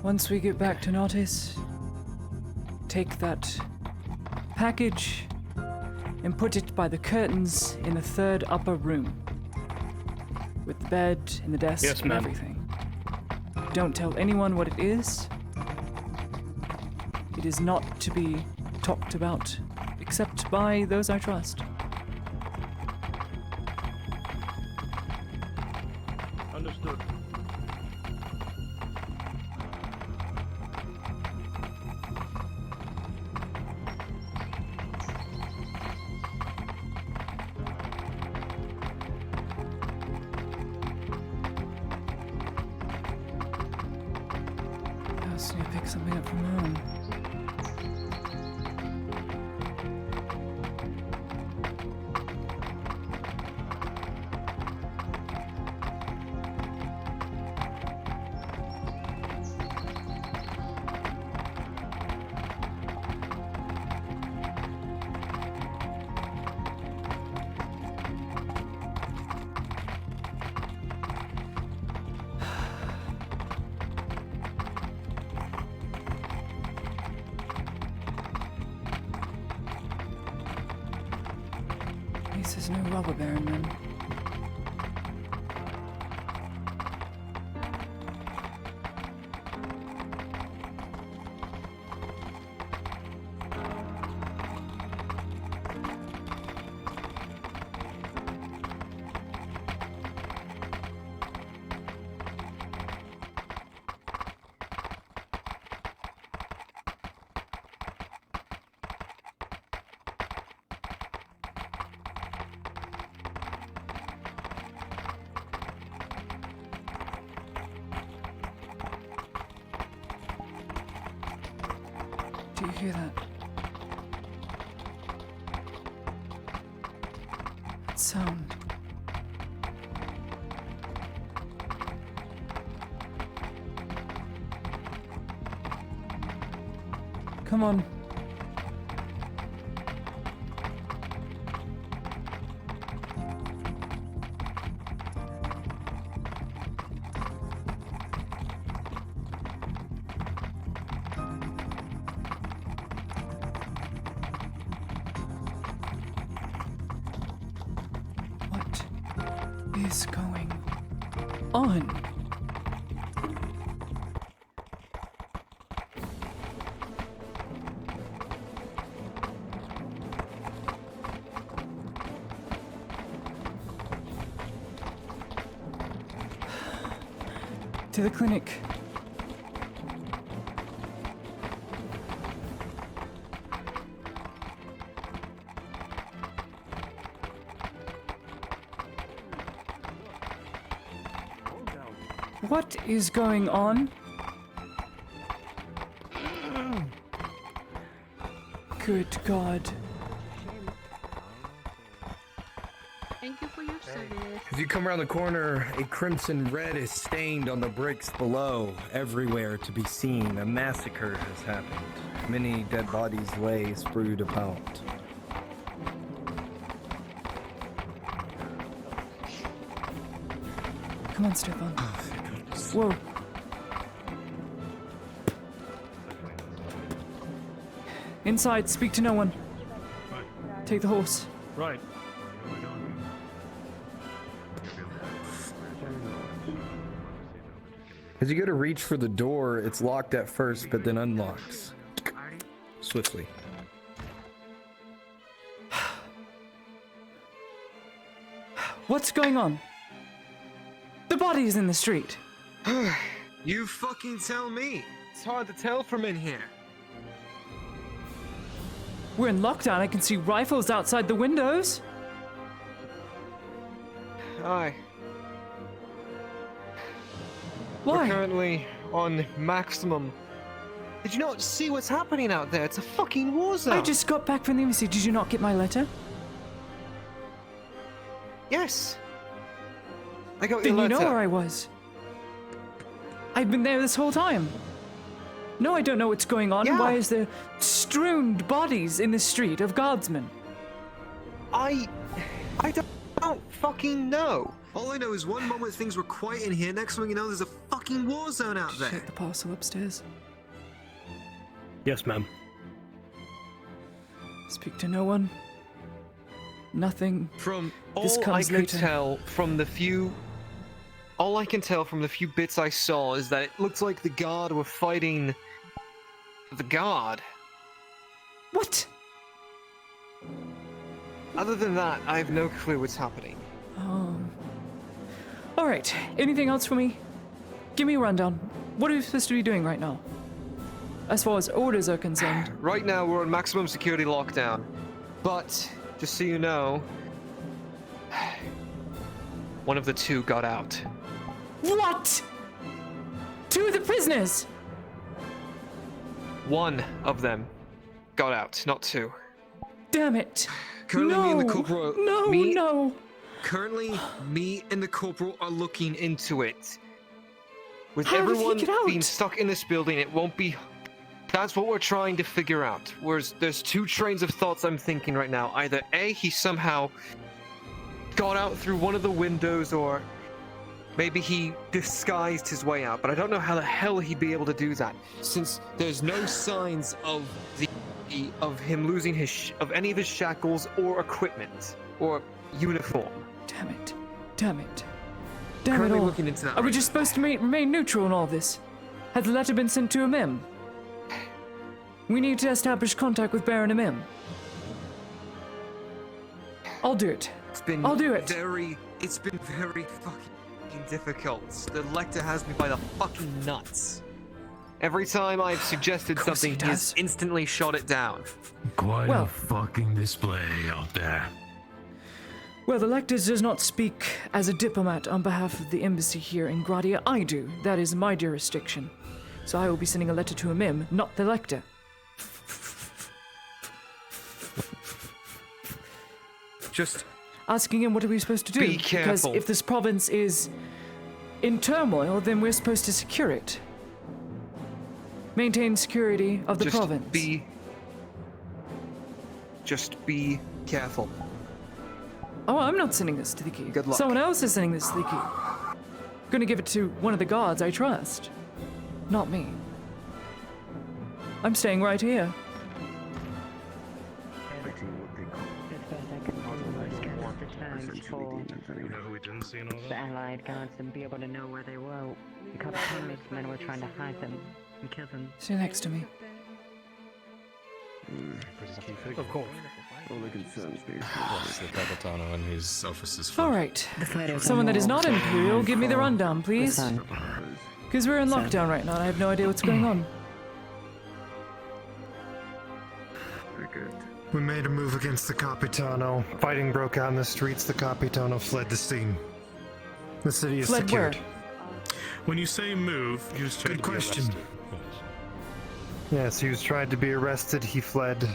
Once we get back to Nautis, take that package and put it by the curtains in the third upper room. With the bed and the desk Yes, and ma'am. everything. Don't tell anyone what it is. It is not to be talked about, except by those I trust. Understood. I also need to pick something up from home. At least there's no robber baron then. Do you hear that? That sound. Come on. What is going on? To the clinic. What is going on? Good God. Thank you for your service. As you come around the corner, a crimson red is stained on the bricks below, everywhere to be seen. A massacre has happened. Many dead bodies lay strewed about. Come on, Stefan. Whoa. Inside, speak to no one. Take the horse. Right. As you go to reach for the door, it's locked at first, but then unlocks. Swiftly. What's going on? The body's in the street. You fucking tell me. It's hard to tell from in here. We're in lockdown. I can see rifles outside the windows. Aye. We're Why? currently on maximum. Did you not see what's happening out there? It's a fucking war zone. I just got back from the embassy. Did you not get my letter? Yes. I got Then your you letter. know where I was. I've been there this whole time. No, I don't know what's going on. Yeah. Why is there strewn bodies in the street of guardsmen? I don't fucking know. All I know is one moment things were quiet in here, next thing you know there's a fucking war zone out there. Take the parcel upstairs. Yes, ma'am. Speak to no one. Nothing. From This all I comes could later. tell from the few... All I can tell from the few bits I saw is that it looks like the guard were fighting... the guard. What? Other than that, I have no clue what's happening. All right. Anything else for me? Give me a rundown. What are we supposed to be doing right now? As far as orders are concerned. Right now, we're on maximum security lockdown. But, just so you know... one of the two got out. What? 2 of the prisoners? One of them got out, not 2. Damn it. Currently, no. me and the corporal... No, me, no. Currently, me and the corporal are looking into it. With How did he everyone get out? being stuck in this building, it won't be... That's what we're trying to figure out. Whereas there's 2 trains of thoughts I'm thinking right now. Either A, he somehow got out through one of the windows, or maybe he disguised his way out. But I don't know how the hell he'd be able to do that, since there's no signs of him losing of any of his shackles or equipment or uniform. Damn it. Damn it. Damn it Currently all. looking into that Are we right just supposed to remain neutral in all this? Has the letter been sent to Amim? We need to establish contact with Baron Amim. I'll do it. I'll do it. It's been very fucking difficult. The Lector has me by the fucking nuts. Every time I've suggested Of course he something, he's does. instantly shot it down. Quite Well- a fucking display out there. Well, the Lector does not speak as a diplomat on behalf of the embassy here in Gradia. I do. That is my jurisdiction. So I will be sending a letter to Amim, not the Lector. Just Asking him what are we supposed to do. Be Because careful. if this province is in turmoil, then we're supposed to secure it. Maintain security of the province. Just be careful. Oh, I'm not sending this to the key. Good luck. Someone else is sending this to the key. Gonna give it to one of the guards I trust. Not me. I'm staying right here. You know who we didn't see in all The that? Allied guards and be able to know where they were. The Capitano's men were trying to hide them and kill them. Stay next to me. Pretty key figure. Of course. Yes, the Capitano and his officers. All right. The photos Someone that is not Imperial, give me the rundown, The please. sun. Because we're in lockdown right now and I have no idea what's going on. We made a move against the Capitano. Fighting broke out in the streets. The Capitano fled the scene. The city is Fled where? secured. When you say move, you just try Good to be question. arrested. Yes, he was tried to be arrested. He fled.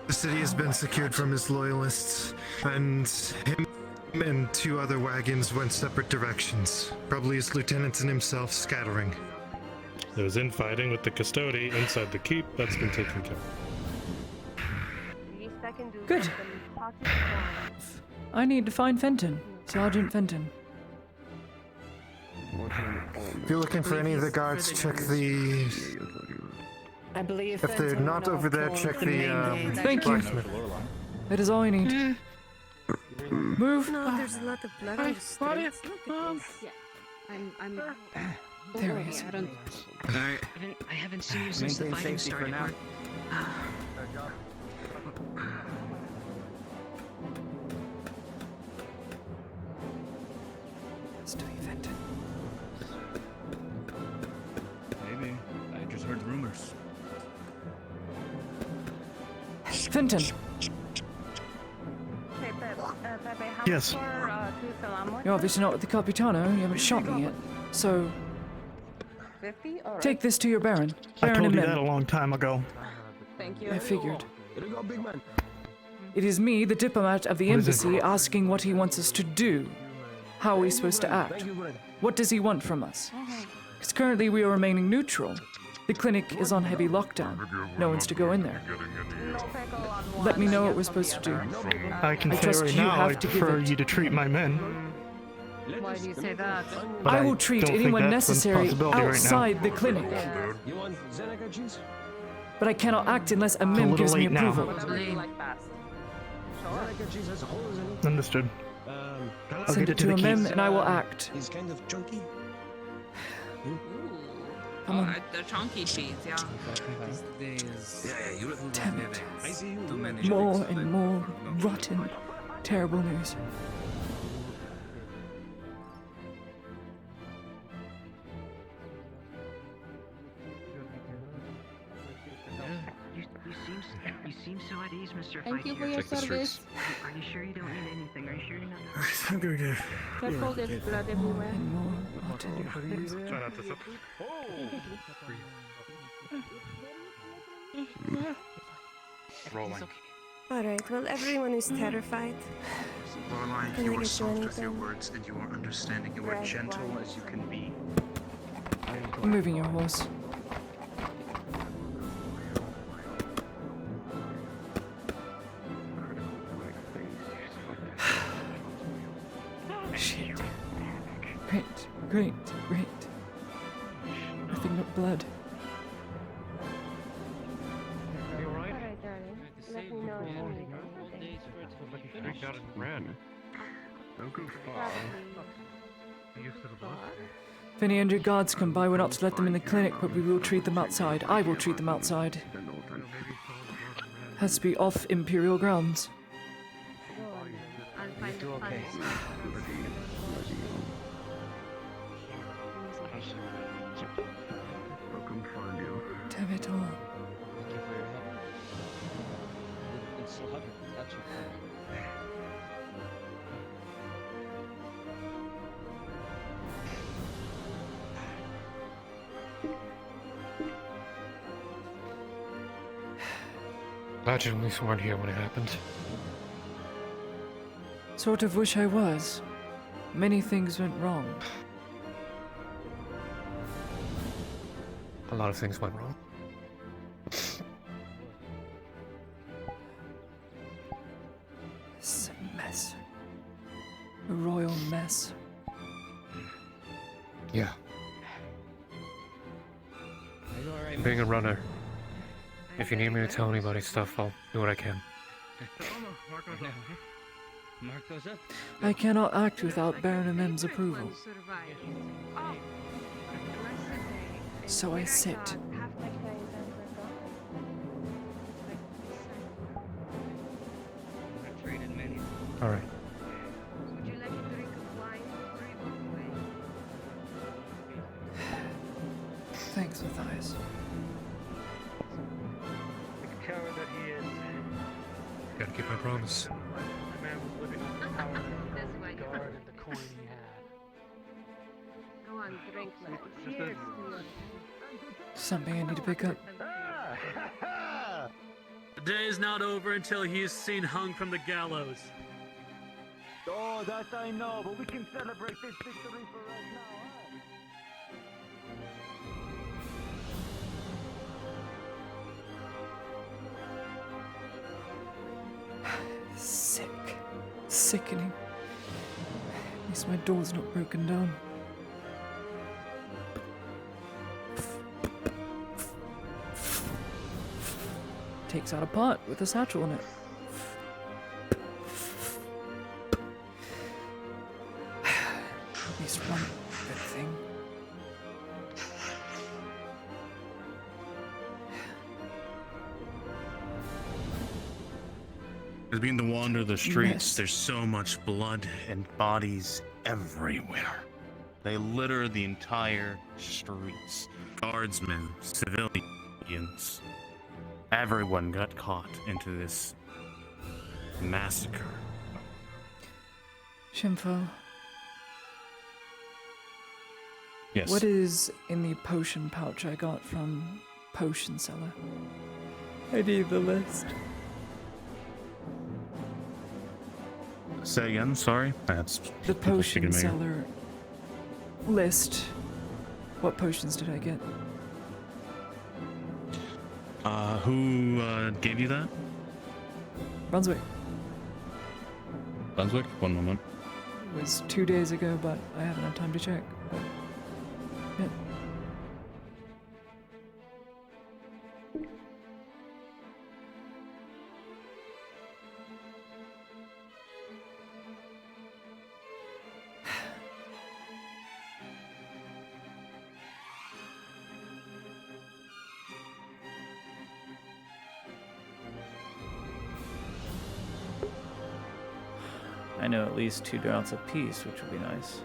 The city has been secured from his loyalists, and him and 2 other wagons went separate directions. Probably his lieutenants and himself scattering. There was infighting with the custody inside the keep. That's been taken care of. Good. I need to find Fenton. Sergeant Fenton. If you're looking for any of the guards, check the... I believe If they're not over there, check the, Thank you. blacksmith. That is all I need. Move. No, there's a lot of blood on the streets. Look at this. Yeah. I'm There he is. I don't... I haven't seen you since the fighting started. Has to be Fenton. Maybe. I just heard rumors. Fenton. Yes. You're obviously not with the Capitano. You haven't shot me yet. So, take this to your Baron. I Baron told you Amim. that a long time ago. I figured. It is me, the diplomat of the embassy, asking what he wants us to do. How are we supposed to act? What does he want from us? Because currently we are remaining neutral. The clinic is on heavy lockdown. No one's to go in there. Let me know what we're supposed to do. I can I say trust right you now have I to give prefer it. you to treat my men. Why do you say that? But I will treat don't think anyone that's a necessary possibility right now. outside the clinic. You want Zeneca cheese? But I cannot act unless a a mem little gives me late now. approval. Whatever you like best. Zeneca cheese has holes in it. Understood. Can Send get it to to the a mem keys. and I will act. He's kind of chunky. Come on. The chunky cheese, yeah. Yeah, you look Damn it. I see you. More and more rotten, terrible news. You seem so at ease, Mr. Thank you Fight for your Check the service. streets. Are you sure you don't need anything? Are you sure you're not? I'm gonna go. Careful, there's blood everywhere. And more rotten. Try not to. Rolling. Alright, well, everyone is terrified. Lorelai, Can you I are get you soft with your anything? words and you are understanding. You are Right, gentle why? as you can be. I'm moving your horse. Shit. Great, great, great. Nothing but blood. Alright, darling. Let me know if you need anything. Freaked out and ran. If any injured guards come by, we're not to let them in the clinic, but we will treat them outside. I will treat them outside. Has to be off Imperial grounds. I'll find the funds. Damn it all. Glad you at least weren't here when it happened. Sort of wish I was. Many things went wrong. A lot of things went wrong. It's a mess. A royal mess. Yeah. Being a runner. If you need me to tell anybody stuff, I'll do what I can. I cannot act without Baron M's approval. So I sit. Alright. Would you like a drink of wine before you go away? Thanks, Matthias. Gotta keep my promise. That's why. Go on, drink, man. Cheers to you. Something I need to pick up. The day is not over until he is seen hung from the gallows. Oh, that I know, but we can celebrate this victory for right now, Sick. Sickening. At least my door's not broken down. Takes out a pot with a satchel in it. At least one good thing. As being to wander the streets, Mess. there's so much blood and bodies everywhere. They litter the entire streets. Guardsmen, civilians. Everyone got caught into this massacre. Shimfo, Yes. what is in the potion pouch I got from Potion Seller? I need the list. Say again, sorry. That's The people potion speaking to me. seller list. What potions did I get? Who gave you that? Brunswick. Brunswick? One moment. was 2 days ago, but I haven't had time to check. But, yeah. I know at least 2 draughts of peace, which would be nice.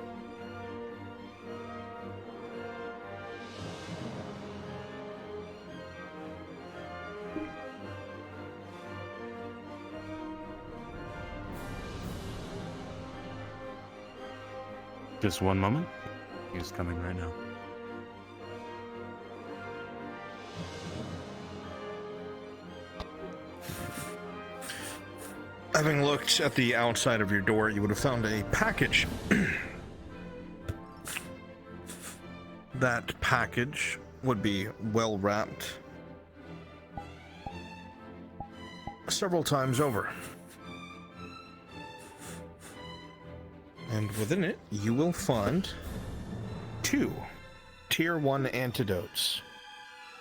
Just one moment. He's coming right now. Having looked at the outside of your door, you would have found a package. That package would be well wrapped several times over. And within it, you will find 2 Tier 1 antidotes.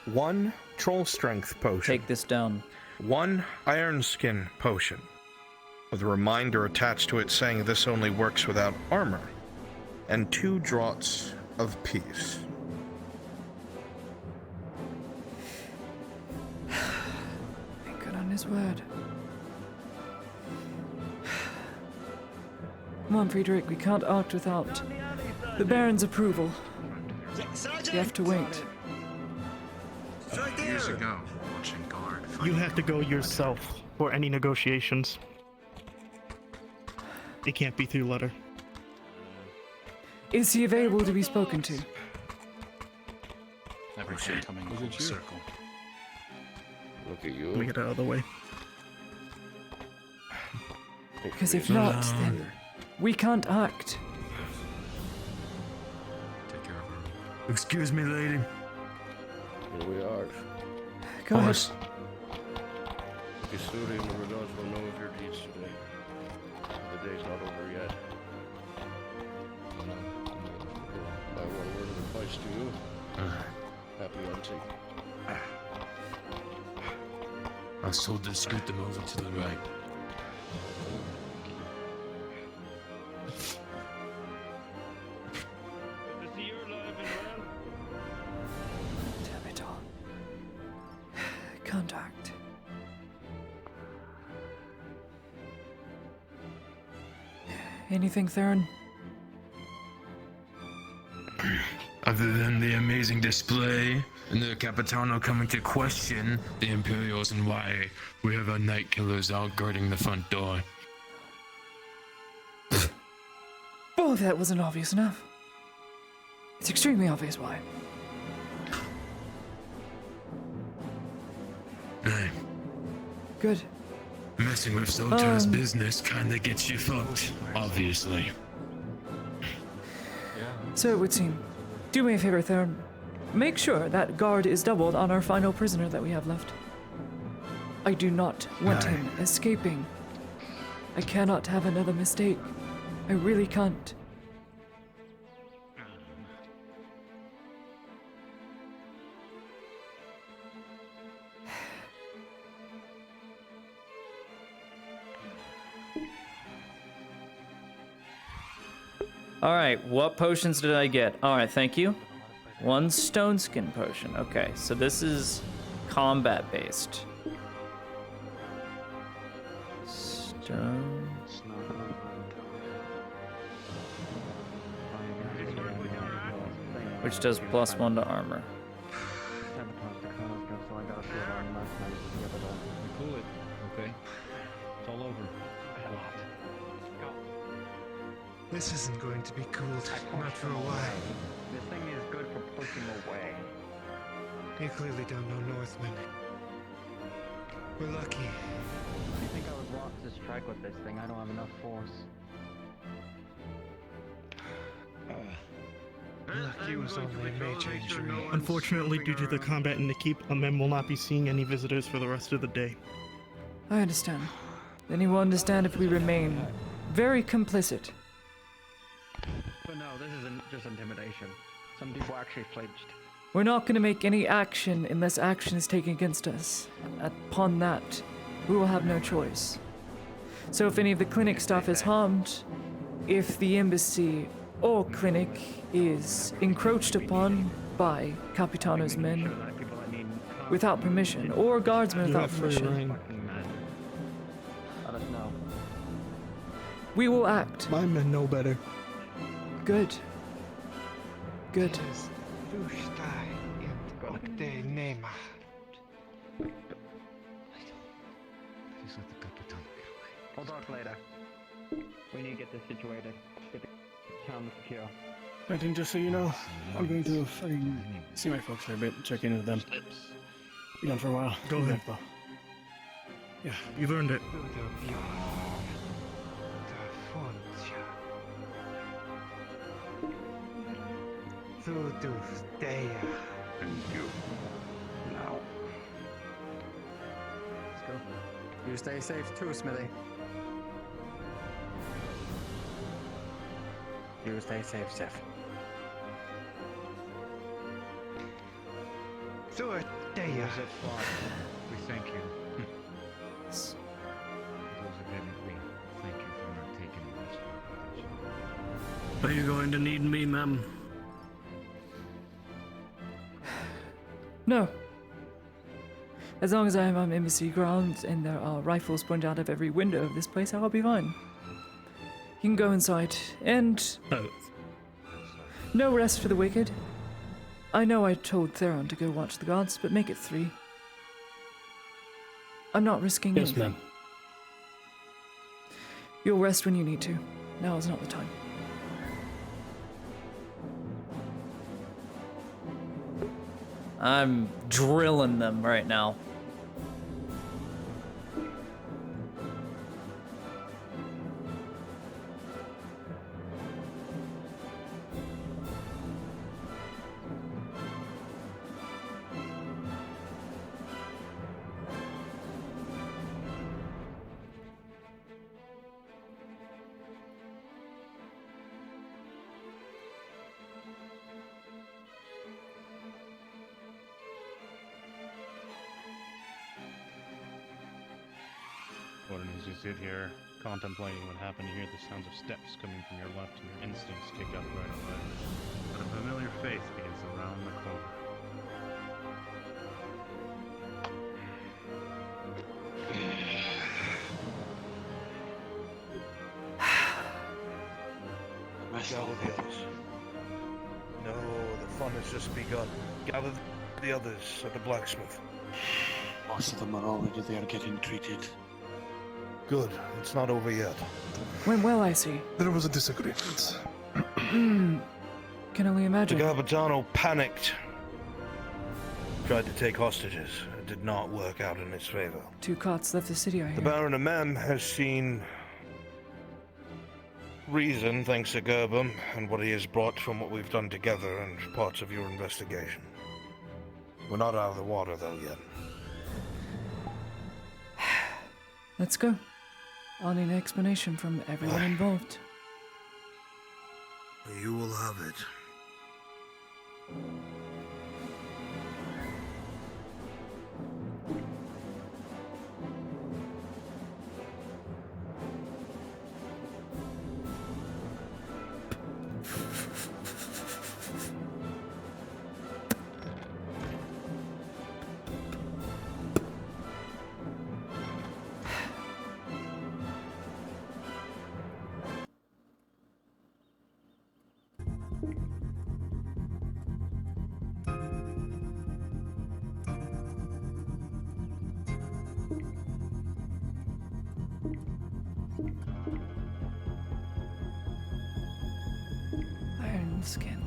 1 Troll Strength potion. Take this down. 1 Iron Skin potion, with a reminder attached to it saying this only works without armor. And 2 draughts of peace. Make good on his word. Come on, Friedrich, we can't act without the Baron's approval. You have to wait. Years ago, watching guard. You have to go yourself for any negotiations. It can't be through letter. Is he available to be spoken to? Everything coming full circle. Look at you. Let me get out of the way. Because if not, then we can't act. Take care of her. Excuse me, lady. Here we are. Go ahead. Custodian of the gods will know of your deeds today. The day's not over yet. My one word of advice to you. Happy hunting. I told to scoot them over to the right. Damn it all. Contact. Anything, Theron? Other than the amazing display and the Capitano coming to question the Imperials and why we have our night killers out guarding the front door. Oh, if that wasn't obvious enough. It's extremely obvious why. Hey, Good. messing with Zoltar's business kinda gets you fucked, obviously. So it would seem. Do me a favor, Theron. Make sure that guard is doubled on our final prisoner that we have left. I do not want him escaping. I cannot have another mistake. I really can't. Alright, what potions did I get? Alright, thank you. 1 stone skin potion. Okay, so this is combat based. Stone. Which does +1 to armor. Cool it. Okay. It's all over. This isn't going to be cooled, not for a while. This thing is good for pushing away. You clearly don't know Northmen. We're lucky. You think I would rock to strike with this thing? I don't have enough force. Lucky was only a major injury. Unfortunately, due to the combat in the keep, Amem will not be seeing any visitors for the rest of the day. I understand. Then he will understand if we remain very complicit But no, this isn't just intimidation. Some people actually flinched. We're not going to make any action unless action is taken against us. Upon that, we will have no choice. So if any of the clinic staff is harmed, if the embassy or clinic is encroached upon by Capitano's men without permission, or guardsmen without permission, Let us know. we will act. My men know better. Good. Good. We'll talk later. We need to get this situated. Get the town secure. I think just so you know, I'm going to see my folks for a bit, check in with them. Be gone for a while. Go ahead, Bo. Yeah, you've earned it. Thank you. Now. Let's go. You stay safe too, Smithy. You stay safe, Seth. We thank you. Those who didn't, we thank you for not taking this. Are you going to need me, ma'am? No. As long as I am on embassy grounds and there are rifles pointed out of every window of this place, I'll be fine. You can go inside, and no rest for the wicked. I know I told Theron to go watch the gods, but make it 3. I'm not risking anything. Yes, ma'am. You'll rest when you need to. Now is not the time. I'm drilling them right now. Gordon, as you sit here contemplating what happened, you hear the sounds of steps coming from your left, and your instincts kick up right away. But a familiar face begins to round the corner. Gather the others. No, the fun has just begun. Gather the others at the blacksmith. Most of them are already there getting treated. Good, it's not over yet. Went well, I see. There was a disagreement. Can only The imagine. Capitano panicked. Tried to take hostages. It did not work out in his favor. 2 cots left the city, I The hear. Baron of Mem has seen reason, thanks to Gerbum, and what he has brought from what we've done together and parts of your investigation. We're not out of the water, though, yet. Let's go. I'll need an explanation from everyone involved. You will have it. Iron skin.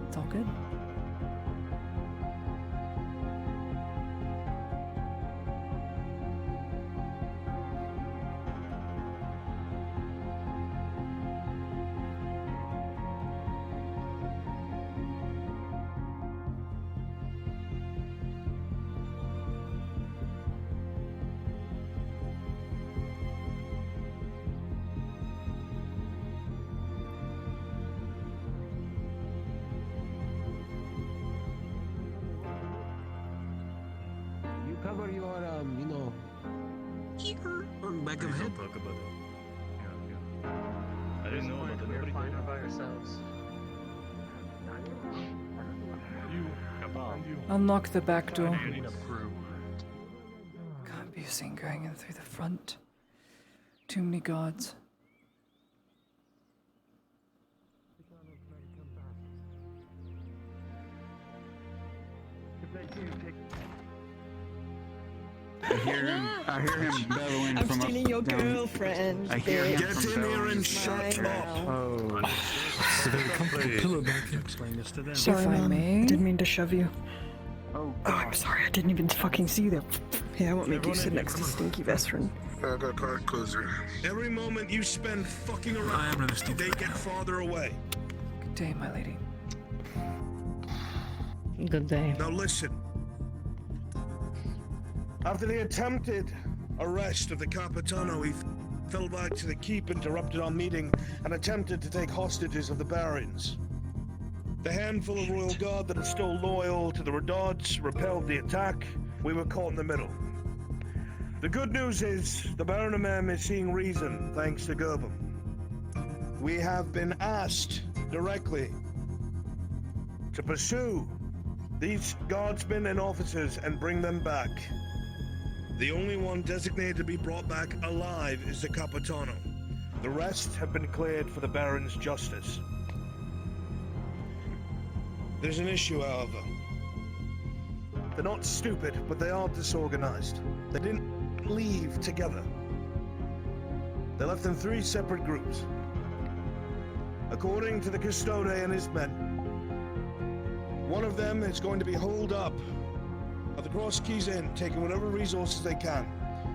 It's all good. back of head. Talk about it. I didn't know about that. Nobody told me. by ourselves. I'll knock the back door. You need a crew. Can't be seen going in through the front. Too many guards. I hear him bellowing I'm from stealing up your down. girlfriend. I hear him Get from in here bellowing. and shut up. Oh. So very comfortable pillow back here. Explain this to them. Sorry, If I Mom. may. I didn't mean to shove you. Oh, I'm sorry. I didn't even fucking see them. Yeah, I won't make you sit next to Stinky Veteran. I got card closer. Every moment you spend fucking around, they get farther away. Good day, my lady. Good day. Now listen. After the attempted arrest of the Capitano, he fell back to the keep, interrupted our meeting, and attempted to take hostages of the barons. The handful of Royal Guard that are still loyal to the Redouts repelled the attack. We were caught in the middle. The good news is, the Baron of Mem is seeing reason, thanks to Gerbum. We have been asked directly to pursue these guardsmen and officers and bring them back. The only one designated to be brought back alive is the Capitano. The rest have been cleared for the Baron's justice. There's an issue, however. They're not stupid, but they are disorganized. They didn't leave together. They left in 3 separate groups. According to the Custode and his men, one of them is going to be holed up at the Cross Keys Inn, taking whatever resources they can.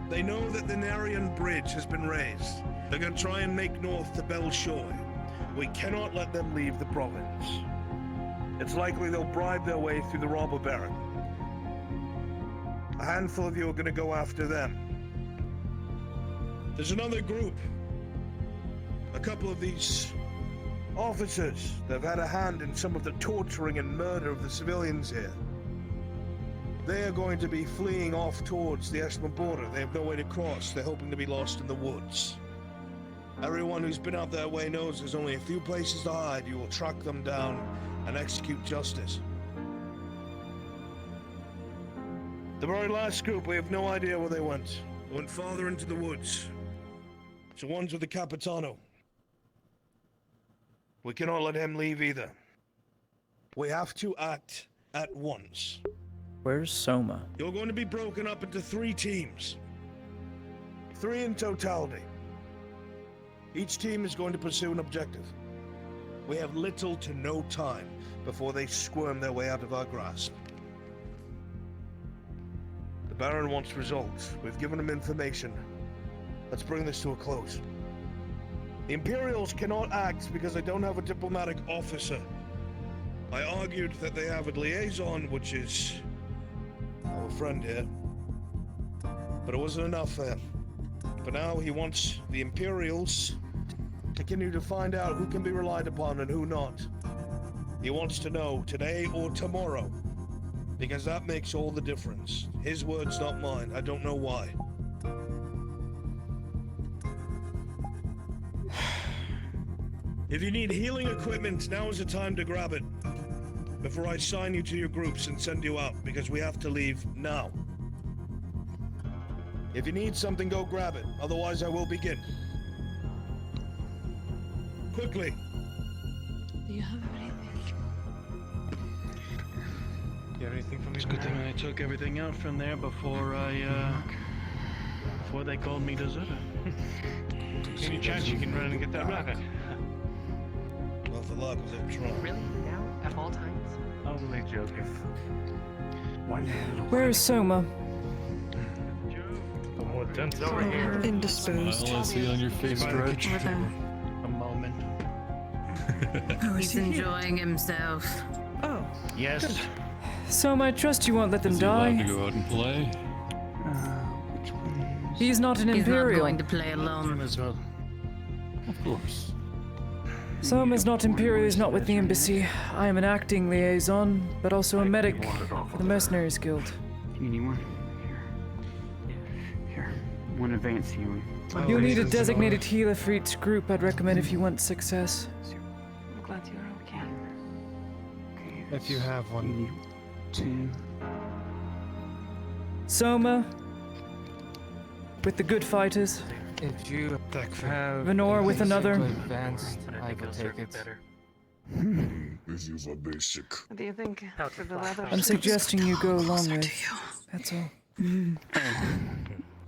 They know that the Narian Bridge has been raised. They're going to try and make north to Belshoy. We cannot let them leave the province. It's likely they'll bribe their way through the robber baron. A handful of you are going to go after them. There's another group. A couple of these officers that have had a hand in some of the torturing and murder of the civilians here. They are going to be fleeing off towards the Eshma border. They have no way to cross. They're hoping to be lost in the woods. Everyone who's been out that way knows there's only a few places to hide. You will track them down and execute justice. The very last group, we have no idea where they went. They went farther into the woods. It's the ones with the Capitano. We cannot let him leave either. We have to act at once. Where's Soma? You're going to be broken up into 3 teams. 3 in totality. Each team is going to pursue an objective. We have little to no time before they squirm their way out of our grasp. The Baron wants results. We've given him information. Let's bring this to a close. The Imperials cannot act because they don't have a diplomatic officer. I argued that they have a liaison, which is our friend here. But it wasn't enough for him. But now he wants the Imperials to continue to find out who can be relied upon and who not. He wants to know today or tomorrow, because that makes all the difference. His words, not mine. I don't know why. If you need healing equipment, now is the time to grab it. Before I sign you to your groups and send you out, because we have to leave now. If you need something, go grab it. Otherwise, I will begin. Quickly. Do you have anything? Do you have anything for me? It's a good thing I took everything out from there before before they called me deserter. Any chance you can run and get that rocket? Well, for luck, was it Trump? Really? Now? At all times? Only joking. Where is Soma? Indisposed. I see on your face, Dredge. A moment. He's enjoying himself. Oh. Yes. Soma, I trust you won't let them Is he allowed die. to go out and play? He's not an He's not Imperial. going to play alone. As well. Of course. Soma's not Imperial, he's not with the embassy. I am an acting liaison, but also a medic for the Mercenaries Guild. You need one? Here. One advance healing. You'll need a designated healer for each group. I'd recommend if you want success. I'm glad you're okay. If you have one. 2. Soma, with the good fighters. If you have Venor with another. advanced, I could take it. This is a basic. What do you think for the leather? I'm suggesting you go along with. That's all.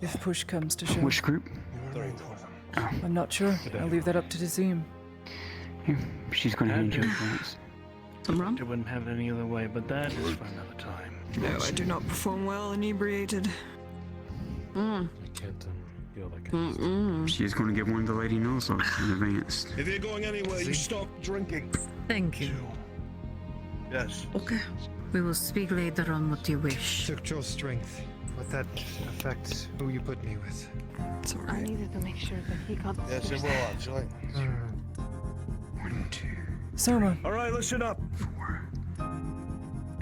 If push comes to shove. Which group? I'm not sure. I'll leave that up to Dazim. Here, she's gonna hand you advance. I'm wrong? They wouldn't have it any other way, but that is for another time. No, I do not perform well inebriated. I can't feel like She's gonna get one of the lady knows in advance. If you're going anywhere, you stop drinking. Thank you. Yes. Okay. We will speak later on what you wish. Took Joe's strength. Would that affect who you put me with? It's I alright. needed to make sure that he got. Yes, it will, actually. 1, 2. Soma. All right, listen up.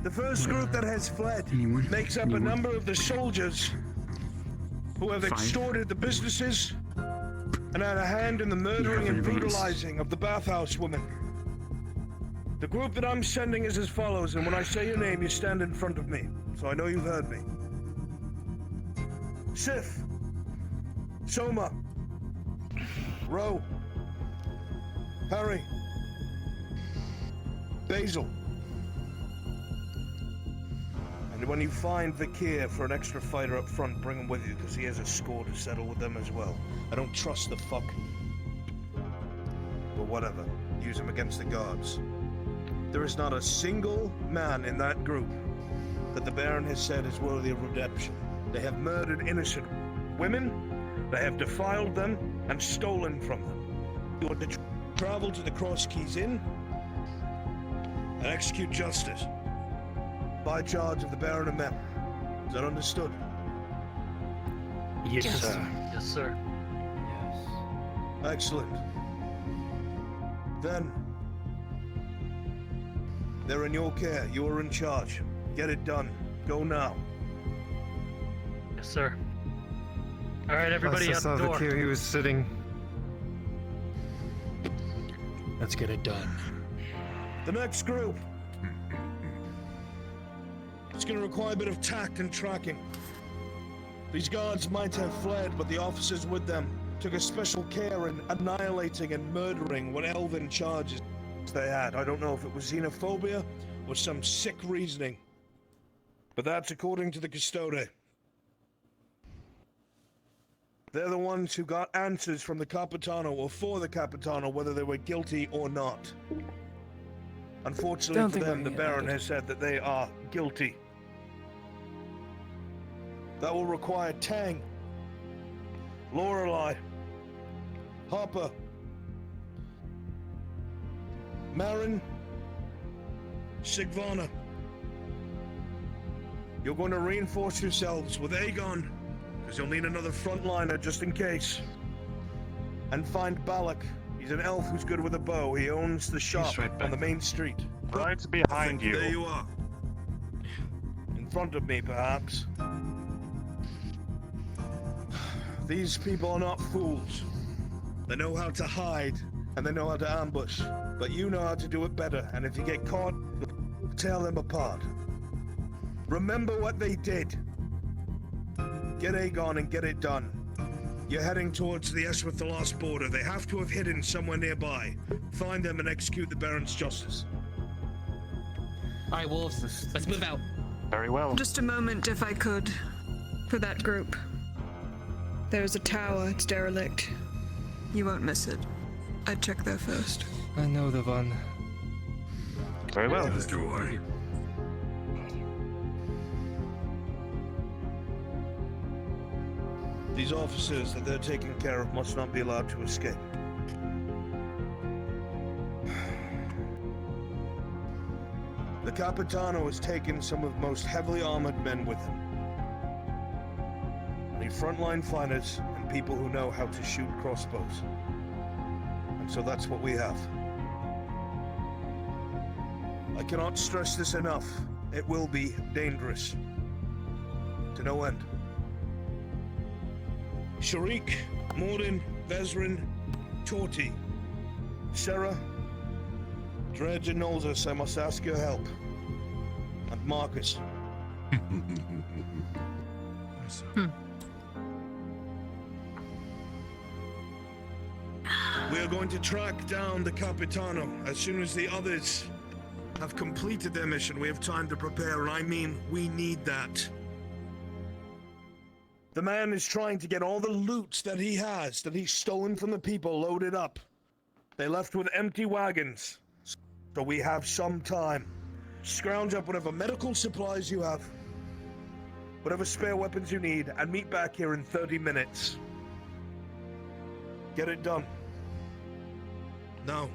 The first group that has fled makes up a number of the soldiers who have 5. extorted the businesses and had a hand in the murdering and brutalizing of the bathhouse women. The group that I'm sending is as follows, and when I say your name, you stand in front of me, so I know you've heard me. Sif, Soma, Ro, Harry, Basil. And when you find Vakir for an extra fighter up front, bring him with you, because he has a score to settle with them as well. I don't trust the fuck. But whatever. Use him against the guards. There is not a single man in that group that the Baron has said is worthy of redemption. They have murdered innocent women, they have defiled them, and stolen from them. You want to travel to the Cross Keys Inn and execute justice by charge of the Baron and men. Is that understood? Yes, Yes. sir. Yes, sir. Excellent. Then, they're in your care. You are in charge. Get it done. Go now. Yes, sir. All right, everybody Last I out saw the door. Vakir, he was sitting. Let's get it done. The next group. It's going to require a bit of tact and tracking. These guards might have fled, but the officers with them took a special care in annihilating and murdering what elven charges they had. I don't know if it was xenophobia or some sick reasoning, but that's according to the Custode. They're the ones who got answers from the Capitano or for the Capitano, whether they were guilty or not. Unfortunately Don't for think them, we're the gonna Baron get has said that they are guilty. That will require Tang, Lorelei, Hopper, Marin, Sigvana. You're going to reinforce yourselves with Aegon, because you'll need another frontliner just in case. And find Balak. He's an elf who's good with a bow. He owns the shop on the main street. Right behind you. There you are. In front of me, perhaps. These people are not fools. They know how to hide, and they know how to ambush. But you know how to do it better, and if you get caught, tear them apart. Remember what they did. Get Aegon and get it done. You're heading towards the Eswith-the-Lost border. They have to have hidden somewhere nearby. Find them and execute the Baron's justice. Alright, wolves, let's move out. Very well. Just a moment, if I could, for that group. There's a tower, it's derelict. You won't miss it. I'd check there first. I know the one. Very well. Destroy. These officers that they're taking care of must not be allowed to escape. The Capitano has taken some of the most heavily armored men with him. We need frontline fighters and people who know how to shoot crossbows. And so that's what we have. I cannot stress this enough. It will be dangerous. To no end. Sharik, Mordin, Vezrin, Torti, Sarah, Dredge and Nolzus, I must ask your help. And Marcus. We are going to track down the Capitano. As soon as the others have completed their mission, we have time to prepare, and I mean, we need that. The man is trying to get all the loot that he has, that he's stolen from the people, loaded up. They left with empty wagons, so we have some time. Scrounge up whatever medical supplies you have, whatever spare weapons you need, and meet back here in 30 minutes. Get it done. Now.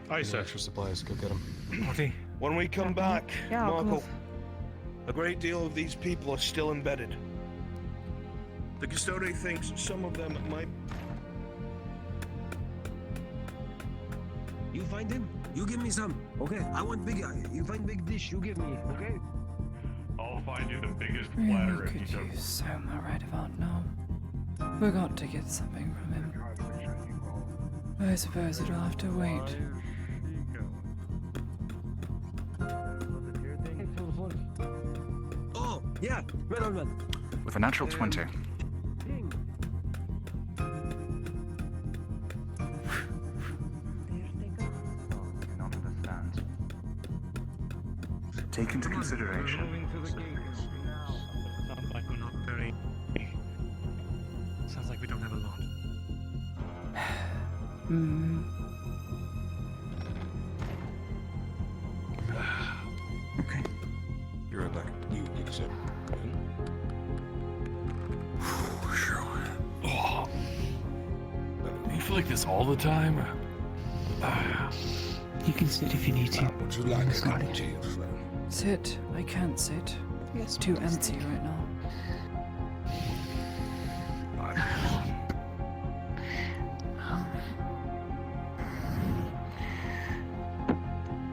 Aye, sir. Extra supplies, go get them. When we come back, Yeah, I'll Marco, go. a great deal of these people are still embedded. The Custode thinks some of them might... You find him, you give me some, okay? I want big, you find big dish, you give me, okay? I'll find you the biggest Really platter if could you don't. use some right about now. Forgot to get something from him. I suppose it'll have to wait. Oh, yeah, right on, man. With a natural 20. Take into consideration. Sounds like we're not very. Sounds like we don't have a lot. Okay. You're right back. You said. Sure. Oh. You feel like this all the time? You can sit if you need to. Would you like a cup of tea, friend? Sit. I can't sit. It's too empty right now.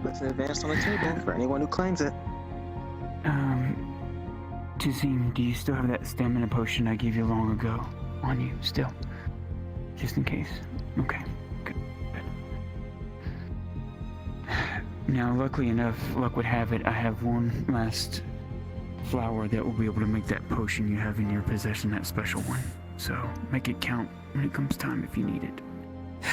That's an advance on the table for anyone who claims it. Tazim, do you still have that stamina potion I gave you long ago on you still? Just in case. Okay. Good. Now, luckily enough, luck would have it, I have one last flower that will be able to make that potion you have in your possession, that special one. So, make it count when it comes time if you need it. I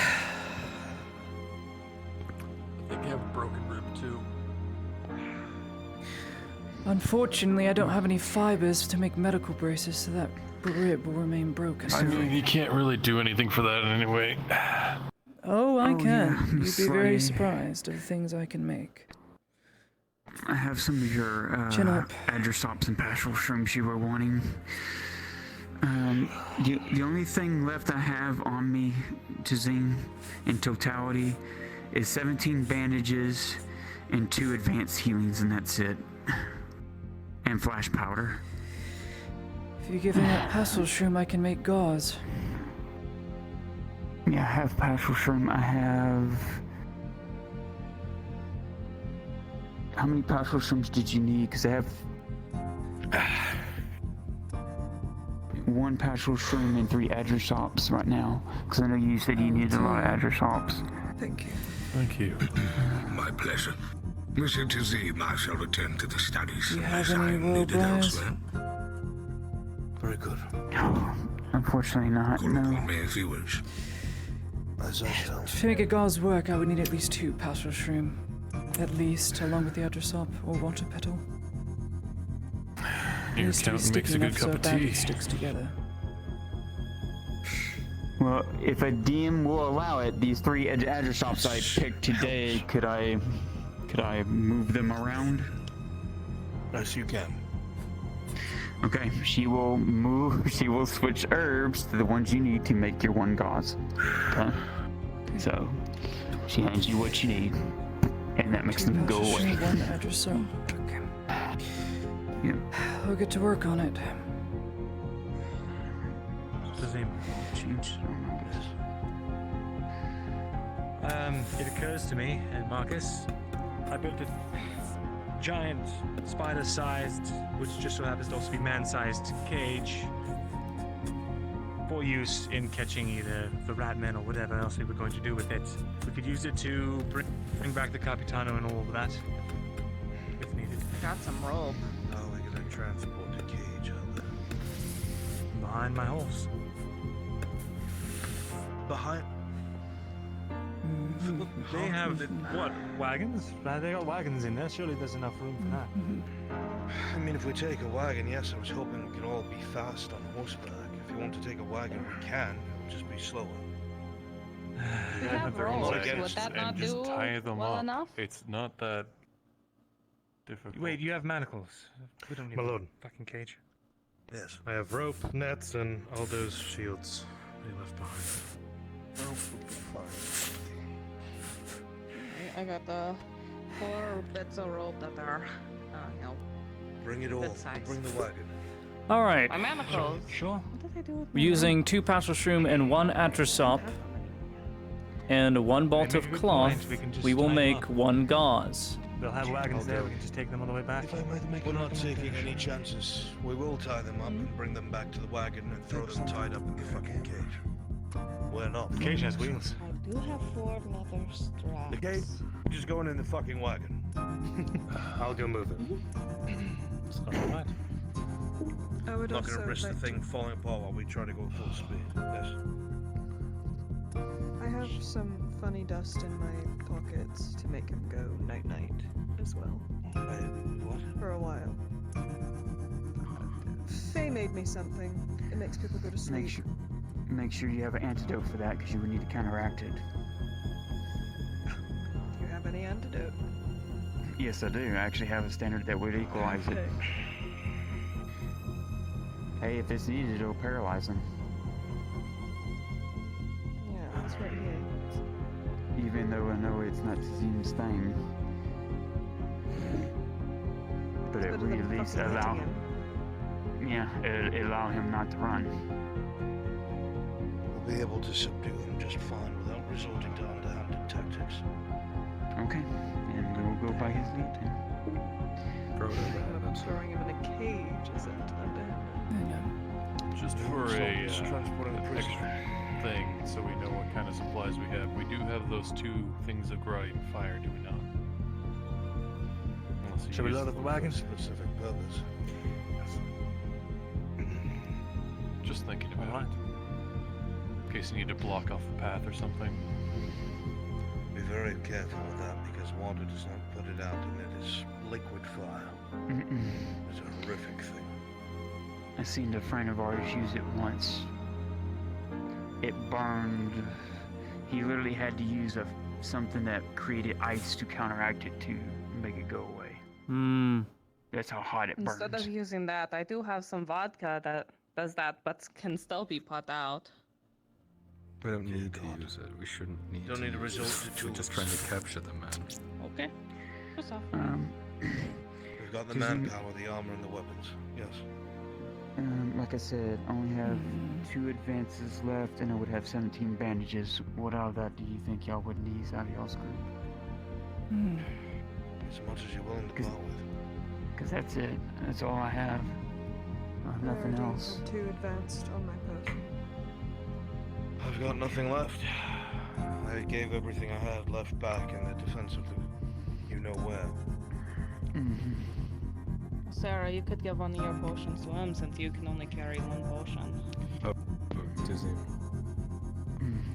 think I have a broken rib too. Unfortunately, I don't have any fibers to make medical braces, so that rib will remain broken. I mean, you can't really do anything for that anyway. Oh, I can. yeah, You'd be very Slay. surprised of the things I can make. I have some of your Chin up. adrosops and pastoral shrooms you were wanting. The only thing left I have on me, Tazim, in totality, is 17 bandages and 2 advanced healings, and that's it. And flash powder. If you give me that pastel shroom, I can make gauze. Yeah, I have pastoral shroom. I have... How many pastoral shrooms did you need? Because I have... 1 pastoral shroom and 3 adrosops right now. Because I know you said you needed a lot of adrosops. Thank you. Thank you. My pleasure. Monsieur Tazim, I shall return to the studies. Do you have unless I any am royal needed briars? elsewhere. Very good. Unfortunately not, Call no. upon me if you wish. As I shall. To make a gauze work, I would need at least 2 pastel shroom. At least, along with the adrosop or water petal. Your Needs to be accountant makes a sticky good enough so cup of bandage tea. sticks together. Well, if a DM will allow it, these 3 adrosops I picked today, could I move them around? Yes, you can. Okay, she will switch herbs to the ones you need to make your 1 gauze. Okay? So, she hands you what you need, and that makes 2 them go pastel away. shroom, 1 adrosop. Okay. Yeah. We'll get to work on it. It occurs to me, and Marcus, I built a giant spider-sized, which just so happens to also be man-sized cage for use in catching either the ratmen or whatever else we were going to do with it. We could use it to bring back the Capitano and all of that, if needed. I got some rope. How are we gonna transport the cage out there? Behind my horse. Behind? They have, what, wagons? They got wagons in there. Surely there's enough room for that. I mean, if we take a wagon, yes, I was hoping we could all be fast on horseback. If you want to take a wagon, we can. It'll just be slower. We have ropes. Would that not just do tie them well up. enough? It's not that difficult. Wait, you have manacles. We don't need Malone. a fucking cage. Yes. I have rope, nets, and all those shields they left behind. I got the 4 bits of rope that are, Bring it all. Good size. Bring the wagon. All right. my manacles. Sure. What did I do with my Using 2 pastel shroom and 1 atrazop and 1 bolt make of a good cloth, point. We can just we will tie 'em make up. 1 gauze. They'll have wagons there. We can just take them all the way back. We're not taking any chances. We will tie them up and bring them back to the wagon and throw them tied up in the fucking cage. We're not. The cage has wheels. I do have 4 leather straps. The gate? We're just going in the fucking wagon. I'll go move it. Alright. I would Not gonna also risk the like thing falling apart while we try to go full speed. Yes. I have some funny dust in my pockets to make him go night-night as well. What? For a while. Faye made me something. It makes people go to sleep. Make sure you have an antidote for that, because you would need to counteract it. Do you have any antidote? Yes, I do. I actually have a standard that would equalize it. Hey, if it's needed, it'll paralyze them. Yeah, it's right here. Even though I know it's not Zim's thing. But it Better would than at least fucking allow hitting him. Yeah, it'll allow him not to run. We'll be able to subdue them just fine without resorting to underhanded tactics. Okay, and we'll go by his lead then. Throwing him in a cage isn't underhanded. Just for a extra thing, so we know what kind of supplies we have. We do have those 2 things of gripe fire, do we not? Unless you Shall we use load up the them wagon? for a specific purpose. Just thinking about it. In case you need to block off the path or something. Be very careful with that because water does not put it out and it is liquid fire. It's a horrific thing. I seen a friend of ours use it once. It burned. He literally had to use something that created ice to counteract it to make it go away. That's how hot it burns. Instead of using that, I do have some vodka that does that, but can still be put out. We don't need to use it. We shouldn't need Don't to need to use resort it. to We're just trying to capture the man. Okay. Just off. We've got the Does he- manpower, the armor, and the weapons. Yes. Like I said, I only have 2 advances left, and I would have 17 bandages. What out of that do you think y'all would need out of y'all's group? As much as you're willing to part with. Because that's it. That's all I have. Nothing Already else. 2 advanced on my person. I've got nothing left. I gave everything I had left back in the defense of the you-know-where. Sarah, you could give one of your potions to him since you can only carry 1 potion. Oh, Disney.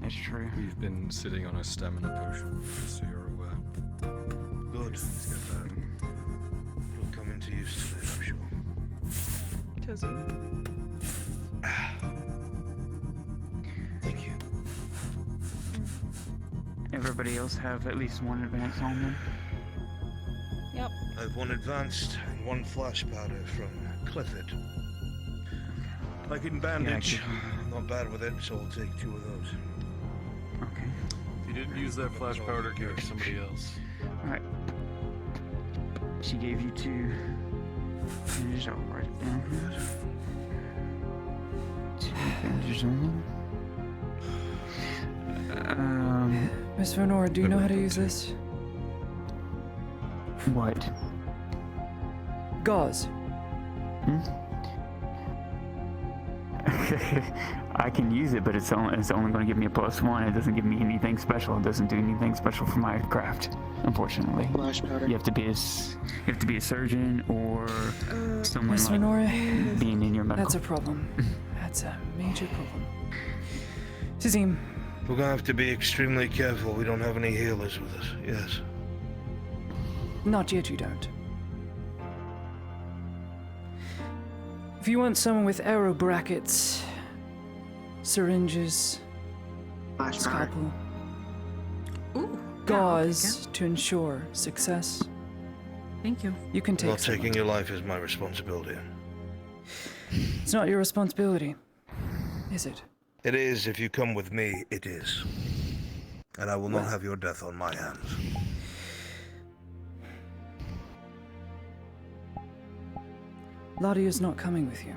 That's true. We've been sitting on a stamina potion, so you're aware. Good. It'll come into use today, I'm sure. Does it? Thank you. Everybody else have at least 1 advance on them? Yep. I have 1 advanced and 1 flash powder from Clifford. I can bandage. I'm not bad with it, so I'll take 2 of those. Okay. If you didn't use that flash powder, give it to somebody else. Alright. She gave you 2. Bandages, I'll write it down here. 2 bandages on them. Miss Venora, do you know how to use this? What? Gauze. I can use it, but it's only going to give me a +1. It doesn't give me anything special. It doesn't do anything special for my craft, unfortunately. Flash powder. You have to be a surgeon or someone Miss like Minori, being in your medical. that's a problem. That's a major problem. Tazim. We're gonna have to be extremely careful. We don't have any healers with us. Yes. Not yet, you don't. If you want someone with arrow brackets, syringes, scalpel, gauze to ensure success, thank you. You can take Not someone. taking your life is my responsibility. It's not your responsibility, is it? It is. If you come with me, it is. And I will not have your death on my hands. Lottie is not coming with you.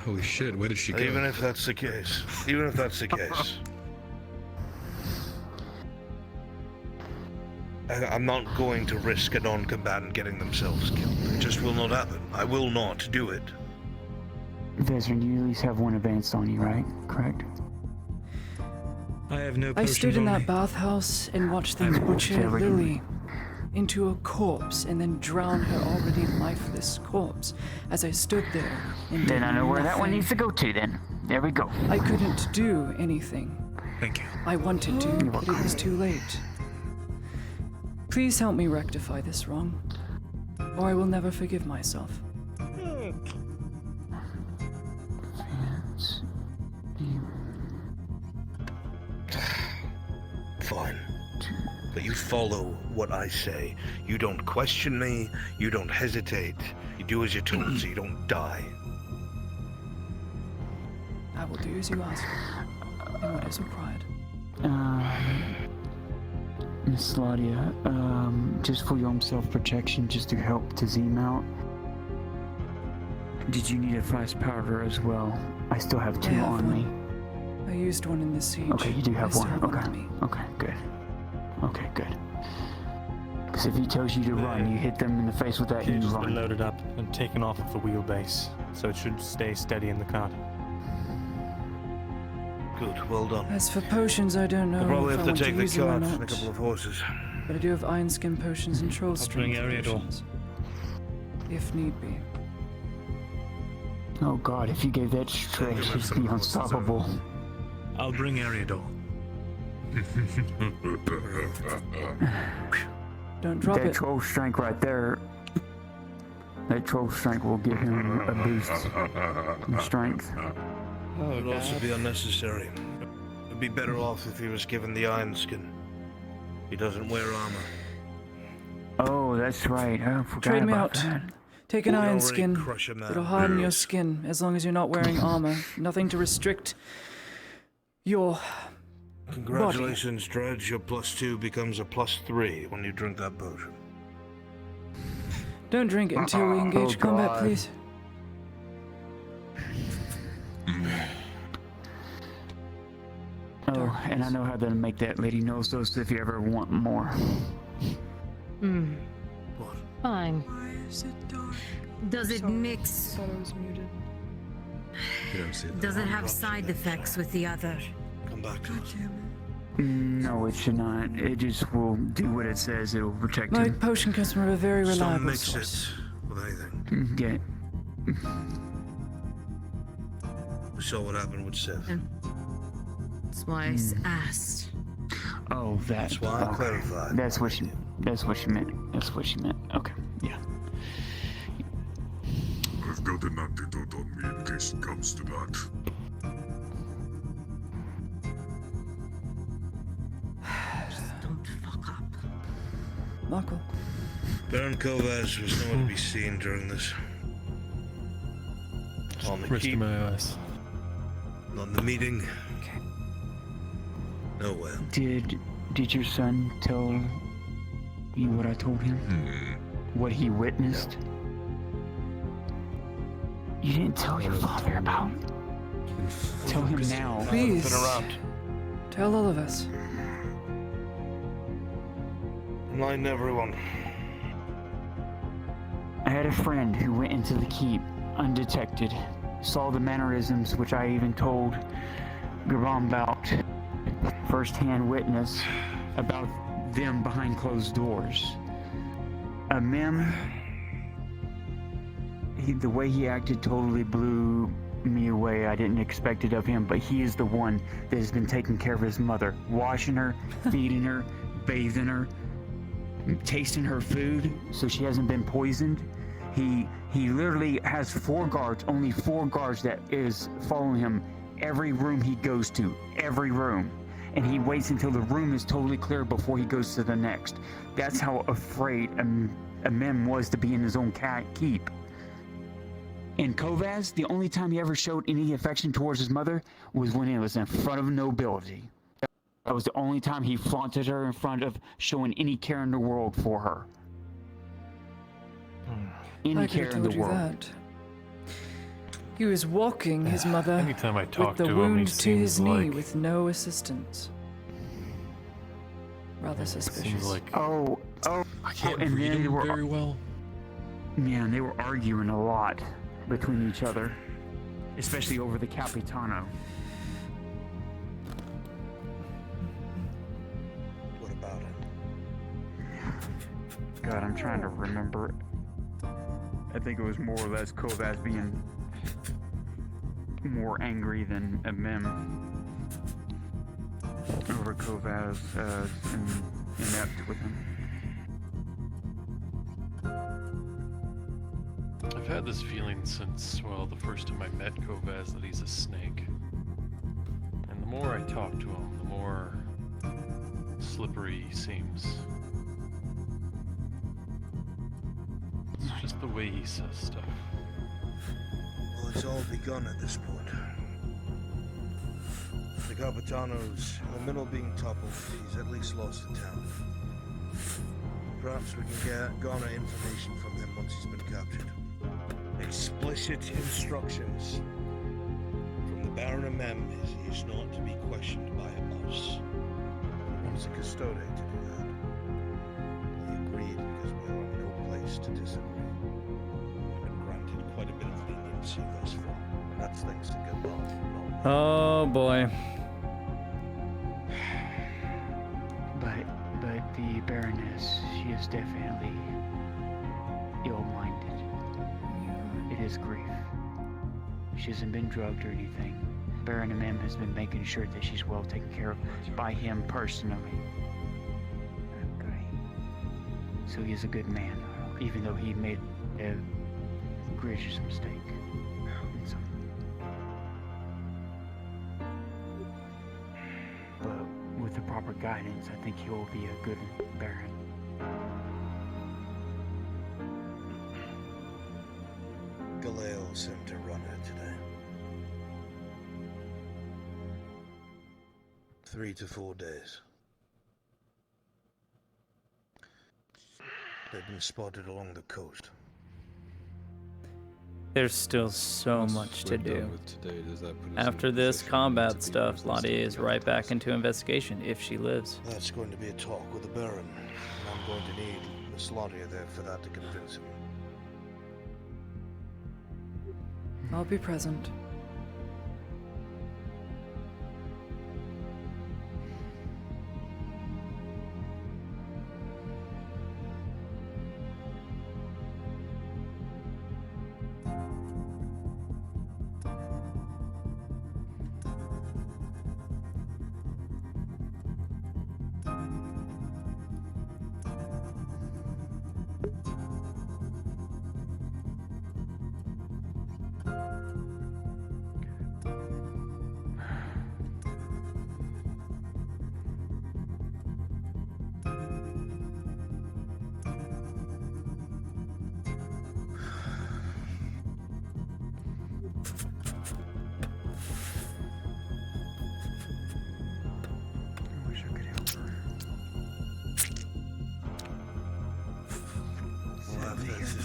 Holy shit, where did she go? Even if that's the case. Even if that's the case. I'm not going to risk a non-combatant getting themselves killed. It just will not happen. I will not do it. Veteran, you at least have one advance on you, right? Correct? I have no I potions stood in on that me. bathhouse and watched them butcher Lily into a corpse and then drown her already lifeless corpse as I stood there and Then did I know where that one nothing. needs to go to then. There we go. I couldn't do anything. Thank you. I wanted to, but it was too late. Please help me rectify this wrong, or I will never forgive myself. Fine. But you follow what I say. You don't question me. You don't hesitate. You do as you're told so you don't die. I will do as you ask, and what is required. Miss Ladia, just for your own self-protection, just to help Tazim out. Did you need a flash powder as well? I still have 2 have on one. me. I used one in the siege. Okay, you do have I still one. on Okay. me. Okay, good. Okay, good. Because if he tells you to run, you hit them in the face with that and you Cage's been run. loaded up and taken off of the wheelbase, so it should stay steady in the cart. Good, well done. As for potions, I don't know We'll probably if have I to want to take the use them or cart not. and a couple of horses. But I do have iron skin potions and troll I'll bring strength Ariador. potions, if need be. Oh god, if you gave that straight, he'd be unstoppable. I'll bring Ariador. Don't drop That it. troll strength right there, that troll strength will give him a boost in strength. It would also be unnecessary. It'd be better off if he was given the iron skin. He doesn't wear armor. Oh, that's right. I forgot Trade me about out. that. Take an We'll iron already skin. crush him now. It'll harden your Yes. skin as long as you're not wearing armor. Nothing to restrict your Congratulations, Dredge. Your +2 becomes a +3 when you drink that potion. Don't drink it until we engage Oh, combat, God. please. Oh, and I know how to make that lady knows those if you ever want more. Fine. Why is it dark? Does it Sorry, mix? I thought I was muted. You don't see that. Does it have side effects with the other? Come back to us. No, it should not. It just will do what it says. It will protect My him. potion comes from a very Don't reliable mix source. it with anything. Yeah. We saw what happened with Seth. That's why I asked. Oh, that. That's why I okay. clarified. That's what she meant. That's what she meant. Okay. Yeah. I've got an antidote on me in case it comes to that. Don't fuck up. Michael. Baron Kovaz was nowhere to be seen during this. On the Wrist keep, in my eyes. on the meeting. Nowhere. Did your son tell you what I told him? What he witnessed? You didn't tell your father about. Tell him now. Please. Been around. Tell all of us. Enlighten everyone. had a friend who went into the keep undetected, saw the mannerisms which I even told Gabon about, first-hand witness about them behind closed doors. Mem, the way he acted totally blew me away. I didn't expect it of him, but he is the one that has been taking care of his mother, washing her, feeding her, bathing her, tasting her food so she hasn't been poisoned. He literally has 4 guards, only 4 guards that is following him every room he goes to, every room. And he waits until the room is totally clear before he goes to the next. That's how afraid Mem was to be in his own keep. And Kovaz, the only time he ever showed any affection towards his mother was when it was in front of nobility. That was the only time he flaunted her in front of showing any care in the world for her. Any care in the world. That. He was walking his mother Anytime I talk with the to him, wound he to his seems knee like with no assistance. Rather seems suspicious. like I can't and read then they him were very well. Man, they were arguing a lot between each other, especially over the Capitano. What about it? God, I'm trying to remember. I think it was more or less Kovaz being more angry than Mem over Kovaz and inept with him. I've had this feeling since, well, the first time I met Kovaz that he's a snake. And the more I talk to him, the more slippery he seems. It's just the way he says stuff. Well, it's all begun at this point. The Capitano's in the middle being toppled. He's at least lost the town. Perhaps we can garner information from him once he's been captured. Explicit instructions from the Baron of Mem is he is not to be questioned by us. He wants a custode to do that. He agreed because we are in no place to disagree. We've been granted quite a bit of leniency thus far, and that's thanks to Gabon. Oh boy. But the Baroness, she is definitely ill-minded. It is grief. She hasn't been drugged or anything. Baron of Mem has been making sure that she's well taken care of by him personally. Okay. So he is a good man, even though he made a egregious mistake. But with the proper guidance, I think he will be a good Baron. Galeo sent a runner today. 3 to 4 days. They've been spotted along the coast. There's still so much to do. Today, does that put us After in a this position combat to be stuff, Lottie is right back into investigation if she lives. That's going to be a talk with the Baron, and I'm going to need Miss Lottie there for that to convince him. I'll be present.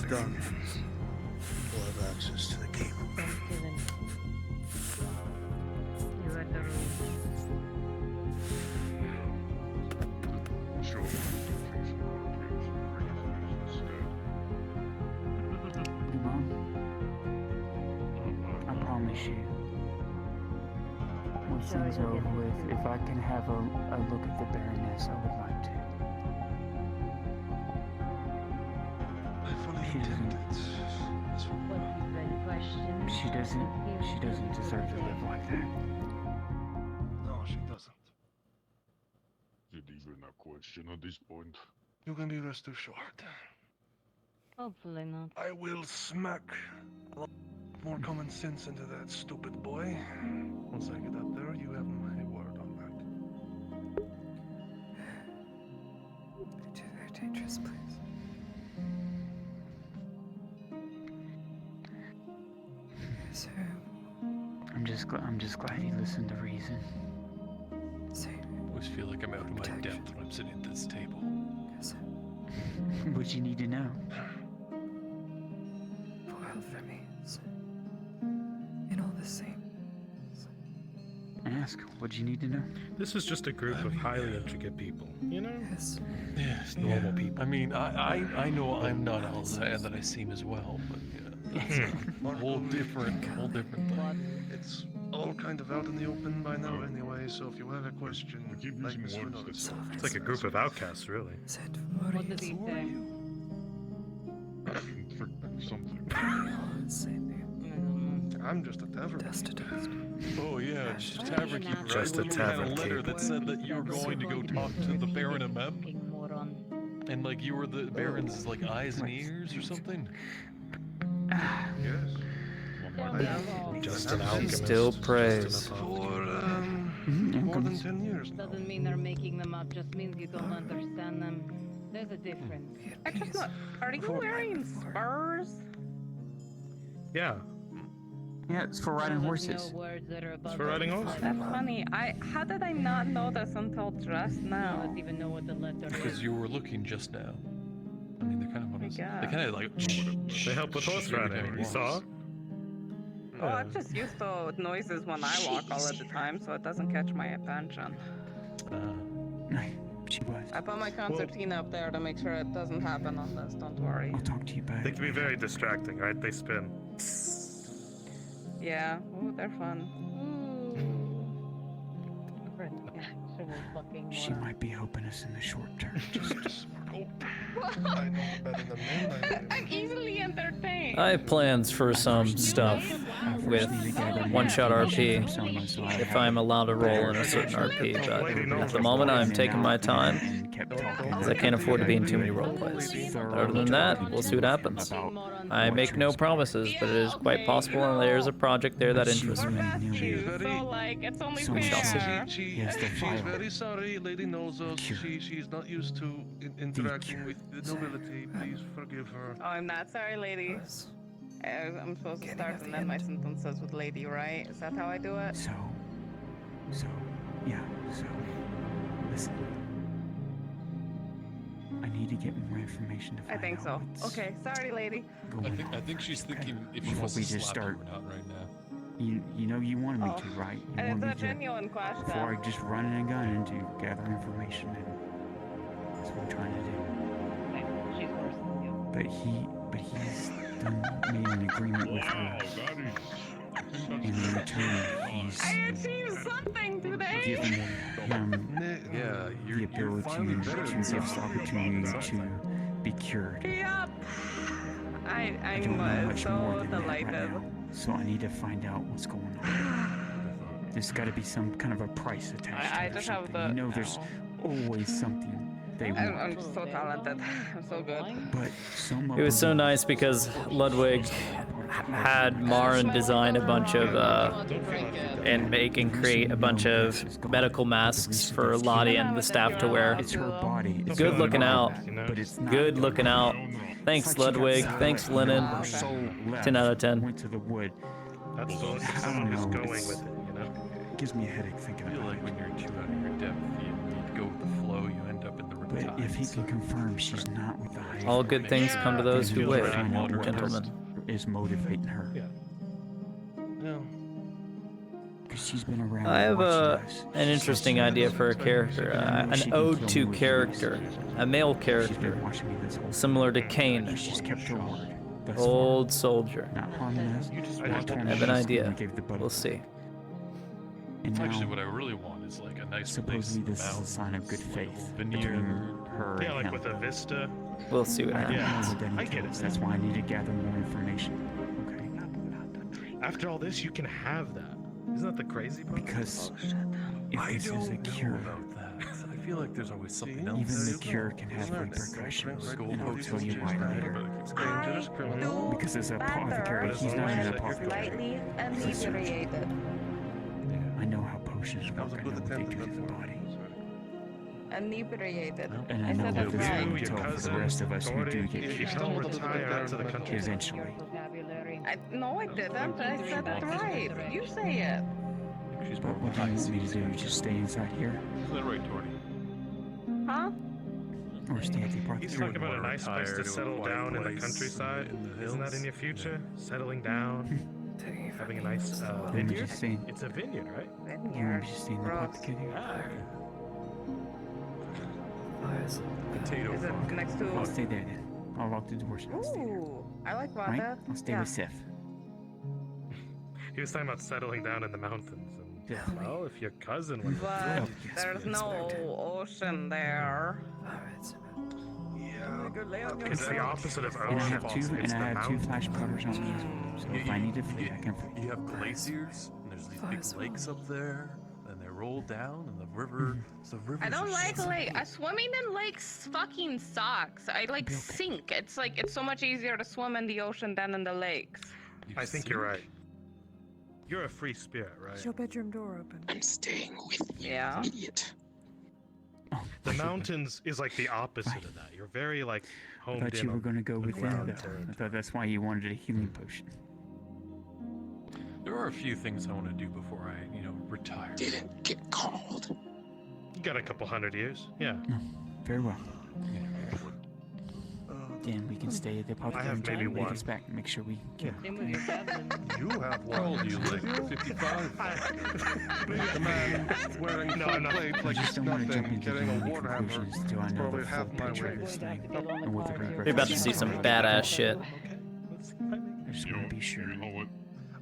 Done. We'll have access to the keep. You are the Sure. those things over with, if I can have a look at the Baroness, I would like to. She doesn't deserve to live like that. No, she doesn't. Is it even a question at this point? You can be rest assured. Hopefully not. I will smack a lot more common sense into that stupid boy. Once I get up there, you have my word on that. They're dangerous, please. So, I'm just glad he listened to reason. I always feel like I'm out of my depth when I'm sitting at this table. What you need to know? Foil for me. So, in all the same. Ask. What you need to know? This is just a group of highly intricate people, you know? Yes. Yes, normal people. I mean, I know I'm not all that I seem as well, but yeah, that's a whole different thing. It's all kind of out in the open by now anyway, so if you have a question, like this, you know this. It's like a group of outcasts, really. What did he say? For something. I'm just a tavern. Dust to dust. Oh yeah, just tavern keeper. Just right? a You had tavern a letter keeper. that said that you were going to go talk to the Baron of Mem, and like you were the Baron's like eyes and ears or something. Yes. Just an alchemist. Still prays. For more than 10 years now. Doesn't mean they're making them up, just means you don't understand them. There's a difference. Actually, are you wearing spurs? Yeah. Yeah, it's for riding horses. It's for riding horses. That's funny. How did I not know this until just now? I don't even know what the letter is. Because you were looking just now. I mean, they're kind of honest. They kind of like. They help with horse riding. You saw? Oh, I'm just used to noises when I walk all of the time, so it doesn't catch my attention. She was. I put my concertina up there to make sure it doesn't happen on this. Don't worry. I'll talk to you back. They can be very distracting, right? They spin. Yeah. Ooh, they're fun. She might be helping us in the short term. Just I know better than them. I'm easily entertained. I have plans for some stuff with one-shot RP, if I'm allowed to roll in a certain RP, but at the moment I'm taking my time, because I can't afford to be in too many roleplays. But other than that, we'll see what happens. I make no promises, but it is quite possible, and there's a project there that interests me. So like, it's only We shall see. fair. She's very sorry, Lady knows us. She's not used to interacting with the nobility. Please forgive her. Oh, I'm not sorry, lady. I'm supposed to start and end my sentences with lady, right? Is that how I do it? So, listen. I need to get more information to I find think out so. what's Okay, sorry, lady. going I think she's thinking if she Before wants we to just slap start. you or not right now. You know you wanted me to, right? You And wanted it's a me to, genuine question. before I just run in a gun and to gather information, and that's what I'm trying to do. She's worse than you. But he's made an agreement with her. And in return, he's I achieved something today. given him Yeah, the ability to give us the opportunity to be cured. Yup. I I'm don't know much more so than that right delighted. now, so I need to find out what's going on. There's got to be some kind of a price attached to I it or just have something. the. You know, there's always something they want. I'm just so talented. I'm so good. But some of It was so them- nice because Ludwig had Marin design a bunch of, and make and create a bunch of medical masks for Lottie and the staff to wear. It's her body. It's Good her looking body, out. But it's not Good looking out. Thanks, Ludwig. Thanks, Lennon. Her soul left, 10 out of 10. Went to the wood. That's the I don't someone who's know, going it's- with it, you know? It gives me a headache thinking I feel about like it. when you're too out of your depth, you go with the flow, you end up in the But if he can confirm she's not with the hive, All good things come to those who wait, find out what gentlemen. is motivating her. Yeah. Because she's been around. I have watching us. an interesting idea for a character, an ode to character, a male character, similar to Kane, She's kept her word. Thus far. old soldier. Not harming us. I have an idea. We'll see. And Actually, now, what I really want is like a nice supposedly place. this is a sign of good faith veneer. between her Yeah, and like him. with a vista. We'll see what I don't happens. know what that I get entails. it. That's why I need to gather more information. After all this, you can have that. Isn't that the crazy part? Because if this is a cure, about that. I feel like there's always something else. even the cure can have repercussions, and I'll tell you why later. Because as an apothecary, he's not an apothecary. Slightly inebriated. I know how potions work. I know what they do to the body. Inebriated. And I I know said what it this right. will entail for the rest of us who do get You cured. don't retire out to the country. Eventually. No, I didn't. I said it right. You say it. But what do you want me to do? Just stay inside here? Isn't that right, Tori? Huh? Or stay at the He's apothecary? talking about a nice place to settle down in the countryside. Isn't that in your future? Settling down, having a nice vineyard. It's a vineyard, right? You want me to stay in the apothecary? Potato Is it farm. next to? I'll stay there then. I'll lock the doors and I'll stay there. Ooh, I like Right? that. I'll stay Yeah. with Sif. He was talking about settling down in the mountains. And, well, if your cousin was But there's no ocean there. it's the opposite of And I ocean. have two, It's and I the have two mountains. flash powders on me as well. So if I need to flee, I can flee. You have glaciers, and there's these big lakes up there, and they roll down, and the river. I don't like swimming in lakes. Fucking sucks. I like sink. It's like it's so much easier to swim in the ocean than in the lakes. I think you're right. You're a free spirit, right? Is your bedroom door open? I'm staying with you, Yeah. idiot. The mountains is like the opposite of that. You're very like I homed thought in. you were going to go on the within, ground. though. I thought that's why you wanted a healing potion. There are a few things I want to do before I, retire. Didn't get called. You got a couple hundred years. Yeah. Very well. Dan, we can stay at the apothecary have until maybe you make one. us back and make sure we can. You have one. How old are you, like 55? The man wearing full plate I like just it's don't want to jump nothing, into getting a any warhammer. conclusions until I know Probably the full half my picture of weight. this thing and what the repercussions You're about to see some badass shit. I just want to be sure. You know what?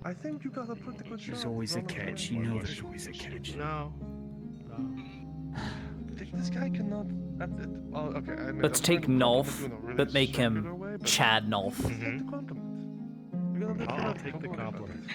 I think you got a pretty good There's shot. always a catch. You know there's always a catch. No. This guy cannot. That's it. Oh, okay. I mean, Let's I'm trying take to Nulf, compliment you in a really but make circular him way, but Chad Nulf. I'll take the compliment.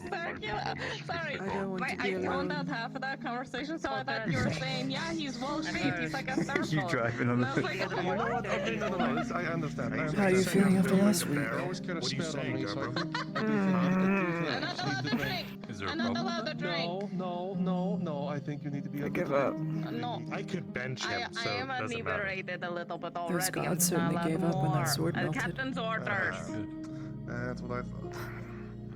Sorry, I don't want to I be toned alone. out half of that conversation, so I thought you were saying, yeah, he's well shaped. He's like a circle. You driving on the And I was like, You know what? Okay, no. This, I understand. I How are you feeling after last week? They're always kind of What are you spit on saying, me, so I Garbo? think I'm not allowed to drink. Is there a I'm not problem? allowed to drink. No. I think you need to be. I give up. No. I could bench him, I so am it doesn't matter. inebriated a little bit already. I'm gods not certainly allowed gave up when that more. sword melted. Captain's orders. That's what I thought.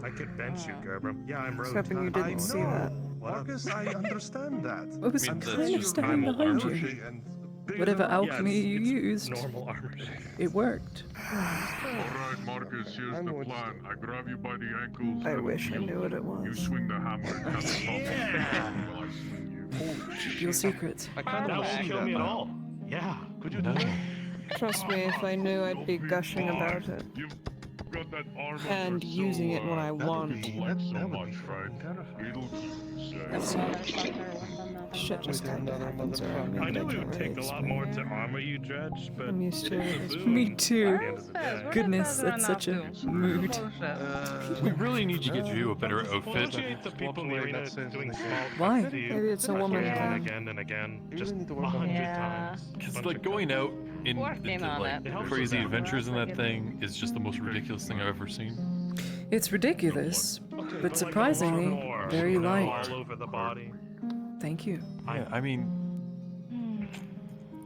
I could bench you, Gerber. Yeah, I'm I was road hoping you time. didn't see that. Marcus, I understand that. What was I mean, kind that's of just standing normal behind armor. you? And Whatever Yeah, alchemy you it's used, normal armor. it worked. Alright, Marcus, here's I the know what plan. I grab you by the ankles. I and wish I knew what it You was. swing the hammer and cut the top. While I swing you. Keep your secrets. I kind That of won't see kill that me at now. all. Yeah. Could you do that? Trust me, if I knew, I'd be gushing about it. You've got that armor And for using it when I that would want. be so much, right? It'll keep you safe. Shit just kind of happens around me. I and knew I it can't would really take a lot explain more it. to armor you, Dredge, but I'm used to it. it's a Me boon too. at the end of the day. Goodness, that's such a mood. We really need to get you a better outfit. Appreciate the people in the arena doing small Why? cuts to you Maybe it's a woman again and thing. again and again, just need to work on 100 Yeah. times. Because Bunch like of going out in Working into, on like it. crazy adventures in that thing is just the most ridiculous thing I've ever seen. It's ridiculous, Okay, but like surprisingly, more, very light. all over the body. Thank you. Yeah, I mean,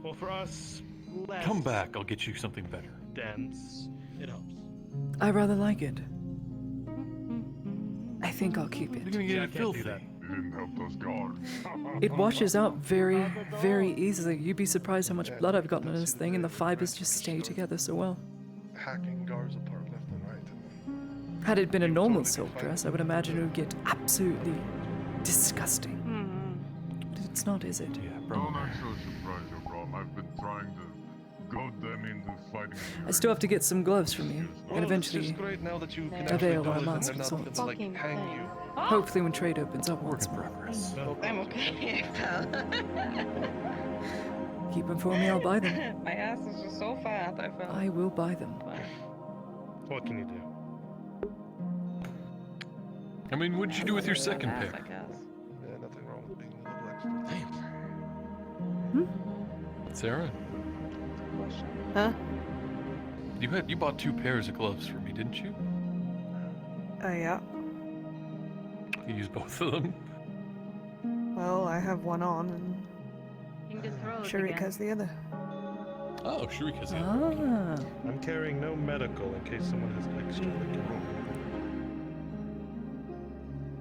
Well, for us, less come back. I'll get you something better. dense. It helps. I rather like it. I think I'll keep You're it. gonna get it filthy. You didn't help those guards. It washes out very, very easily. You'd be surprised how much blood I've gotten in this thing, and the fibers just stay together so well. Hacking guards apart left and right. Had it been a normal silk dress, I would imagine it would get absolutely disgusting. But it's not, is it? Yeah, Don't bro. act so surprised, Obram. I've been trying to goad them into fighting. I still have to get some gloves from you, and Well, it's eventually just great now that you can avail actually do our it and last they're not results. gonna, like, hang you. Hopefully when trade opens up once more. I'm okay, pal. Keep them for me, I'll buy them. My ass is just so fat, I felt. I will buy them. What can you do? I mean, what'd you do with your second pick? Yeah, nothing wrong with being a little extra. Sarah? Huh? You bought 2 pairs of gloves for me, didn't you? Yeah. You used both of them? Well, I have one on, You can throw and it Sharik again. has the other. Oh, Sharik has the Ah. I'm carrying no medical in case someone has extra that can roll.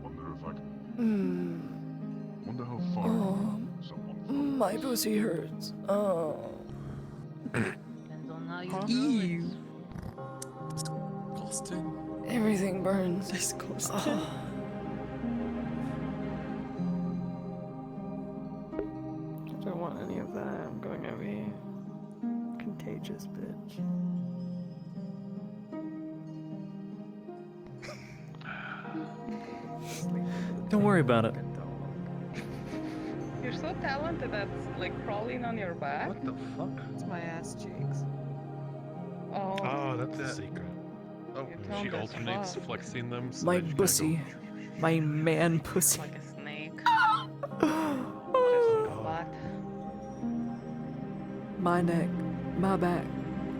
Wonder if I can. Wonder how far Oh, someone. my pussy hurts. Oh. Depends on how you Ew. Disgusting. Everything burns. Disgusting. I don't want any of that. I'm going over here. Contagious bitch. Don't worry about it. You're so talented at like crawling on your back. What the fuck? It's my ass cheeks. Oh. Oh, that's the secret. Oh, She alternates flexing them. So My that you can pussy. My man pussy. like a snake. Oh. What? My neck, my back,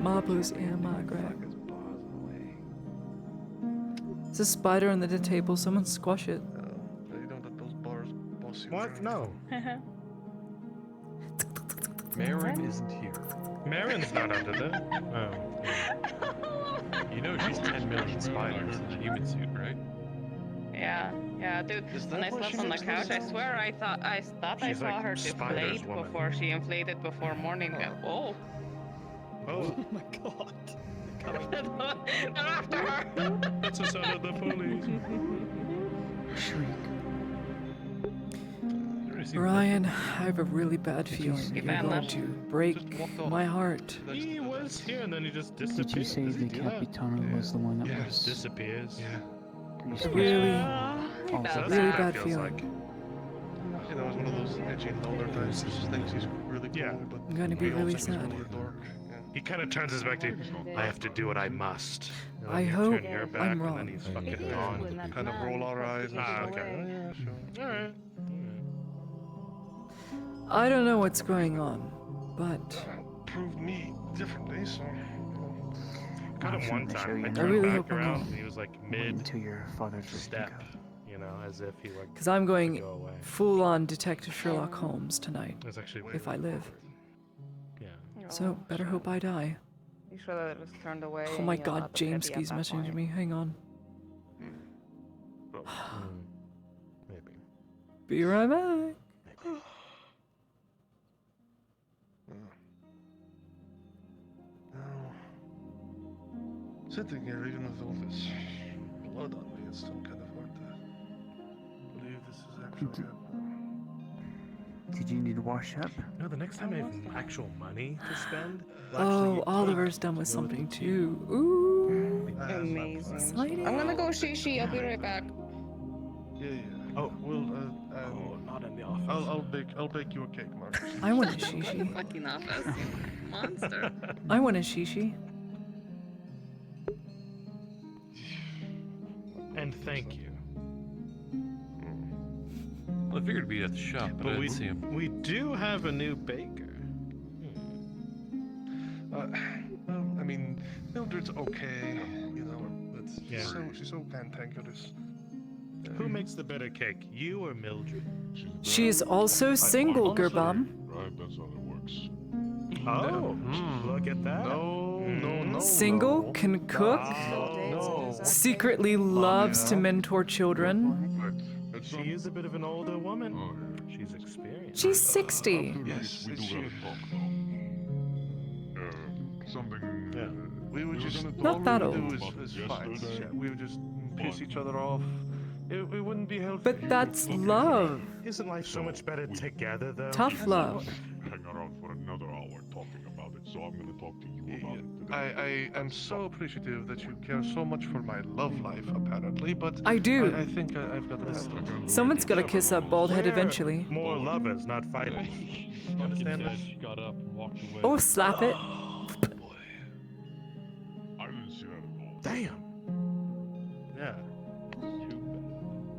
my pussy, and my crack. It's a spider under the table. Someone squash it. You don't let those bars boss you. What? No. Marin isn't here. Marin's not under there. Oh. You know she's 10 million spiders in a human suit, right? Yeah, dude. When I slept on the couch, I swear I thought I She's saw like her Spider's deflate woman. before she inflated before morning. Oh. Oh. my god. Not after her. That's the sound of the police. Ryan, I have a really bad feeling you're found going them? to break my heart. He was here and then he just disappeared. Did you say the Capitano was the one that Yeah, was... disappears. Yeah. Really, So that's really what it bad feels feeling. like. You know, it's one of those edgy and older guys who just thinks he's really cool, Yeah. but I'm gonna be he also really is sad. really a dork. Yeah. He kind of turns his back to, I have to do what I must. And then I you hope turn your back I'm and wrong. then he's fucking It is gone. when that Kind of man roll our eyes and Ah, stuff. okay. Yeah, sure. Alright. I don't know what's going on, but Proved me differently, so. Got him one time. I I turned really back hope I'm around wrong. and he was like Wait mid until your father's step, you know, as if he like. because I'm going to go away. full on Detective Sherlock Holmes tonight, That's actually if I live. Yeah. So better hope I die. You sure that it was turned away? Oh and my you're god, not the petty at Jameski's that messaging point? me. Hang on. Maybe. Be right back. Sitting here, even with all this blood on me, it's still kind of hard to believe this is actually happening. Did you need to wash up? No, the next time I have actual money to spend. Oh, Oliver's done with something too. Ooh. Amazing. Exciting. I'm gonna go shishi. I'll be right back. Yeah. Oh, we'll. Not in the office. I'll bake you a cake, Mark. I want a shishi. Fucking office, you monster. I want a shishi. And thank you. Well, I figured it'd be at the shop, but I didn't see him. We do have a new baker. Well, I mean, Mildred's okay, you know, but Yeah. she's so cantankerous. Who makes the better cake, you or Mildred? She is also single, Gerbam. Right, that's how it works. Oh, look at that. No. Single, can cook, secretly loves to mentor children. She is a bit of an older woman. She's experienced. She's 60. Yes, We do it's gotta talk though. Something. We would just Not that all we old. would do is fight. We would just piss each other off. It wouldn't be healthy. But that's love. Isn't life so much better together, though? Tough love. Hang around for another hour talking about it, so I'm gonna talk to you about it I am so appreciative that you care so much for my love life, apparently, but I do. I think I've got this. Someone's gotta kiss that bald head eventually. More lovers, not fighters. You understand this? She got up and walked away. Or slap it. I didn't see that at all. Damn. Yeah.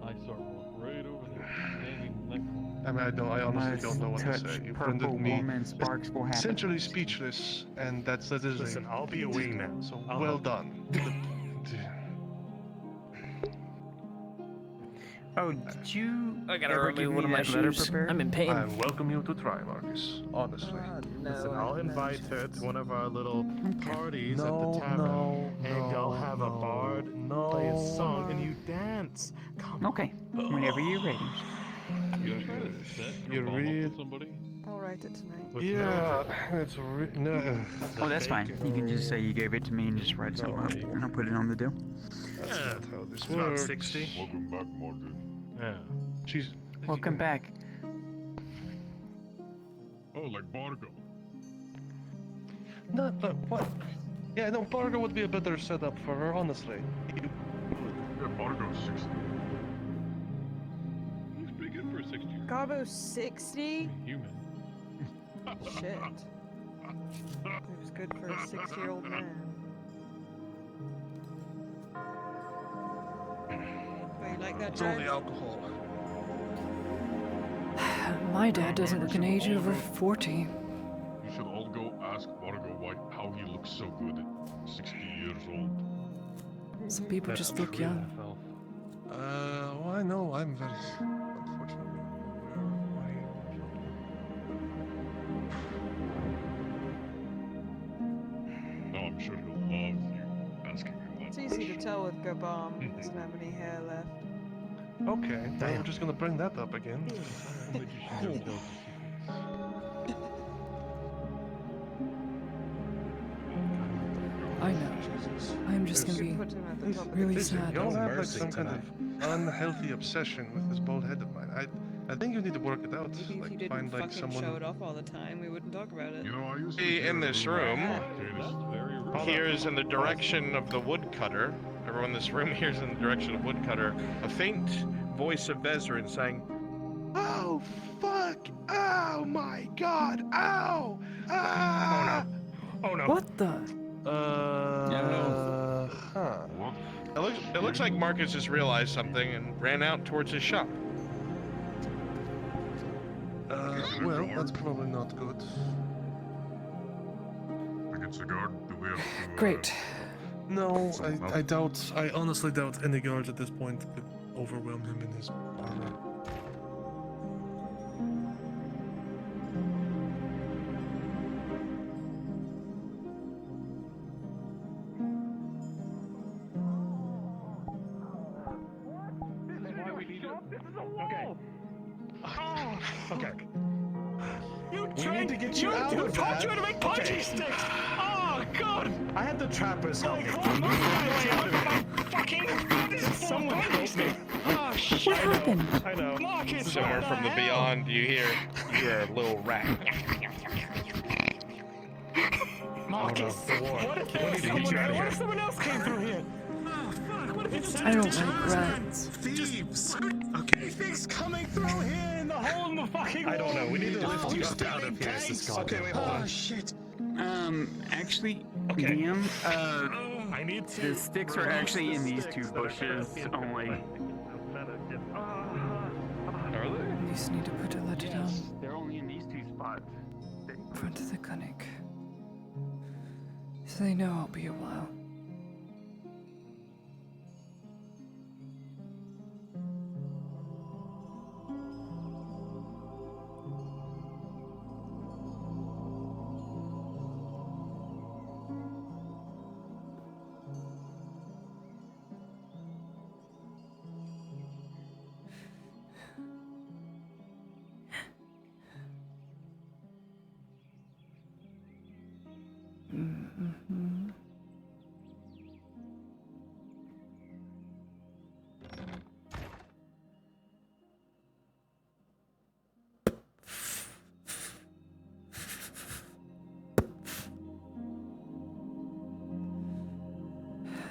I saw her walk right over there, hanging neck. I mean, I honestly don't know what to say. You rendered me sparks will happen. essentially speechless, and that's that is. Listen, I'll be a wingman. So I'll well help. done. Oh, did you I gotta ever give remove me one of my that letter shoes. prepared? I'm in pain. I welcome you to try, Marcus. Honestly. Listen, I'll invite her to one of our little parties at No, the tavern, no, and I'll have a bard play a no. song, and you dance. Come Okay, whenever you're ready. You read. I'll write it tonight. With Yeah, it's no. Oh, that's fine. You can just say you gave it to me and just write something up, and I'll put it on the deal. That's not how this It's about works. 60. Welcome back, Morgan. Yeah. She's. Welcome back. Oh, like Bargo. Not what? Yeah, no, Bargo would be a better setup for her, honestly. Yeah, Bargo's 60. Looks pretty good for a 60. Garbo's 60? Human. Shit. It was good for a 6-year-old man. Oh, you like that, It's only Jared? alcohol. My dad doesn't look an age over 40. You should all go ask Bargo how he looks so good at 60 years old. Some people just look young. Well, I know I'm very. Unfortunately. No, I'm sure he'll love you asking him that. It's easy to tell with Gabam. He doesn't have any hair left. Okay, then I'm just gonna bring that up again. I know. I'm just gonna be Put him at the top of the really Listen, sad. you all have like mercy some kind of unhealthy obsession with this bald head of mine. I think you need to work it out. Maybe if you Like didn't find like fucking someone. show it off all the time, we wouldn't talk about it. You know, I used to He hear in this a rumor room about hears in the direction of the woodcutter. Everyone in this room hears in the direction of woodcutter a faint voice of Vezrin saying, Oh, fuck! Oh my god! Ow! Ah! Oh no. What the? Huh. It looks like Marcus just realized something and ran out towards his shop. Well, that's probably not good. Like it's a guard. Do we have to? Great. No, I doubt. I honestly doubt any guard at this point could overwhelm him in his armor. Okay. We need to get you out of that. You to make punching sticks! Oh, God! I had the trappers help me. Someone help me. Oh, shit. What happened? I know. Marcus, Somewhere from the beyond, you hear, you're a little rat. Marcus, what if someone else came through here? Oh, fuck, what if it's I don't like rats. thieves? Okay. Anything's coming through here in the hole in the fucking wall. I don't know. We need to lift you out of here. Okay, wait, hold on. Oh shit. Actually, Okay. Liam, I need to. the sticks are actually in these two bushes only. Are they? You just need to put a letter down They're only in these two spots. in front of the clinic. So they know I'll be a while.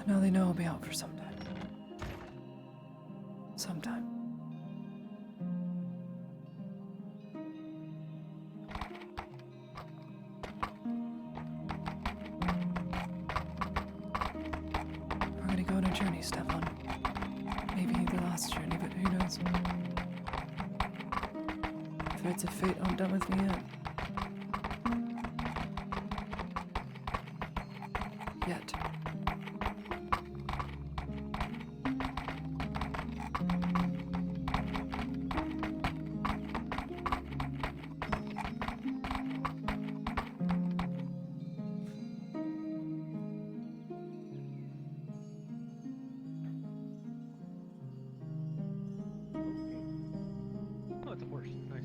Now they know I'll be out for some time. Sometime. We're gonna go on a journey, Stefan. Maybe the last journey, but who knows? If it's a fate aren't done with me yet. Yet. Oh, it's a horse. Nice.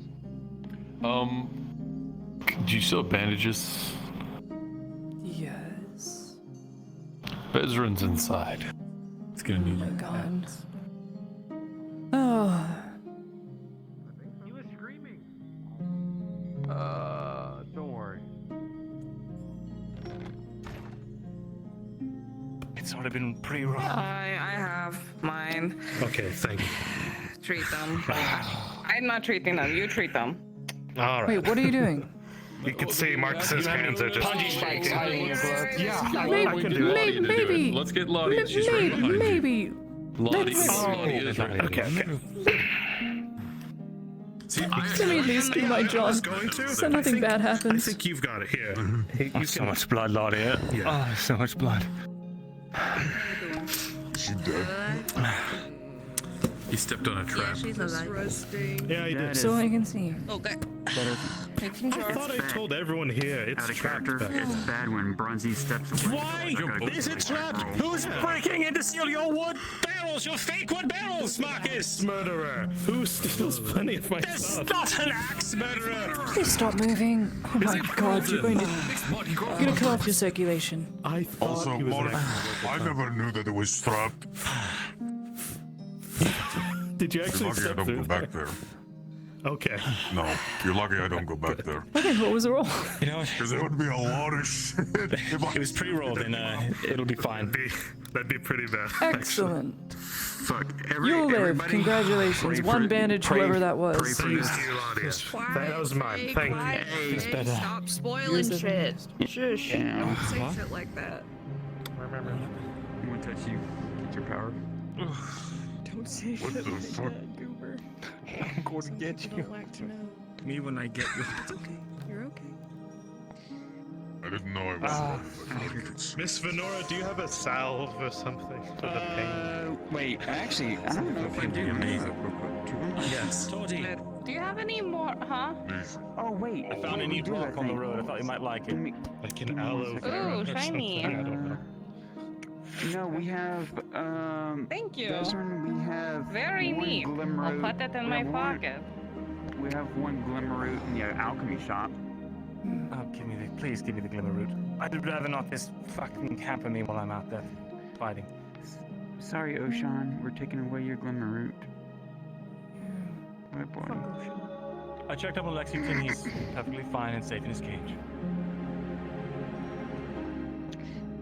Do you still have bandages? Yes. Bezran's inside. It's gonna need Oh my god. Oh. He was screaming. Don't worry. It's sort of been pretty rough. I have mine. Okay, thank you. Treat them. I'm not treating them. You treat them. All right. Wait, what are you doing? You can see Marcus's hands are just. Yeah, I can do it. Maybe. Let's get Lottie. She's right behind you. Maybe. Lottie, Let's- Lottie is right. Okay. See, Let me at least do my job. So nothing bad I happens. think you've got it here. Oh, so much blood, Lottie. Yeah. Oh, so much blood. She dead? He stepped on a trap. She's alive. Yeah, he did. So I can see. Okay. I Making sure. thought I told everyone here it's Out of trapped character. back It's bad when Bronzy steps away. Why? Is it trapped? Who's breaking into steal your wood barrels? Your fake wood barrels, Marcus! Murderer. Who steals plenty of my That's stuff? not an axe, murderer! Please stop moving. Oh my god, you're going to cut off your circulation. I thought Also, he was Mark, an accident. I never knew that it was trapped. Did you You're actually lucky I step don't through go back there. Okay. No, you're lucky I don't go back there. Okay, what was the roll? You know, Because there would be a lot of shit. it was pre-rolled and it'll be fine. That'd be pretty bad. Excellent. Fuck. You'll live. Everybody Congratulations. pray One for- bandage, pray- whoever that was. pray for Thank this. you, Claudia. That was mine. Thank you. It's better. Stop spoiling shit. Shush. Yeah. Don't say What? shit like that. I'm gonna touch you. Get your power. Don't say What shit the like fuck? that, Goober. I'm going to get I don't like to know. Me when I get you. It's okay. You're okay. I didn't know I was wrong. Miss Venora, do you have a salve or something for the pain? Wait, actually, I don't know if I do. Yes. Toddy, Do you have any more? Huh? Oh wait, I found a we neat do rock that on the thing. road. I thought you might like it. Like an aloe vera Ooh, or shiny. something? I don't know. No, we have Thank you. Desmond, we have Very one neat. I'll Glimroot. put it in We my have one- pocket. We have one Glimroot in the alchemy shop. Oh, please give me the glimmer root. I'd rather not this fucking hamper me while I'm out there fighting. Sorry, Oshan, we're taking away your Glimroot. My boy. I checked up on Lexington. He's perfectly fine and safe in his cage.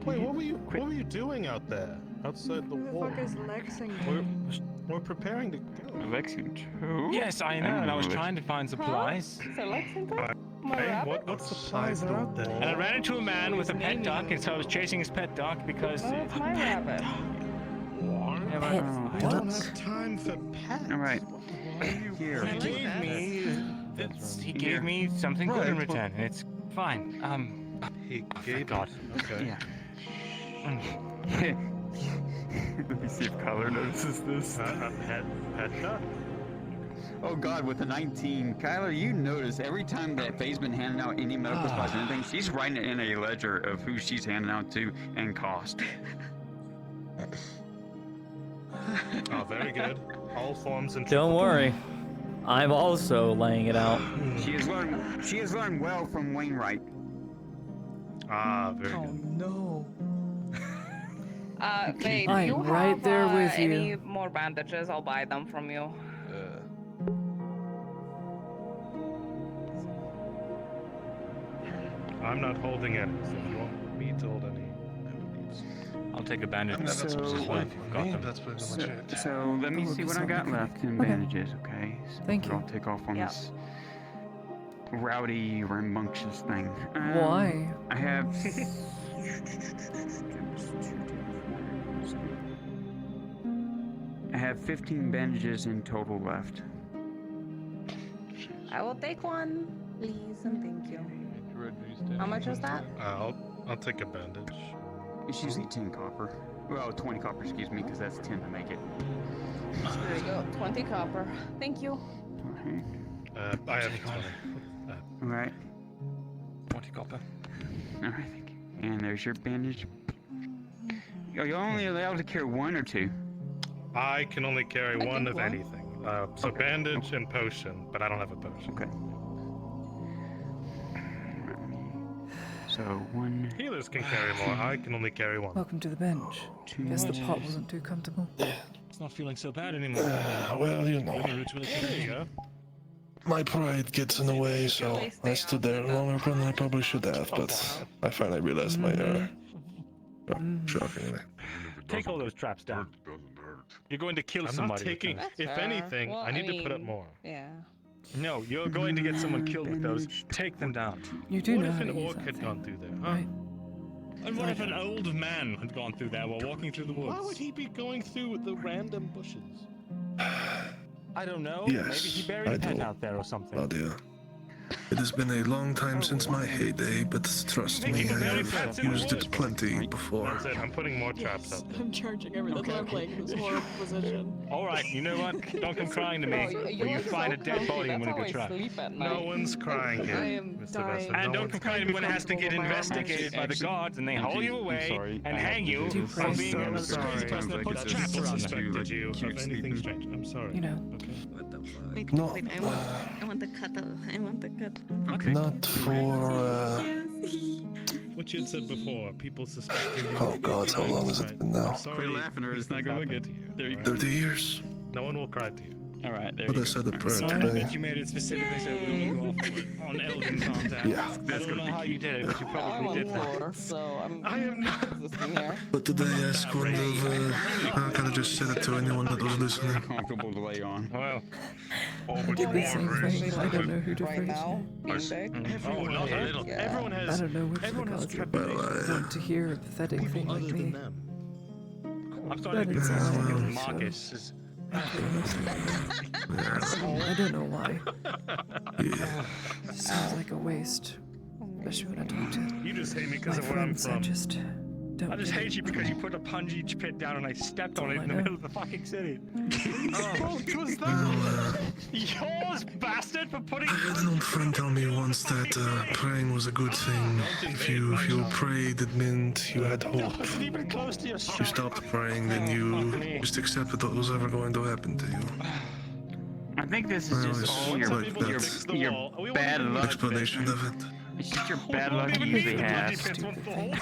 Wait, what were you doing out there? Outside the Who the wall? fuck is Lexington? We're preparing to go. Lexington? Yes, I know, and I was trying to find supplies. So Lexington? My Hey, rabbit? what supplies are out there? And I ran into a man with a pet duck, and so I was chasing his pet duck because. Oh, it's my rabbit. Yeah, but- Oh, I don't have time for pets. all right. Here. He gave me something good in return, and it's fine. He gave God. Okay. Yeah. Let me see if Kyler notices this. Pet duck. Oh god, with a 19. Kyler, you notice every time that Faye's been handing out any medical supplies or anything, she's writing it in a ledger of who she's handing out to and cost. Oh, very good. All forms and. Don't worry. I'm also laying it out. She has learned well from Wainwright. Ah, very Oh good. no. Faye, do I'm you right have there with you. any more bandages? I'll buy them from you. I'm not holding any, so if you want me to hold any, I would need some. I'll take a bandage. So, so let me see what I got left in bandages, okay? So Thank you. I'll take off on this rowdy, rambunctious thing. Why? I have. I have 15 bandages in total left. I will take one, please, and thank you. How much was that? I'll take a bandage. It's usually 10 copper. Well, 20 copper, excuse me, because that's 10 to make it. There you go, 20 copper. Thank you. I have 20. Alright. 20 copper. Alright, thank you. And there's your bandage. Are you only allowed to carry one or two? I can only carry one of anything. So bandage and potion, but I don't have a potion. Okay. So one. Healers can carry more. I can only carry one. Welcome to the bench. Guess the pot wasn't too comfortable. It's not feeling so bad anymore. Well, you know, There you go. my pride gets in the way, so I stood there longer than I probably should have, but I finally realized my error. Shockingly. Take all those traps down. You're going to kill I'm somebody. not taking. with If them. anything, Well, I need to put up mean, more. Yeah. No, you're going to get someone killed with those. Take them down. You do What know if how an to use orc that had thing, gone through there, huh? right? And what if an old man had gone through there while walking through the woods? Why would he be going through the random bushes? I don't know. Yes, Maybe he buried I a pet do. out there or something. Claudia. It has been a long time since my heyday, but trust me, I have used it plenty before. That's it. I'm putting more traps up. I'm charging everything. That's why I'm playing this horrible position. All right, you know what? Don't come crying to me. When you find a dead body in one of your traps. No one's crying here, I am Mr. dying. Besson. And No don't one's come crying to me when it has to get investigated by the guards and they haul you away and hang you for being I'm another sorry. crazy person that puts I traps around them. suspected you of anything strange. I'm sorry. You know. Okay. Wait, No, wait, I want the cuddle. I want the cuddle. Not for, What you had said before, people suspecting you. oh god, how long has it been now? I'm sorry. Quit laughing or it's not going to get to you. There you go. 30 years? No one will cry to you. All right, there But you I go. said a prayer I today. bet you made it specifically so we would go off on Elven contact. Yeah. I don't know how you did it, but you I'm probably on did that. 4, so I'm. I am not. Existing here. But today I scorned of, I could have just said it to anyone that was listening. Comfortable to lay on. Well, I did the same thing. I don't know who to Right phrase now, it. being big. everyone, not a little. Yeah. everyone I has. don't know which of the Everyone has gods trepidation. Well, want to hear a pathetic thing People like other me. than them. I'm starting to But it's get all sick of right, Marcus. Is- I don't know why. It seems like a waste, especially when I talk to You just hate me my because of where I'm friends. I from. just don't. I just get hate it. you because you put a punji pit down and I stepped on it all in the I know. middle of the fucking city. What was that? Yours, bastard, for putting. I had an old friend tell me once that praying was a good thing. If you prayed, it meant you had hope. Wasn't even close to your If you stopped praying, then you just accepted what was ever going to happen to you. I think this is I just always all your like that your bad luck. explanation of it. It's just your bad luck you usually have. Yes, once the hole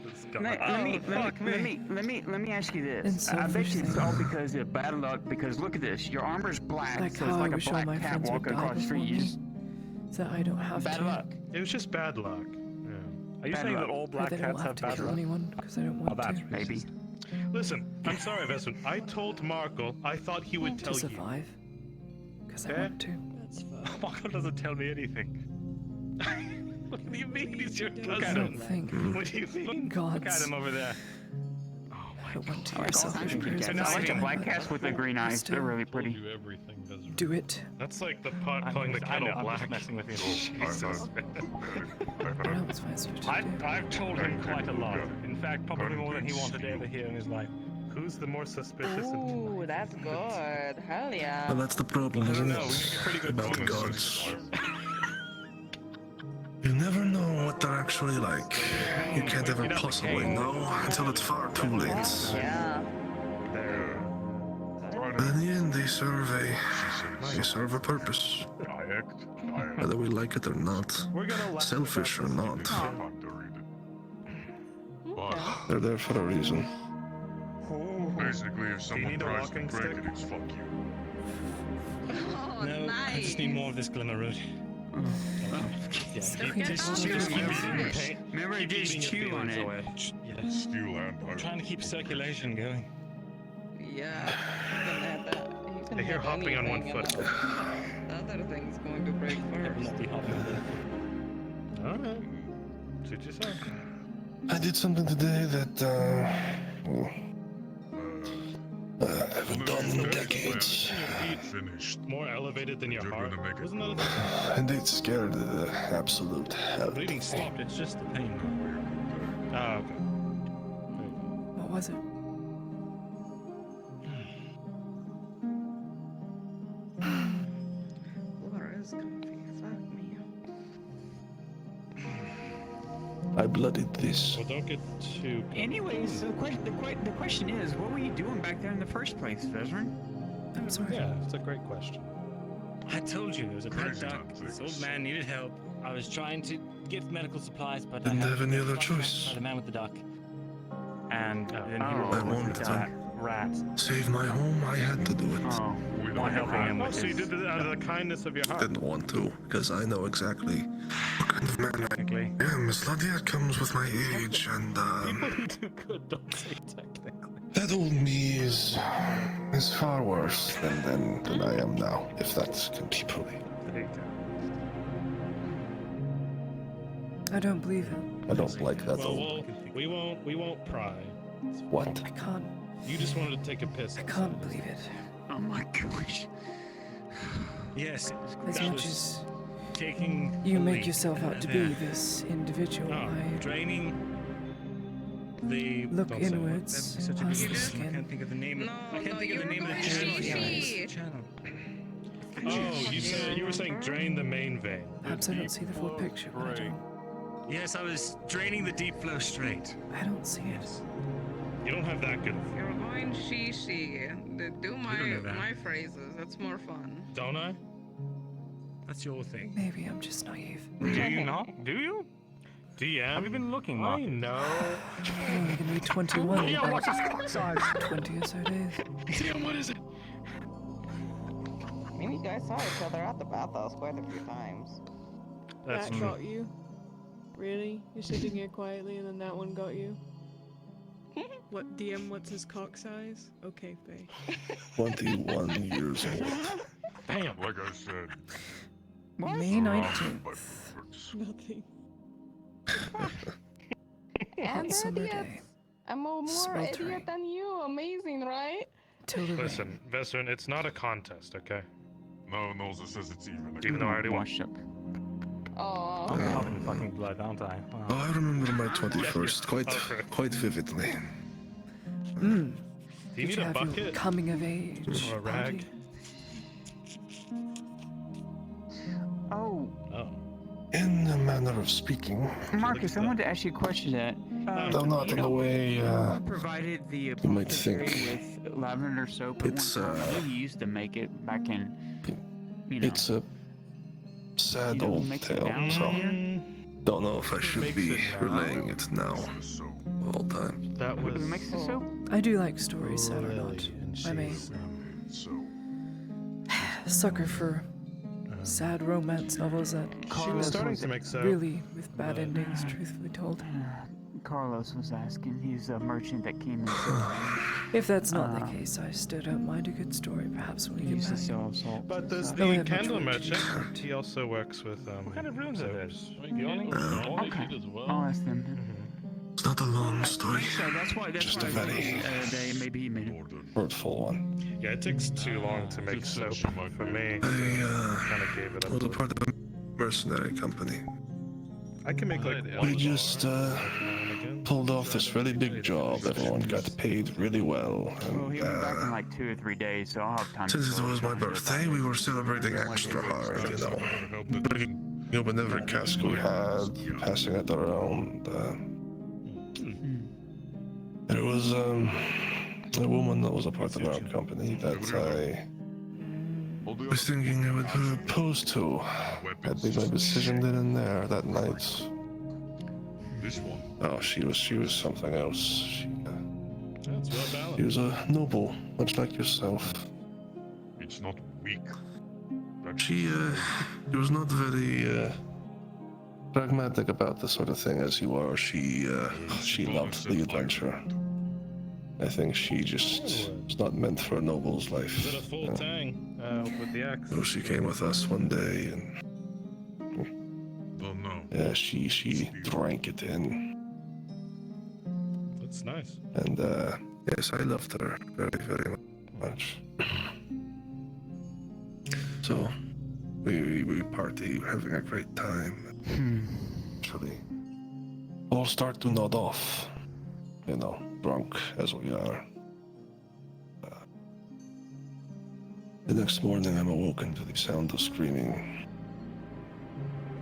is gone. Let me ask you this. I bet you it's all because of bad luck. Because look at this, your armor's black, Like so how it's I like a wish all black my cat friends would walking die across the before street. You me, just so I don't have bad to. luck. It was just bad luck. Yeah. Are you Bad saying luck. that all Or black they cats don't have have to bad kill luck? anyone because I don't want that's to. Maybe. Listen, I'm sorry, Vesson. I told Markle I thought he would To tell you. survive. Because I Okay. want to. That's fine. Marco doesn't tell me anything. What do you mean he's your I don't cousin? think What do you mean? Look at gods him over there. want to yourself. I like the black cats with the green eyes. They're really pretty. Do it. That's like the pot calling the kettle I'm black. just messing with you. Jesus. I know it's fine. So I've told him quite a lot. In fact, probably more than he wanted to ever hear in his life. Who's the more suspicious? Ooh, that's good. Hell yeah. Well, that's the problem, isn't know, we it? get pretty good About the bonuses. gods. You never know what they're actually like. You can't ever possibly know until it's far too late. Yeah. But in the end, they serve a purpose. Whether we like it or not, selfish or not, they're there for a reason. Basically, if someone tries to break it, it's fuck you. Oh, No, nice. I just need more of this glimmer root. Remember, I did chew on it. Yes. Steal and I'm trying to keep circulation going. Yeah. You can I hear have hopping on one anything and foot. The other thing's going to break first. Not be hopping then. Alright. Suit yourself. I did something today that, I haven't done in decades. Finished. More elevated than your heart. Wasn't that a thing? And it scared the absolute hell. Bleeding stopped. It's just the pain. Ah, okay. What was it? Water is comfy. Fuck me. I blooded this. Well, don't get too. Anyways, the question is, what were you doing back there in the first place, Vezran? I'm sorry. Yeah, it's a great question. I told you there was a pet duck. This old man needed help. I was trying to get medical supplies, but Didn't I have any other choice. by the man with the duck. And then he I rolled wanted with to that rat. save my home. I had to do it. Not helping him Oh, with so you his... did it out of the kindness of your heart. Didn't want to, because I know exactly what kind of man I am. Sladia comes with my age, and People who do good don't say technically. that old me is far worse than I am now, if that can be put. There you go. I don't believe it. I don't like that old. Well, we won't pry. What? I can't. You just wanted to take a piss. I can't believe it. Oh my gosh. Yes, As that much was as taking you a make leak. yourself out to be this individual, Oh, Draining the... Look don't say that. inwards, That'd be such a past good the name. I skin. can't think of the name. No, I can't think of the name of the going channel. she. Oh, you were saying drain the main vein. Perhaps I don't see the full picture, but I don't. Yes, I was draining the deep flow straight. I don't see it. You don't have that good. You're going she. Do my know that. my phrases. That's more fun. Don't I? That's your thing. Maybe I'm just naive. Do you not? Do you? DM? Have you been looking, Mark? I know. I'm only gonna be 21 in Yeah, what's his about cock size? 20 or so days. DM, what is it? I mean, you guys saw each other at the bathhouse quite a few times. That's That true. got you? Really? You're sitting here quietly and then that one got you? What, DM, what's his cock size? Okay, Faye. 21 years old. Damn. Like I said. May 19th. Nothing. Hot summer day. I'm a more Sweltering. idiot than you. Amazing, right? Till the rain. Listen, Vesserin, it's not a contest, okay? No, Noza says it's even. Even though I already won. Oh. I'm covered in fucking blood, aren't I? Wow. Oh, I remember my 21st quite vividly. Do you Did need you a have your bucket? coming of age Or a rag? party? Oh, In a manner of speaking, Marcus, I wanted to ask you a question. though not in the way Provided the you might think. with lavender soap. It's, you used to make it back in. You know. It's a sad You don't old mix it tale, down so here? don't know if I should Makes be it now. relaying it now all the time. That was. Who makes the soap? I do like stories, sad or not. I'm a sucker for sad romance novels that She was starting to make soap. really with bad endings, truthfully told. Carlos was asking. He's a merchant that came in. If that's not the case, I still don't mind a good story, perhaps when we He get used to back. sell salt. But there's Don't the have much candle work to do. merchant. He also works with What kind of rooms are those? Okay. I'll ask them. It's not a long story, So that's why. That's just why a very they maybe he made it. hurtful one. Yeah, it takes too long to make soap for me. I Kind of gave it up. was a part of a mercenary company. I can make like We just pulled off this really big job. Everyone got paid really well. Well, he went back in like 2 or 3 days, so I'll have time. Since it was my birthday, we were celebrating extra hard, you know. Breaking open every cask we had, passing it around. There was a woman that was a part of our company that I was thinking I would propose to. That made my decision then and there that night. This one. Oh, she was something else. That's well balanced. She was a noble, much like yourself. It's not weak. She was not very pragmatic about this sort of thing as you are. She loved the adventure. I think she just is not meant for a noble's life. Is it a full tang with the axe? So she came with us one day and yeah, she drank it in. That's nice. And yes, I loved her very, very much. So we party, having a great time. Actually, all start to nod off. You know, drunk as we are. The next morning, I'm awoken to the sound of screaming.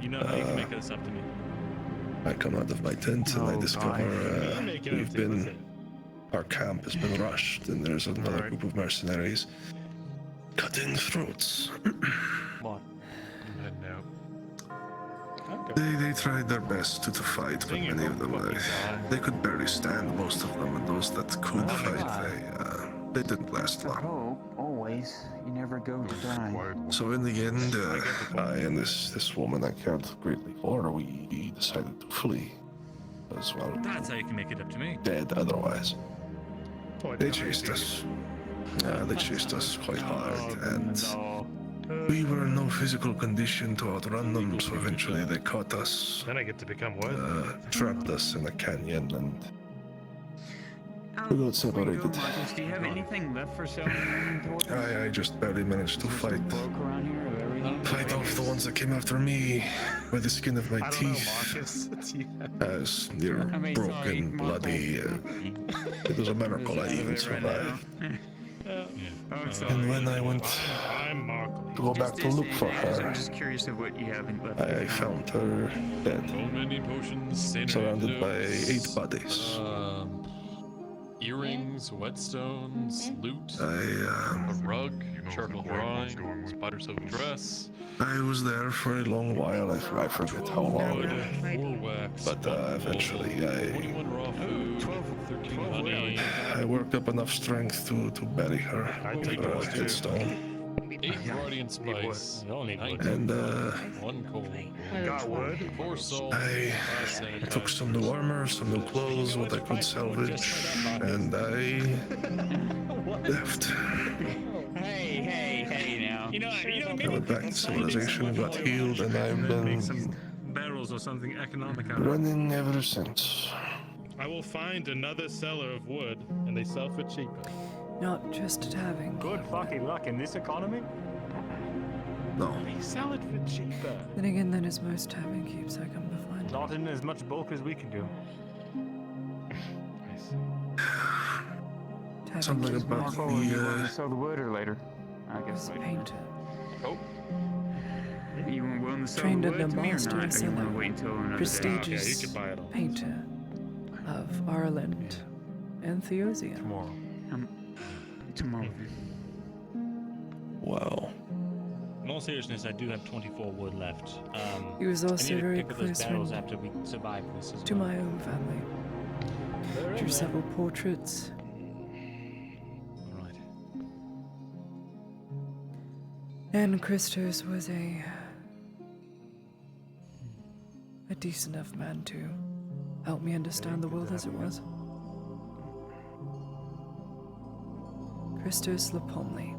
You know how you can make this up to me. I come out of my tent and I discover our camp has been rushed, and there's another group of mercenaries cutting throats. What? They tried their best to fight, but many of them, they could barely stand, most of them, and those that could fight, they didn't last long. Hope, always. You never go to die. So in the end, I and this woman I cared greatly for, we decided to flee as well. That's how you can make it up to me. Dead otherwise. They chased us. They chased us quite hard, and we were in no physical condition to outrun them, so eventually they caught us. Then I get to become what? Trapped us in a canyon, and we got separated. Marcus, do you have anything left for selling in your inventory? I just barely managed to fight off the ones that came after me by the skin of my teeth. As near broken, bloody. It was a miracle I even survived. And when I went to go back to look for her, I'm just curious of what you have left. I found her dead, surrounded by 8 bodies. Earrings, whetstones, loot, a rug, charcoal drawing, spider silk dress. I was there for a long while. I forget how long. But eventually I worked up enough strength to bury her with her headstone. 8 Guardian Spice, And 1 coal, Got wood. 4 salt, I 5 sanitizer. took some new armor, some new clothes, what I could salvage, and I left. Hey now. You know, I went back to civilization, got healed, and I've been Barrels or something economic out of running ever since. I will find another seller of wood, and they sell for cheaper. Not just a tavern. Good fucking luck in this economy. No. They sell it for cheaper. Then again, that is most tavern keeps, I come to find. Not in as much bulk as we can do. Something about the sell the wood or later. I guess later. Painter. Oh. You were willing to sell Trained the under wood to me or master not? Or you want to seller, wait until another prestigious Yeah, you could buy it all. painter of Ireland and Theosia. Tomorrow. Tomorrow. Wow. In all seriousness, I do have 24 wood left. He was I need also to very pick up those close barrels friend after we survive this as to well. my own family. Drew several portraits. Alright. And Christos was a decent enough man to help me understand the world as it was. Christos Lapomley.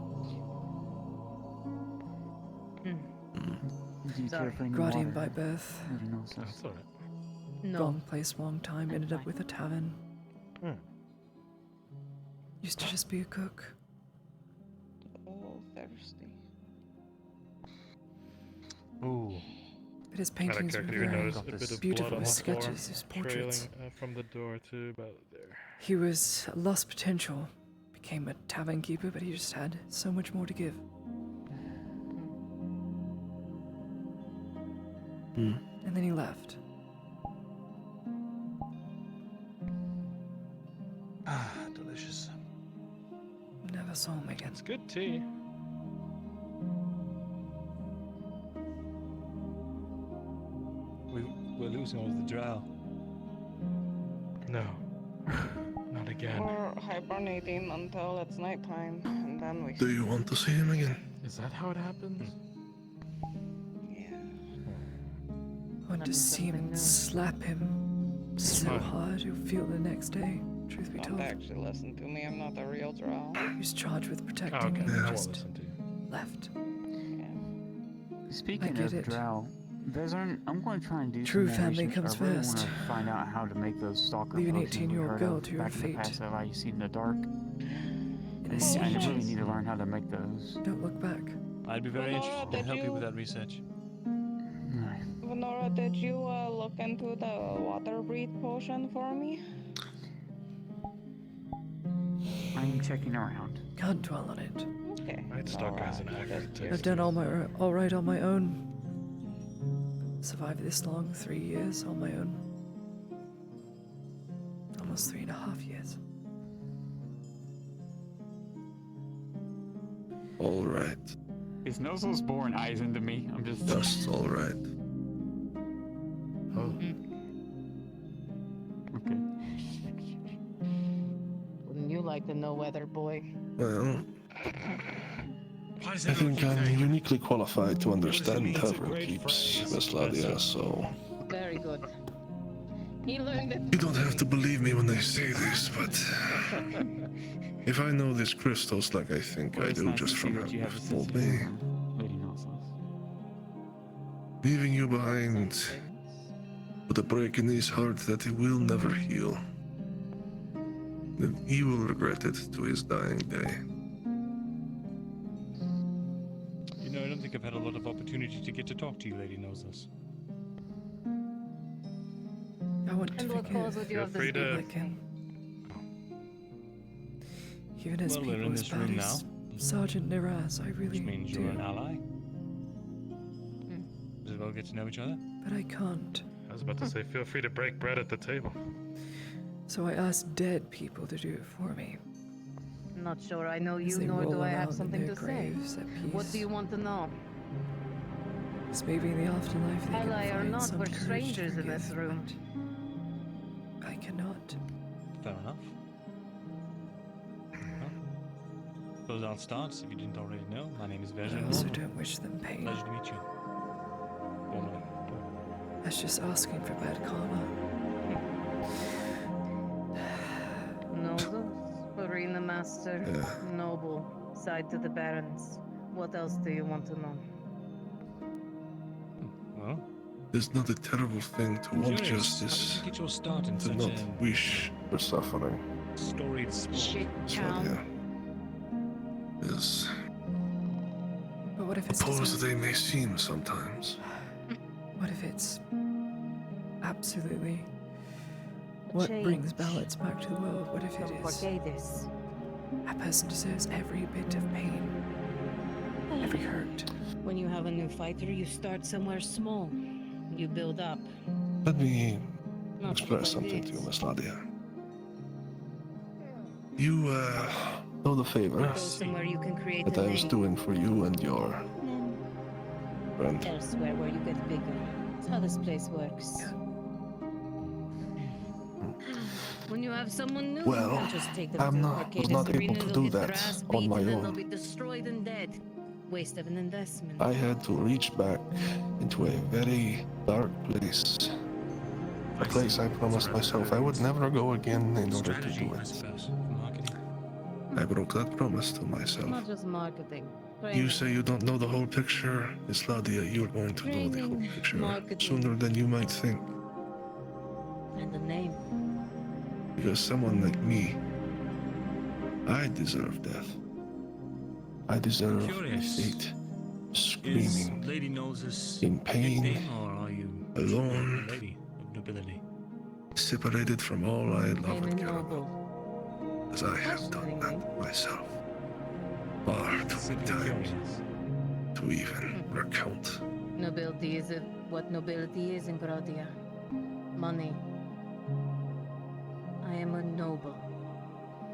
Guardian by birth. That's alright. No. Wrong place, wrong time. Ended up with a tavern. Hmm. Used to just be a cook. Oh, thirsty. Ooh. But his paintings were very beautiful. His sketches, his portraits. From the door to about there. He was lost potential. Became a tavern keeper, but he just had so much more to give. And then he left. Ah, delicious. Never saw him again. It's good tea. We're losing all the drow. No. Not again. We're hibernating until it's nighttime, and then we. Do you want to see him again? Is that how it happens? want to see him slap him so hard he'll feel the next day. Truth be told. Don't actually listen to me. I'm not a real drow. He was charged with protecting him. Yeah. Just left. Speaking get of it. drow, Vezern, I'm going to try and do True some more family research. comes I really first. want to find out how to make those stalker Leave an potions we 18-year-old heard girl of to your back in the fate. past that allow you to see in the dark. In a I siege. really need to learn how to make those. Don't look back. I'd be very interested in help you with that research. Venora, did you look into the water breathe potion for me? I am checking around. Can't dwell on it. Okay. Night Stalker has an accurate taste. I've done all right on my own. Survived this long, 3 years on my own. Almost 3.5 years. All right. Is Nozzle's boring eyes into me? I'm just. That's all right. Oh. Okay. Wouldn't you like to know, weather boy? Well, I think I'm uniquely qualified to understand tavern keeps, Miss Ladia, so... Very good. He learned it. You don't have to believe me when I say this, but... if I know these crystals like I think I do just from how you've told me... leaving you behind with a break in his heart that he will never heal. Then he will regret it to his dying day. You know, I don't think I've had a lot of opportunity to get to talk to you, Lady Knows Us. I want to And what cause would you Feel have free this to- I can. Even as Well, we're people in as this bad room as now. Sergeant Niraz, I really Which means do. you're an ally. Does it well get to know each other? But I can't. I was about to say, feel free to break bread at the table. So I asked dead people to do it for me. Not sure I know As you, they nor roll do I around have in something their to say. graves at What peace. do you want to know? It's maybe in the afterlife they Ally can or find not, some we're courage to strangers in this forgive, room. but I cannot. Fair enough. Well, suppose I'll start if you didn't already know. My name is I Vezran. also don't wish them pain. Pleasure to meet you. Formally. That's just asking for bad karma. Noble, Arena Master, Yeah. Noble, side to the Barons. What else do you want to know? Well, It's not a terrible thing to want curious, justice, how did you get your start in to such not a wish for suffering. storied sport? Shit So, town. yeah. As But what if it's opposed disaster? they may seem sometimes. What if it's absolutely what Change. brings balance back to the world? What if it Don't is forget this. a person deserves every bit of pain, every hurt? When you have a new fighter, you start somewhere small. You build up. Let me Not express like something to you, this. Miss Nadia. You, know the favor Go somewhere you can create that a I was name. doing for you and your friend. Elsewhere where you get bigger. That's how this place works. When you have someone new, Well, you can just take them I'm to not- was Arcadis not able Arena, to they'll do get their that ass on beat, my and then own. they'll be destroyed and dead. Waste of an investment. I had to reach back into a very dark place. A place I promised myself I would never go again in order to do I it. suppose, for marketing. I broke that promise to myself. Not just marketing. You Training. say you don't know the whole picture, Miss Ladia, you're going to know the whole Training, picture marketing. sooner than you might think. And the name. Because someone like me, I deserve death. I deserve Curious. fate, Is screaming, Lady Noses in pain, nickname, or are you alone, a lady of nobility? separated from all I love I'm and a care about. noble. As I have done that myself. Far too many times to even recount. Nobility is what nobility is in Gradia. Money. I am a noble.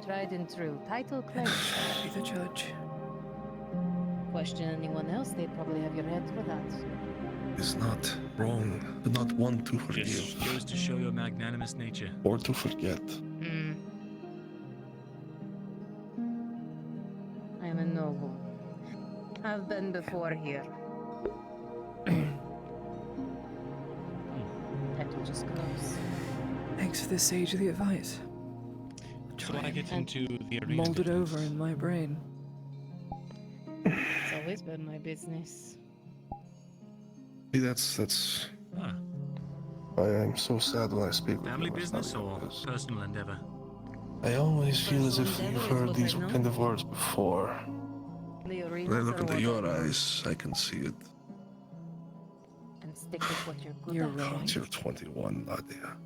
Tried and true. Title claim. Be the judge. Question anyone else, they'd probably have your head for that. It's not wrong to not want to forgive Just goes to show your magnanimous nature. or to forget. I am a noble. I've been before here. Take the sage of the advice. So I get into the arena. Mold it over in my brain. It's always been my business. See, that's. Ah. I'm so sad when I speak with Family you, Miss business Nadia, or because personal endeavor? I always feel as if Personal you've endeavor heard is these what I know. kind of words before. The When I arenas look are into what your I know. eyes, I can see it. And stick with what you're good You're at. wrong. You're 21, Nadia.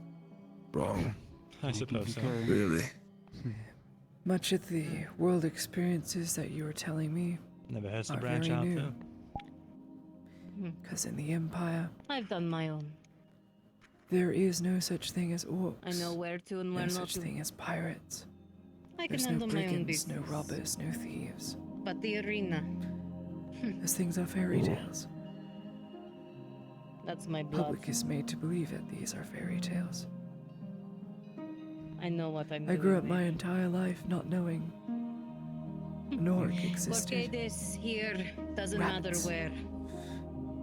Wrong. I suppose so. Really? Much of the world experiences that you were telling me Never hurts to are branch very out, new. though. Because in the Empire, I've done my own. there is no such thing as orcs. I know where to and No where not such to. thing as pirates. I can There's no handle my own brigands, business. no robbers, no thieves. But the arena, Those things are fairy tales. that's my The blood. public is made to believe that these are fairy tales. I know what I'm I doing. grew up my entire life not knowing an orc existed. Porque this here doesn't Rabbits. matter where.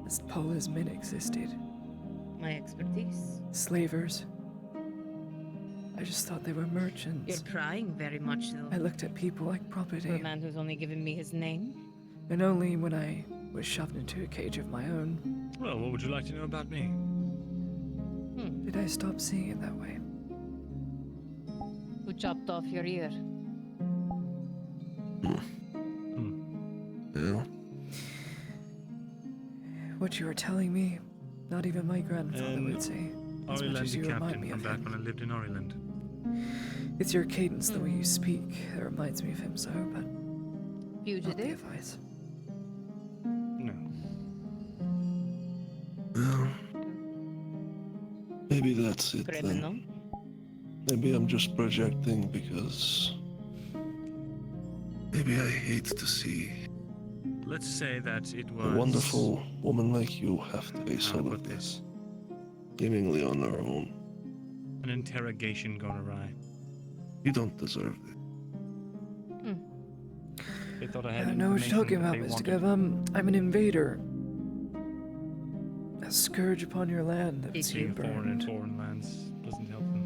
As Paula's men existed. My expertise. Slavers. I just thought they were merchants. You're prying very much, though. I looked at people like For a property. man who's only given me his name. And only when I was shoved into a cage of my own Well, what would you like to know about me? did I stop seeing it that way. Who chopped off your ear? Yeah? What you were telling me, not even my grandfather would say. As much as you remind captain me from of back him. when I lived in Oriland. It's your cadence, the way you speak, that reminds me of him so, but not the Fugitive? advice. No. Well, maybe that's it Criminal? then. Maybe I'm just projecting because maybe I hate to see Let's say that it was a wonderful woman like you have to face all of this, seemingly on her own. an interrogation gone awry. You don't deserve it. They thought I I had don't know what you're talking information about, that Mr. they Gov. I'm an invader. A scourge upon your land that wanted. you Being foreign in burned. foreign lands doesn't help them.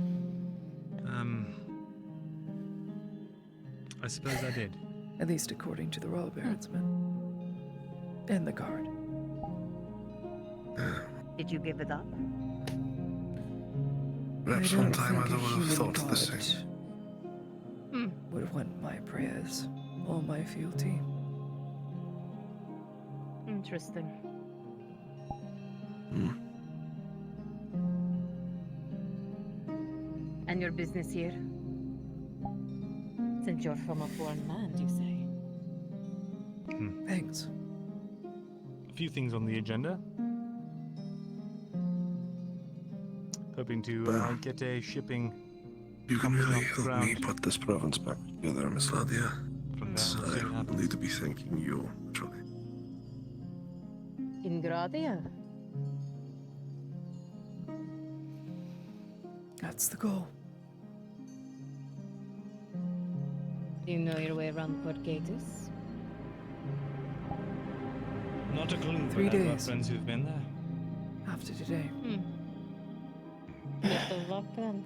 I suppose I did. At least according to the Royal Baronsman. And the guard. Did you give it up? Perhaps I one don't time I think a would have human thought the god same. would want my prayers or my fealty. Interesting. And your business here? Since you're from a foreign land, you say? Thanks. A few things on the agenda. Hoping to get a shipping. You can company really off the help me ground. put this province back together, Miss Ladia. From It's, there, we'll see what I happens. need to be thanking you, actually. In Gradia? That's the goal. Do you know your way around Port Gatus? Not a clue, 3 but I've got days. friends who've been there. After today. Best of luck then.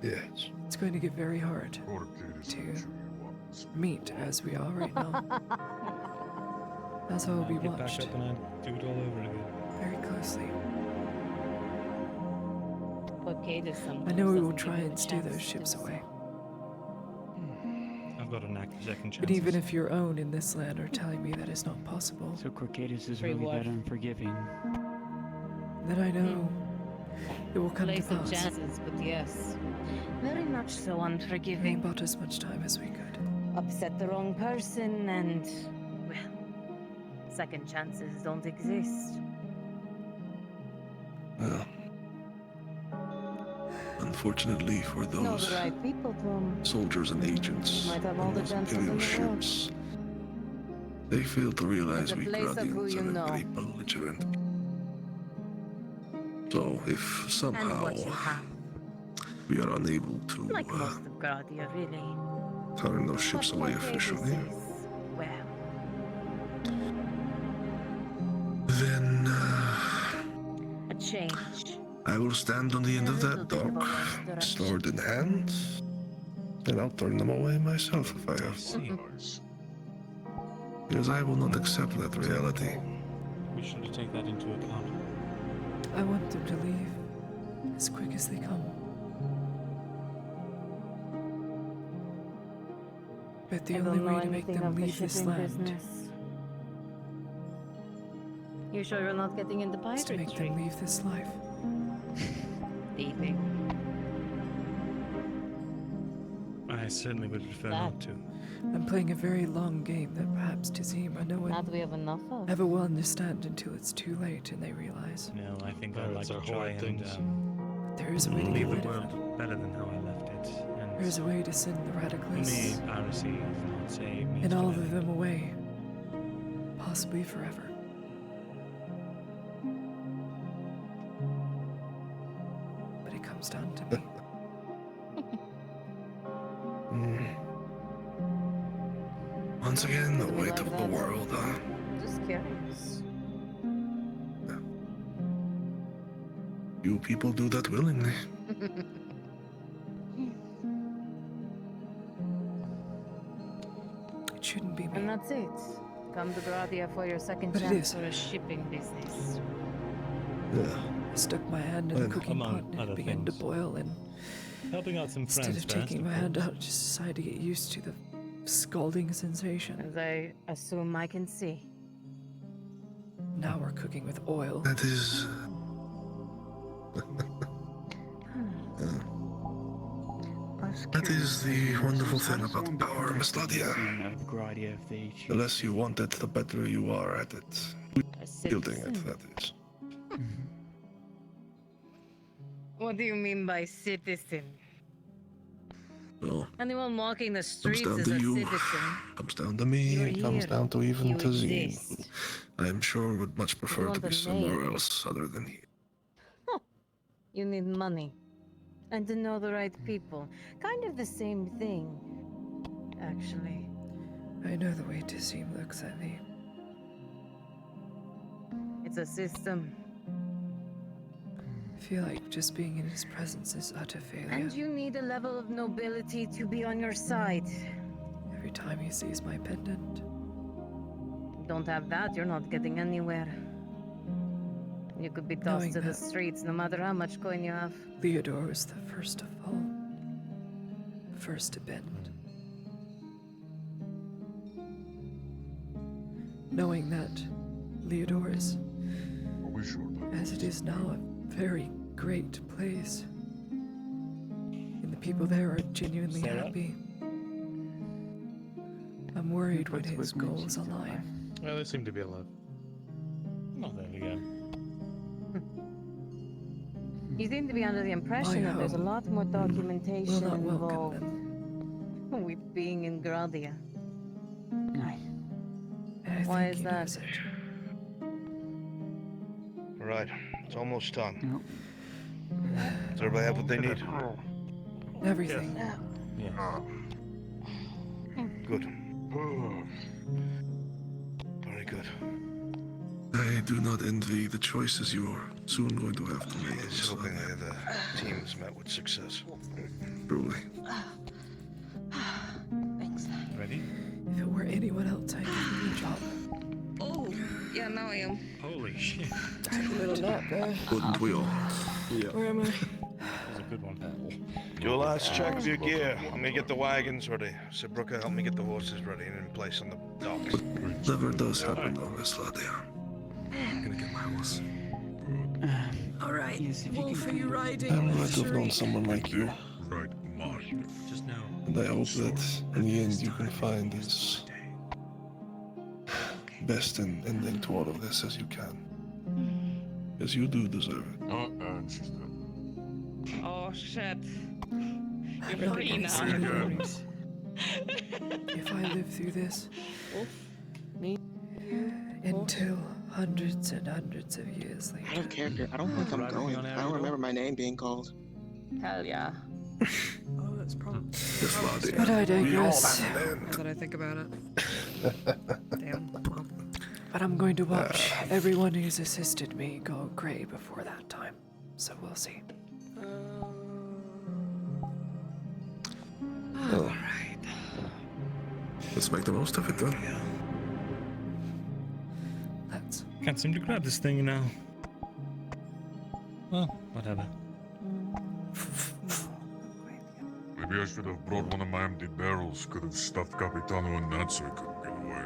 Yes. It's going to get very hard to meet as we are right now. As I will be Get back watched up and I'd do it all over again. very closely. Port Gatus sometimes I know we will doesn't try give you and a stew chance those to ships do so. away. I've got a knack for second chances. But even if your own in this land are telling me that is not possible, So Corcatus is Free really what? that unforgiving. then I know it will come Play to some pass. chances, but yes. Very much so We unforgiving. bought as much time as we could. Upset the wrong person and, well, second chances don't exist. Well, unfortunately for Know those the right people, Tom. soldiers and agents Might have all on the those chances Imperial in the world. ships, they fail to realize It's a we place of who Gradians you are know. very belligerent. So if And somehow what you have. we are unable to Like most of Gradia, really. turn those ships But away Port Gatus officially, is, well, then a change. I I will stand on the end of that dock, sword in hand, and I'll turn them away myself if I have to. Because I will not accept that reality. We should take that into account. I want them to leave as quick as they come. But the I don't only know way to make anything them of the leave this shipping land business. You sure you're not getting into is to make piracy? them leave this life. Thieving. I certainly would prefer That- not to. I'm playing a very long game that perhaps Tazim or no one That we have enough of. ever will understand until it's too late and they realize. No, I think I'd like Pirates to are try horrid and things. There is a way to leave get the rid of it. world better than how I left it. And There is a way to send the for radicalists me, piracy is not say means and all what I of them away, possibly forever. But it comes down to me. Once again, the weight of the world, huh? Just curious. You people do that willingly. It shouldn't be me. And that's it. Come to Gradia for your second But it chance is. for a shipping business. Yeah. I stuck my hand in the Well, cooking among pot and other it began to things. boil, and Helping out some instead friends of taking first, my of hand course. out, I just decided to get used to the scalding sensation. As I assume I can see. Now we're cooking with oil. That is. That is the wonderful thing about power, Miss Ladia. The less you want it, the better you are at it. Wielding it, that is. What do you mean by citizen? Well, Anyone walking the comes streets down is to a you, citizen. comes down to me, You're it comes here. down to even You Tazim. exist. I am sure would much prefer to want be a somewhere name. else other than here. You need money. And to know the right people. Kind of the same thing, actually. I know the way Tazim looks at me. It's a system. I feel like just being in his presence is utter failure. And you need a level of nobility to be on your side. Every time he sees my pendant, Don't have that, you're not getting anywhere. You could be tossed Knowing to the that- streets no matter how much coin you have. Leodor was the first to fall, the first to bend. Knowing that Leodor is, as it is now, a very great place, and the people there are genuinely happy. I'm worried when his goals align. Well, there seem to be a lot. Not there again. You seem to be under the impression that there's a lot more documentation not welcome involved with being in Gradia. And I Why think is he that? knows it. Right, it's almost time. Does everybody have what they need? Everything. Good. Very good. I do not envy the choices you are soon going to have to make. I was hoping the team's met with success. Truly. Thanks. Ready? If it were anyone else, I'd give him a job. Oh, yeah, now I am. Holy shit. Take a little nap there. Wouldn't we all? Where am I? That was a good one. Do a last check of your gear. I'm gonna get the wagons ready. Sabruka, help me get the horses ready and in place on the docks. Never does happen though, Miss Ladia. I'm gonna get my horse. All right. Wolf, are you riding? I'm glad to have known someone like you. Right, Marsh. Just know. And I hope that in the end you can find this best ending to all of this as you can. Because you do deserve it. And she's dead. Oh shit. I'm You're not free gonna now. say any worries. If I live through this, until hundreds and hundreds of years later. I don't care. I don't think I'm going. I don't remember my name being called. Hell yeah. Oh, that's probably. Miss Ladia. But I We all digress. have an Now end. that I think about it. Damn. But I'm going to watch everyone who's assisted me go grey before that time. so we'll see. Well, let's make the most of it then. Let's. Can't seem to grab this thing now. Well, whatever. Maybe I should have brought one of my empty barrels. Could have stuffed Capitano in that so he couldn't get away.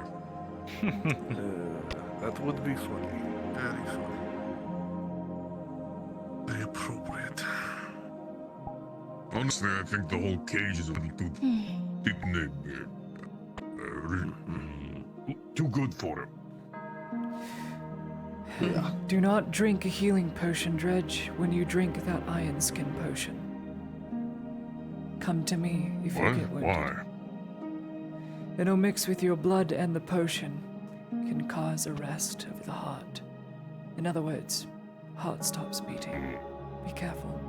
That would be funny. Very funny. Very appropriate. Honestly, I think the whole cage is a little too too good for him. Yeah. Do not drink a healing potion, Dredge, when you drink that iron skin potion. Come to me if you get wounded. Why? It'll mix with your blood and the potion can cause arrest of the heart. In other words, heart stops beating. Be careful.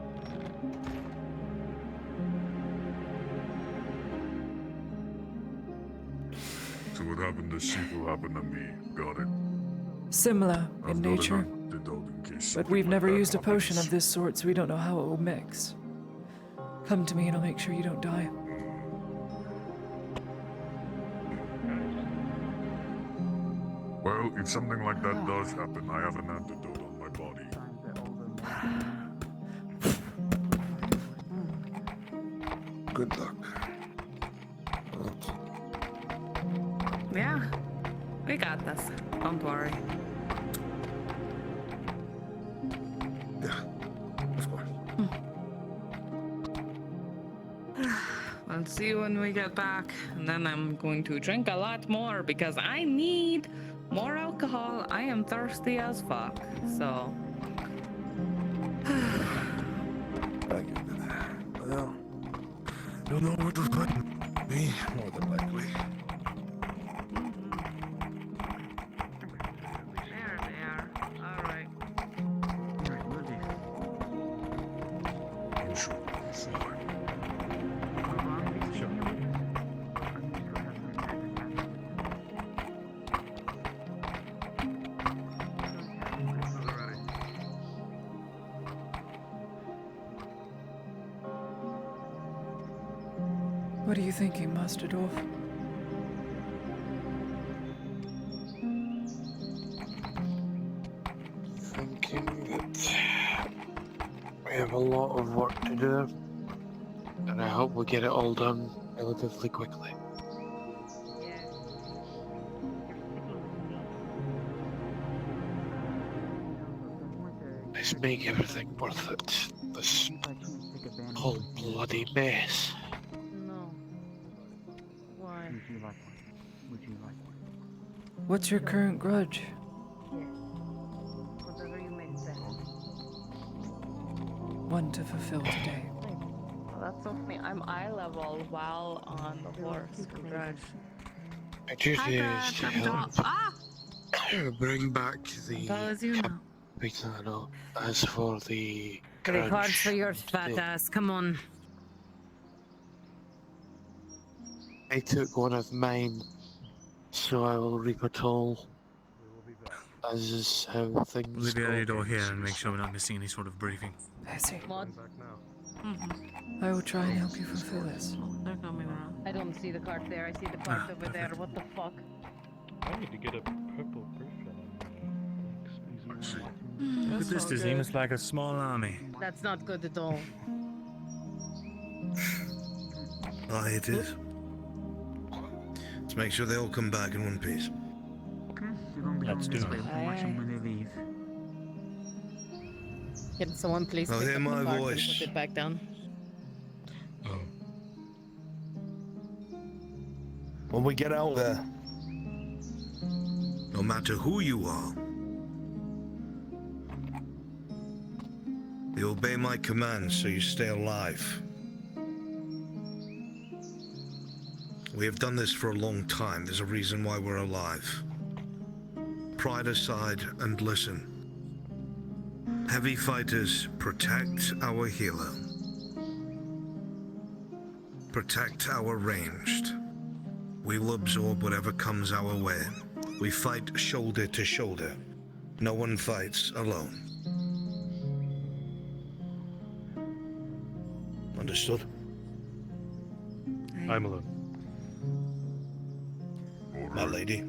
So what happened to Sheep will happen to me. Got it. Similar in nature, In case but we've never used a potion of this sort, so we don't know how it will mix. Come to me and I'll make sure you don't die. Well, if something like that does happen, I have an antidote on my body. Good luck. Yeah, we got this. Don't worry. Yeah, of course. I'll see you when we get back, and then I'm going to drink a lot more because I need more alcohol. I am thirsty as fuck, so. Thank you. Well, you'll know where to find me, more than likely. There. All right. You should be fine. What are you thinking, Master Dwarf? Thinking that we have a lot of work to do, and I hope we get it all done relatively quickly. Let's make everything worth it. This whole bloody mess. No. Why? What's your current grudge? Whatever you may say. One to fulfill today. Well, that's so funny. I'm eye level while on the horse. Congrats. My duty is to help bring back the Capitano. As for the Three cards for grudge, your fat ass. Come on. I took one of mine, so I will reap it all. As is how things We'll be at go. your door here and make sure we're not missing any sort of briefing. I see. What? I will try and help you fulfill this. They're coming around. I don't see the card there. I see the card over there. What the fuck? I need to get a purple bracelet on me. Look at this, Dazim. It's like a small army. That's not good at all. Aye, it is. Let's make sure they all come back in one piece. Let's do it. When they leave. Can someone please I'll pick hear up my the card voice. and put it back down? When we get out there, no matter who you are, you obey my commands so you stay alive. We have done this for a long time. There's a reason why we're alive. Pride aside and listen. Heavy fighters protect our healer. Protect our ranged. We will absorb whatever comes our way. We fight shoulder to shoulder. No one fights alone. Understood. I'm alone. My lady.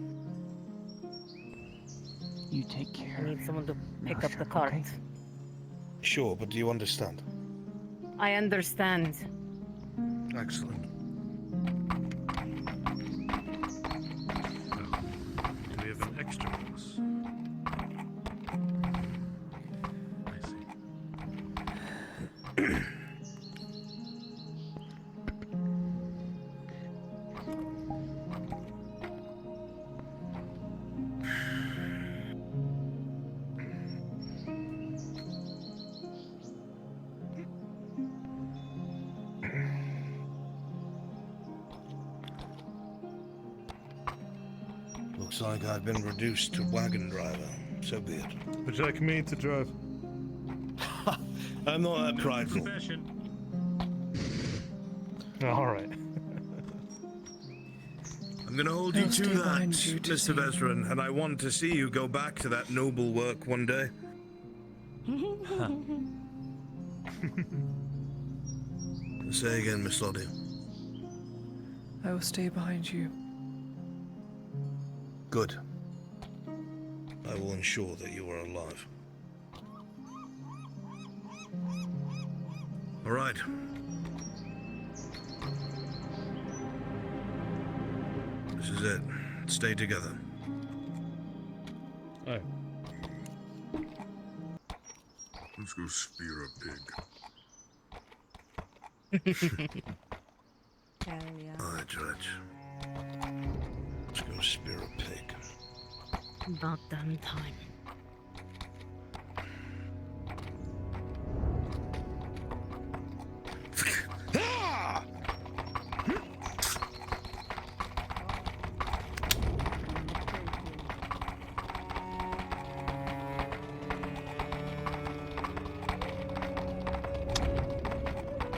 You take care. I need someone to pick up the cart. Sure, but do you understand? I understand. Excellent. Do we have an extra box? I see. Looks like I've been reduced to wagon driver. So be it. Would you like me to drive? I'm not that prideful. Confession. All right. I'm gonna hold you to that, Mr. Veteran, and I want to see you go back to that noble work one day. Say again, Miss Lottie. I will stay behind you. Good. I will ensure that you are alive. All right. This is it. Stay together. Aye. Let's go spear a pig. All right, Dredge. Let's go spear a pig. About damn time.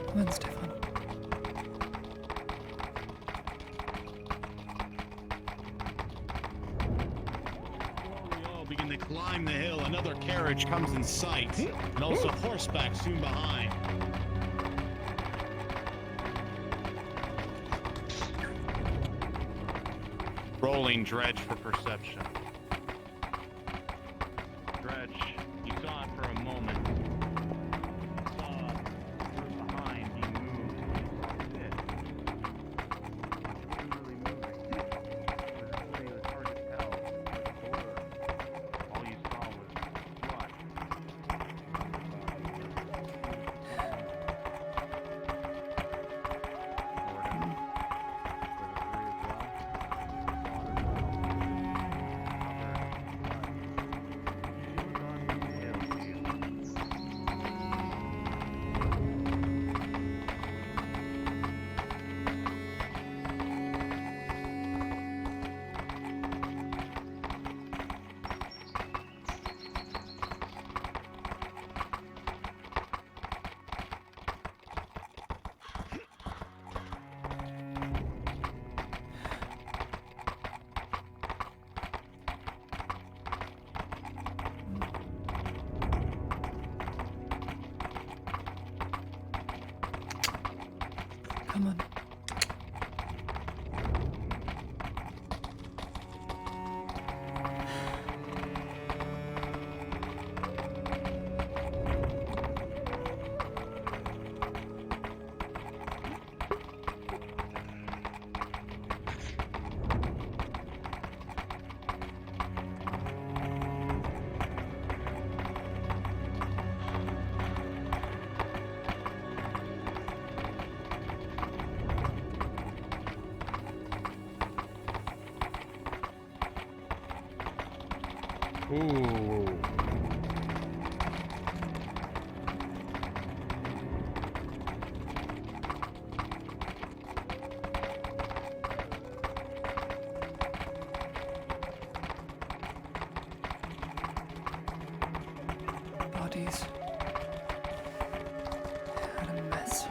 Come on, Stefan. We all begin to climb the hill. Another carriage comes in sight, and also horseback soon behind. Rolling Dredge for perception. Dredge, you saw it for a moment. You saw the group behind, he moved. You saw it. He wasn't really moving. It was hard to tell. It was a blur. All you saw was blood. Come on. Ooh. Bodies. What a mess.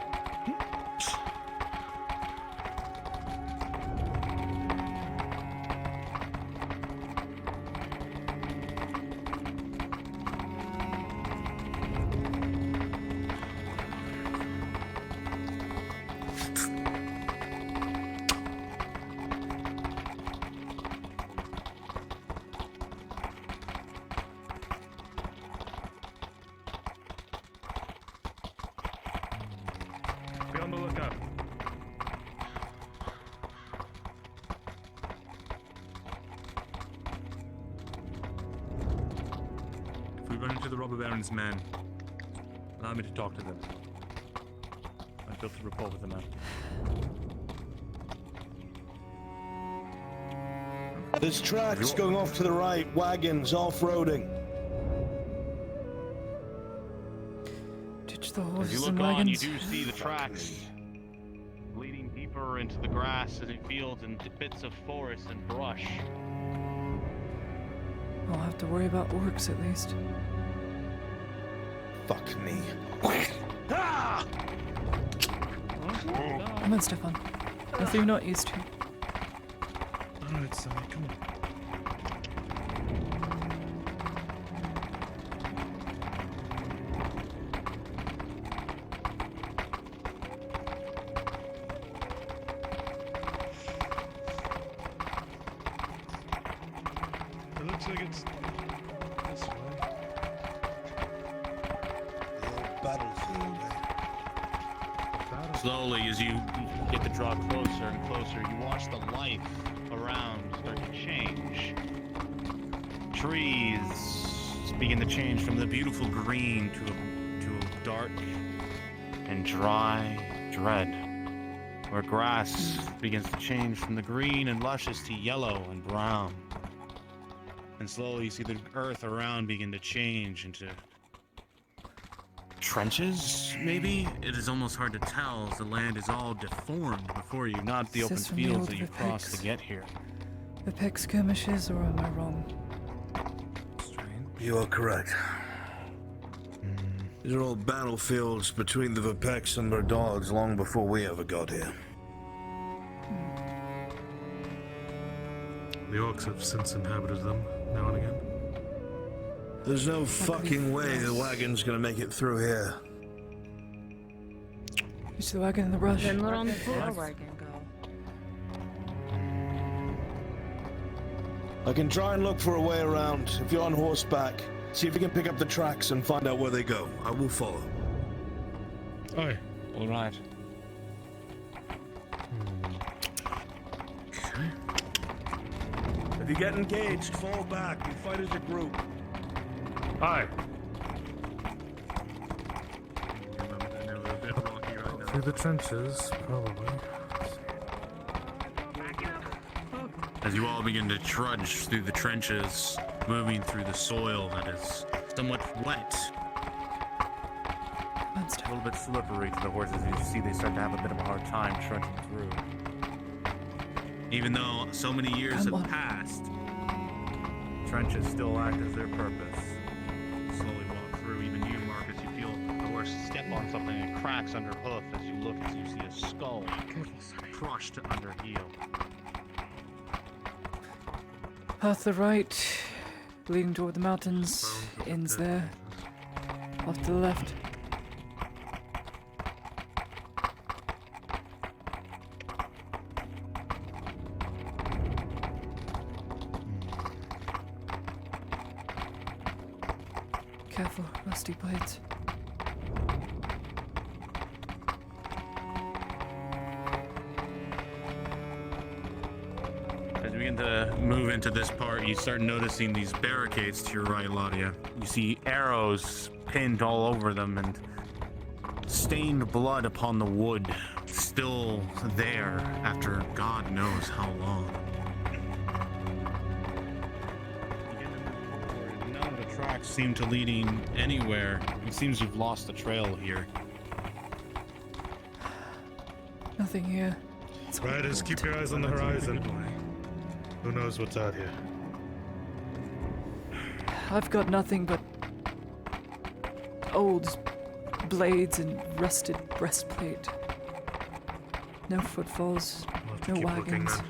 to the robber baron's men. Allow me to talk to them. I built a rapport with the man. There's tracks going off to the right, wagons off-roading. Ditch the As horses you and look on, you wagons. do see the tracks leading deeper into the grass and fields and bits of forest and brush. I'll have to worry about orcs at least. Fuck me. Come on, Stefan. Nothing you're not used to. Alright, Sammy, come on. It looks like it's this way. The old battlefield, eh? Slowly, as you get to draw closer and closer, you watch the life around start to change. Trees begin to change from the beautiful green to a dark and dry dread, where grass begins to change from the green and luscious to yellow and brown. And slowly you see the earth around begin to change into trenches, maybe? It is almost hard to tell as the land is all deformed before you, not the open Is this from the fields old that you crossed to Vipex? get here. The pig skirmishes, or am I wrong? You are correct. These are all battlefields between the Vipex and Berdards long before we ever got here. The orcs have since inhabited them, now and again. There's no fucking way the wagon's gonna make it through here. Ditch the wagon in the brush. Then let on the floor wagon go. I can try and look for a way around. If you're on horseback, see if you can pick up the tracks and find out where they go. I will follow. Aye. All right. If you get engaged, fall back. You fight as a group. Aye. Through the trenches, probably. As you all begin to trudge through the trenches, moving through the soil that is somewhat wet. A little bit slippery to the horses. As you see, they start to have a bit of a hard time trudging through. Even though so many years have passed, Trenches still act as their purpose. slowly walk through. Even you, Marcus, you feel the horse step on something and it cracks under hoof as you look, as you see a skull crushed under heel. Path to the right, leading toward the mountains, ends there. Off to the left. Careful, rusty blades. As we begin to move into this part, you start noticing these barricades to your right, Ladia. You see arrows pinned all over them and stained blood upon the wood, still there after God knows how long. None of the tracks seem to leading anywhere. It seems you've lost the trail here. Nothing here. Riders, keep your eyes on the horizon. Who knows what's out here? I've got nothing but old blades and rusted breastplate. No footfalls, no keep looking, wagons. then.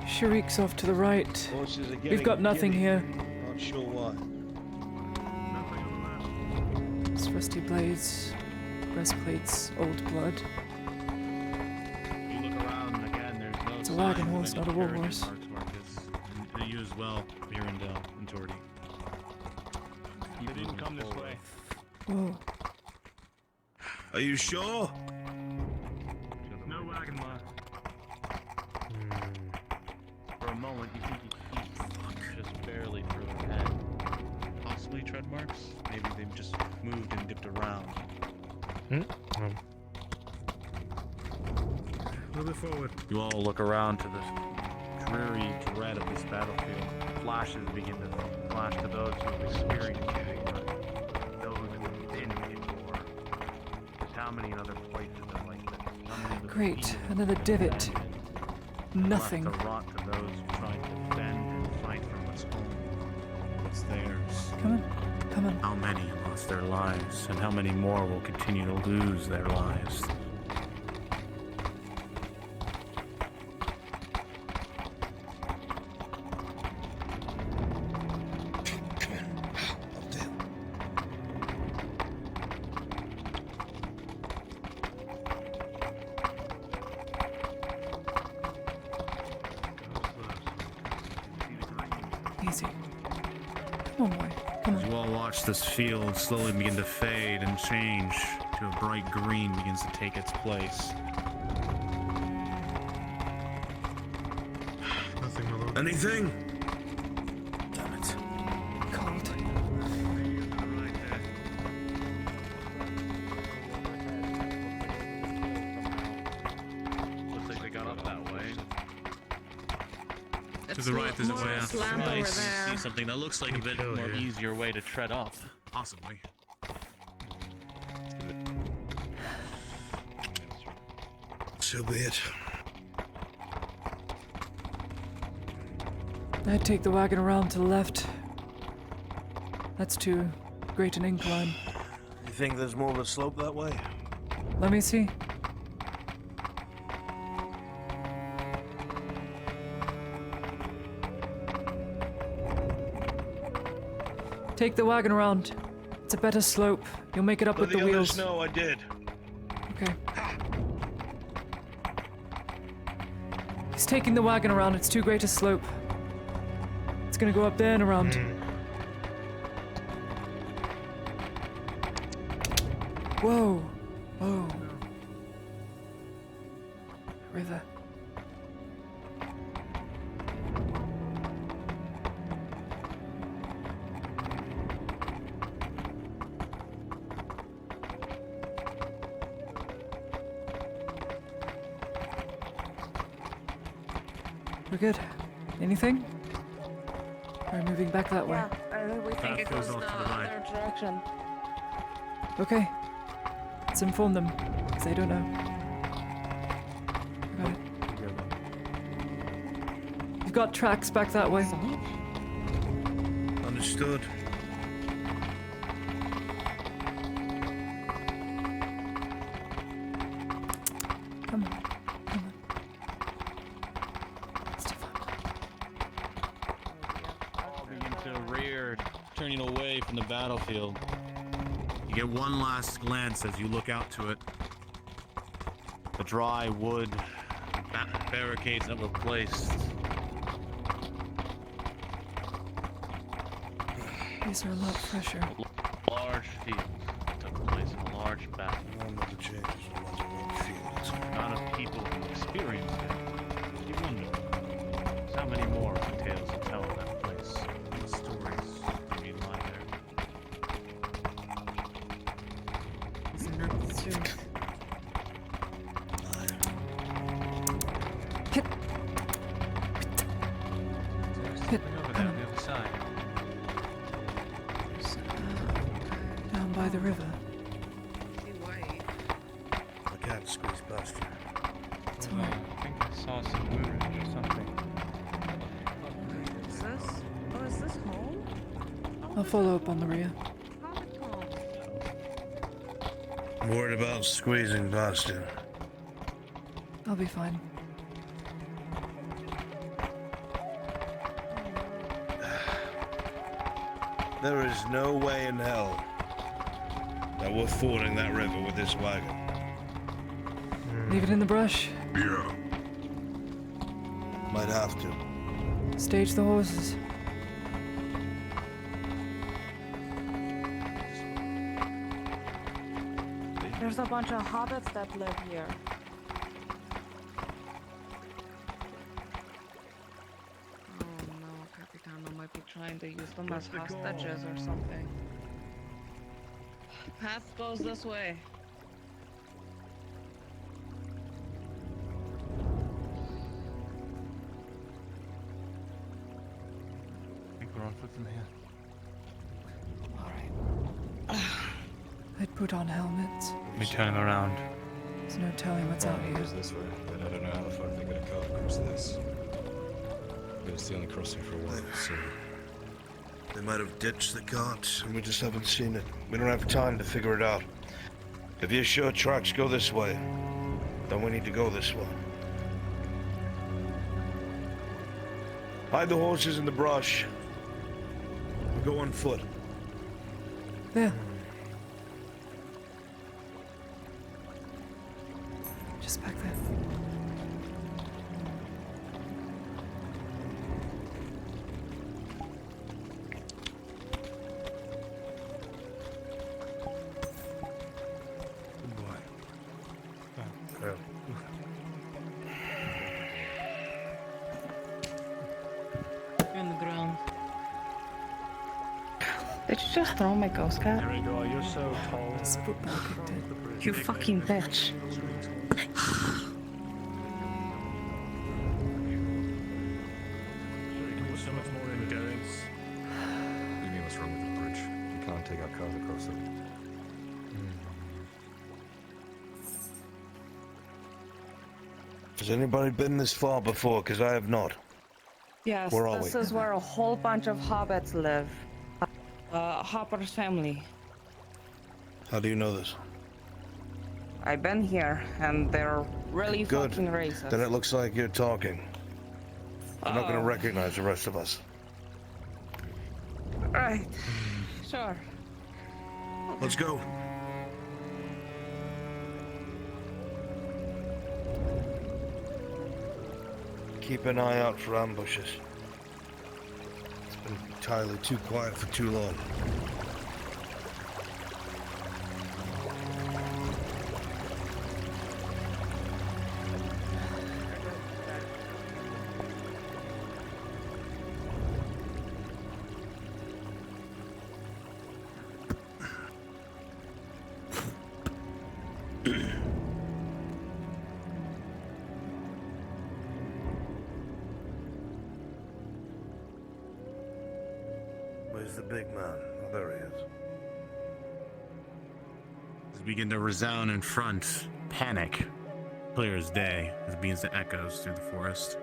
Sharik's off to the right. Horses are We've getting got nothing giddy. here. Not sure why. It's rusty blades, breastplates, old blood. You look around again, there's no It's a wagon sign of horse, any not a war carriage horse. marks, Marcus. And you as well, Mirandel and Tordy. They didn't come this way. Whoa. Are you sure? noticeably tread marks? Maybe they've just moved and dipped around. A little bit forward. You all look around to the dreary dread of this battlefield. Flashes begin to flash to those who have experienced war, those who have been in war. Just how many other places are like this? How many other Great, fields another have divot. been Nothing. left to rot to those who try to defend and fight for what's home, what's theirs. Come on, come on. How many lost their lives, and how many more will continue to lose their lives? Easy. Come on, boy. Come As on. you all watch this field slowly begin to fade and change to a bright green begins to take its place. Nothing, my lord. Anything? Damn it. Cold. Looks like they got up that way. It's To the right, there's a way out. slant over I there. see something that looks like a bit more easier way to tread up. Possibly. So be it. I'd take the wagon around to the left. That's too great an incline. You think there's more of a slope that way? Let me see. Take the wagon around. It's a better slope. You'll make it up with the wheels. No, I did. Okay. He's taking the wagon around. It's too great a slope. It's gonna go up there and around. Whoa. Whoa. River. We're good. Anything? We're moving back that way. We think Path it goes goes off the to the right. other direction. Okay. Let's inform them, because they don't know. Got it. You've got tracks back that way. Understood. Come on. Come on. All begin to rear, turning away from the battlefield. You get one last glance as you look out to it. The dry wood barricades that were placed. These are a lot fresher. Large fields took place in a large battle. The changes are ones I won't feel. The amount of people who experienced it. You wonder how many more tales to tell of that place. What stories maybe lie there. Isn't that the truth? Hit. Over there on the other side. Down by the river. I can't squeeze past you. It's alright. I think I saw some movement or something. Is this? Oh, is this home? I'll follow up on the rear. I'm worried about squeezing past you. I'll be fine. There is no way in hell that we're fording that river with this wagon. Leave it in the brush. Yeah. Might have to. Stage the horses. There's a bunch of hobbits that live here. Oh no, Capitano might be trying to use them as hostages or something. Path goes this way. I think we're on foot from here. I'd put on helmets. Let me turn around. There's no telling what's out here. This way, but I don't know how the fuck they got a car across this. But it's the only crossing for a while, so... They might have ditched the cart, and we just haven't seen it. We don't have time to figure it out. If you're sure tracks go this way, then we need to go this way. Hide the horses in the brush. We go on foot. There. Just back there. Good boy. You're in the ground. Did you just throw my ghost cat? There we go, you're so tall. You fucking bitch. So much more endurance. What do you mean, what's wrong with the bridge? You can't take our cars across it. Has anybody been this far before? Because I have not. Yes, Where are this we? is where a whole bunch of hobbits live. Hopper's family. How do you know this? I've been here, and they're really Good. fucking racist. Then it looks like you're talking. I'm not going to recognize the rest of us. Right. Sure. Let's go. Keep an eye out for ambushes. It's been entirely too quiet for too long. Where's the big man? Oh, there he is. As we begin to resound in front, panic, clear as day, as it begins to echoes through the forest.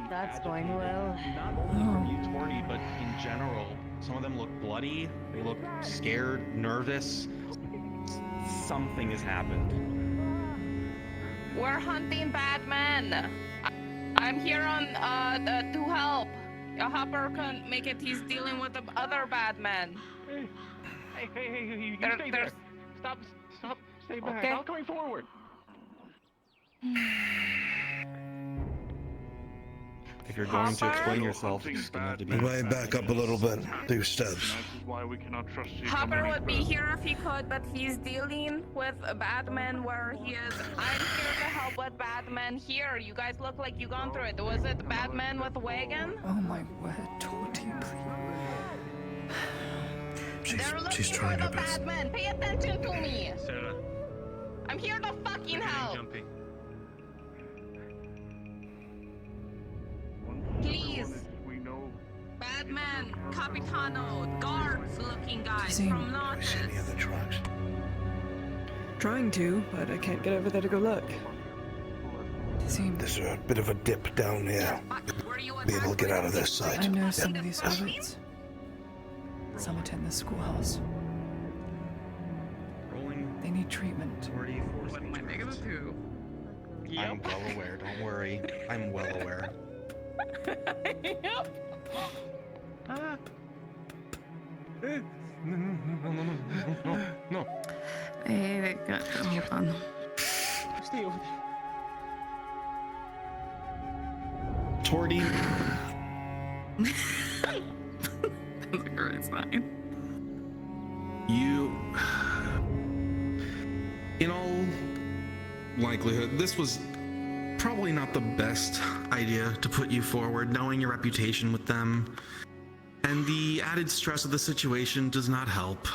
That's going well. Not only from you, Torty, but in general. Some of them look bloody, they look scared, nervous. Something has happened. We're hunting bad men. I'm here on to help. Hopper couldn't make it. He's dealing with the other bad men. Hey, you stay there. Stop, stay back. Okay. Not going forward. If you're going to explain yourself, it's gonna have to be. Way back up a little bit. 2 steps. Why we cannot trust you. Hopper would be here if he could, but he's dealing with bad men where he is. I'm here to help with bad men here. You guys look like you gone through it. Was it bad men with a wagon? Oh my word, Torty, She's trying her best. Bad men. Pay attention to me. Sarah. I'm here to fucking help. Jumping. Please. We know. Bad men, Capitano, guards looking guys from Nautis. Any other tracks? Trying to, but I can't get over there to go look. There's a bit of a dip down here. Be able to get out of their sight. I know some of these hobbits. Some attend the schoolhouse. They need treatment. What am I negative to? I'm well aware, don't worry. I'm well aware. Yep. No. Hey, hold on. Stay over there. Torty. That's a great sign. You, in all likelihood, this was probably not the best idea to put you forward, knowing your reputation with them. And the added stress of the situation does not help.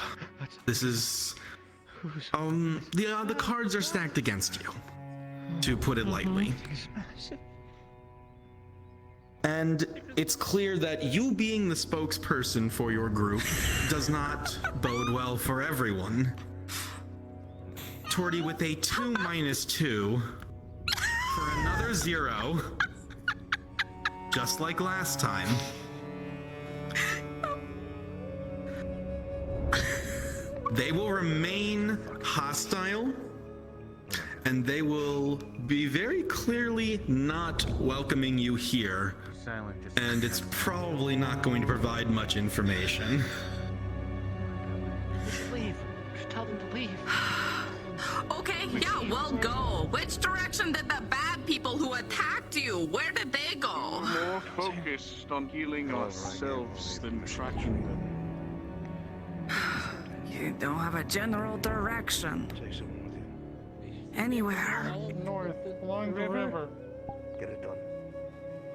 This is... the cards are stacked against you, to put it lightly. And it's clear that you being the spokesperson for your group does not bode well for everyone. Torty with a 2-2 for another 0, just like last time. They will remain hostile, and they will be very clearly not welcoming you here. And it's probably not going to provide much information. Just leave. Just tell them to leave. Okay, yeah, we'll go. Which direction did the bad people who attacked you? Where did they go? More focused on healing ourselves than tracking them. You don't have a general direction. Anywhere. North, along the river. Get it done.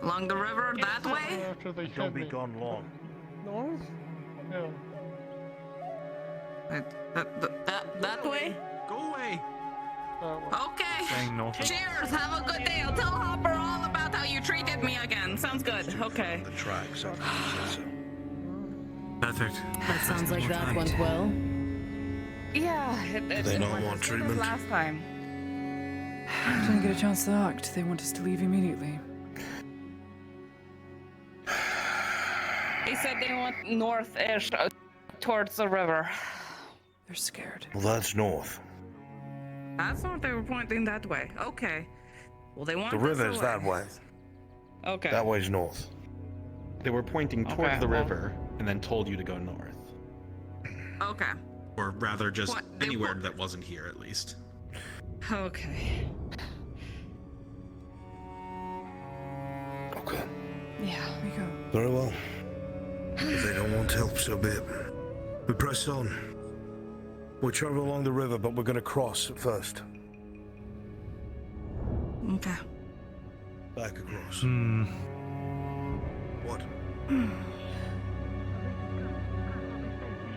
Along the river, that way? After they Don't be gone long. North? Yeah. That way? Go away. Okay. Saying north. Cheers. Have a good day. I'll tell Hopper all about how you treated me again. Sounds good. Okay. The tracks. Perfect. That sounds like that went well. Yeah, They don't want treatment. Last time. Didn't get a chance to act. They want us to leave immediately. They said they went north-ish towards the river. They're scared. Well, that's north. I thought they were pointing that way. Okay. Well, they want The river's that way. Okay. That way's north. They were pointing toward Okay, the well- river and then told you to go north. Okay. Or rather, just What? anywhere that wasn't here, at least. Okay. Okay. Yeah. We go. Very well. If they don't want help, so be it. We press on. We'll travel along the river, but we're going to cross first. Okay. Back across. What?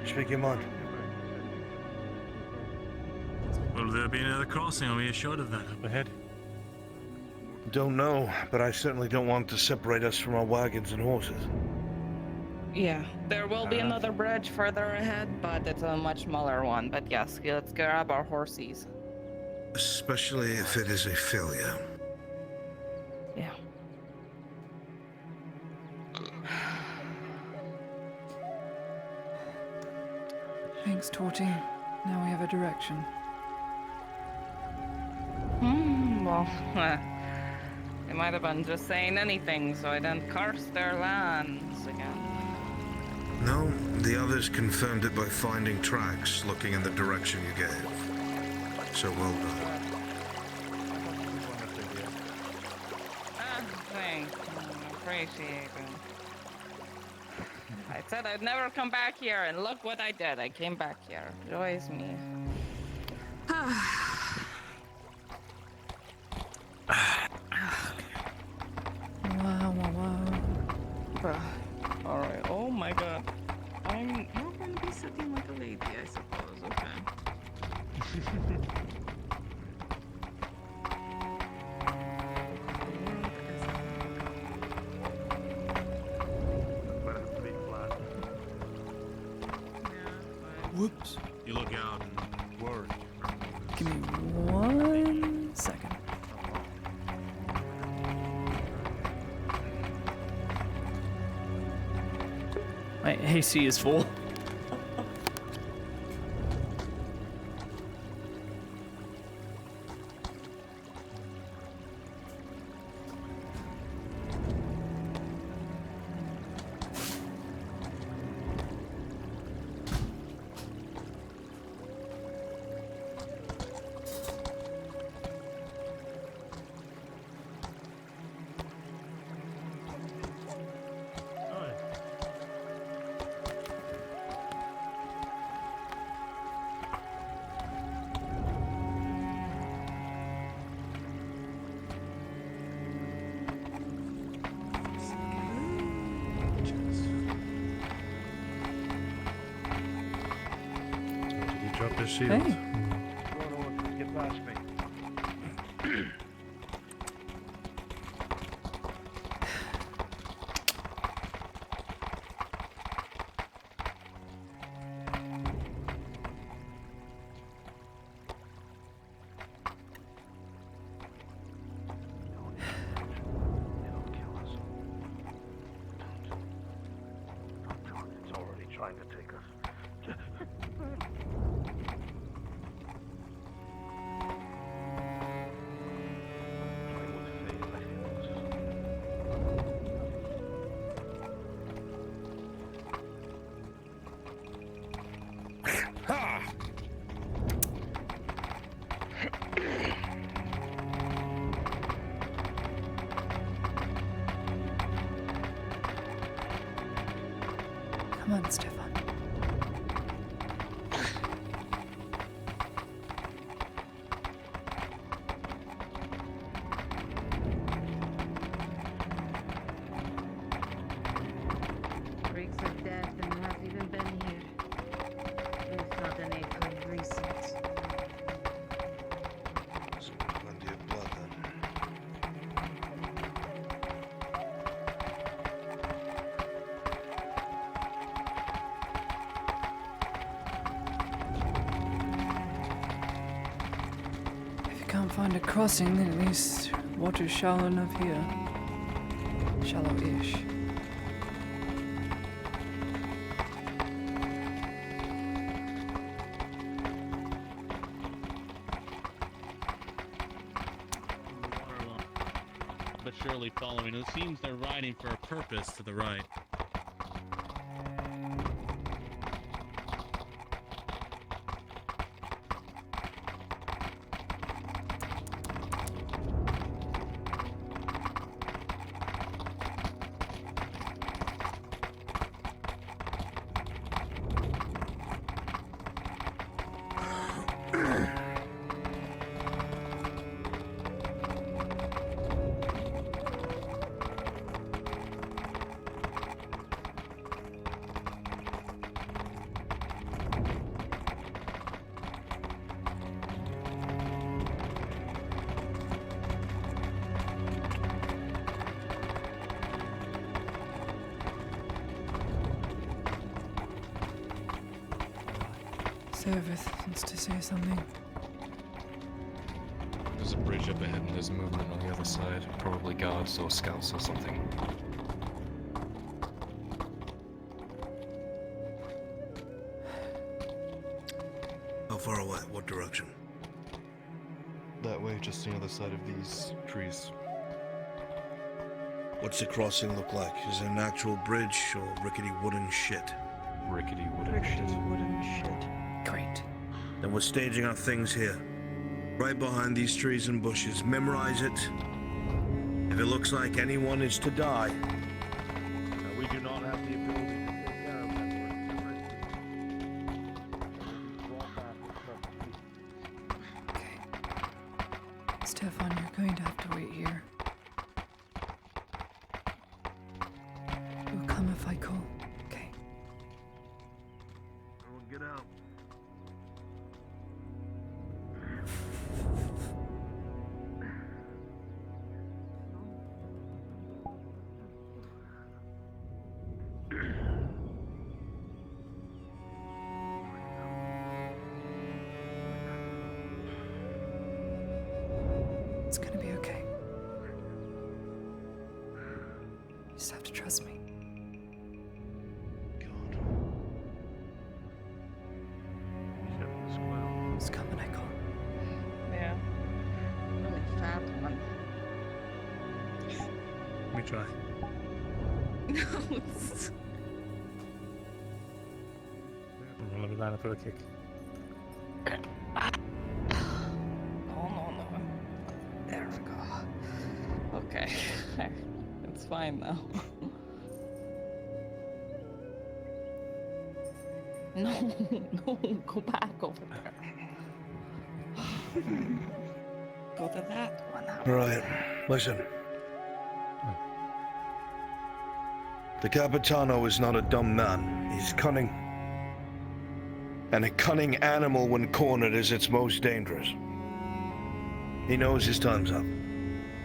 Speak your mind. Will there be another crossing? Are we assured of that up ahead? Don't know, but I certainly don't want to separate us from our wagons and horses. Yeah, there will be another bridge further ahead, but it's a much smaller one. But yes, let's grab our horses. Especially if it is a failure. Yeah. Thanks, Torty. Now we have a direction. Well, they might have been just saying anything, so I didn't curse their lands again. No, the others confirmed it by finding tracks looking in the direction you gave. So well done. Thanks. Appreciate it. I said I'd never come back here, and look what I did. I came back here. Joys me. Wow. Alright, oh my god. I'm not going to be sitting like a lady, I suppose. Okay. Whoops. You look out and worry. Give me 1 second. My AC is full. his shield. Hey. Get past me. It's already trying to take us. Come on, Stefan. Freaks of death and have even been here. If not in a time recent. Plenty of blood then. If you can't find a crossing, then at least water's shallow enough here. Shallow-ish. But surely following. It seems they're riding for a purpose to the right. Service wants to say something. There's a bridge up ahead and there's movement on the other side. Probably guards or scouts or something. How far away? What direction? That way, just the other side of these trees. What's the crossing look like? Is it an actual bridge or rickety wooden shit? Rickety wooden shit. Great. Then we're staging our things here. Right behind these trees and bushes. Memorize it. If it looks like anyone is to die. Now, we do not have the ability to take care of them. Stefan, you're going to have to wait here. You'll come if I call. Okay. Everyone get out. It's gonna be okay. You just have to trust me. It's coming, I call. Yeah. Really fat one. Let me try. No, it's... Let me line up for a kick. No. There we go. Okay. It's fine now. No, go back over there. Go to that one. Right. Listen. The Capitano is not a dumb man. He's cunning. And a cunning animal when cornered is its most dangerous. He knows his time's up,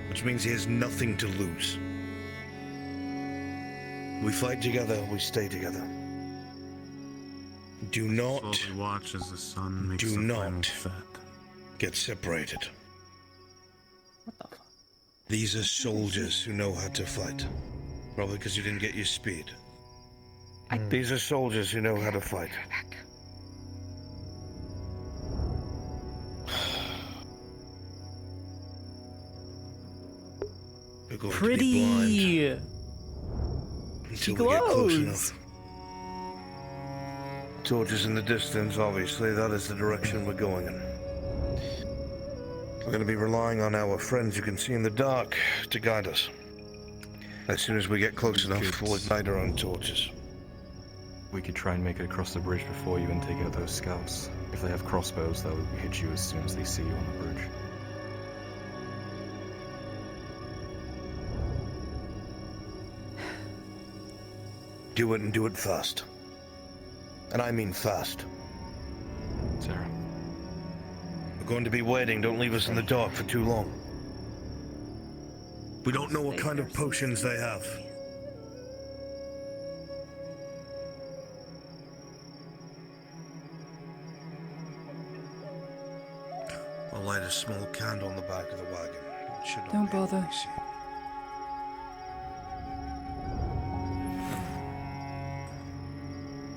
which means he has nothing to lose. We fight together, we stay together. Do not Slowly watch as the sun makes the final set. Get separated. These are soldiers who know how to fight. Probably because you didn't get your speed. These are soldiers who know how to fight. We're going to be blind until we get close enough. Torches in the distance, obviously, that is the direction we're going in. We're going to be relying on our friends you can see in the dark to guide us. As soon as we get close enough, we'll ignite our own torches. We could try and make it across the bridge before you and take out those scouts. If they have crossbows, they'll hit you as soon as they see you on the bridge. Do it and do it fast. And I mean fast. Sarah. We're going to be waiting. Don't leave us in the dark for too long. We don't know what kind of potions they have. I'll light a small candle on the back of the wagon. It should not Don't be able to bother. be seen.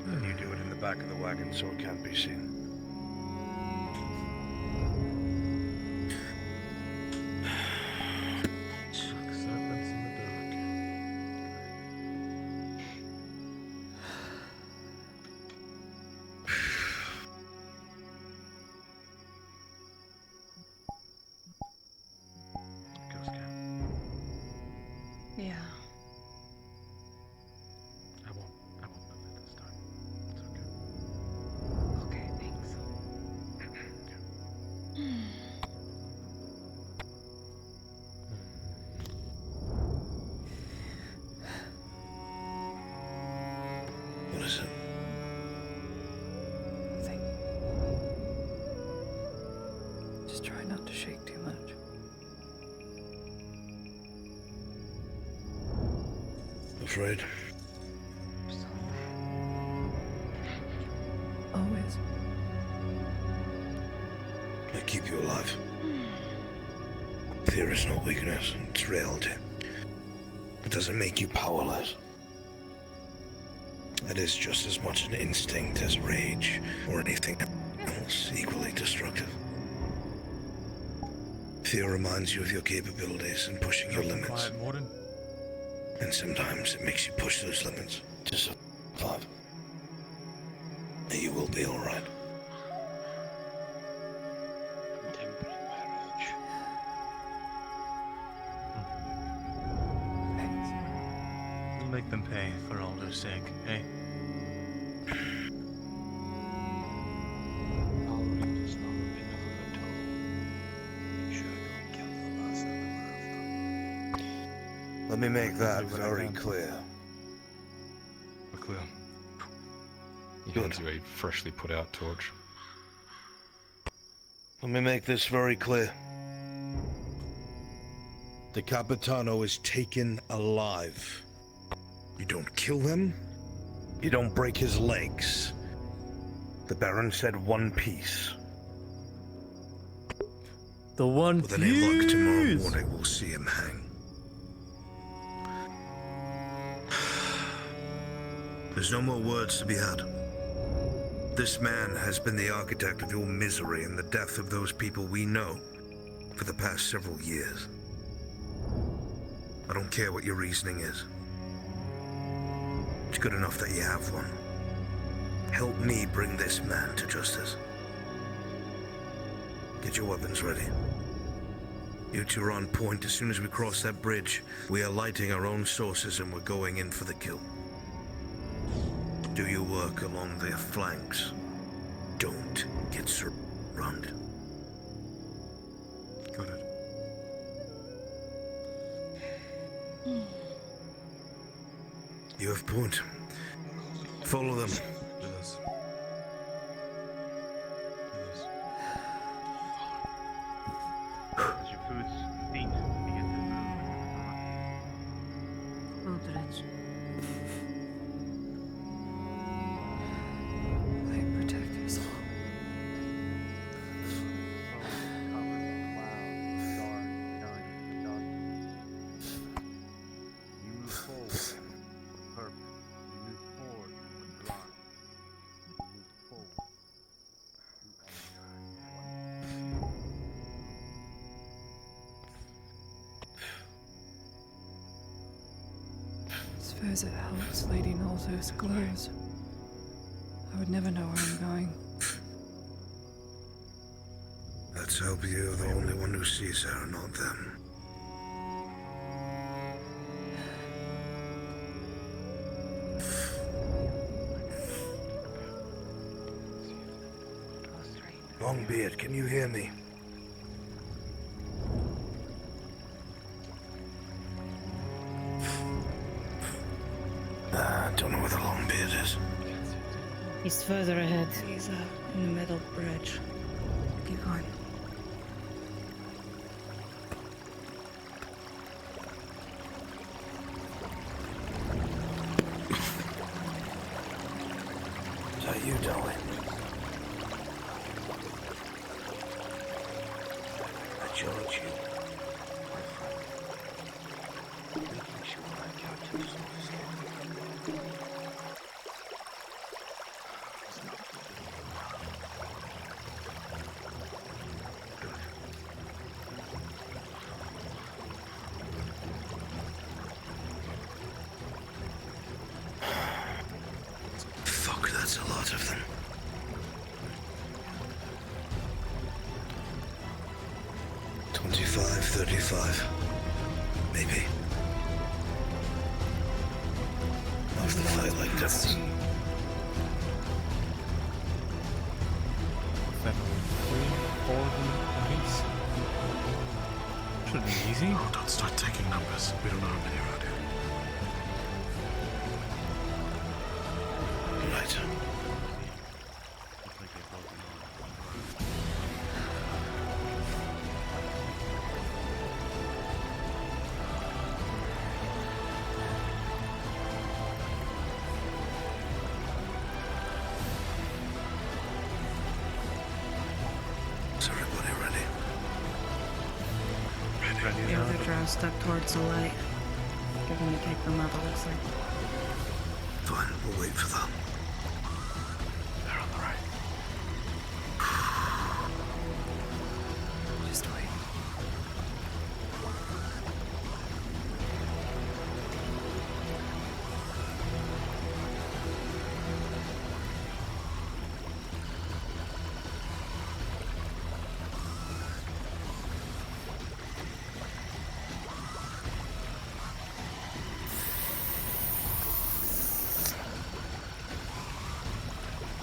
And you do it in the back of the wagon so it can't be seen. Serpents in the dark. Ghost cat. Yeah. I won't move it this time. It's okay. Okay, thanks. What is it? Nothing. Just try not to shake too much. Afraid? Always. I keep you alive. Fear is not weakness, it's reality. It doesn't make you powerless. It is just as much an instinct as rage or anything else equally destructive. Fear reminds you of your capabilities and pushing your limits. Quiet, Morden. And sometimes it makes you push those limits to survive. And you will be alright. We'll make them pay for Alder's sake, eh? Let me make that very clear. We're clear. He hands you a freshly put out torch. Let me make this very clear. The Capitano is taken alive. You don't kill him. You don't break his legs. The Baron said one piece. The one With any luck, tomorrow morning we'll see him hang. There's no more words to be had. This man has been the architect of your misery and the death of those people we know for the past several years. I don't care what your reasoning is. It's good enough that you have one. Help me bring this man to justice. Get your weapons ready. You two are on point. As soon as we cross that bridge, we are lighting our own sources and we're going in for the kill. Do your work along their flanks. Don't get surrounded. Got it. You have point. Follow them. Yes. suppose it helps Lady Noldos glows. I would never know where I'm going. Let's hope you're the only one who sees her, not them. Longbeard, can you hear me? Don't know where the Longbeard is. He's further ahead. He's in the middle bridge. Keep going. Is that you, darling? I charge you. Making sure our captain does not escape. Fuck, that's a lot of them. $25, $35, maybe. Off the fight like devils. Is that only 3, 4 of them apiece? Should be easy. Oh, don't start taking numbers. We don't know how many around here. Right. Is everybody ready? The other drow stuck towards the light. They're gonna take them out, it looks like. Fine, we'll wait for them. They're on the right. Just wait.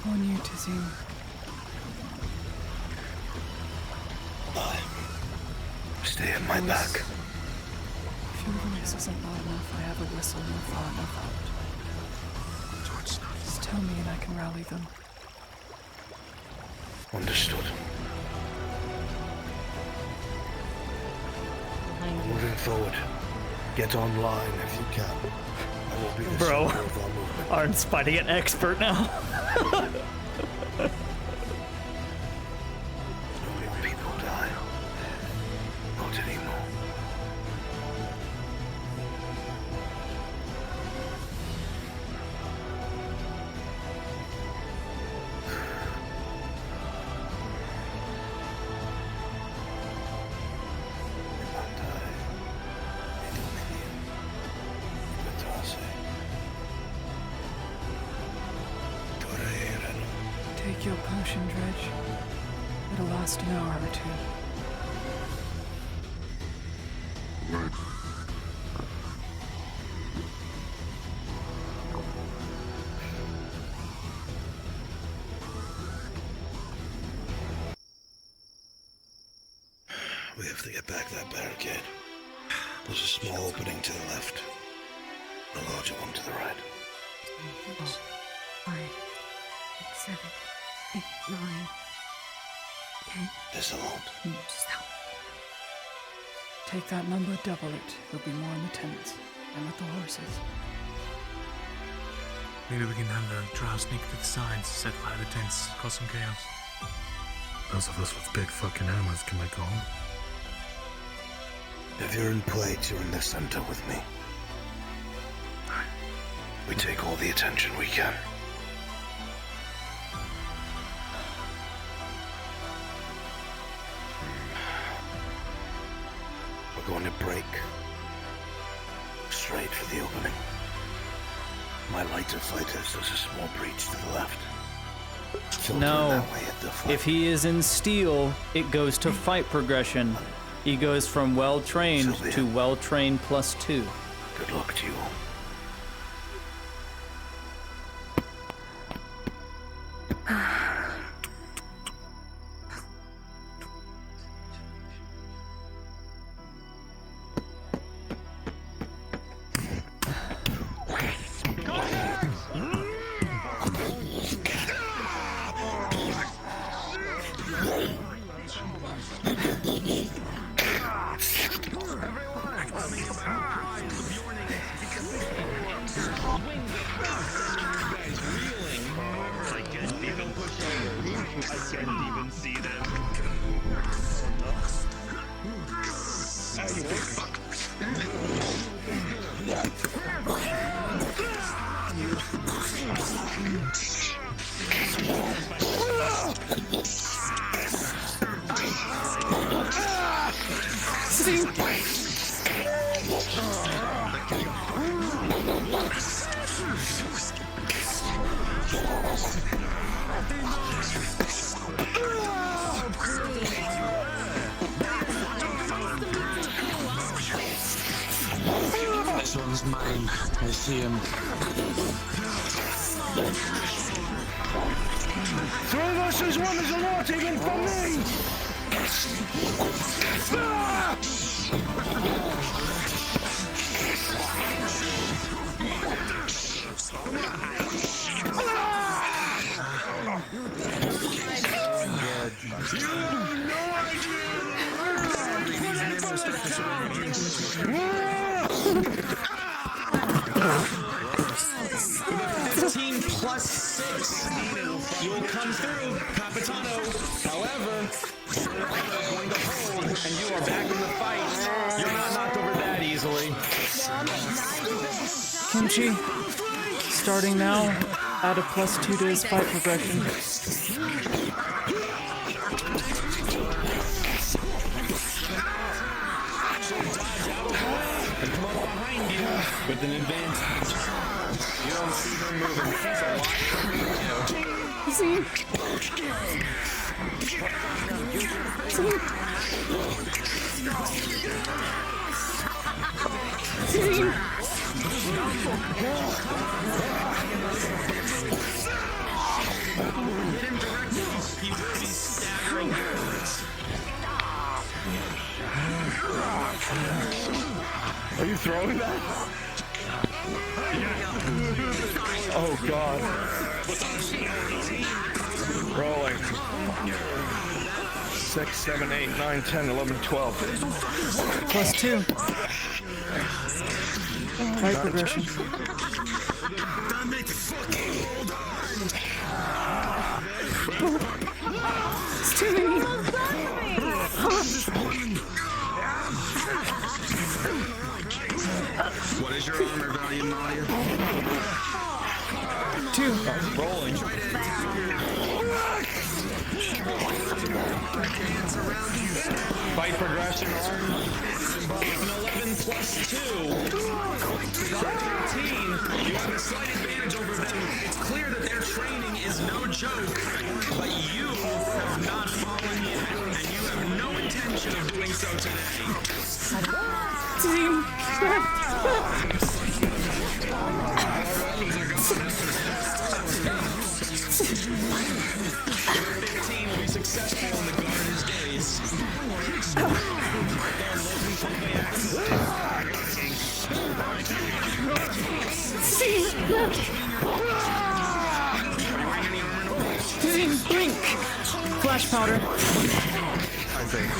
On you, Tazim. Stay at my back. If your voice isn't loud enough, I have a whistle not far enough out. Just tell me and I can rally them. Understood. Moving forward. Get online if you can. I will be the Bro, center of our movement. Arn's fighting an expert now. People die. Not anymore. Take your potion, Dredge. It'll last an hour or two. Right. We have to get back that barricade. There's a small opening to the left. A larger one to the right. 5, 6, 7, 8, 9, 10. There's a lot. Stop. Take that number, double it. There'll be more in the tents and with the horses. Maybe we can have the drow sneak to the sides, set fire to the tents, cause some chaos. Those of us with big fucking hammers can make a home. If you're in plate, you're in the center with me. We take all the attention we can. We're going to break straight for the opening. my lighter fighters, there's a small breach to the left. Filter No. that way at the front. If he is in steel, it goes to fight progression. He goes from well-trained to well-trained +2. Good luck to you all. This one's mine. I see him. 3 versus 1 is a lot even for me! +6, you'll come through, Capitano. However, you're going to hold, and you are back in the fight. You're not knocked over that easily. Kimchi, starting now, add a +2 to his fight progression. With an advantage. You don't see her moving. She's a lot quicker than you. See? Hit him directly. He will be staggering forwards. Are you throwing that? Oh god. Rolling. 6, 7, 8, 9, 10, 11, 12. +2. Fight progression. It's too many. What is your armor value, Nadia? 2. Rolling. Fight progression. An 11 +2. 13. You have a slight advantage over them. It's clear that their training is no joke, but you have not fallen yet, and you have no intention of doing so today. Team. 15 will be successful in the Garden's days. Blink. Flash powder. I think.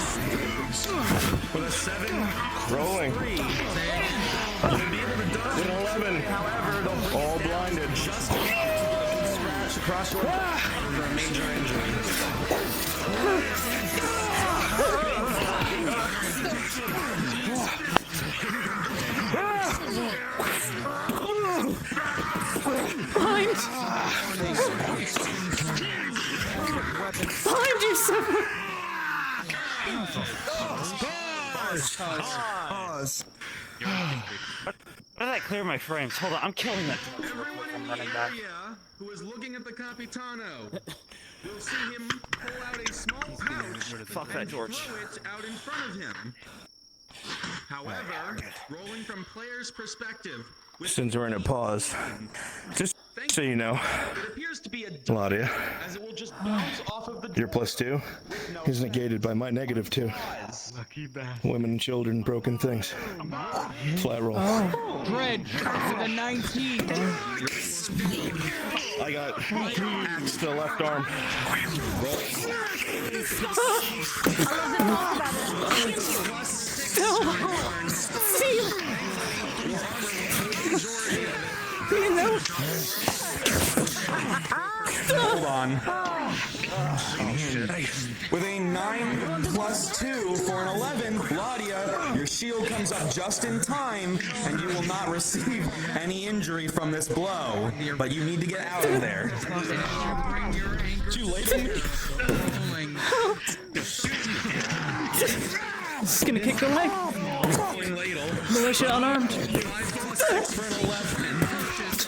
With a 7. Rolling. With an 11. All blinded. Across your for a major injury. Behind! Behind you, Seven! Pause. How did I clear my frames? Hold on, I'm killing that. Everyone in the area who is looking at the Capitano will see him pull out a small pouch Fuck that and torch. throw it out in front of him. However, rolling from player's perspective, Since we're in a pause, just so you know, it appears to be a Claudia, as it will just bounce off of the your +2 is negated by my -2. Lucky bastard. Women and children, broken things. Flat roll. Dread for the 19. I got axe to the left arm. Hold on. With a 9 + 2 for an 11, Claudia, your shield comes up just in time, and you will not receive any injury from this blow. But you need to get out of there. Too late. Just gonna kick the leg. Militia unarmed.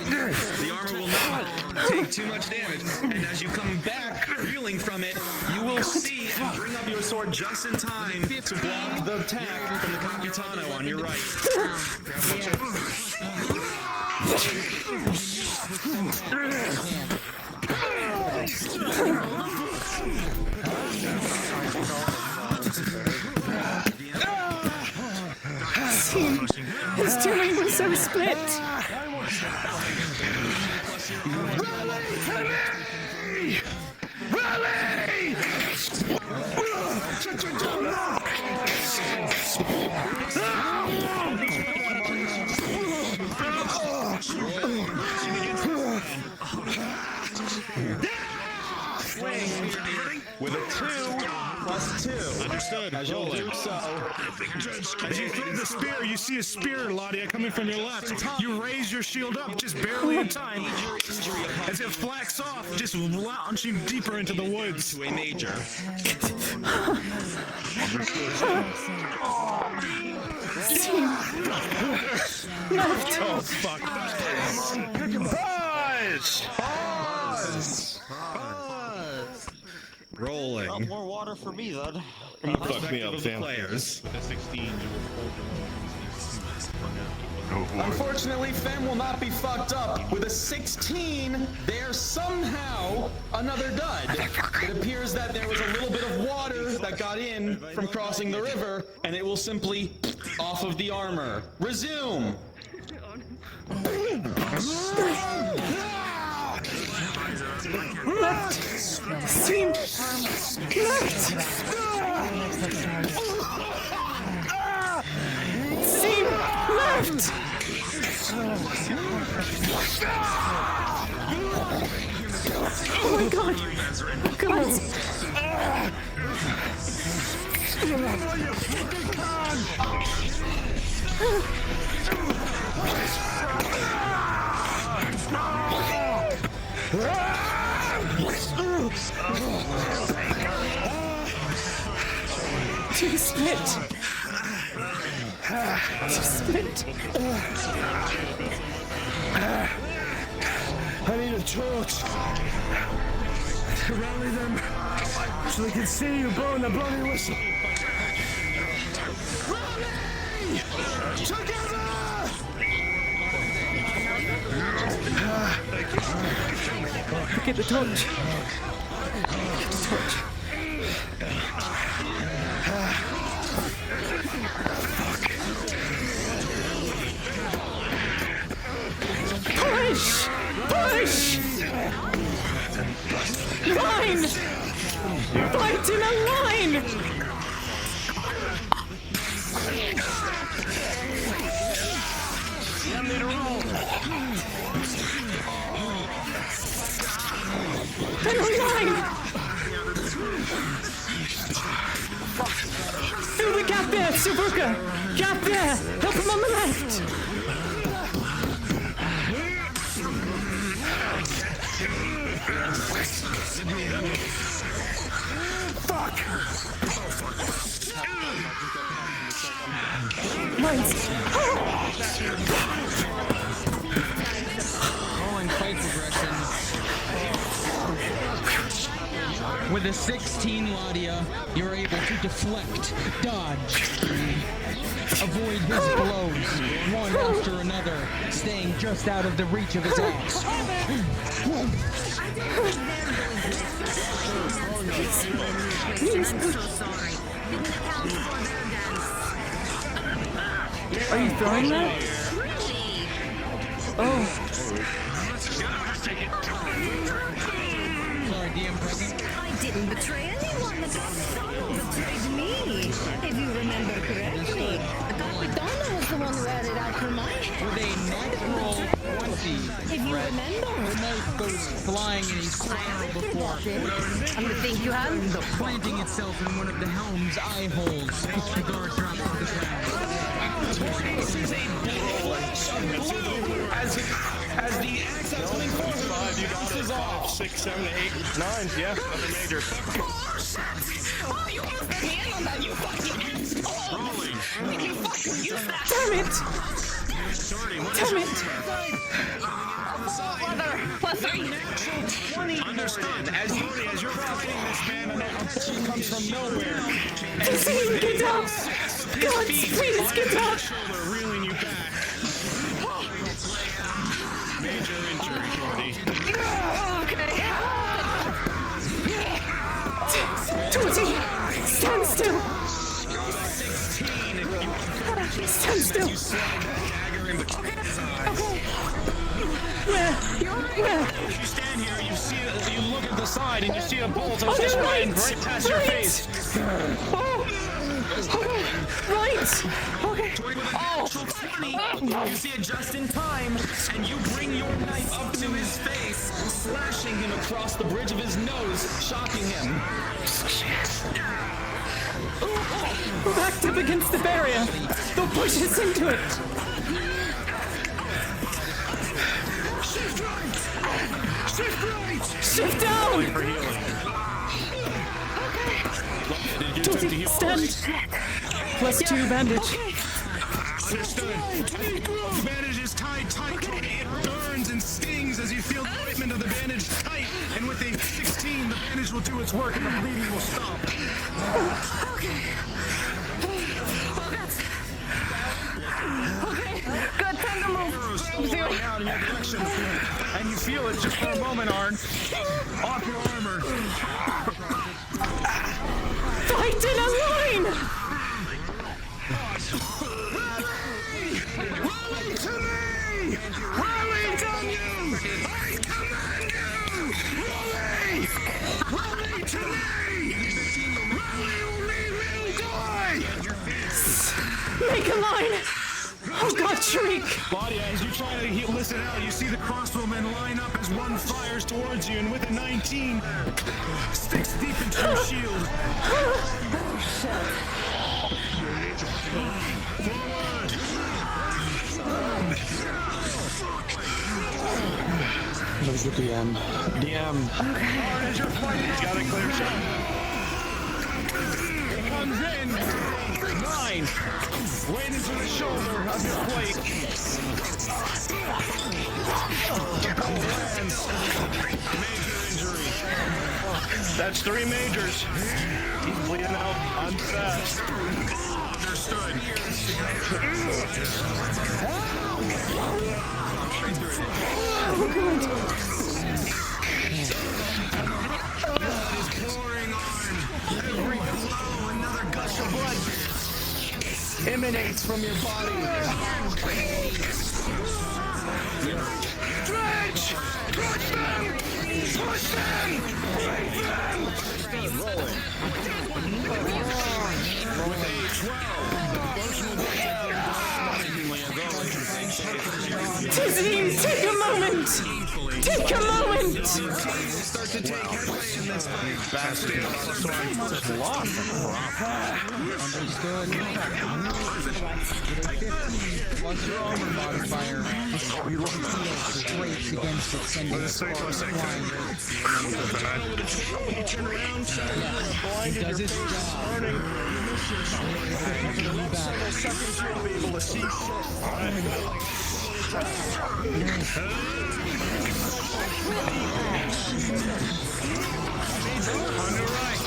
The armor will not take too much damage, and as you come back, reeling from it, you will see and bring up your sword just in time to block the attack from the Capitano on your right. His team was so split. Rally! With a 2 + 2. Understood. As you'll do so. As you throw the spear, you see a spear, Ladia, coming from your left. You raise your shield up just barely in time. As it flaks off, just launching deeper into the woods. To a major. Oh, fuck. Pause! Pause! Rolling. Not more water for me, then. Fuck me up, Sam. Players. With a 16, you will Unfortunately, Fem will not be fucked up. With a 16, there's somehow another dud. It appears that there was a little bit of water that got in from crossing the river, and it will simply off of the armor. Resume. Left. Stream. Left. Stream. Left. Oh my god. God. Too split. Too split. I need a torch to rally them so they can see you blowing the bloody whistle. Rally! Together! Get the torch. Get the torch. Push! Push! Line! Fight in a line! Better line! Fill the gap there, Subuka! Gap there! Help him on the left! fuck! Rolling fight progression. With a 16, Ladia, you're able to deflect, dodge, avoid his blows, one after another, staying just out of the reach of his axe. Are you throwing that? Oh. Sorry, DM present. I didn't betray anyone. The Capitano betrayed me. If you remember correctly, the Capitano was the one who had it out for my head. With a natural 20. If you remember. The knife goes flying and he swirls before. I'm the thing you have. Planting itself in one of the helm's eye holes. The guard drops to the ground. As the axe that's coming forward bounces off. 6, 7, 8, 9. Yeah, nothing major. Oh, you must let me in on that, you fucking asshole! Rolling. You fucking use that! Damn it! Damn it! Understood. As you're fighting this man, an opportunity comes from nowhere. Please get up! God, please get up! Shoulder reeling you back. Major injury, Shorty. Tootsie! Stand still! Stand still! Where? As you stand here, you look at the side and you see a bolt of just right past your face. Right! Okay. Oh! You see it just in time, and you bring your knife up to his face, slashing him across the bridge of his nose, shocking him. We're backed up against the barrier. They'll push us into it. Shift right! Shift right! Shift down! Tootsie, stand. +2 bandage. Understood. The bandage is tied tight. It burns and stings as you feel the ointment of the bandage tight. And with a 16, the bandage will do its work and the bleeding will stop. Okay, good, time to move. Arrows flying out in your direction. And you feel it just for a moment, Arn. Off your armor. Fight in a line! Rally to me! Rally on you! I command you! Rally! Rally to me! Rally or we will die! Make a line! Oh God, shriek! Claudia, as you try to listen out, you see the crossbowmen line up as one fires towards you, and with a 19, sticks deep into your shield. Forward! There's the DM. DM. Okay. As you're fighting, he's got a clear shot. It comes in. 9. Right into the shoulder of your plate. Lands. Major injury. That's 3 majors. He's bleeding out on fast. Understood. Oh God. Is pouring on. Every blow, another gush of blood emanates from your body. Dredge! Push them! Push them! Break them! Rolling. With a 12. Tootsie, take a moment! Take a moment! Start to take headway in this fight. capacity. Understood. Plus your armor modifier. Straight against it, sending a spark flying. He does his job. On your right.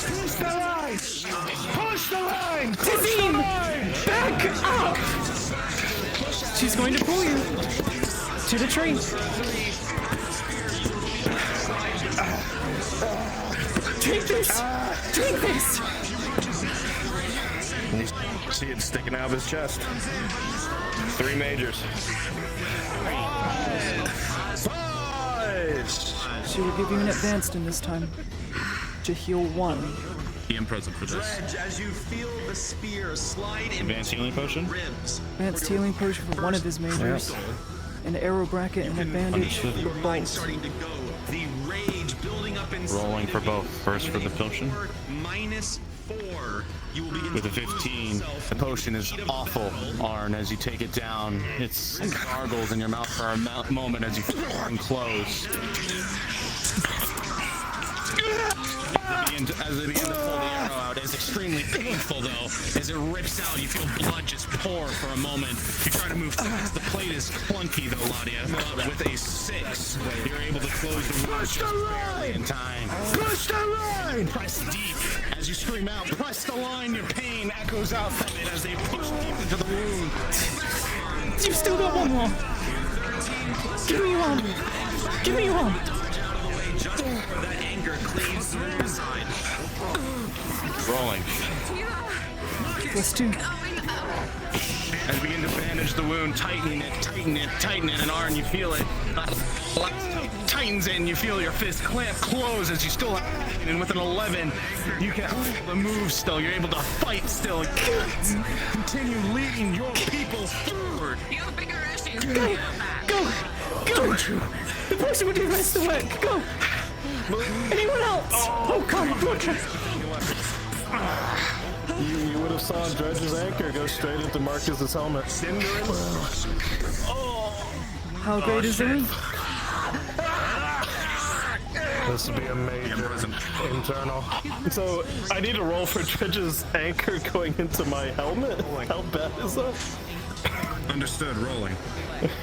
Push the line! Push the line! Push the line! Back up! She's going to pull you to the tree. Take this! Take this! You see it sticking out of his chest. 3 majors. 5! She will give you an advanced in this time to heal 1. I'm present for this. Dredge, as you feel the spear slide in Advanced healing potion? ribs. Advanced healing potion for 1 of his majors. An arrow bracket and a bandage for the bolt. Starting to go. The rage building up inside. Rolling for both. First for the potion. -4. You will begin With a to lose 15, yourself. the potion is awful, Arn, as you take it down. It gargles in your mouth for a moment as you close. As they begin to pull the arrow out, it's extremely painful though. As it rips out, you feel blood just pour for a moment. You try to move fast. The plate is clunky though, Ladia. With a 6, you're able to close the wound just barely in time. Push the line! Press deep. As you scream out, press the line. Your pain echoes out from it as they push deep into the wound. You still got 1 more. Give me 1. Give me 1. Just before that anger cleaves through your side. Rolling. +2. As you begin to bandage the wound, tightening it, and Arn, you feel it. Tightens it, and you feel your fist clamp close as you still have, and with an 11, you can move still. You're able to fight still. Continue leading your people forward. You have bigger issues. Go! Go! The person will do the rest of the work. Go! Anyone else? Oh, come on, You would have saw Dredge's anchor go straight into Marcus's helmet. How great is it? This would be a major internal. So I need to roll for Dredge's anchor going into my helmet? How bad is that? Understood, rolling.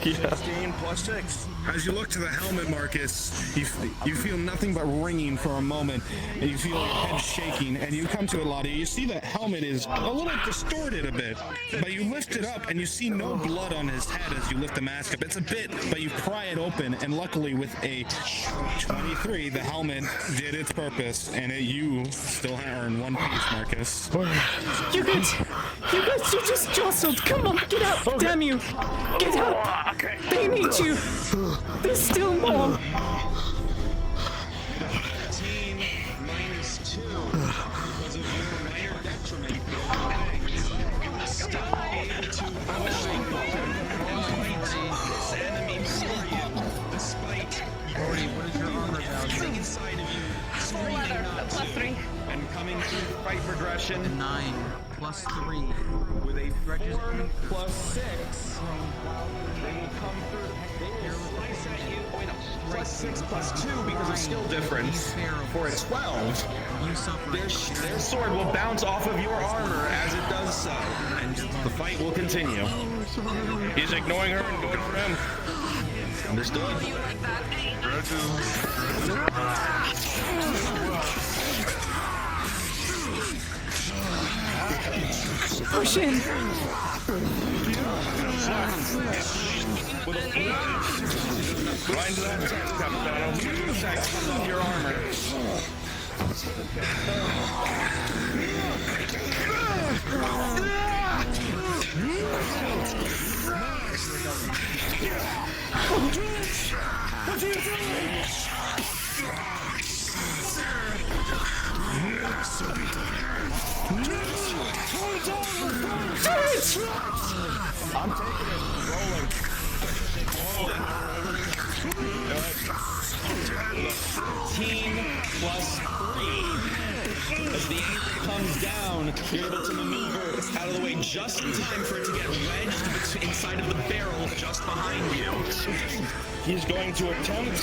Yeah. 16 +6. As you look to the helmet, Marcus, you feel nothing but ringing for a moment, and you feel your head shaking, and you come to it, Lottie. You see the helmet is a little distorted a bit, but you lift it up, and you see no blood on his head as you lift the mask up. It's a bit, but you pry it open, and luckily with a 23, the helmet did its purpose, and you still earn 1 piece, Marcus. You guys, you just jostled. Come on, get out. Okay. Damn you. Get out. They need you. There's still more. 15 -2 because of your minor detriment. You will still be able to overshape this enemy for you, despite what is your armor everything inside of you screaming not to. And coming to fight progression. 9 +3 with a 4 +6. They will come through. They will slice at you. Wait, no. +6 +2 because of skill difference. For a 12, their sword will bounce off of your armor as it does so, and the fight will continue. He's ignoring her and going for him. Understood. Push in. Right into that text, Capitano. Your armor. I'm taking it. Rolling. plus 3. As the anchor comes down, you're able to maneuver out of the way just in time for it to get wedged inside of the barrel just behind you. He's going to attempt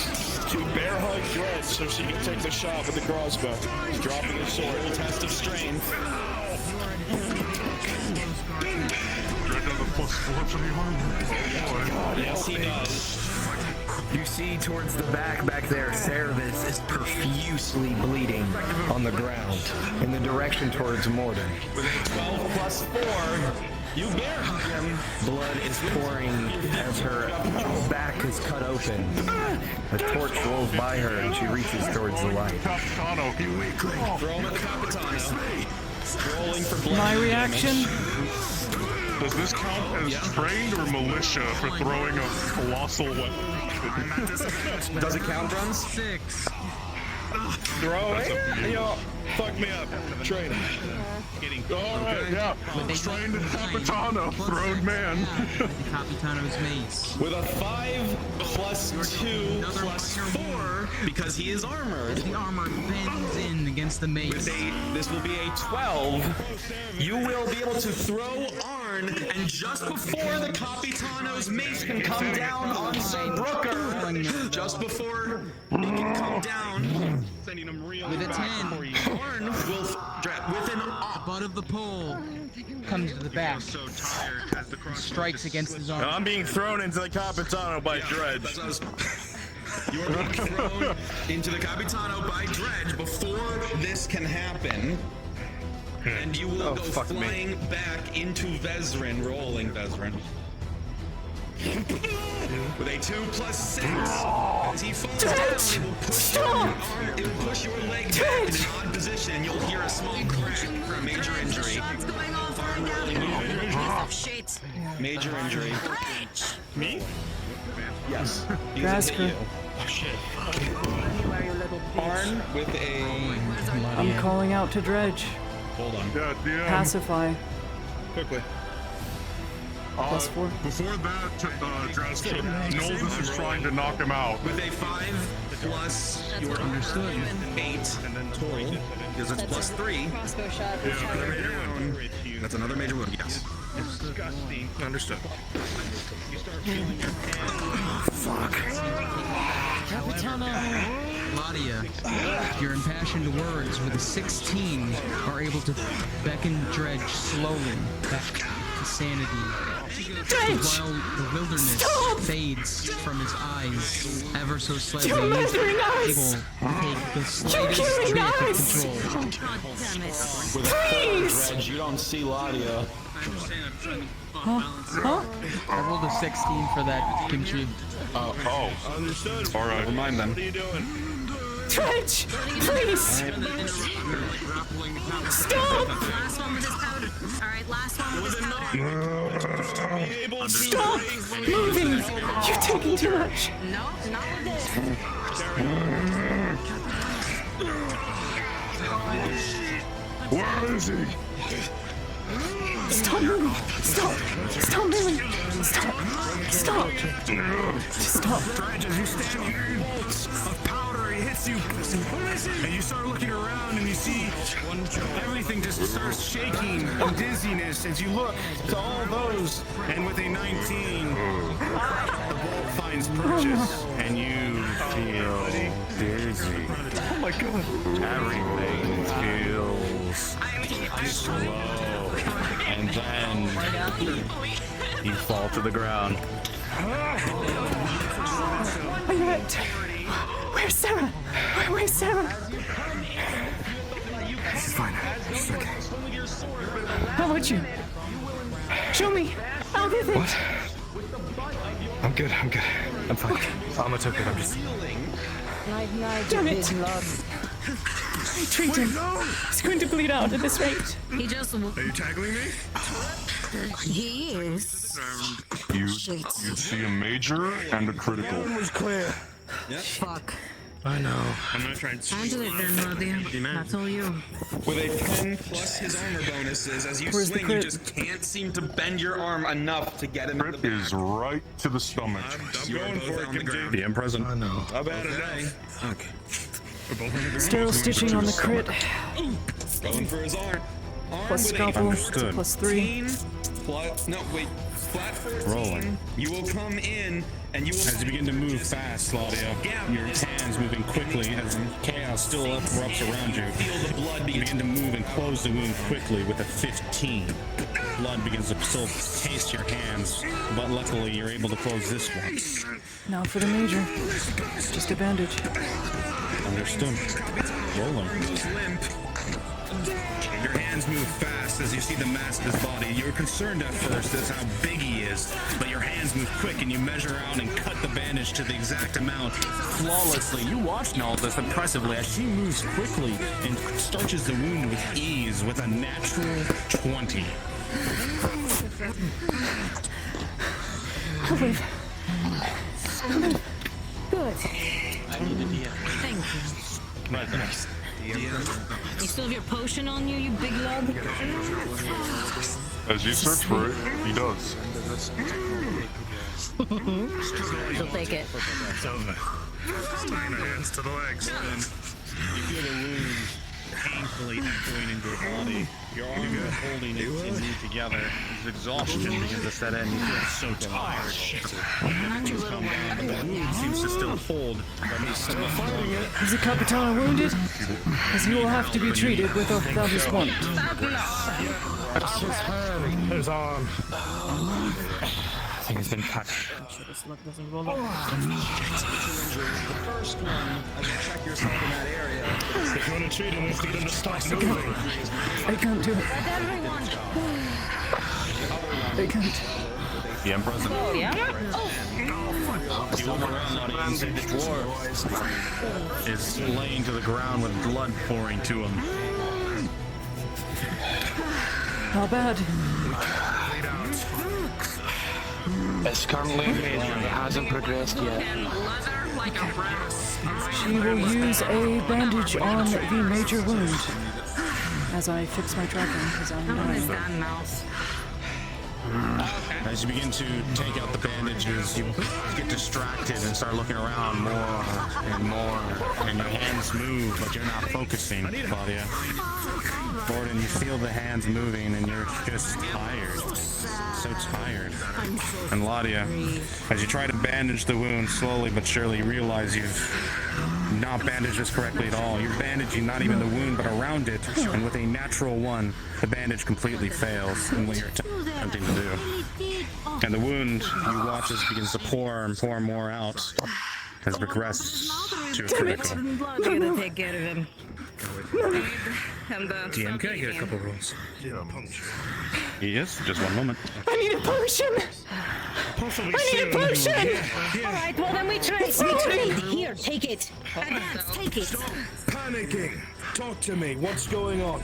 to bear hug Dredge so she can take the shot with the crossbow. He's dropping his sword. Roll test of strength. Dredge has a +4 for the armor. Oh boy. Yes, he does. You see towards the back there, Cerebus is profusely bleeding on the ground in the direction towards Morden. With a 12 plus 4, you bear hug him. Blood is pouring as her back is cut open. A torch rolls by her and she reaches towards the light. Capitano, he weakling. Throw him at the Capitano. Rolling for blood. My reaction? Does this count as trained or militia for throwing a colossal weapon? Does it count, Runs? 6. Throw it? Yo, fuck me up. Train. Alright, yeah. Trained Capitano, throwed man. Capitano's mace. With a 5 plus 2 plus 4, because he is armored. The armor bends in against the mace. This will be a 12. You will be able to throw Arn, and just before the Capitano's mace can come down on Sir Brooker, just before he can come down, sending him real with a 10, Arn will with an butt of the pole comes to the back, strikes against his arm. I'm being thrown into the Capitano by Dredge. You are being thrown into the Capitano by Dredge before this can happen. And you will go flying back into Vezrin, rolling Vezrin. With a 2 plus 6. As he falls down, it will push your leg back in an odd position. You'll hear a small crack for a major injury. Major injury. Me? Yes. Grasker. Oh shit. Arn with a... I'm calling out to Dredge. Hold on. Yeah, DM. Pacify. Quickly. +4. Before that, Draskip, Nolvis is trying to knock him out. With a 5 plus your understood 8 total, because it's plus 3. Crossbow shot. That's another major wound, yes. Disgusting. Understood. You start feeling your hand. Fuck. Capitano! Ladia, your impassioned words with a 16 are able to beckon Dredge slowly back to sanity. Dredge! While the wilderness fades from his eyes, ever so slightly, You're he's murdering able us! to take the You're slightest killing bit of us! control. With Please! Dredge, you don't see Ladia. Huh? I rolled a 16 for that, Kimchi. Understood. All right. Remind them. What are you doing? Dredge! Please! Stop! Last one with his powder. Alright, last one with his powder. Stop moving! You're taking too much. No, not with this. Where is he? Stop moving! Stop! Stop moving! Stop! Stop! Just stop. Dredge, as you stand here, bolts of powder, it hits you, and you start looking around and you see everything just starts shaking in dizziness as you look to all those, and with a 19, the bolt finds purchase, and you feel dizzy. Oh my god. Everything feels slow, and then you fall to the ground. Are you right? Where's Sarah? Where's Sarah? She's fine. She's okay. How about you? Show me. I'll get it. What? I'm good. I'm good. I'm fine. Alma took it. I'm just... Night, Damn you it. big lug. Treat him. He's going to bleed out at this rate. He just... Are you tackling me? He is. You see a major and a critical. was clear. Fuck. I know. I'm gonna try and Handle it then, Nadia. That's all you. With a 10 plus his armor bonuses, as you Where's the swing, you crit? just can't seem to bend your arm enough to get him in the back. Is right to the stomach. I'm going for it, Kim J. PM present. I know. How bad okay. Okay. We're both on the ground. Still stitching on the crit. Going for his arm. Plus scalpel. It's a +3. No, wait. Flat 14. Rolling. You will come in and you will. As you begin to move fast, Claudia, your hands moving quickly as chaos still erupts around you. You begin to move and close the wound quickly with a 15. Blood begins to still taste your hands, but luckily you're able to close this one. Now for the major. Just a bandage. Understood. Rolling. Your hands move fast as you see the mass of his body. You're concerned at first as how big he is, but your hands move quick and you measure out and cut the bandage to the exact amount flawlessly. You watch all this impressively as she moves quickly and starches the wound with ease with a natural 20. Good. I need a DM. Thank you. Right there. You still have your potion on you, you big lug? As you search for it, he does. She'll take it. It's over. Tying her hands to the legs. You feel the wound painfully echoing into your body. Your arm is holding it and you together. As exhaustion begins to set in. You feel so tired. You calm down, but the wound seems to still hold. Still fighting it. Is the Capitano wounded? As he will have to be treated with or without his wand. That's his hand. His arm. I think it's been cut. The first one, as you check yourself in that area. If you want to treat him, let's get him to stop moving. I can't do it. I can't. PM present. Oh, yeah? You look around and you see the dwarf is laying to the ground with blood pouring to him. Not bad. It's currently amazing. It hasn't progressed yet. She will use a bandage on the major wound. As I fix my tracking, because I'm not. As you begin to take out the bandages, you get distracted and start looking around more and more, and your hands move, but you're not focusing, Claudia. Gordon, you feel the hands moving, and you're just tired. So tired. And Ladia, as you try to bandage the wound slowly but surely, you realize you've not bandaged this correctly at all. You're bandaging not even the wound, but around it, and with a natural 1, the bandage completely fails in what you're attempting to do. And the wound, you watch as it begins to pour and pour more out, has progressed to a critical. Blood's gonna take care of him. And DM, can I get a couple rolls? Yes, just one moment. I need a potion! Possibly I need a potion! All right, well then we trade. Here, take it. Advance, take it. Stop panicking. Talk to me. What's going on?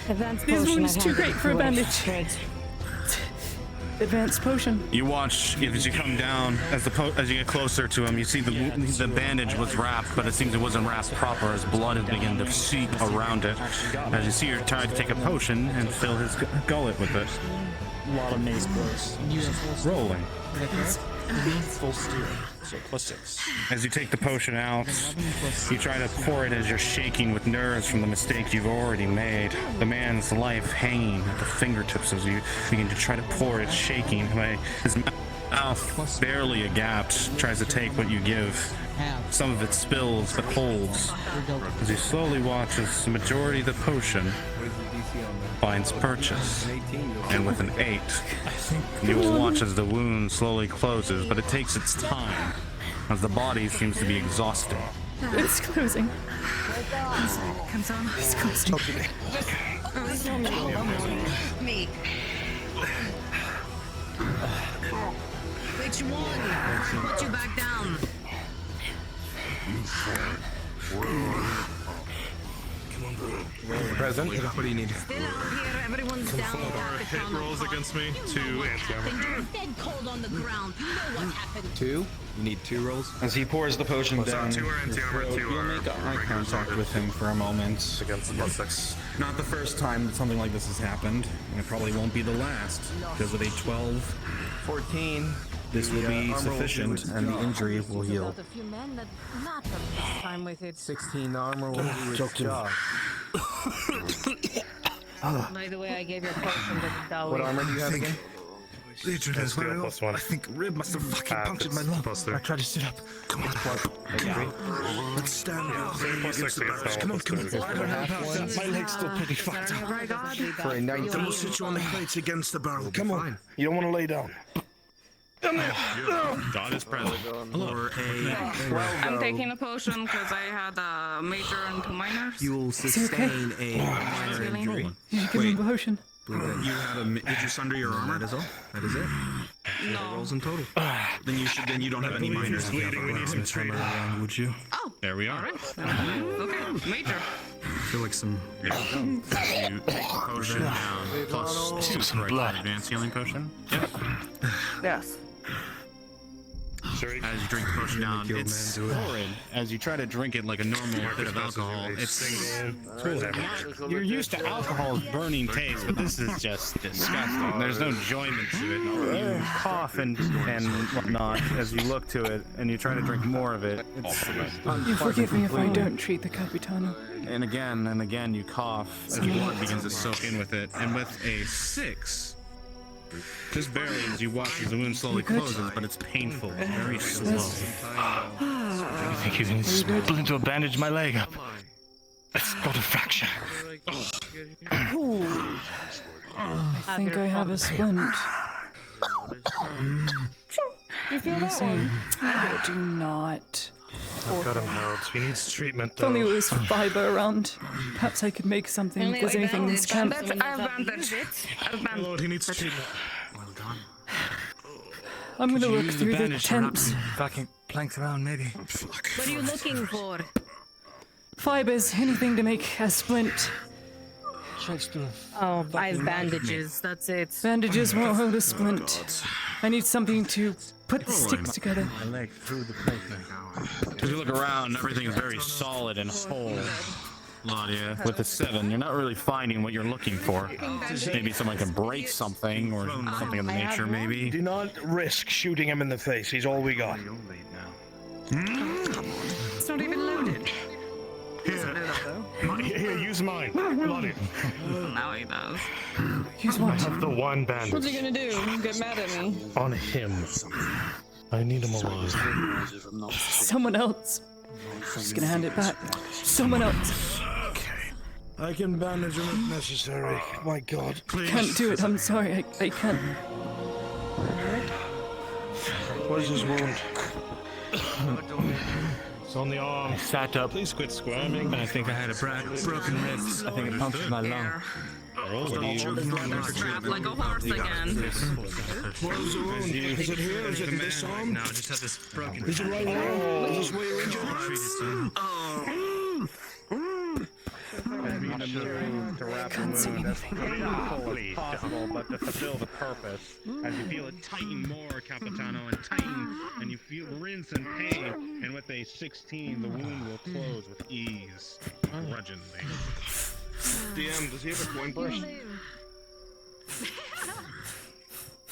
Advance This potion. wound's too great for a bandage. Advanced potion. You watch as you come down, as you get closer to him, you see the bandage was wrapped, but it seems it wasn't wrapped proper as blood is beginning to seep around it. As you see, you're trying to take a potion and fill his gullet with it. A lot of mace blows. Rolling. Full steal. So +6. As you take the potion out, you try to pour it as you're shaking with nerves from the mistake you've already made. The man's life hanging at the fingertips as you begin to try to pour it, shaking. His mouth barely agape, tries to take what you give. Some of it spills but holds. As you slowly watch as the majority of the potion finds purchase. And with an 8, you will watch as the wound slowly closes, but it takes its time as the body seems to be exhausted. It's closing. It's closing. Me. Which one? Put you back down. present. What do you need? Still out here, everyone's down. Four hit rolls against me. 2 anti-armor. Dead cold on the ground. You know what happened. 2? You need 2 rolls? As he pours the potion down, 2 are anti-armor, 2 you'll are make eye regular contact with him for a moment. against the +6. Not the first time that something like this has happened, and it probably won't be the last, because with a 12, 14. this will be sufficient, and the injury will heal. A few men that not the best time with it. 16 armor will do its job. By the way, I gave your potion to the dowry. What armor do you have again? Legion has very off. I think Rib must have fucking punctured my lung. I tried to sit up. Come on. Let's stand up. Come on, come on. I don't have that. My leg's still pretty fucked up. For a 19. Then we'll sit you on the crates against the barrel. Come on. You don't want to lay down. God is present. I'm taking a potion because I had a major and 2 minors. You will sustain a minor injury. You should give him a potion. You had did you sunder your armor? That is all. That is it. No. Rolls in total. Then you don't have any minors. We need some training around, would you? Oh. There we are. Okay, major. I feel like some. You take the potion down, plus 2 blood. Advanced healing potion. Yep. Yes. As you drink the potion down, it's horrid. As you try to drink it like a normal bit of alcohol, you're used to alcohol's burning taste, but this is just disgusting. There's no enjoyment to it. You cough and whatnot as you look to it, and you try to drink more of it. You forgive me if I don't treat the Capitano. And again you cough as your blood begins to soak in with it, and with a 6. Just barely as you watch as the wound slowly closes, but it's painful, very slow. I think you can splint or bandage my leg up. It's got a fracture. I think I have a splint. You feel that one? I do not. I've got him held. He needs treatment, If only it was fiber around. Perhaps I could make something. If there's anything in this camp. I've bandaged it. Lord, he needs treatment. Well done. I'm gonna look through the tents. Fucking planks around, maybe. What are you looking for? Fibers, anything to make a splint. Oh, I have bandages. That's it. Bandages won't hold a splint. I need something to put the sticks together. My leg through the plate now. As you look around, everything is very solid and whole. Ladia, with a 7, you're not really finding what you're looking for. Maybe someone can break something or something of the nature, maybe. Do not risk shooting him in the face. He's all we got. It's not even loaded. Here, use mine. Ladia. Now he does. Use what? I have the one bandage. What's he gonna do? Get mad at me? On him. I need him alive. Someone else. Just gonna hand it back. Someone else. I can bandage him if necessary. My God. Can't do it. I'm sorry. I can't. What is his wound? It's on the arm. I sat up. Please quit squirming. And I think I had a broken ribs. I think it punctured my lung. Strapped like a horse again. What is the wound? Is it here? Is it in this arm? No, just have this broken. Is it right here? Is this where you're injured? To wrap the wound as fully as possible, but to fulfill the purpose. As you feel it tighten more, Capitano, and tighten, and you feel rinse and pain, and with a 16, the wound will close with ease, grudgingly. DM, does he have a coin purse?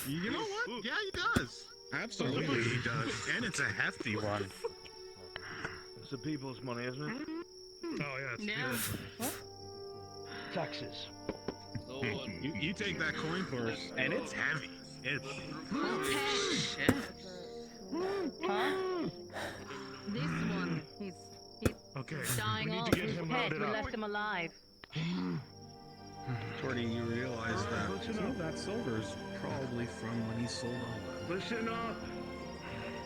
You know what? Yeah, he does. Absolutely, he does, and it's a hefty one. It's the people's money, isn't it? Oh, yeah, it's Yeah. Taxes. You take that coin purse, and it's heavy. It's... Shit. Huh? This one. He's Okay. dying We need off to get his him head. loaded We up. left him alive. Torty, you realize that some of that silver is probably from when he sold all that. Listen up.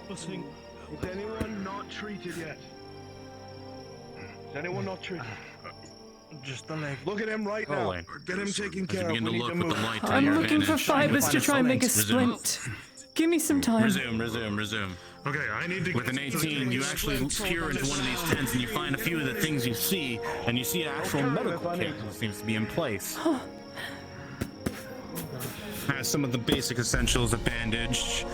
Listening. Is anyone not treated yet? Is anyone not treated? Just the leg. Look at him right now. Get him taken care of. We need to move. I'm looking for fibers to try and make a splint. Give me some time. Resume. Okay, I need to. With an 18, you actually peer into one of these tents and you find a few of the things you see, and you see an actual medical kit that seems to be in place. Has some of the basic essentials: a bandage,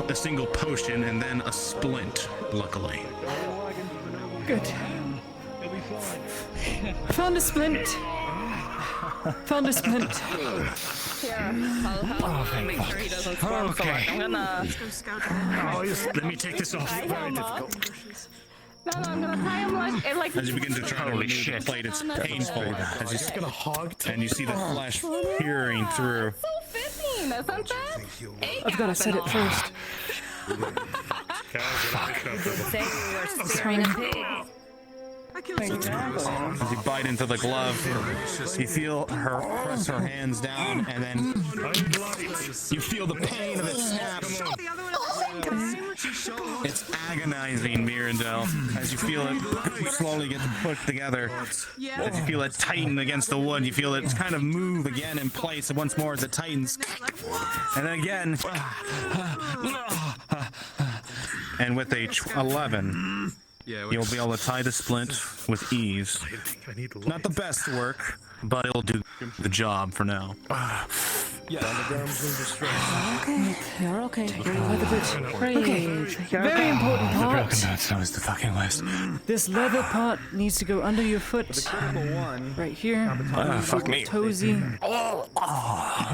a single potion, and then a splint. Luckily. Good. Found a splint. Found a splint. Here, I'll make sure he doesn't swarm so much. I'm gonna... Let me take this off. Very difficult. No, I'm gonna tie him like As you begin to try to remove the plate, it's painful. As you get a hog, and you see the flesh peering through. So fitting, isn't it? I've got to set it first. Say we were spearing a pig. As you bite into the glove, you feel her press her hands down, and then you feel the pain of it snap. It's agonizing, Mirandel, as you feel it slowly get pushed together. As you feel it tighten against the wood, you feel it kind of move again in place, and once more as it tightens. And then again. And with a 11... you'll be able to tie the splint with ease. Not the best work, but it'll do the job for now. Okay, you're okay. Okay, very important part. That was the fucking list. This leather part needs to go under your foot. Right here. Fuck me. Toesy.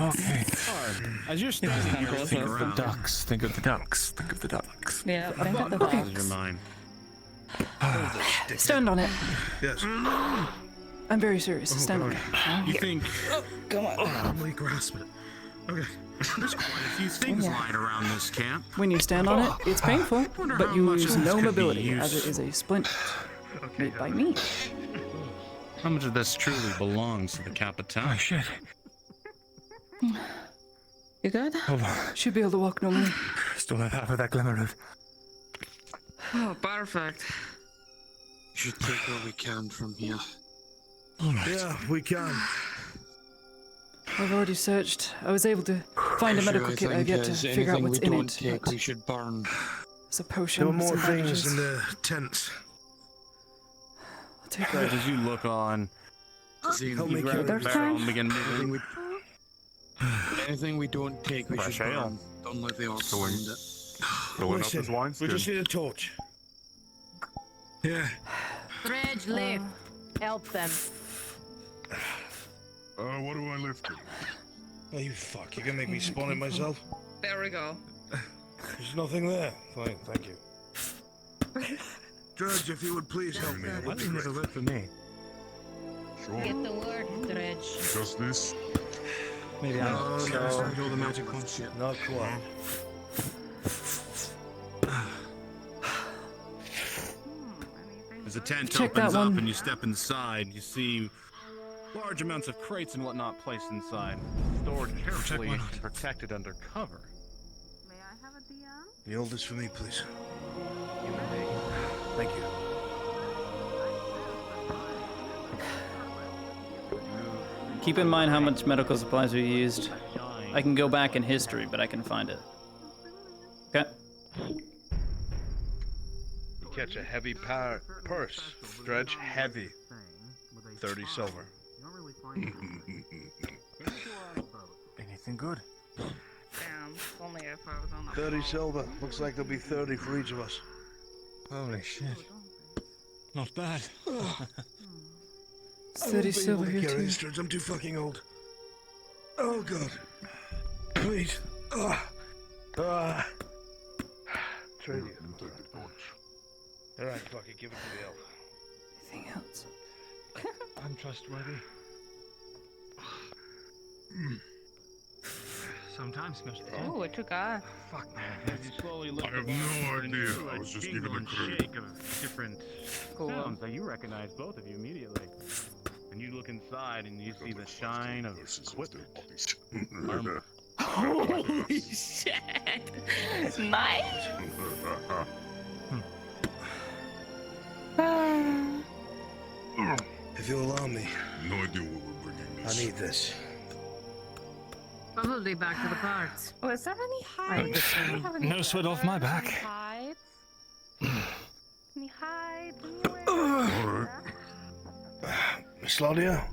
Okay. As you're standing here, Think of the ducks. Think of the ducks. Think of the ducks. Yeah, think of the Okay. your mind. Stand on it. Yes. I'm very serious. Stand on it. You think... Come on. Probably grasp it. Okay. There's quite a few things lying around this camp. When you stand on it, it's painful, but you lose no mobility, as it is a splint made by me. How much of this truly belongs to the Capitan? Oh, shit. You good? Hold on. Should be able to walk normally. Still have half of that glimmer root. Oh, perfect. We should take what we can from here. Yeah, we can. I've already searched. I was able to find a medical kit. I get to figure out what's in it. Take, we should burn. It's a potion. There were more some things bandages. in the tents. I'll take Right, as you look on, Help you me grab carry the barrel and begin moving. Anything we don't take, we should burn. Don't let the orcs find it. Listen, we just need a torch. Yeah. Dredge, lift. Help them. What do I lift it? Oh, you fuck. You're gonna make me spawn it myself? There we go. There's nothing there. Fine, thank you. Dredge, if you would please help me. Why didn't it work for me? Sure. Get the word, Dredge. Just this? Maybe No, I'm you're the magic one. Not quite. As the tent Check that opens up one. and you step inside, you see large amounts of crates and whatnot placed inside, stored carefully and protected under cover. May I have a DM? The oldest for me, please. Thank you. Keep in mind how much medical supplies we used. I can go back in history, but I can find it. Okay. You catch a heavy purse. Dredge, heavy. 30 silver. Anything good? Damn, only if I was on that. 30 silver. Looks like there'll be 30 for each of us. Holy shit. Not bad. 30 silver here too. Dredge, I'm too fucking old. Oh god. Please. Trade you. Alright, fuck it, give it to the elf. Anything else? I'm trustworthy. Sometimes, Mr. Oh, what you got? Fuck, man. As you slowly lift I have the no box, idea. you I hear was a just jingle given a and clue. shake of different sounds that you recognize, both of you, immediately. And you look inside and you see the shine of equipment. Armor. Holy shit! Nice! If you'll allow me, No idea what we're bringing I this. need this. Probably back to the parts. Oh, is there any hides? Do we have any No sweat off my back. hides? Any hides? Alright. Miss Claudia?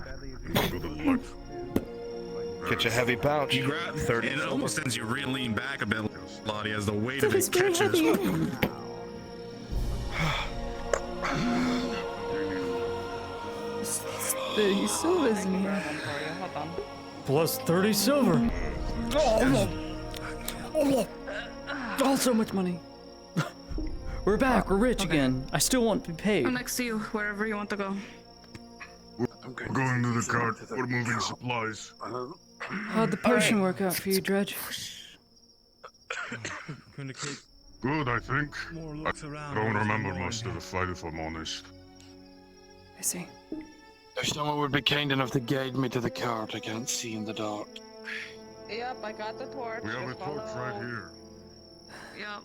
Get your heavy pouch. You grab 30 It almost sends you lean back a bit, Lottie, as the weight of That is it very catches. heavy. 30 silvers in here. Plus 30 silver. Oh, so much money. We're back. We're rich again. I still want to be paid. I'm next to you, wherever you want to go. We're going to the cart. We're moving supplies. How'd the potion work out for you, Dredge? Good, I think. I don't remember much of the fight, if I'm honest. I see. If someone would be kind enough to guide me to the cart, I can't see in the dark. Yep, I got the torch. We have a torch right here. Yep.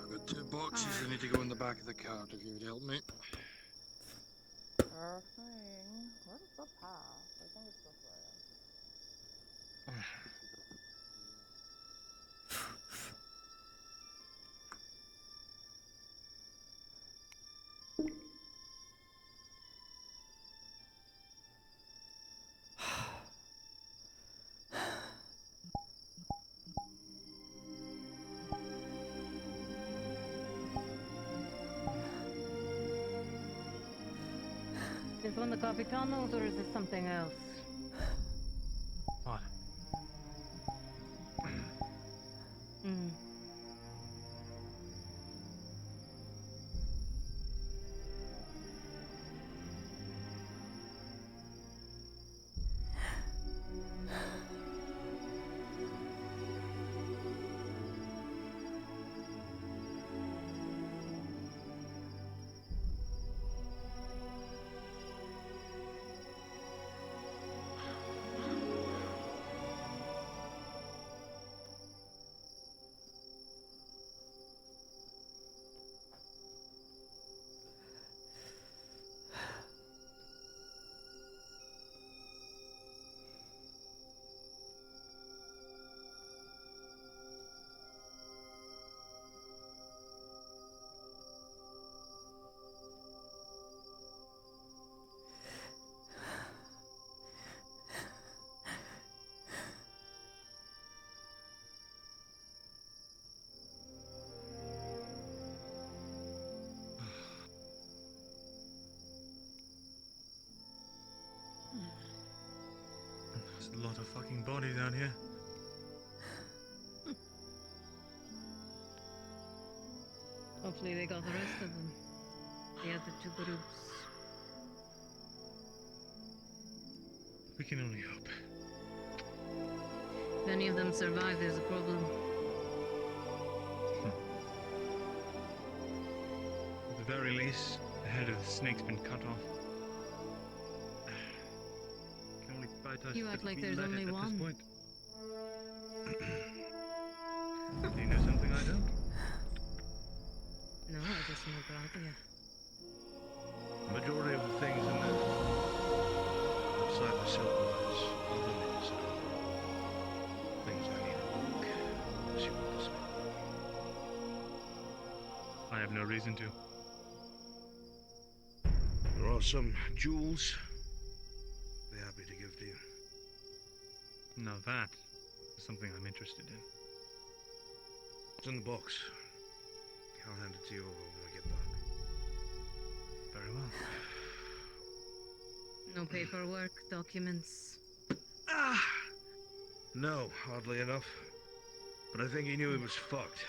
I've got 2 boxes that need to go in the back of the cart if you would help me. Where's the path? I think it's this way. Is one the Capitanos or is this something else? What? Hmm. There's a lot of fucking bodies out here. Hopefully they got the rest of them. The other 2 groups. We can only hope. If any of them survive, there's a problem. At the very least, the head of the snake's been cut off. Can only bite us You act if like we there's let it only at one. This point. Do you know something I don't? No, I just know about you. The majority of the things in the outside the silverwires are the inside. Things I need to look as you want to say. I have no reason to. There are some jewels. They're happy to give to you. Now that is something I'm interested in. It's in the box. I'll hand it to you over when we get back. Very well. No paperwork, documents. No, oddly enough. But I think he knew he was fucked.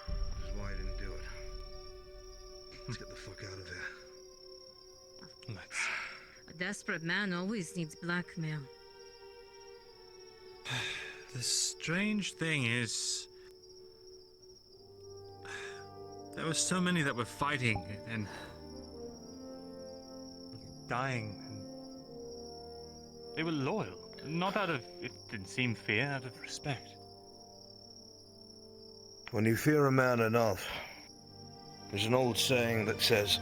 Which is why he didn't do it. Let's get the fuck out of here. Let's. A desperate man always needs blackmail. The strange thing is, there were so many that were fighting and dying, and they were loyal. Not out of, it didn't seem fear, out of respect. When you fear a man enough, there's an old saying that says,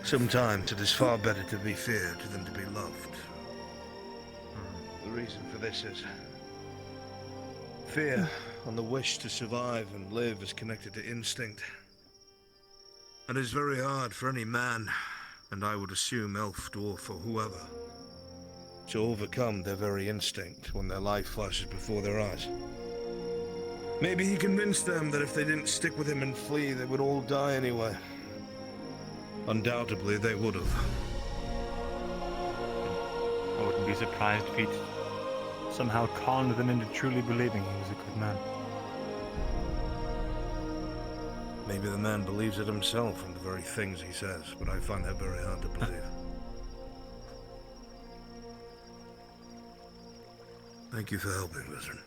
sometimes it is far better to be feared than to be loved. The reason for this is. Fear and the wish to survive and live is connected to instinct. And it's very hard for any man, and I would assume elf, dwarf, or whoever, to overcome their very instinct when their life flashes before their eyes. Maybe he convinced them that if they didn't stick with him and flee, they would all die anyway. Undoubtedly, they would have. I wouldn't be surprised if he'd somehow conned them into truly believing he was a good man. Maybe the man believes it himself in the very things he says, but I find that very hard to believe. Thank you for helping, Wizard.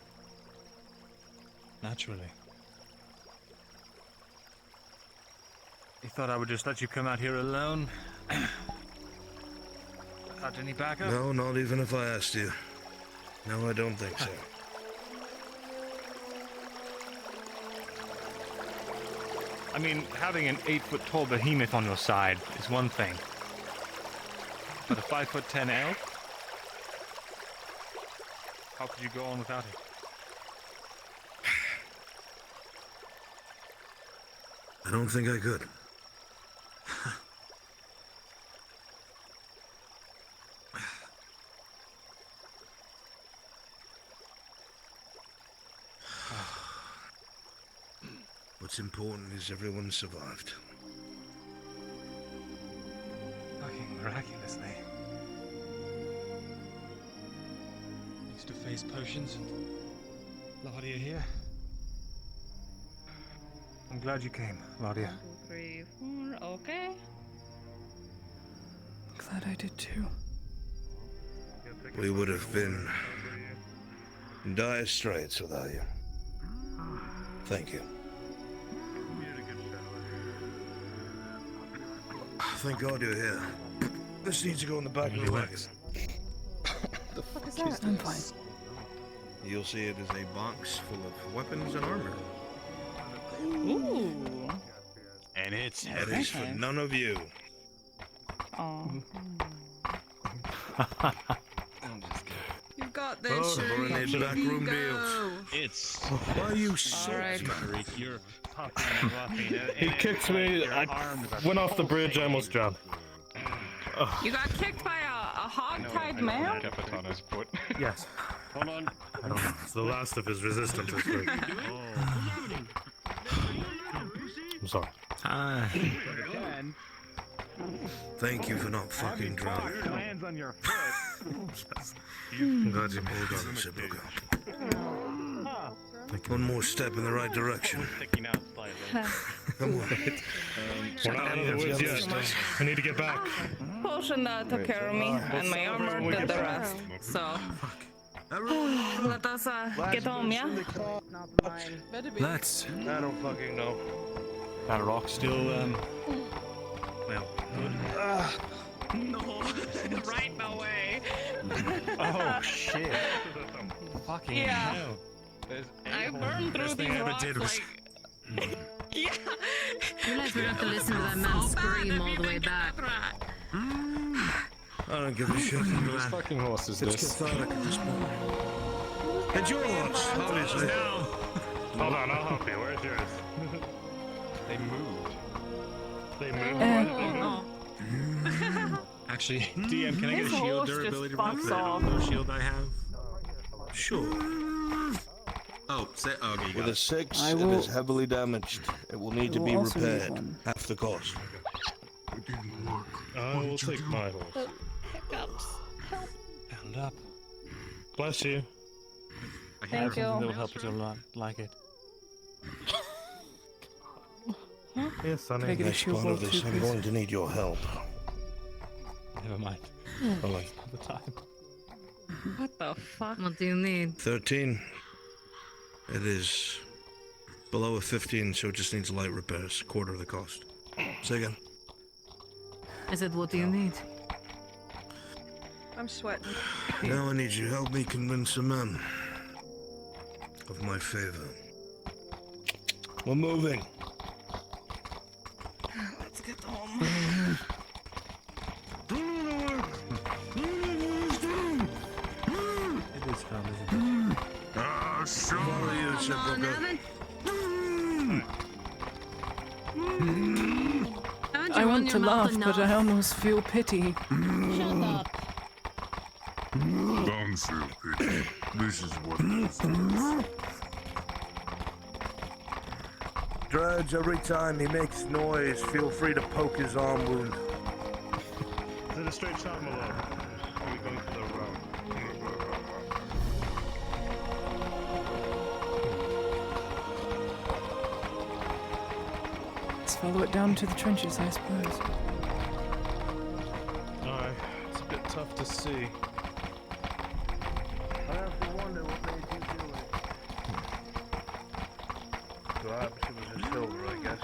Naturally. You thought I would just let you come out here alone? Without any backup? No, not even if I asked you. No, I don't think so. I mean, having an 8-foot-tall behemoth on your side is one thing. But a 5'10" elf? How could you go on without it? I don't think I could. What's important is everyone survived. Fucking miraculously. Thanks to face potions and Laudia here. I'm glad you came, Laudia. 1, 2, 3, 4. Okay. Glad I did too. We would have been in dire straits without you. Thank you. Thank God you're here. This needs to go in the back of the wagon. The fuck is that? I'm fine. You'll see it as a box full of weapons and armor. Ooh. And it's heavy. That is for none of you. Oh. You got this, Sherry. We're in the back room deals. It's. Why are you so You're He kicked me. I went off the bridge. I almost drowned. You got kicked by a hog-tied man? Capitano's foot. Yes. Hold on. I don't know. It's the last of his resistance. I'm sorry. Thank you for not fucking drowning. Lands on your foot. I'm glad you pulled on the Sibuka. One more step in the right direction. Come on. We're not out of the woods yet. I need to get back. Potion took care of me, and my armor did the rest. So, let us get home, yeah? Let's. I don't fucking know. That rock still, well, good. No, right away. Oh, shit. Fucking hell. I burned through these rocks like... Yeah. You guys would have to listen to that man scream all the way back. I don't give a shit. Whose fucking horse is this? It's cathartic at this point. It's your horse, obviously. Hold on, I'll help you. Where's yours? They moved. They moved. Actually, DM, can I get a shield durability roll for that no shield I have? Sure. Oh, okay, With a 6, it is heavily damaged. It will need to be repaired. Half the cost. I will take my horse. Hiccups. Help. Stand up. Bless you. I Thank you. That will help you to like it. Yes, Sonny. Can I get a Next shield part wall of this, too, I'm please? going to need your help. Never mind. Only All the time. What the fuck? What do you need? 13. It is below a 15, so it just needs light repairs. Quarter of the cost. Say again. I said, what do you need? I'm sweating. Now I need you to help me convince a man of my favor. We're moving. Let's get home. It Follow you, Hold on, Booker. Haven't I you run want your to mouth laugh, but I enough? almost feel pity. Shut up. Don't feel pity. This is what it is. Dredge, every time he makes noise, feel free to poke his arm wound. Is it a straight shot, my lord? Are we going for the road? Let's follow it down to the trenches, I suppose. Aye, it's a bit tough to see. I have to wonder what made you do it. Perhaps it was a silver, I guess.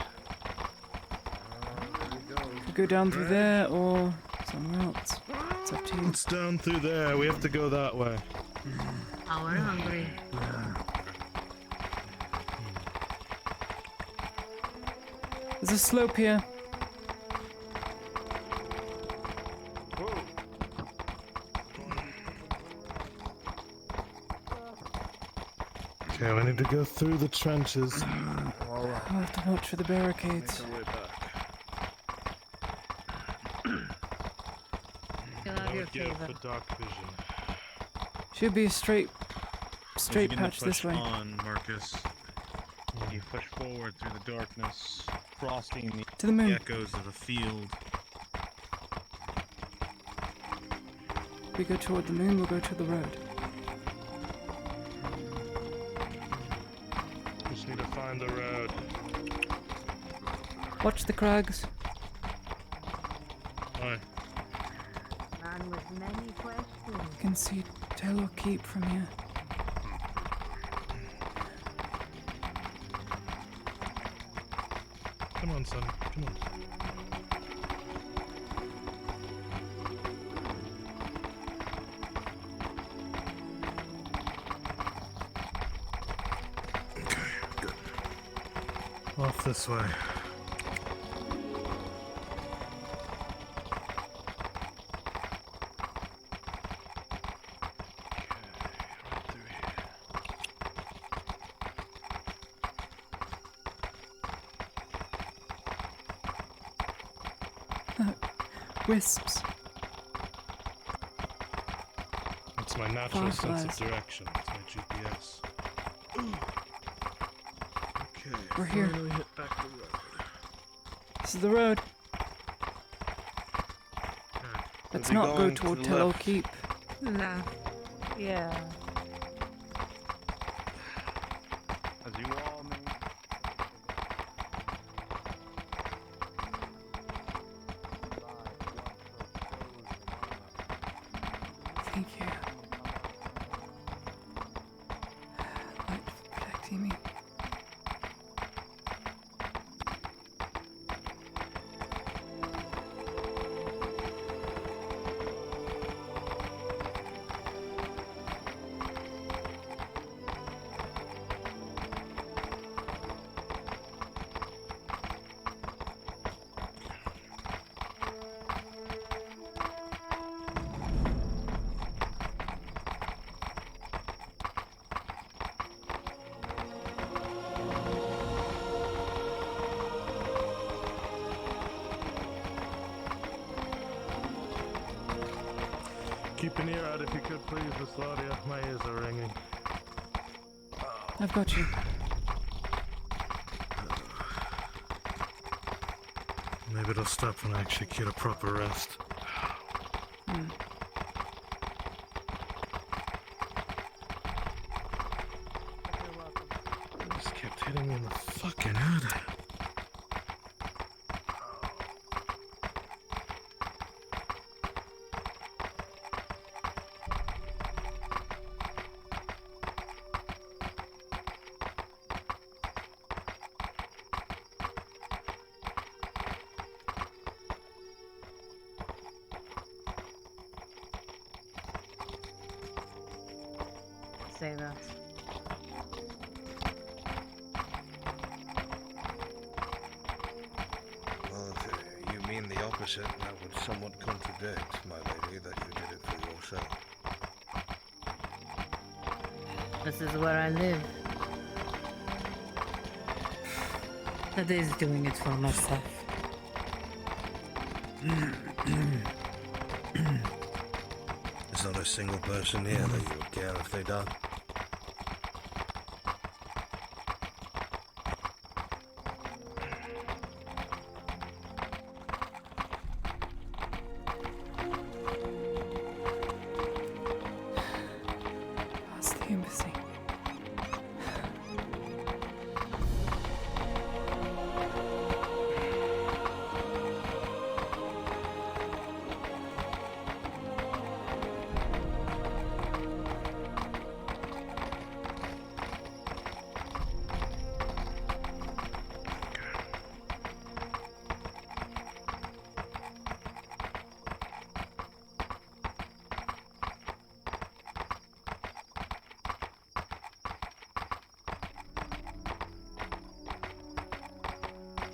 There we go. Could go down through there or somewhere else. It's up to you. It's down through there. We have to go that way. Oh, we're hungry. There's a slope here. Okay, we need to go through the trenches. I'll have to watch for the barricades. You'll have your Get favor. for dark vision. Should be a straight As you begin to patch this push way. on, Marcus, you push forward through the darkness, crossing To the moon. echoes of a field. We go toward the moon, we'll go to the road. Just need to find the road. Watch the crags. Aye. Man with many questions. You can see Taylor Keep from here. Come on, son. Come on. Off this way. Wisps. It's my natural sense Fireflies. of direction. It's my GPS. Okay. We're here. Finally hit back the road. This is the road. Let's be not go going to toward the Tello left. Keep. Left. Yeah. As you all know, Thank you. Light for protecting me. Keep an ear out if you could, please, Miss Claudia. My ears are ringing. I've got you. Maybe it'll stop when I actually get a proper rest. Hmm. It just kept hitting me in the fucking head. Say that. Well, if you mean the opposite, that would somewhat contradict, my lady, that you did it for yourself. This is where I live. That is doing it for myself. There's not a single person here that you would care if they died. Past the embassy.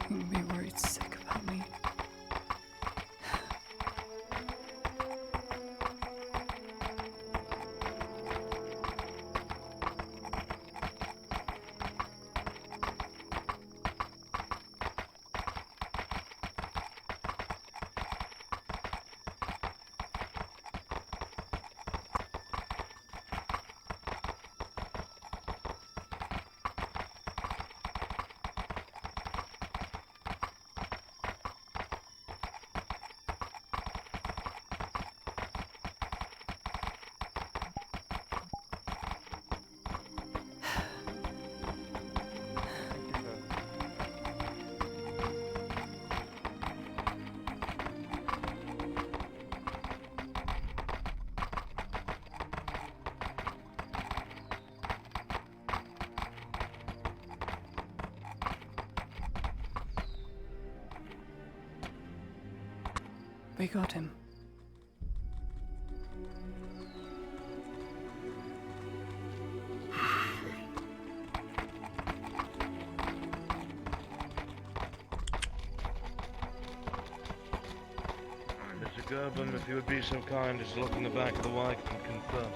You'll be worried sick about me. We got him. Mr. Gerben, if you would be so kind as to look in the back of the wagon and confirm.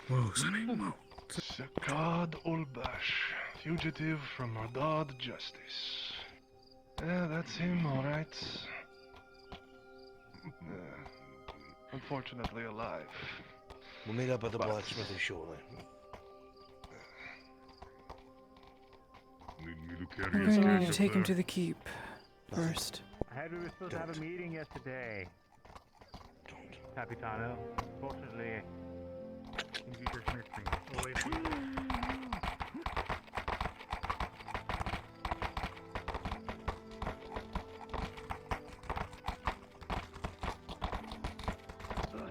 Whoa, Sonny, whoa. Sakad Ulbash, fugitive from Ardad Justice. Yeah, that's him, alright. Unfortunately alive. We'll meet up at the But- blacksmithy shortly. Need me to We're carry his going case to up take him there? to the keep first. I heard we were supposed to have a meeting yesterday. Capitano. Fortunately, you just missed me. We'll wait for you.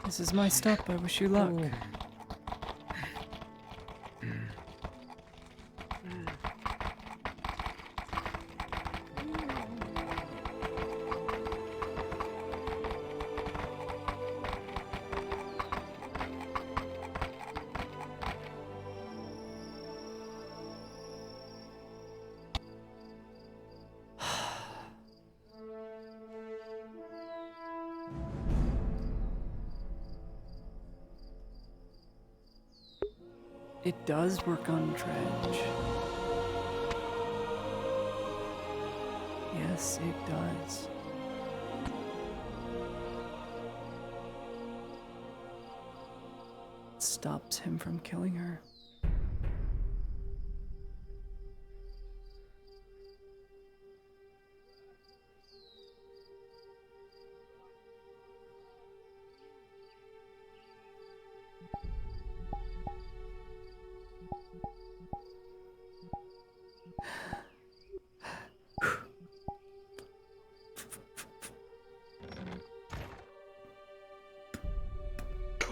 This is my stop. I wish you luck. It does work on dredge. Yes, it does. It stops him from killing her.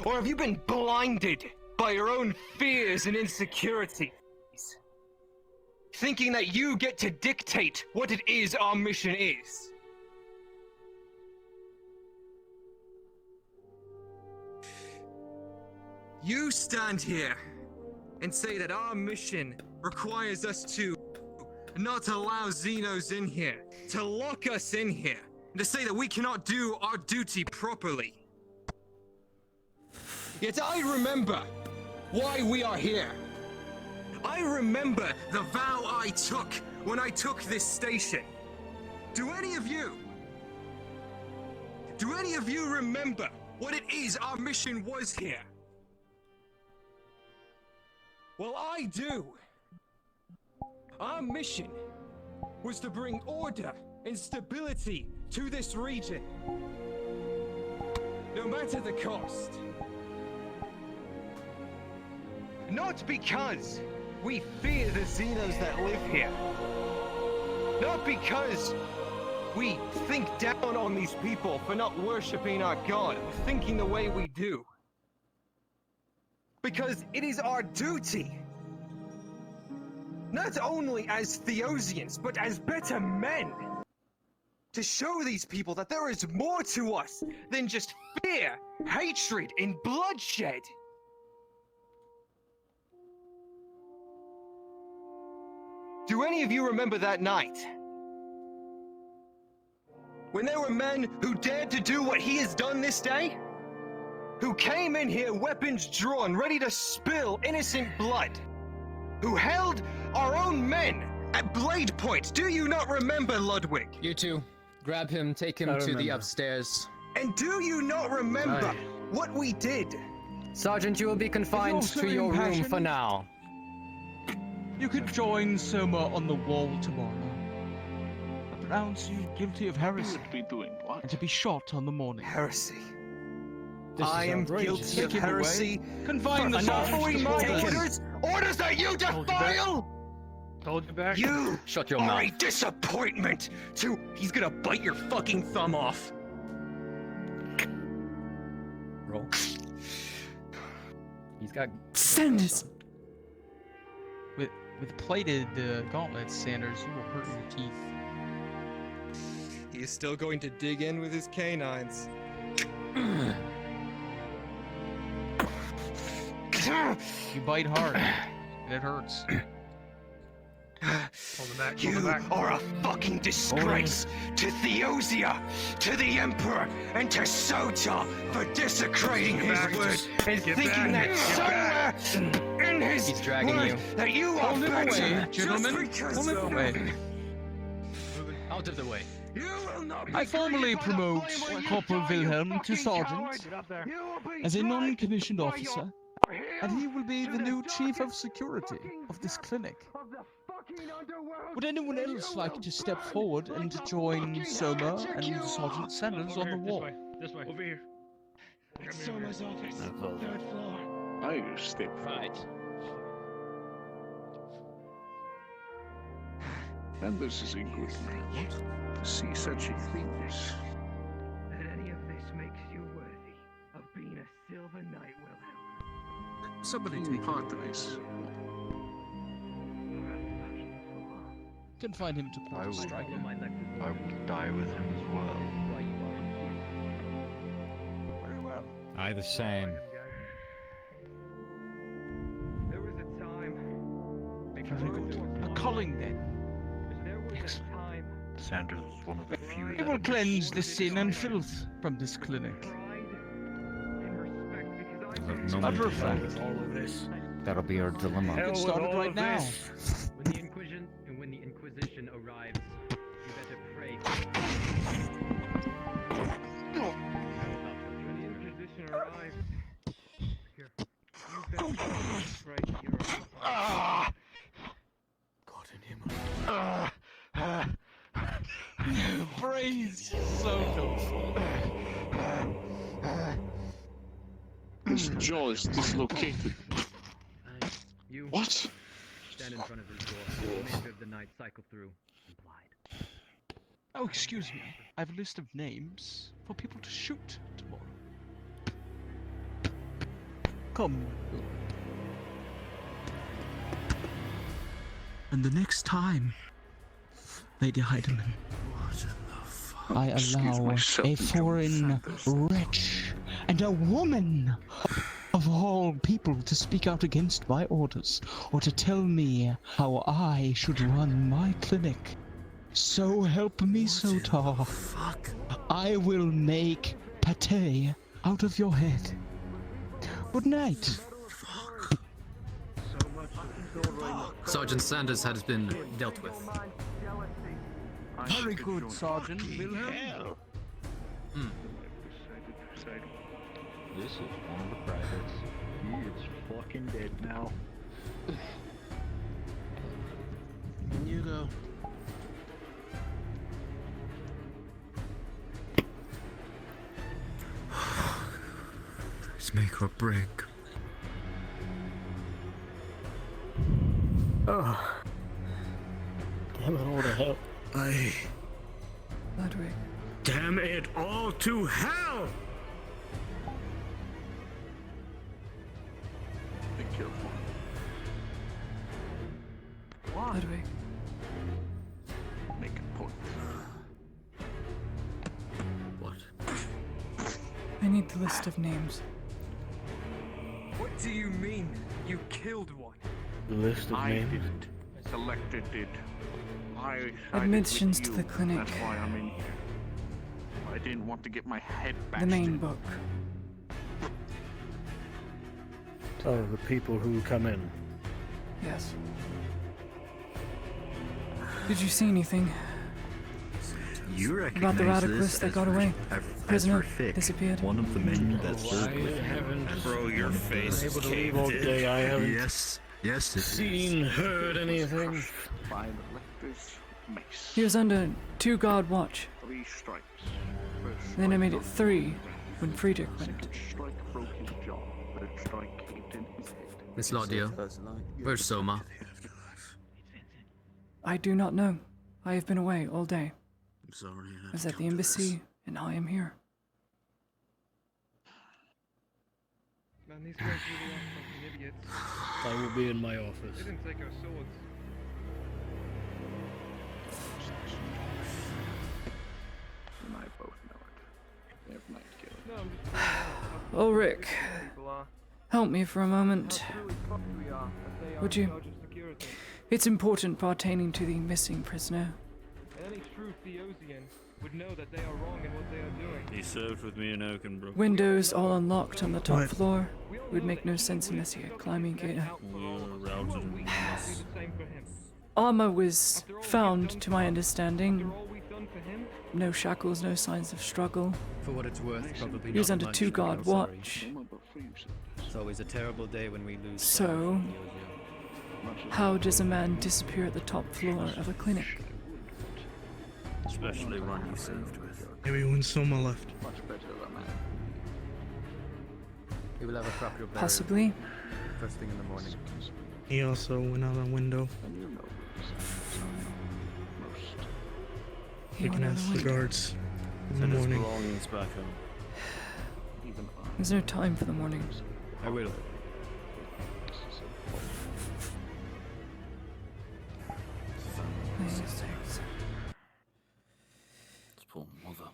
Or have you been blinded by your own fears and insecurities? Thinking that you get to dictate what it is our mission is? You stand here and say that our mission requires us to not allow Xenos in here, to lock us in here, and to say that we cannot do our duty properly. Yet I remember why we are here. I remember the vow I took when I took this station. Do any of you remember what it is our mission was here? Well, I do. Our mission was to bring order and stability to this region, no matter the cost. Not because we fear the Xenos that live here. Not because we think down on these people for not worshipping our god or thinking the way we do. Because it is our duty, not only as Theosians, but as better men, to show these people that there is more to us than just fear, hatred, and bloodshed. Do any of you remember that night? When there were men who dared to do what he has done this day? Who came in here weapons drawn, ready to spill innocent blood? Who held our own men at blade point? Do you not remember, Ludwig? You two, grab him, take him to the upstairs. And do you not remember what we did? Sergeant, you will be confined to your room for now. You could join Soma on the wall tomorrow. I pronounce you guilty of heresy. Be doing what? And to be shot on the morning. Heresy. This I am guilty of heresy. Confine the following my orders. Orders that you defile. Told you back. You shut your are mouth. a disappointment to. He's gonna bite your fucking thumb off. Roll. He's got. Sanders. With plated gauntlets, Sanders, you will hurt your teeth. He is still going to dig in with his canines. You bite hard, and it hurts. You are a fucking disgrace to Theosia, to the Emperor, and to Sota for desecrating his word and thinking that somewhere in his word that you are better. Gentlemen, pull him away. Out of the way. I formally promote Corporal Wilhelm to Sergeant as a non-commissioned officer, and he will be the new Chief of Security of this clinic. Would anyone else like to step forward and join Soma and Sergeant Sanders on the wall? This way. Over here. It's Soma's office. Third floor. I step right. And this is a good man. To see such a thing as... That any of this makes you worthy of being a Silver Knight, Wilhelm. Somebody take part of this. Confine him to Port Striker. I will die with him as well. Very well. I the same. There was a time. Very good. A calling then. Excellent. Sanders was one of the few. He will cleanse the sin and filth from this clinic. No Matter of fact, all of this. That'll be our dilemma. Get started right now. When the Inquisition arrives, you better pray. When the Inquisition arrives, you better pray that you're God in him. Praise Soto. His jaw is dislocated. You What? stand in front of his door. The remainder of the night cycle through and glide. Oh, excuse me. I have a list of names for people to shoot tomorrow. Come. And the next time, Lady Heidemann, I allow a foreign wretch and a woman of all people to speak out against my orders, or to tell me how I should run my clinic. So help me, Sotar. I will make pate out of your head. Good night. Sergeant Sanders has been dealt with. Very good, Sergeant Wilhelm. This is one of the privates. He is fucking dead now. You go. Let's make or break. Oh. Damn it all to hell. Ludwig. Damn it all to hell! Be careful. Ludwig. Make a point. What? I need the list of names. What do you mean? You killed one? The list of I names. didn't. Selected did. I sided Admissions with to you. the clinic. That's why I'm in here. I didn't want to get my head bashed The main in. book. Oh, the people who come in. Yes. Did you see anything? You About the recognize radicalists this that as got away? Prisoner Prisoner disappeared. one of the men that served with him. Bro, your face is able to leave all day. I haven't Yes, it is. seen, heard anything. By the lector's mace. He was under 2 guard watch. 3 strikes. Then I made it 3 when Friedrich went. Second strike broke his jaw. Third strike caved in his head. Miss Laudia, where's Soma? I do not know. I have been away all day. I'm sorry. I was at the embassy, and I am here. Man, these guys really are fucking idiots. I will be in my office. They didn't take our swords. You and I both know it. They have night killed. No, I'm just saying how Ulrich, people are. help me for a moment. How truly fucked we are that they are Would in you? charge of security. It's important pertaining to the missing prisoner. And any true Theosian would know that they are wrong in what they are doing. He served with me in Oakenbrook. Windows all unlocked on the top What? floor. It would make no sense unless he had climbing gear. Routed him. Armor was found, to my understanding. No shackles, no signs of struggle. For what it's worth, probably He was not under much, 2 but guard I'm sorry. watch. It's always a terrible day when we lose. So, how does a man disappear at the top floor of a clinic? Especially one you served with. Maybe when Soma left. Much better than that. We will have a proper burial Possibly. first thing in the morning. He also went out a window. And you know most. He You went can out ask the the window. guards in the Send his morning. belongings back home. Even I. There's no time for the morning. I will. Please. It's poor mother.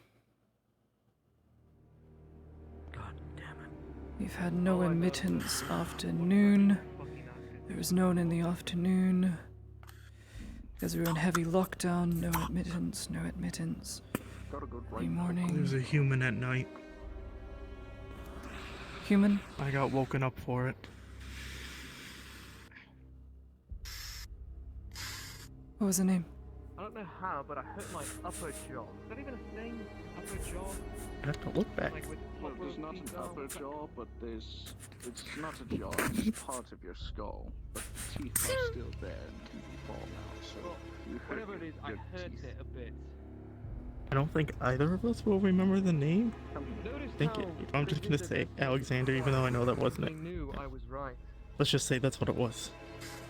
God damn it. We've had no admittance after noon. There was no one in the afternoon. Because we were in heavy lockdown, no admittance, no admittance. The morning. There's a human at night. Human? I got woken up for it. What was the name? I don't know how, but I hurt my upper jaw. Is that even a thing? Upper jaw? I have to look back. Like with Well, there's not an upper jaw, but it's not a jaw, it's part of your skull. But the teeth are still there and can be fall now, so you hurt whatever it is, I your hurt teeth. it a bit. I don't think either of us will remember the name. Notice I think how I'm just gonna say Elizabeth Alexander, even though I know that wasn't they it. knew I was right. Let's just say that's what it was.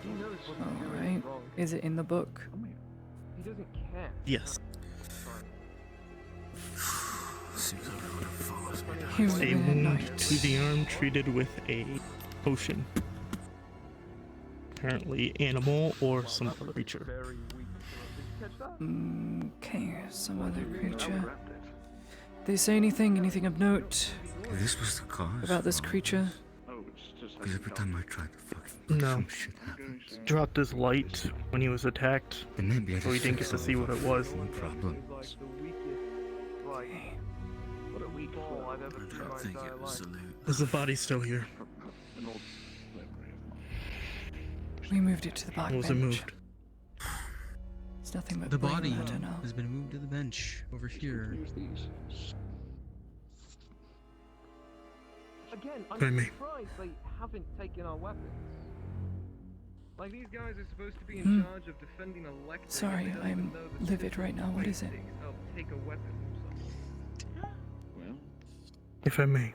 He knows what he's doing Alright. is wrong. Is it in the book? He doesn't care. Yes. Seems like I would have follows me down. He was A in at wound night. to the arm treated with a potion. Apparently animal or some other creature. Very weak. Did you catch that? Okay, some other creature. They say anything of note This was the cause. about this creature? Oh, it's just Because every time I tried to fucking No. some shit happens. Dropped his light when he was attacked. Then maybe I So we just didn't get fixed to see what it was. Problem. Like the weakest, like ball I've ever seen in my entire life. Is the body still here? We moved it to the back Or was it bench. moved? It's nothing but The brain body matter now. has been moved to the bench over here. Again, By I'm me. surprised they haven't taken our weapons. Like, these guys are supposed to be in charge of defending a lecture. Sorry, I'm livid right now. What is it? Take a weapon from someone. Well, If I may.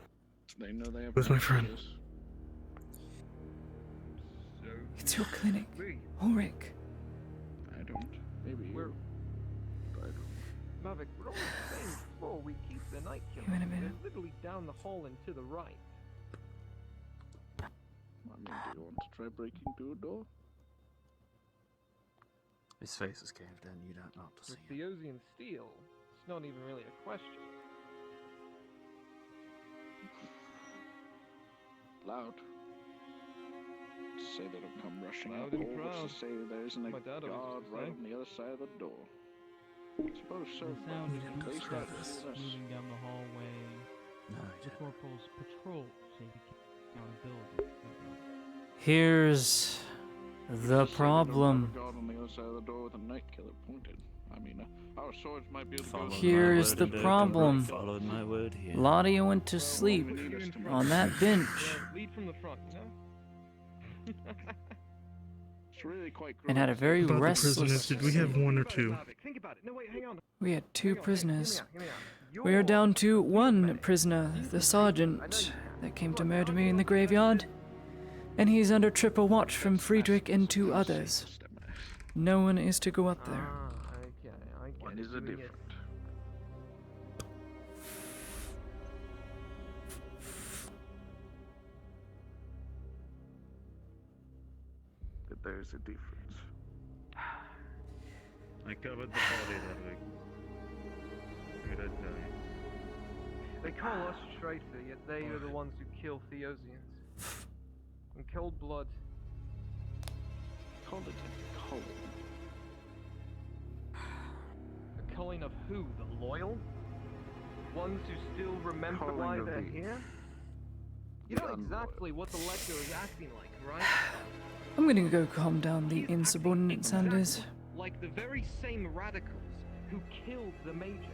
they know they have. Where's my friend? It's your clinic, Ulrich. I don't. Maybe you. I don't. Mavic, we're on the same floor. We keep the night killer. Wait a minute. They're literally down the hall and to the right. I mean, do you want to try breaking through a door? His face is caved in, you don't know what to see. With Theosian steel, it's not even really a question. Loud. Say that'll come rushing Loud up, and or proud. to say there's an My dad always guard used to right say. on the other side of the door. Suppose so. The sound but of at least footsteps that's us. moving down the hallway. The corporal's patrol safety accountability. Here's the problem. Guard on the other side of the door with a night killer pointed. I mean, our swords might be able to go. Here's the problem. Followed my word here. A lot of you went to sleep on that bench. Lead from the front, you know? It's really quite And had a very About the restless. prisoners, did we have one or two? Think about it. No, wait, hang on. We had 2 prisoners. We are down to 1 prisoner, the sergeant that came to murder me in the graveyard. And he's under triple watch from Friedrich and 2 others. No one is to go up there. Okay, I get One it. is a different. That there's a difference. I covered the body that week. What did I tell you? They call us traitor, yet they are the ones who kill Theosians. In cold blood. Call it a culling. A culling of who? The loyal? Ones who still remember Culling why of they're the- here? You know exactly what the lector is acting like, right? I'm gonna go calm down the insubordinate Sanders. Like the very same radicals who killed the major.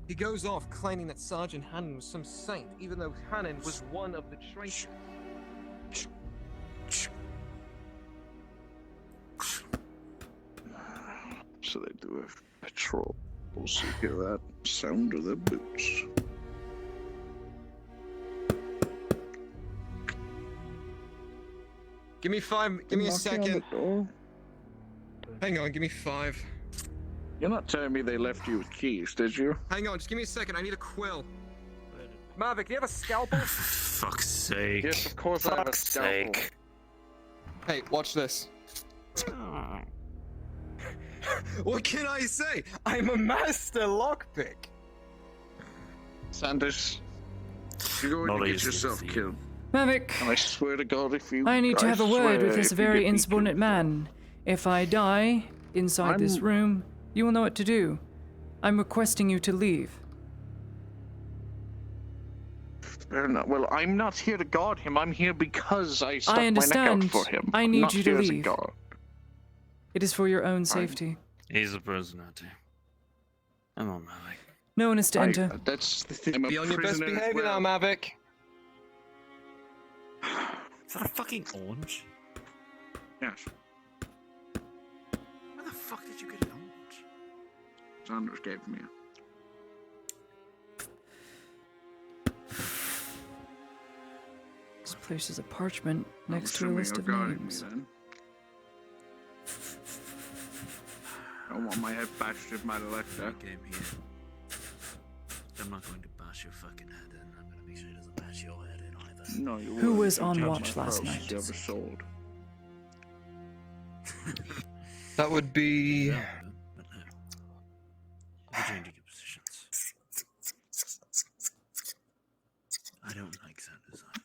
He goes off claiming that Sergeant Hannon was some saint, even though Hannon was one of the traitors. So they do have patrols. You hear that sound of their boots. Give me 5, give me a Knocking on the second. door? Hang on, give me 5. You're not telling me they left you with keys, did you? Hang on, just give me a second, I need a quill. Mavic, do you have a scalpel? Fuck's sake. Yes, of course I have a scalpel. Hey, watch this. What can I say? I'm a master lockpick. Sanders, you're going Not to get easy to yourself see. killed. Mavic, And I swear to God, if you... I need to have a word with this if you very get me insubordinate man. If I die inside this I'm- room, you will know what to do. I'm requesting you to leave. Fair enough. Well, I'm not here to guard him. I'm here because I stuck my neck understand. out for him. I I'm need not you to here as a leave. guard. It is for your own safety. He's a prisoner too. Come on, Malik. No one is to enter. That's the thing. I'm Be a on your best prisoner. behavior now, Mavic. Is that a fucking orange? Yes. Where the fuck did you get an orange? Sanders gave me it. This place is a parchment next to a Assuming list you're of guarding me, names. then. I want my head bashed with my lecture. Game here. I'm not going to bash your fucking head in. I'm going to make sure he doesn't bash your head in either. No, you Who won't. was You on touch watch my last throat, night? You have a sword. That would be... Yeah, but no. We're changing your positions. I don't like Sanders either.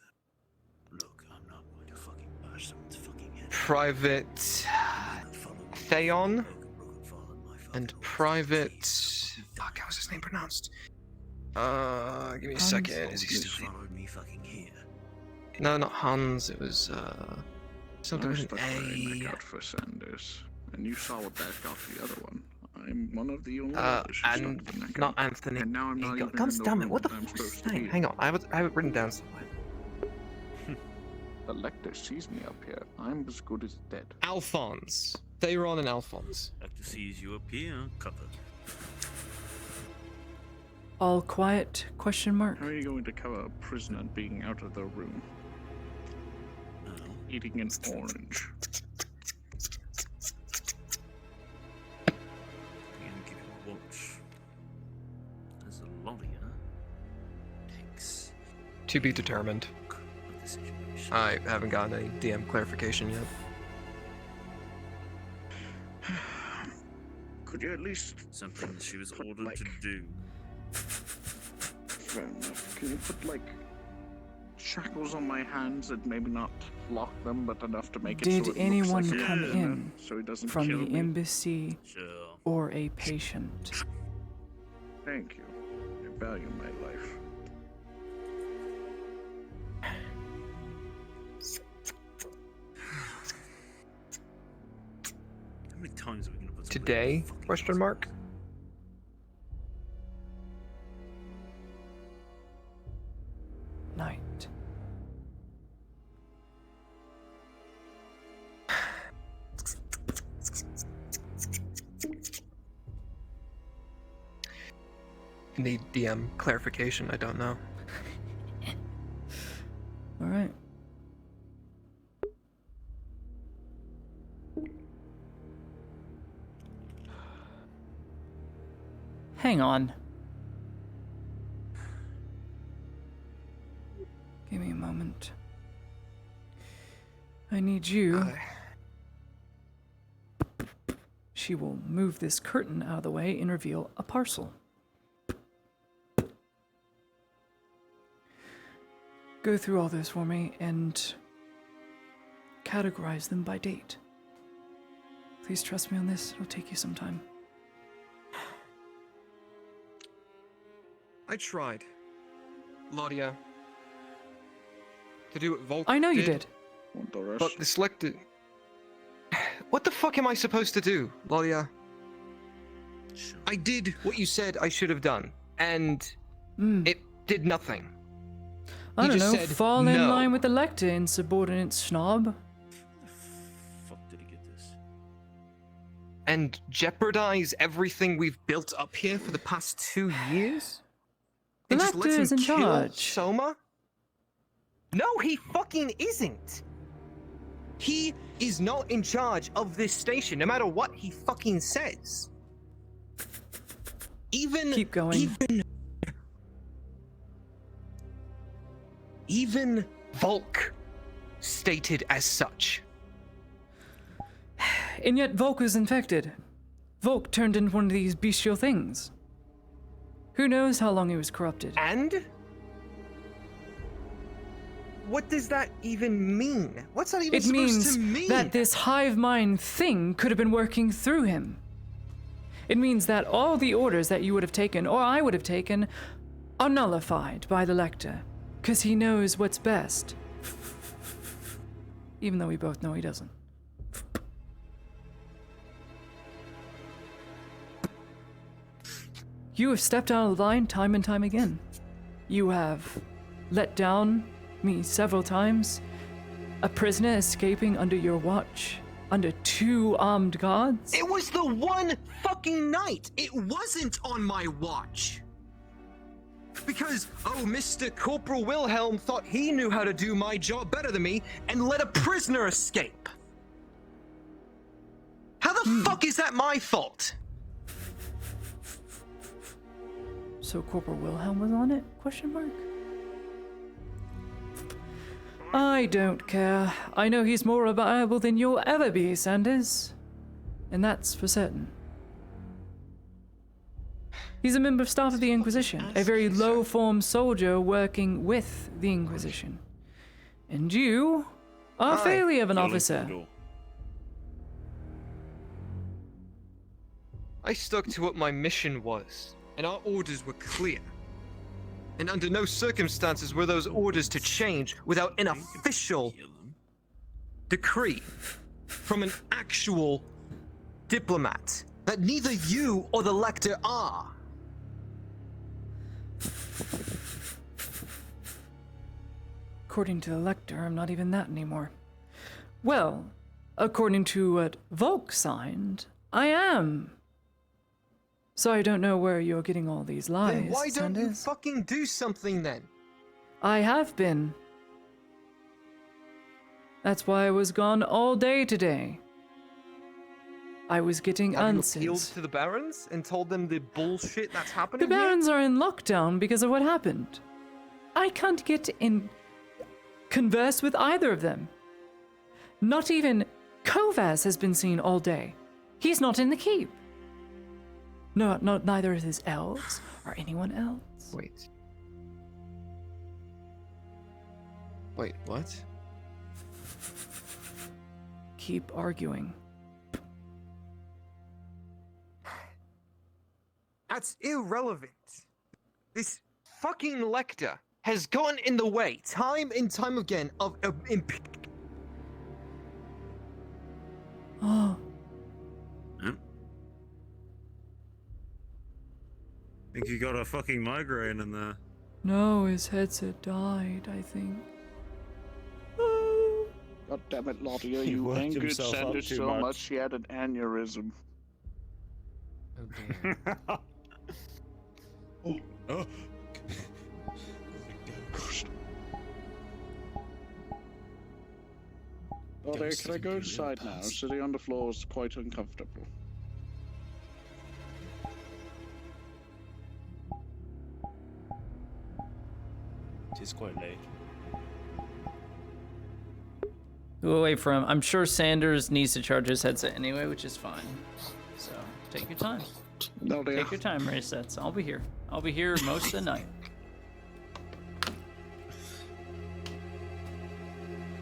Look, I'm not going to fucking Private Theon and Private. Fuck, how's his name pronounced? Give me a second. Is he still followed me fucking here? No, not Hans. It was something with an I A. got for Sanders, and you saw what that got the other one. I'm one of the only others who And started the neck not up. Anthony. And now I'm not even God in the damn it! room What the that I'm fuck is supposed his to be name? in. Hang on, I have it written down somewhere. The Lecter sees me up here. I'm as good as dead. Alphonse. Theron and Alphonse. Lecter sees you up here, covered. All quiet? Question mark. How are you going to cover a prisoner being out of the room? Eating an orange. I'm gonna give you a watch. There's a lawyer. Takes To be determined. of the situation. I haven't gotten any DM clarification yet. Could you at least Something she was ordered to do. Fair enough. Can you put like shackles on my hands and maybe not lock them, but enough to make it Did so it anyone looks like come a in so he doesn't from kill the me? embassy or a patient? Thank you. I value my life. How many times are we gonna put Today? Question mark. Night. Need DM clarification. I don't know. All right. Hang on. Give me a moment. I need you. She will move this curtain out of the way and reveal a parcel. Go through all this for me and categorize them by date. Please trust me on this. It'll take you some time. I tried, Laudia, to do what Volk I know you did. But this Lecter... What the fuck am I supposed to do, Laudia? I did what you said I should have done, and it did nothing. I You don't just know, said fall in no. line with the Lecter, insubordinate snob. Fuck did he get this? And jeopardize everything we've built up here for the past 2 years? The And just let Lecter him is in kill charge. Soma? No, he fucking isn't. He is not in charge of this station, no matter what he fucking says. Keep going. Even Volk stated as such. And yet Volk was infected. Volk turned into one of these bestial things. Who knows how long he was corrupted? And? What does that even mean? What's that even It supposed means to mean? that this hive mind thing could have been working through him. It means that all the orders that you would have taken, or I would have taken, are nullified by the Lecter, because he knows what's best. Even though we both know he doesn't. You have stepped out of the line time and time again. You have let down me several times. A prisoner escaping under your watch, under 2 armed guards. It was the one fucking night. It wasn't on my watch. Because, oh, Mr. Corporal Wilhelm thought he knew how to do my job better than me and let a prisoner escape. How the fuck is that my fault? So Corporal Wilhelm was on it? Question mark. I don't care. I know he's more reliable than you'll ever be, Sanders. And that's for certain. He's a member of staff of the Inquisition, a very low-form soldier working with the Inquisition. And you are a failure of an officer. I stuck to what my mission was, and our orders were clear. And under no circumstances were those orders to change without an official decree from an actual diplomat that neither you or the Lector are. According to the Lector, I'm not even that anymore. Well, according to what Volk signed, I am. So I don't know where you're getting all these lies, Then why don't you Sanders. fucking do something then? I have been. That's why I was gone all day today. I was getting Have you answers. appealed to the Barons and told them the bullshit that's happening The here? Barons are in lockdown because of what happened. I can't get in converse with either of them. Not even Kovas has been seen all day. He's not in the keep. No, neither of his elves or anyone else. Wait. Wait, what? Keep arguing. That's irrelevant. This fucking Lector has gotten in the way, time and time again, of Oh. Think you got a fucking migraine in there. No, his headset died, I think. God damn it, Lottie, He you worked angered himself up Sanders too so much. much he had an aneurysm. Oh. Lottie, can I go inside now? Sitting on the floor is quite uncomfortable. It is quite late. We'll wait for him. I'm sure Sanders needs to charge his headset anyway, which is fine. So take your time. No, Take your time, resets. I'll be here. I'll be here most of the night.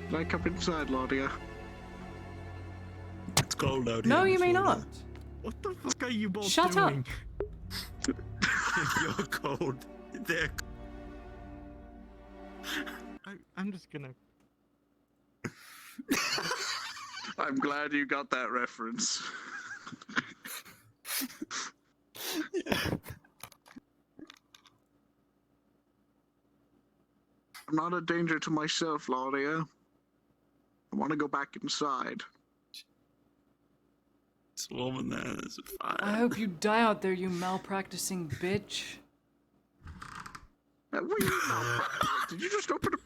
Can I come inside, Lottie? It's cold out here. No, you may not. What the fuck are you both Shut doing? You're cold. They're I'm just gonna. I'm glad you got that reference. I'm not a danger to myself, Laudia. I want to go back inside. It's warm in there. There's a fire. I hope you die out there, you malpracticing bitch. What are you malpracticing? Did you just open a...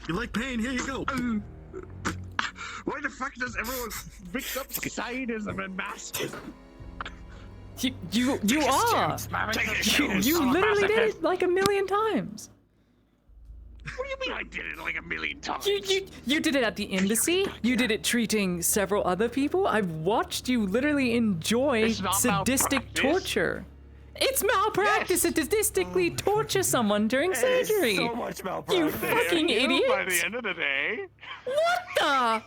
You like pain? Here you go. Why the fuck does everyone mix up sadism and masochism? You are! You literally did it like a million times. What do you mean I did it like a million times? You did it at the embassy. You did it treating several other people. I've watched you literally enjoy It's not sadistic malpractice. torture. It's malpractice to sadistically torture someone during surgery. So much malpractice. You fucking idiot! By the end of the day. What the?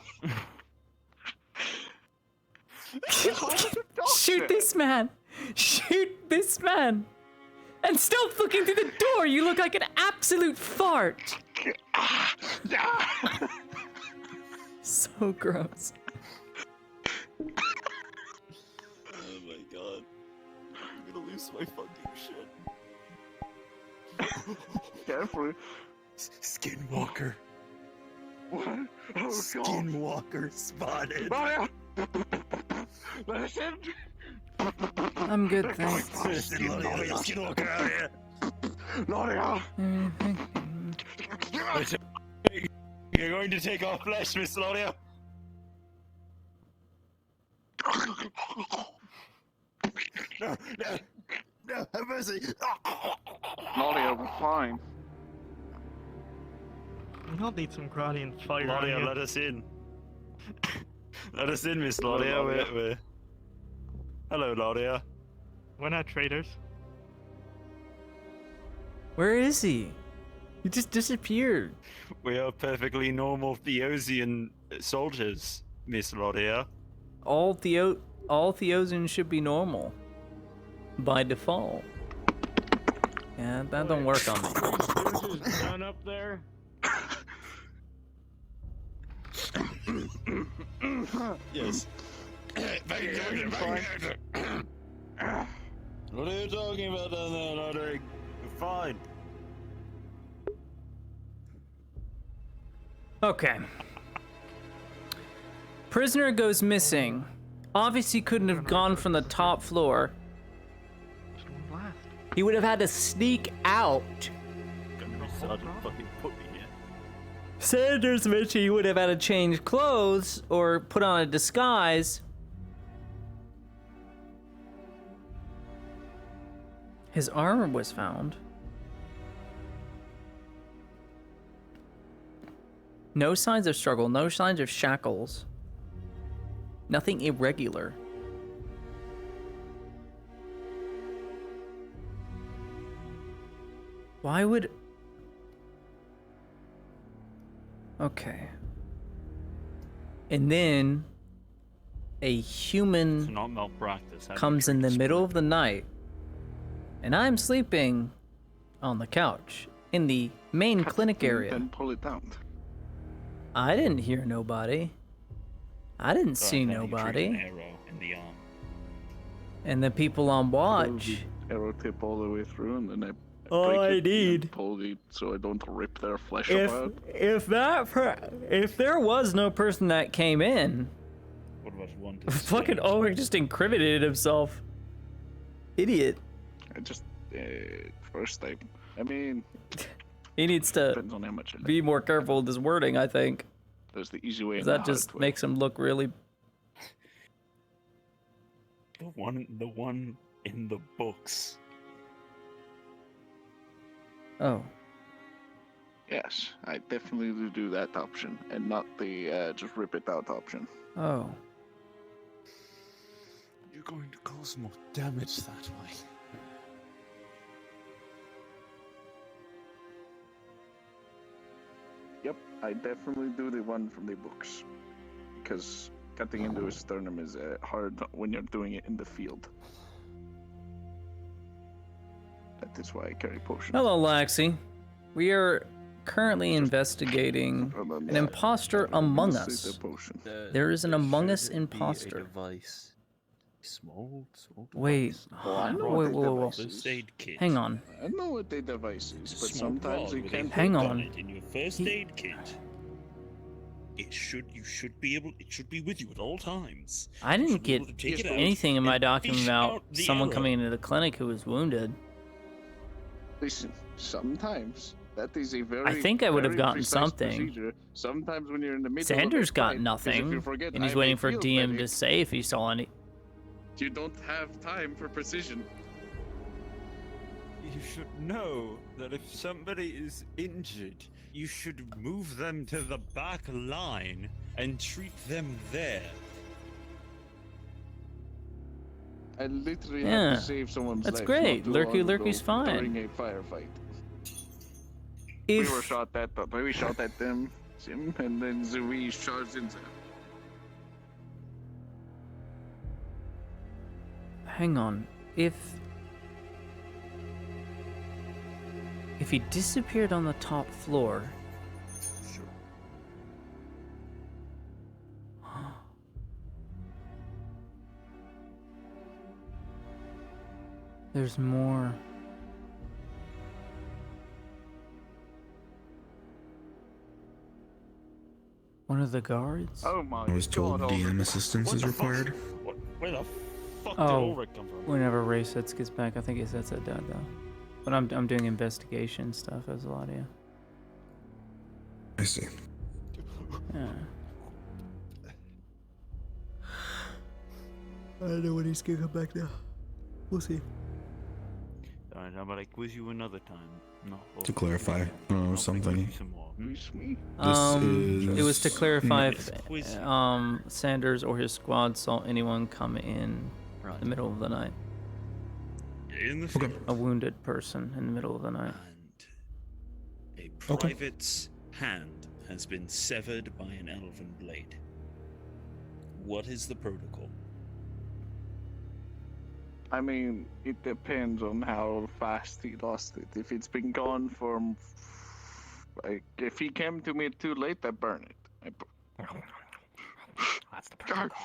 Shoot this man! Shoot this man! And stop looking through the door! You look like an absolute fart! So gross. Oh my god. I'm gonna lose my fucking shit. Carefully. Skinwalker. What? Oh, God. Skinwalker spotted. Listen. I'm good, thanks. Listen, Lodia, Skinwalker out here. Lodia. Listen, you're going to take our flesh, Miss Lodia. No, have mercy. Lodia, we're fine. We all need some karate and fire. Lodia, let us in. Let us in, Miss Lodia. We're... Hello, Lodia. We're not traitors. Where is he? He just disappeared. We are perfectly normal Theosian soldiers, Miss Lodia. all Theosians should be normal by default. Yeah, that don't work on me. Is done up there? Yes. What are you talking about down there, Roderick? You're fine. Okay. Prisoner goes missing. Obviously couldn't have gone from the top floor. He would have had to sneak out. Sergeant fucking put me here. Sanders mentioned he would have had to change clothes or put on a disguise. His armor was found. No signs of struggle, no signs of shackles. Nothing irregular. Why would... Okay. And then a human It's not malpractice. comes in the middle of the night, and I'm sleeping on the couch in the main clinic area. Then pull it down. I didn't hear nobody. I didn't see nobody. An arrow in the arm. And the people on watch. Arrow tip all the way through, and then I All break I it and need- pull it so I don't rip their flesh If apart. if there was no person that came in, What about one to fucking Ulrich just incriminated himself. Idiot. I just first time. I mean, He needs to depends on how much. be more careful with his wording, I think. There's the easy way. 'Cause and the that hard just way. makes him look really... The one in the books. Oh. Yes, I definitely do that option, and not the just rip it out option. Oh. You're going to cause more damage that way. Yep, I definitely do the one from the books, because cutting into a sternum is hard when you're doing it in the field. That is why I carry potions. Hello, Laxi. We are currently investigating an imposter among us. There is an Among Us imposter. Device. Small Wait. device. Whoa. First aid kit. Hang on. I know what the device is, but Small sometimes rod you with a can't. Hang hook on. it in your first aid kit. You should be with you at all times. I didn't get able to take it out anything in my and document fish about out the someone arrow. coming into the clinic who was wounded. Listen, sometimes that is a very. I think I would have very gotten precise something. procedure. Sometimes when you're in the middle Sanders of a got fight, 'cause if nothing, you forget and he's I'm a waiting for field DM medic, to say if he saw any. You don't have time for precision. You should know that if somebody is injured, you should move them to the back line and treat them there. I literally Yeah, had to save someone's that's life. great. not too Lurky long Lurky's ago fine. During a firefight. If- We were shot at, we shot at them, and then Zui charged in. Hang on. If he disappeared on the top floor. There's more. One of the guards? Oh my I was told DM assistance is required. Where the fuck did Oh, Ulrich come from? whenever Ray Sets gets back, I think he sets it dead though. But I'm doing investigation stuff as Eladia. I see. Yeah. I don't know when he's gonna come back now. We'll see. Alright, how about I quiz you another time? No. To clarify something. Some more. It was to clarify This if Sanders or his squad saw anyone come in the middle of the night. In the field. A wounded person in the middle of the night. A private's hand has been severed by an elven blade. What is the protocol? I mean, it depends on how fast he lost it. If it's been gone from, like, if he came to me too late, I burn it. That's the protocol.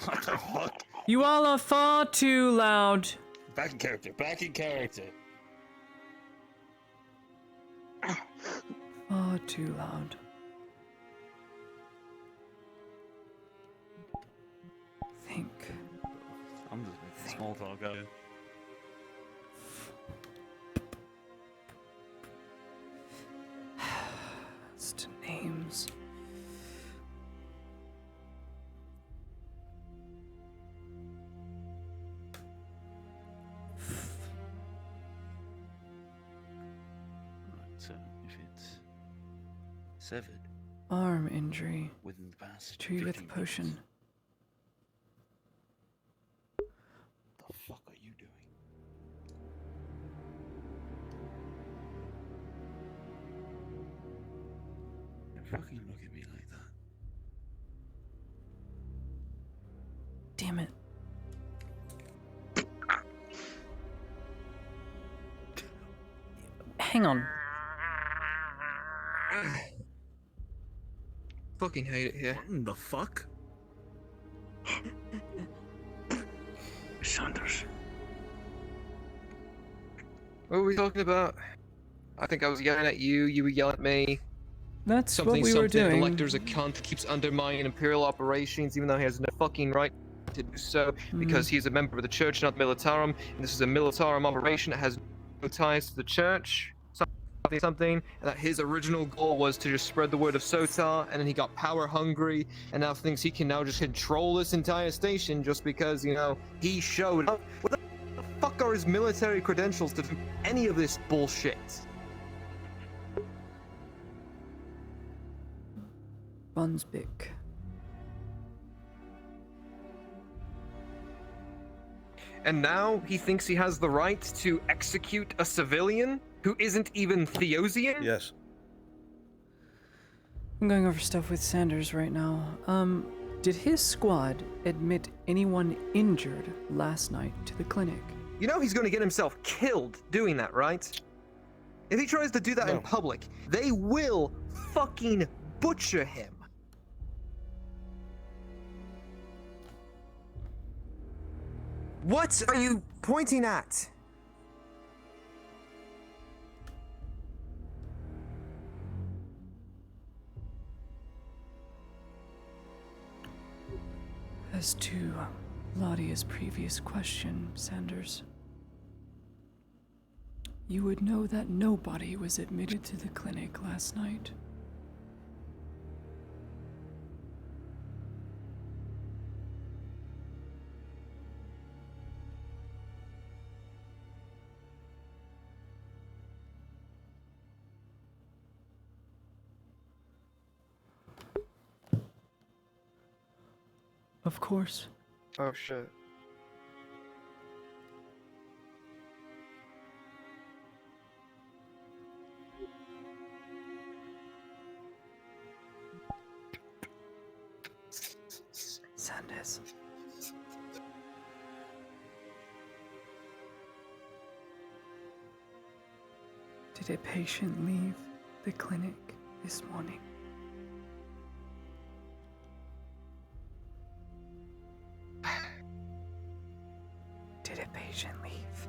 What the fuck? You all are far too loud. Back in character. Back in character. Far too loud. Think. I'm just making small talk out. It's to names. So, if it's severed Arm injury. within the past Treat with 15 potion. minutes, the fuck are you doing? Don't fucking look at me like that. Damn it. Hang on. Fucking hate it here. What in the fuck? Sanders. What were we talking about? I think I was yelling at you, you were yelling at me. That's something, what we were something. doing. The Lecter's a cunt, keeps undermining Imperial operations even though he has no fucking right to do so because he's a member of the church, not Militarum, and this is a Militarum operation that has no ties to the church. Something, and that his original goal was to just spread the word of Sotar, and then he got power hungry, and now thinks he can now just control this entire station just because, you know, he showed up. What the fuck are his military credentials to do any of this bullshit? Bunsbick. And now he thinks he has the right to execute a civilian who isn't even Theosian? Yes. I'm going over stuff with Sanders right now. Did his squad admit anyone injured last night to the clinic? You know he's going to get himself killed doing that, right? If he tries to do that in No. public, they will fucking butcher him. What are you pointing at? As to Ladia's previous question, Sanders, you would know that nobody was admitted to the clinic last night. Of course. Oh shit. Sanders. Did a patient leave the clinic this morning? Did a patient leave?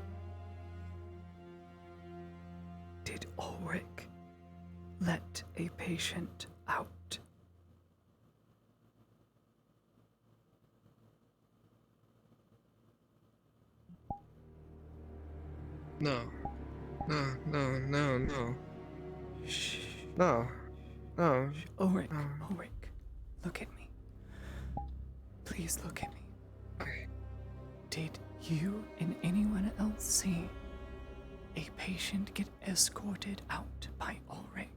Did Ulrich let a patient out? No. No, no, no, no. Shh. No. No. Ulrich, Ulrich, look at me. Please look at me. Did you and anyone else see a patient get escorted out by Ulrich?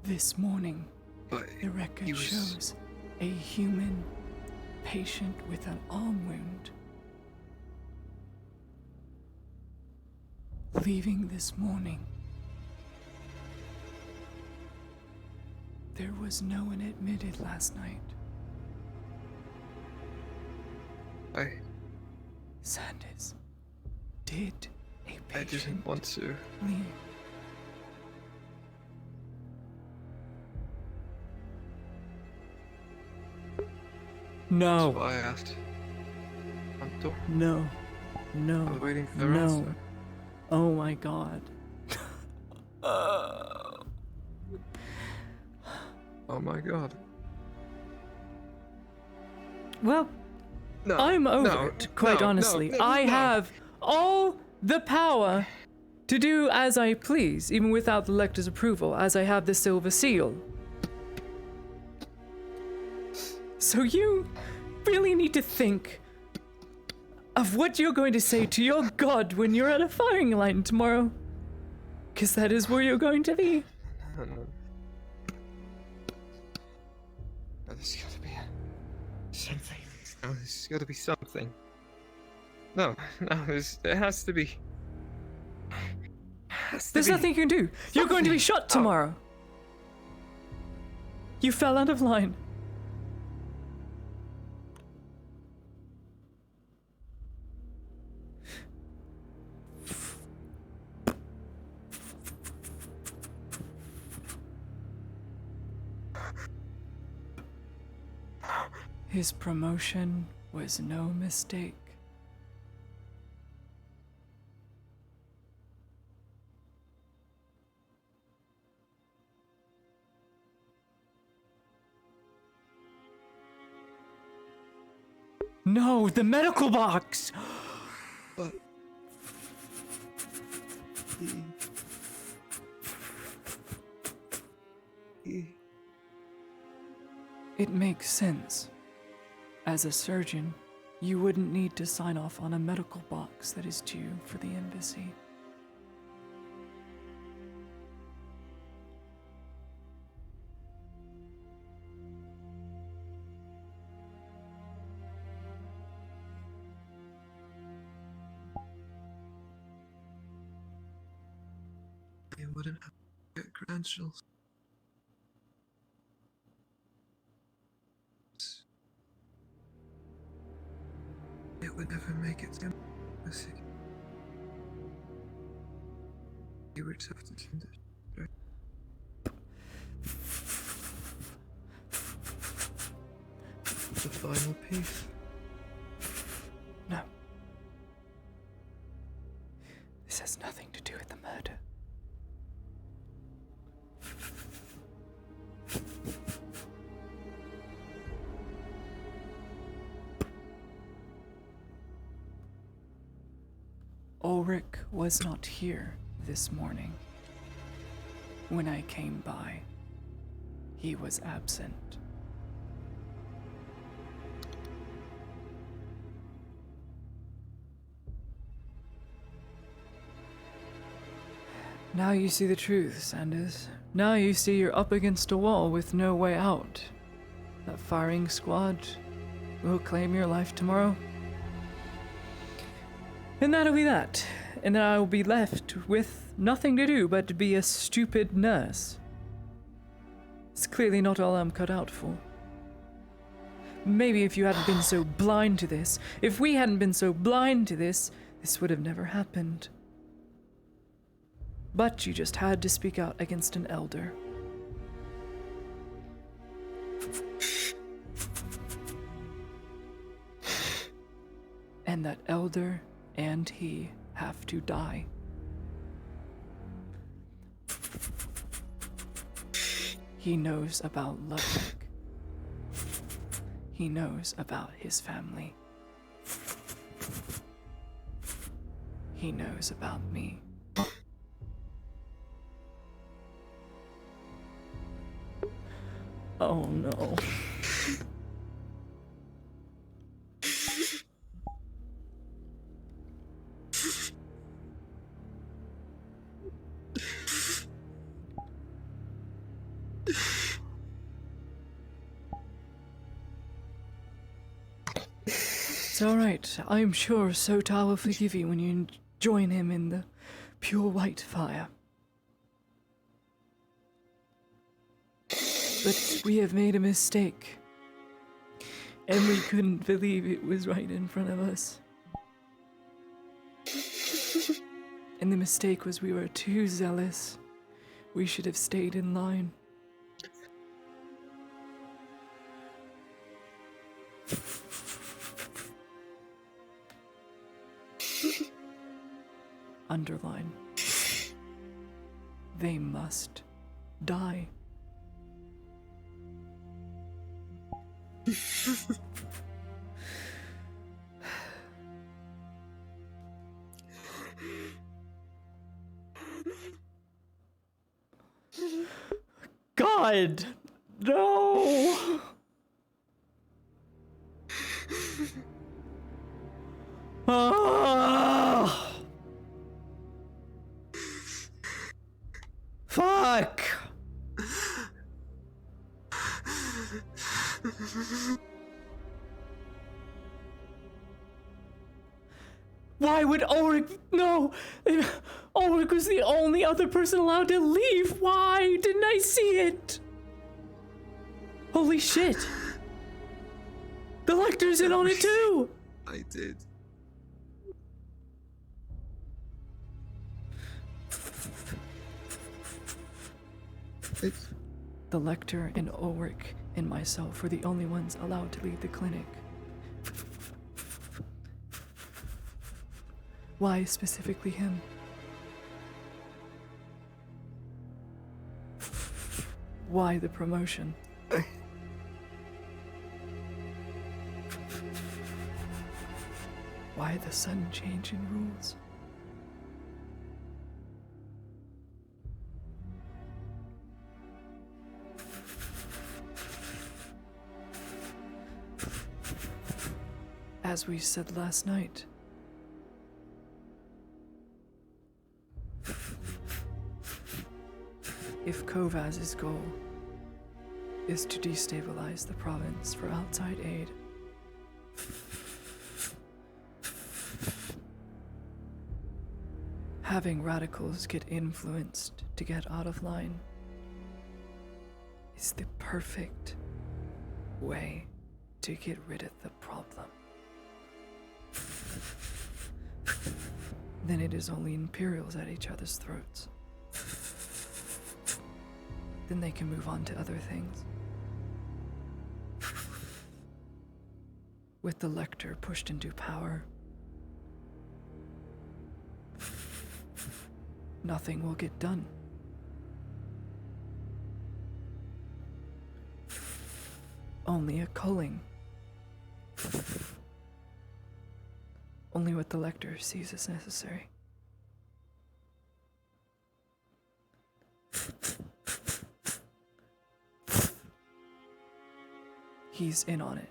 This morning, But the record he was- shows a human patient with an arm wound leaving this morning. There was no one admitted last night. Sanders, did a patient I didn't want to leave? No. That's why I asked. No. No. I was waiting for the No. answer. Oh my god. Oh my god. Well, No, I'm over no, it, quite no, honestly. no, I no. have all the power to do as I please, even without the lector's approval, as I have the Silver Seal. So you really need to think of what you're going to say to your god when you're at a firing line tomorrow. Because that is where you're going to be. There's gotta be something. No, there's gotta be something. No, there has to be. There's nothing you can do. You're going to be shot tomorrow. You fell out of line. His promotion was no mistake. No, the medical box! But... It makes sense. As a surgeon, you wouldn't need to sign off on a medical box that is due for the embassy. You wouldn't have to get credentials. It would never make it to embassy. You would have to send it. Right? The final piece. No. This has nothing to do with the murder. Ulrich was not here this morning. When I came by, he was absent. Now you see the truth, Sanders. Now you see you're up against a wall with no way out. That firing squad will claim your life tomorrow. And that'll be that. And then I will be left with nothing to do but to be a stupid nurse. It's clearly not all I'm cut out for. Maybe if you hadn't been so blind to this, if we hadn't been so blind to this, this would have never happened. But you just had to speak out against an elder. And that elder and he have to die. He knows about Ludwig. He knows about his family. He knows about me. Oh no. It's alright. I'm sure Sota will forgive you when you join him in the pure white fire. But we have made a mistake. And we couldn't believe it was right in front of us. And the mistake was we were too zealous. We should have stayed in line. Underline. They must die. God, no. Ah! Fuck! Why would Ulrich? No! Ulrich was the only other person allowed to leave. Why didn't I see it? Holy shit! The Lecter's in on it too! I did. The Lecter and Ulrich and myself were the only ones allowed to leave the clinic. Why specifically him? Why the promotion? Why the sudden change in rules? As we said last night, if Kovaz's goal is to destabilize the province for outside aid, having radicals get influenced to get out of line is the perfect way to get rid of the problem. Then it is only Imperials at each other's throats. Then they can move on to other things. With the Lecter pushed into power, nothing will get done. Only a culling. Only what the Lecter sees as necessary. He's in on it.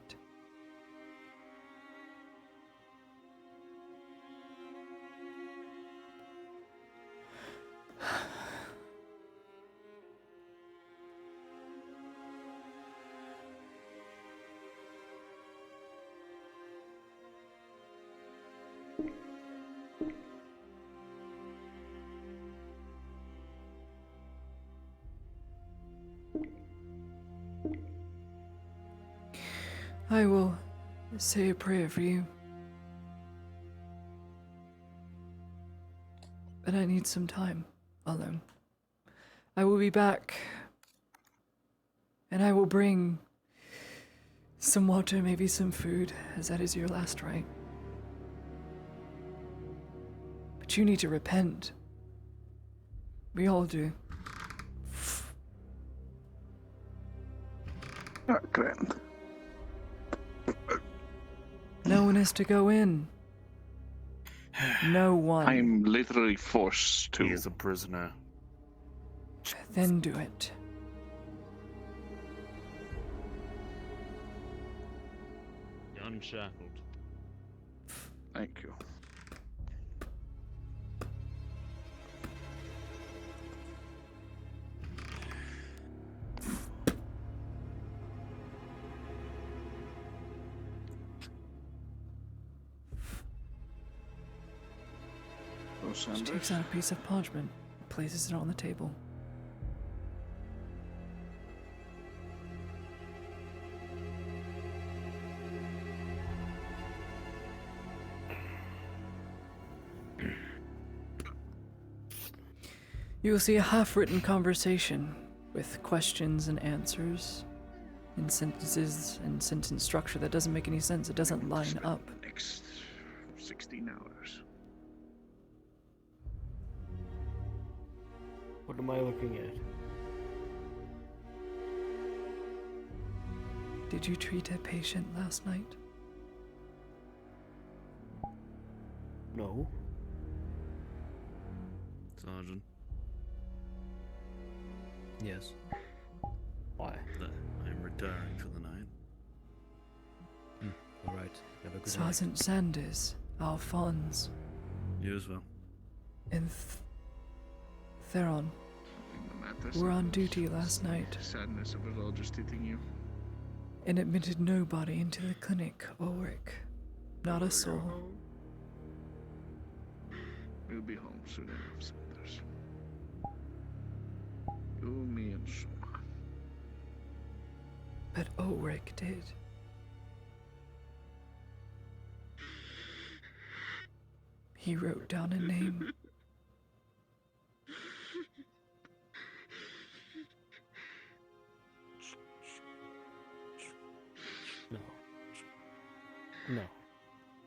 I will say a prayer for you. But I need some time alone. I will be back. And I will bring some water, maybe some food, as that is your last right. But you need to repent. We all do. Grand. No one is to go in. No one. I'm literally forced to. He is a prisoner. Then do it. Unshackled. Thank you. She takes out a piece of parchment, places it on the table. You will see a half-written conversation with questions and answers in sentences and sentence structure that doesn't make any sense. It doesn't line up. Next 16 hours. What am I looking at? Did you treat a patient last night? No. Sergeant. Yes. Why? I'm retiring for the night. All right. Have a good night. Sergeant Sanders, Alphonse, You as well. and Theron were on duty last night Sadness of it all just hitting you. and admitted nobody into the clinic, Ulrich. Not a soul. We'll be home soon enough, Sanders. You, me, and Soma. But Ulrich did. He wrote down a name. No. No.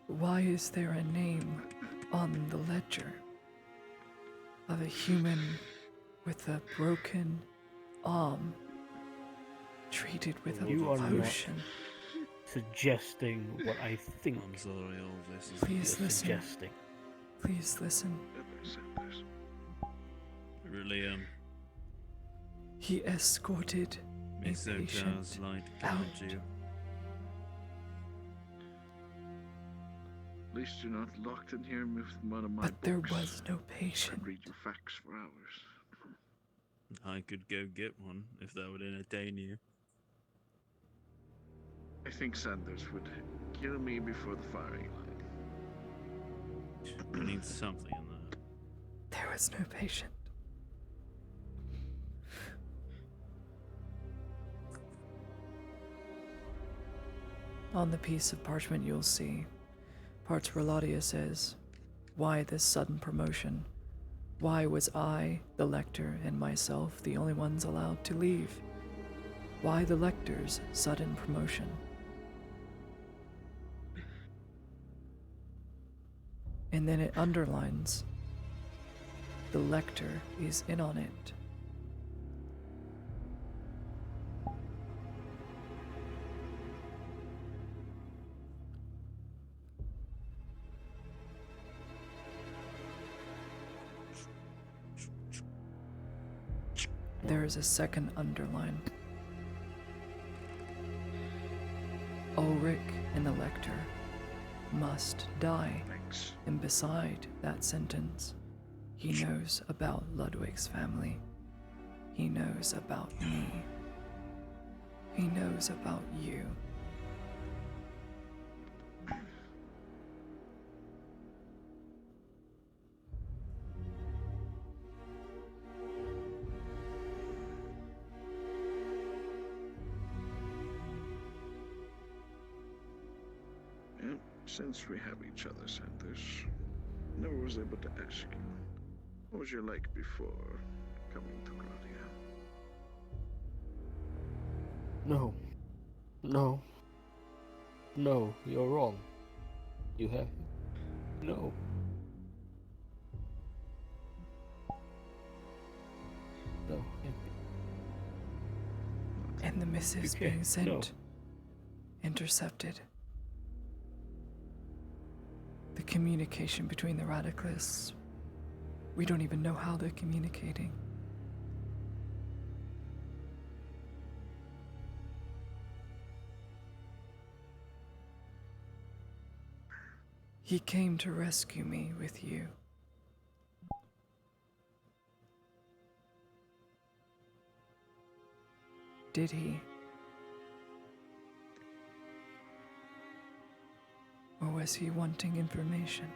Why is there a name on the ledger of a human with a broken arm treated with a You are not potion? suggesting what I think. I'm sorry, all this is Please you're listen. suggesting. Please listen. Sanders. really He escorted a Miss patient Otar's light out. guide you. At least you're not locked in here with one of my But there books. was no I patient. could read you facts for hours. I could go get one if that would entertain you. I think Sanders would kill me before the firing line. I need something in there. There was no patient. On the piece of parchment you'll see parts where Laudia says, "Why this sudden promotion? Why was I, the lector, and myself the only ones allowed to leave? Why the lector's sudden promotion?" And then it underlines, "The lector is in on it." There is a second underline. Ulrich and the lector must die. Thanks. And beside that sentence, he knows about Ludwig's family. He knows about me. He knows about you. And since we have each other, Sanders, never was able to ask you, what was your like before coming to Claudia? No. No. No, you're wrong. You have. No. No. And the missives Okay, being sent, no. intercepted. The communication between the radicalists, we don't even know how they're communicating. He came to rescue me with you. Did he? Or was he wanting information?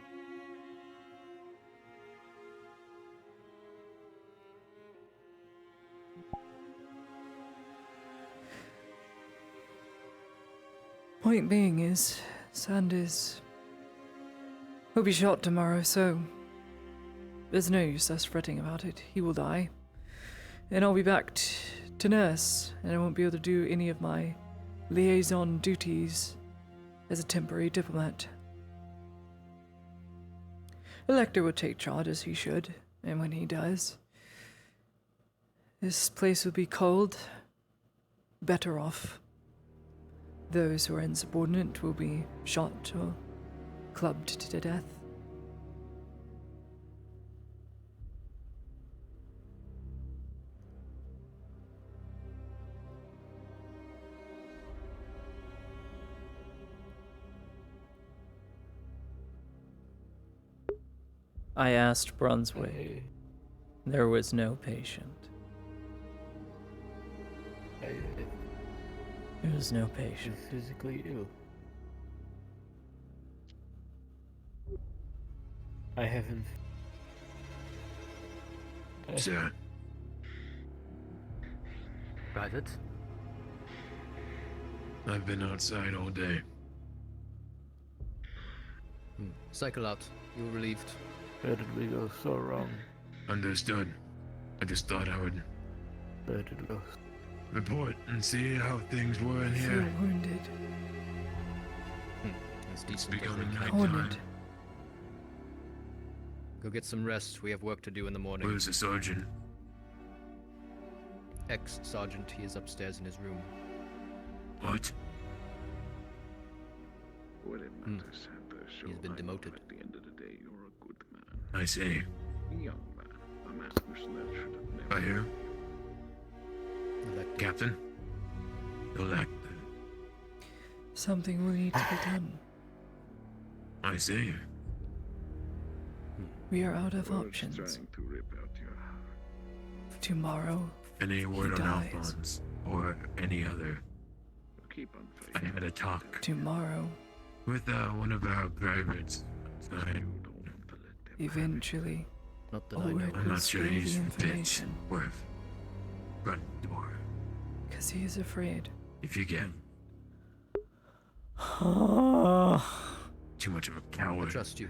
Point being is, Sanders will be shot tomorrow, so There's no use us fretting about it. He will die. And I'll be back to nurse, and I won't be able to do any of my liaison duties as a temporary diplomat. Elector will take charge as he should, and when he does, this place will be cold, better off. Those who are insubordinate will be shot or clubbed to death. I asked Brunswick. There was no patient. There was no patient. Physically ill. I haven't. Sir. Private? I've been outside all day. Cycle out. You're relieved. Where did we go so wrong? Understood. I just thought I would Where did we go? report and see how things were in I feel here. wounded. It's It's decent. becoming nighttime. Wounded. Go get some rest. We have work to do in the morning. Where's the sergeant? Ex-sergeant, he is upstairs in his room. What? What it matters, Santa. He's been demoted. At the end of the day, you're a good man. I see. Young man. A man whose life should have never. Fire. Captain? Elect. Something will need to be done. I see. We are out of Birds options. trying to rip out your heart. Tomorrow, Any word he on dies. Alphonse? Or any other? Keep on I fighting. had a talk Tomorrow, with one of our privates. eventually, Not that I know. Ulrich I'm will not sure spill the he's fit information. worth front door. Because he is afraid. If you get too much of a I coward. trust you.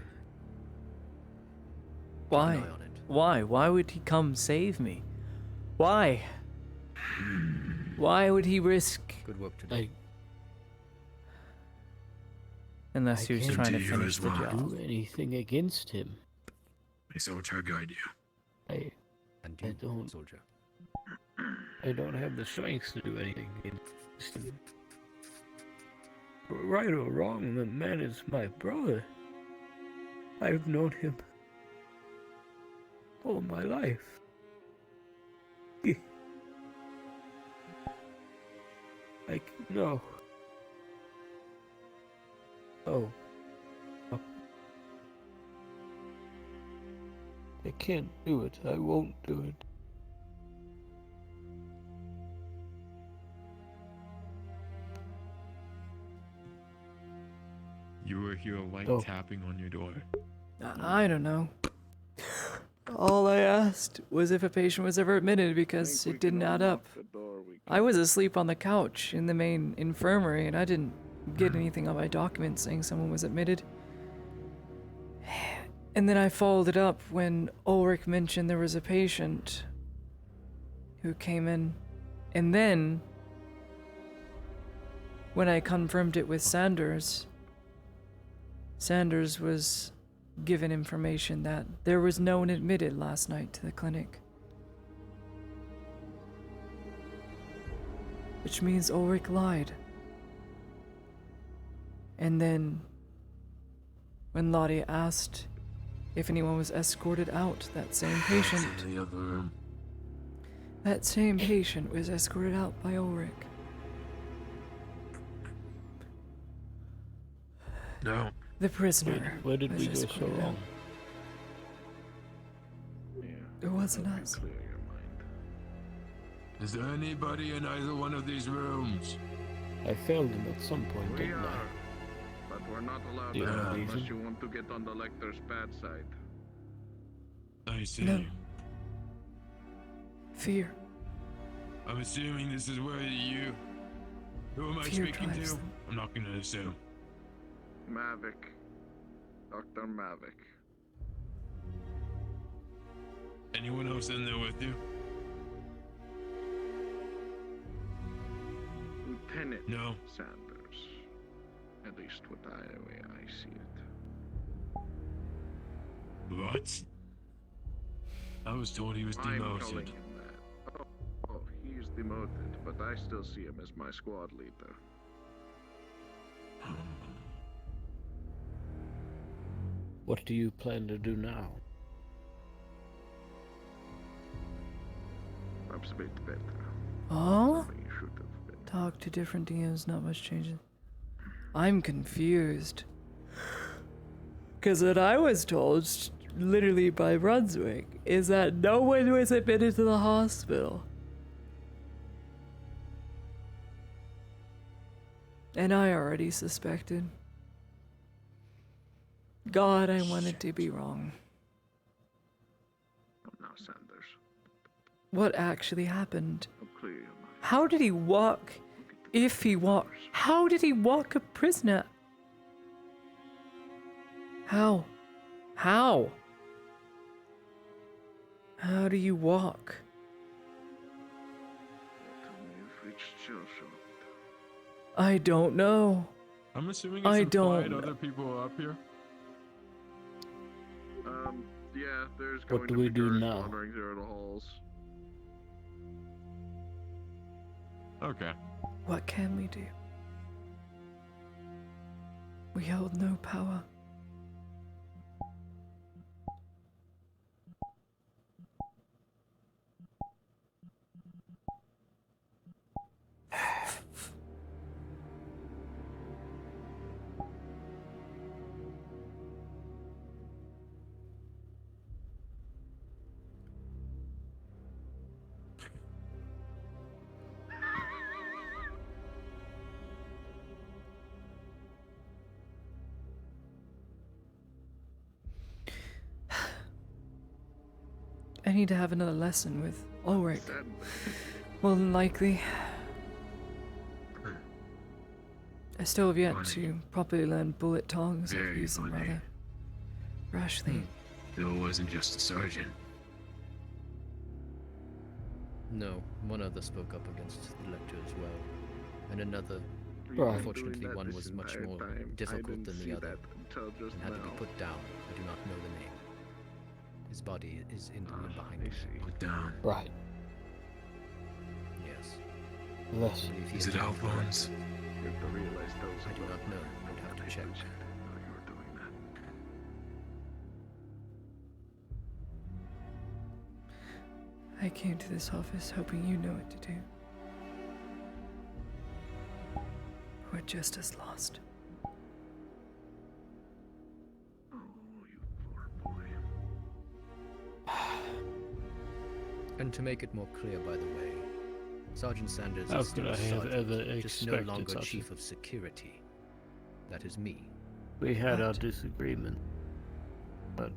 Why? Keep an eye on it. Why? Why would he come save me? Why? Why would he risk? Good work today. Unless he was can't trying to do you finish as the well. job. Do anything against him. May soldier guide you. And I you, don't- soldier. I don't have the strength to do anything against him. Right or wrong, the man is my brother. I've known him all my life. No. Oh. I can't do it. I won't do it. You will hear a light Oh. tapping on your door. I don't know. All I asked was if a patient was ever admitted because it didn't add up. I was asleep on the couch in the main infirmary and I didn't get anything on my documents saying someone was admitted. And then I followed it up when Ulrich mentioned there was a patient who came in. And then, when I confirmed it with Sanders, Sanders was given information that there was no one admitted last night to the clinic. Which means Ulrich lied. And then, when Lottie asked if anyone was escorted out, that same patient, In the other room. that same patient was escorted out by Ulrich. No. The prisoner. Where did was we go so escorted wrong? It wasn't us. Is there anybody in either one of these rooms? I failed him at some point, We didn't are, I? but we're not allowed Yeah. to unless Reason? you want to get on the lector's bad side. I see. No. Fear. I'm assuming this is where you... Who am I Fear speaking drives to? them. I'm not gonna assume. Mavic. Dr. Mavic. anyone else in there with you? Lieutenant No. Sanders. At least what the way I see it. What? I was told he was I'm calling demoted. him that. Oh, he's demoted, but I still see him as my squad leader. What do you plan to do now? Perhaps a bit better. Oh? Something you should have been. Talk to different DMs, not much changes. I'm confused. Because what I was told, literally by Brunswick, is that no one was admitted to the hospital. And I already suspected. God, I wanted to be wrong. Now, Sanders. What actually happened? I'll clear your mind. How did he walk? If he walked, how did he walk a prisoner? How? How? How do you walk? Tell me if it's still short. I don't know. I'm assuming it's I implied don't. other people are up here. Yeah, there's What going do to we be do guards now? wandering through the halls. Okay. What can we do? We hold no power. I need to have another lesson with Ulrich. More than likely. I still have yet to properly learn bullet tongs. I've Very used them funny. rather rashly. Bill wasn't just a sergeant. No, one other spoke up against the lector as well. And another, Right. unfortunately, Doing that one this was much entire more time. I difficult didn't than see the other, that until just and had to be now. put down. I do not know the name. His body is in the room behind I me. see. Put down. Right. Yes. Less. I believe he Is it is Alphonse? You have to realize those I do not know. I'd have to check. you were doing that. I came to this office hoping you know what to do. We're just as lost. Oh, you poor boy. And to make it more clear, by the way, Sergeant Sanders How is still could a I have sergeant, ever just no expected longer such a- chief of security. That is me. We had our What? disagreement, but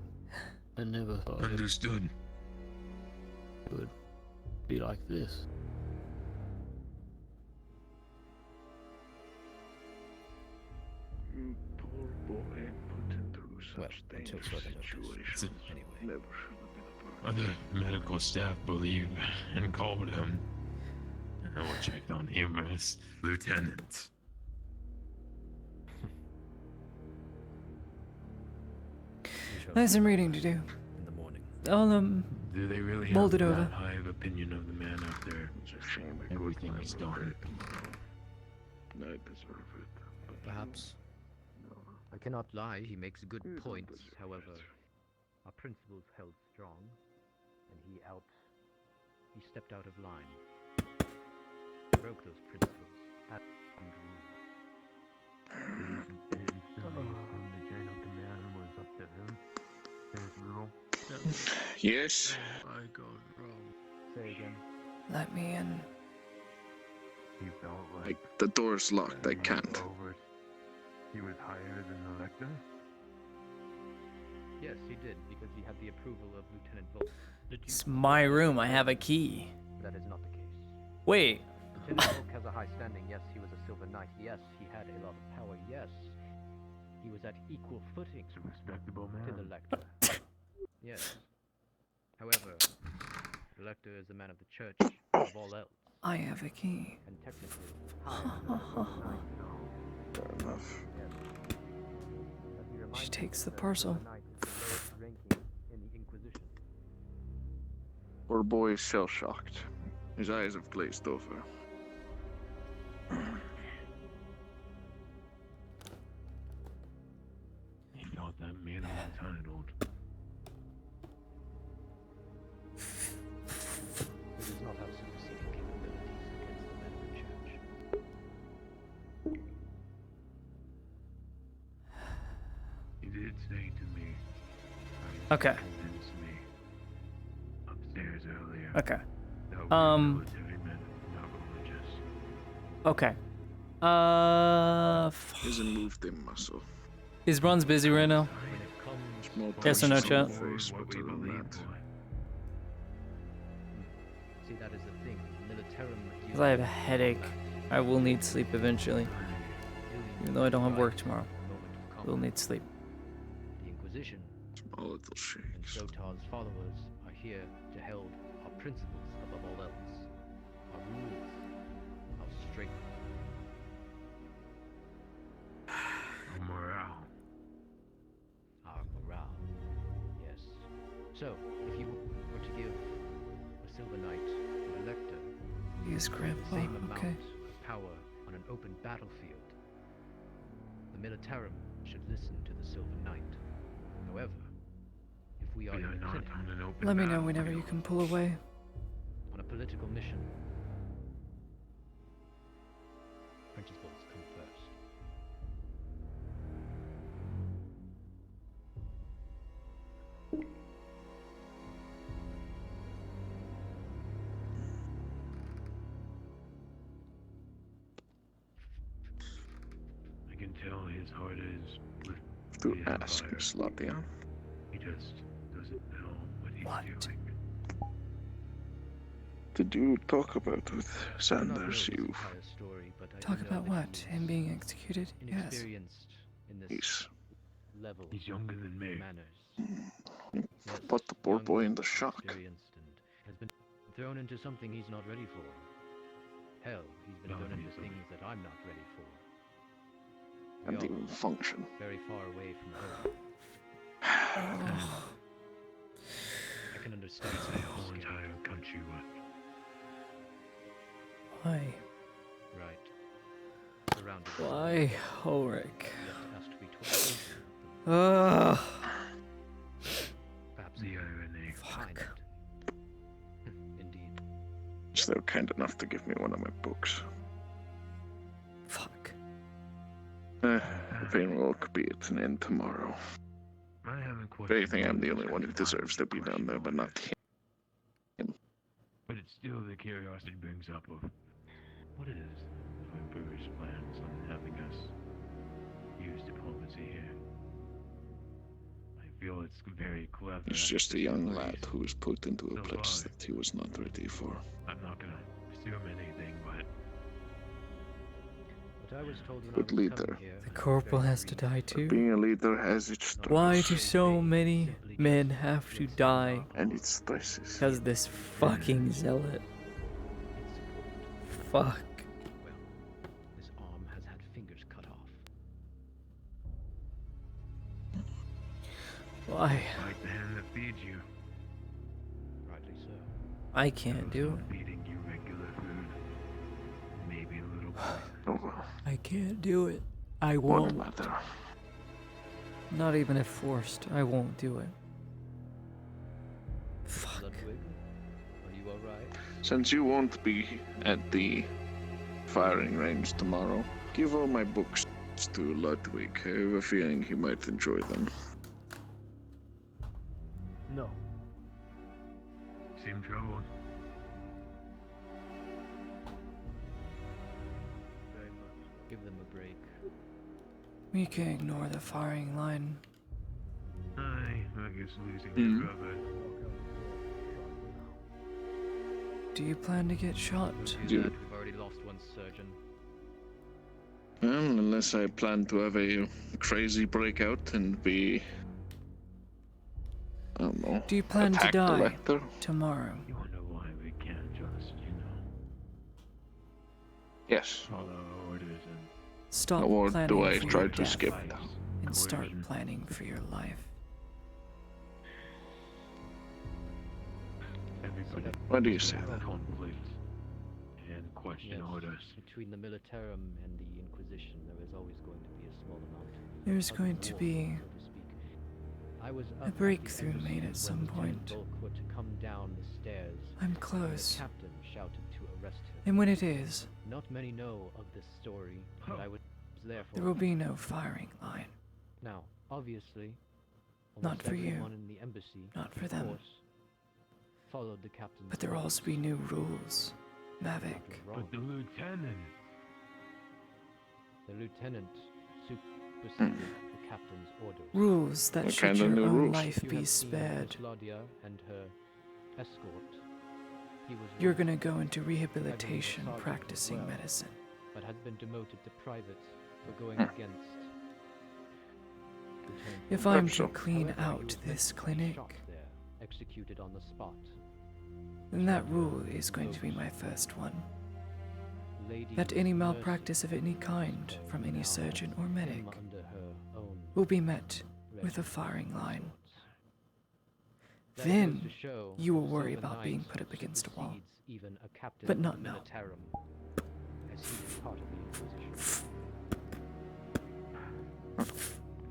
I never thought Understood. it would be like this. You poor boy put into such Well, until dangerous further notice. situations. Anyway. Never should have been a part of Other medical staff believe and called him. I will check on him as lieutenant. I have some reading to do. In the morning. I'll Do they really Mold have it that over. high of opinion of the man up there? It's a shame I Everything couldn't he's have done. it tomorrow. I deserve it. But Perhaps. no. I cannot lie, he makes good You don't points. deserve However, it. our principles held strong, and he stepped out of line. Broke those principles. And Yes. I got wrong. say again. let me in. He felt Like the door's locked. I can't. he was higher than the lector. Yes, he did, because he had the approval of Lieutenant Volk. It's my room. I have a key. That is not the case. Wait. Lieutenant Volk has a high standing. Yes, he was a Silver Knight. Yes, he had a lot of power. Yes, he was at equal footing He's a respectable to the man. lector. Yes. However, the Elector is a man of the church of all else. I have a key. And technically, Fair enough. She takes the parcel. Poor boy is shell-shocked. His eyes have glazed over. He thought that made him entitled. He does not have superseding capabilities against the men of the church. He did say to me, Okay. convince me upstairs earlier. Okay. that we're military men, not religious. Okay. Isn't moved in muscle. Is Bronze busy right now? Yes or no, chat? Face, but other than that. See, that is the thing. Militarum. Because I have a headache. I will need sleep eventually. Even though I don't have work tomorrow. I will need sleep. The Inquisition Small little shakes. and Zotar's followers are here to hold our principles above all else. Our rules, our strength. Morale. Our morale. Yes. So, if you were to give a Silver Knight an Elector Yes, the Grandpa. same amount Okay. of power on an open battlefield, the Militarum should listen to the Silver Knight. However, if we are in a clinic Let me know whenever you can pull away. on a political mission, principles come first. I can tell his heart is with To the ask Empire. Slatian. He just doesn't know what he's doing. Did you talk about with Sanders? You Talk about what? Him being executed? Yes. Inexperienced in this He's level He's younger than me. manners. put the poor boy in the shock. Experienced and has been thrown into something he's not ready for. Hell, he's been thrown into things that I'm not ready for. We And are even function. very far away from home. I can understand The whole entire country would. Why? Right. Surrounded by Why, Ulrich? yet has to be told. Ugh. Perhaps The irony. find it. Indeed. So they're kind enough to give me one of my books. Fuck. Funeral could be at an end tomorrow. I haven't If anything, I'm the only one who deserves to be down there, but not him. But it's still the curiosity brings up of what is the Emperor's plans on having us use diplomacy here. I feel it's very clever. He's just a young lad who was put into a place that he was not ready for. I'm not gonna assume anything, but What I was told when Good I was leader. coming here The corporal has to die too? Being a leader has its struggles. Why do so many men have to die? And its stresses. Because this fucking zealot. Fuck. this arm has had fingers cut off. Why? like the hand that feeds you. Rightly so. I can't do it. Feeding you regular food. Maybe a little Oh well. I can't do it. I What won't. matter? Not even if forced. I won't do it. Ludwig, are you alright? Since you won't be at the firing range tomorrow, give all my books to Ludwig. I have a feeling he might enjoy them. No. Seem troubled. Very much. Give them a break. We can ignore the firing line. I guess losing Hmm. your brother. Do you plan to get shot? Do that. We've already lost one surgeon. Well, unless I plan to have a crazy breakout and be I don't know. Do you plan to Attack the die Lecter? tomorrow? You wonder why we can't just, Yes. follow orders and Stop Or planning do I for try your to death skip? and start planning for your life. everybody Why do you say have that? conflict and question orders. Between the Militarum and the Inquisition, there is always going to be a small amount. There's going to be I was a breakthrough made at some point. To come down the stairs. I'm close. The captain shouted to arrest him. And when it is, Not many know of this story, but I was there for there will be no firing line. Now, obviously, Not almost for you. everyone in the embassy, Not for of them. course, followed the captain's But there will also be new rules. Mavic. But the lieutenant. The lieutenant superseded the captain's orders. Rules that What should kind of your new own rules? life You be have seen spared, Miss Claudia and her escort. He was you're once gonna go into Everyone rehabilitation was sergeant as practicing well, medicine. but has been demoted to private for going Hmm. against. If I'm so. to clean However, he out was this meant to be clinic, shot there, executed on the spot. then that rule is going to be my first one. Lady That any Mercy malpractice of any kind from any surgeon or medic came under her own will be met with a firing line. That Then goes to show you will that worry Silver about being Knight put up against a wall. supersedes even a captain But of not the now. Militarum, as he is part of the Inquisition.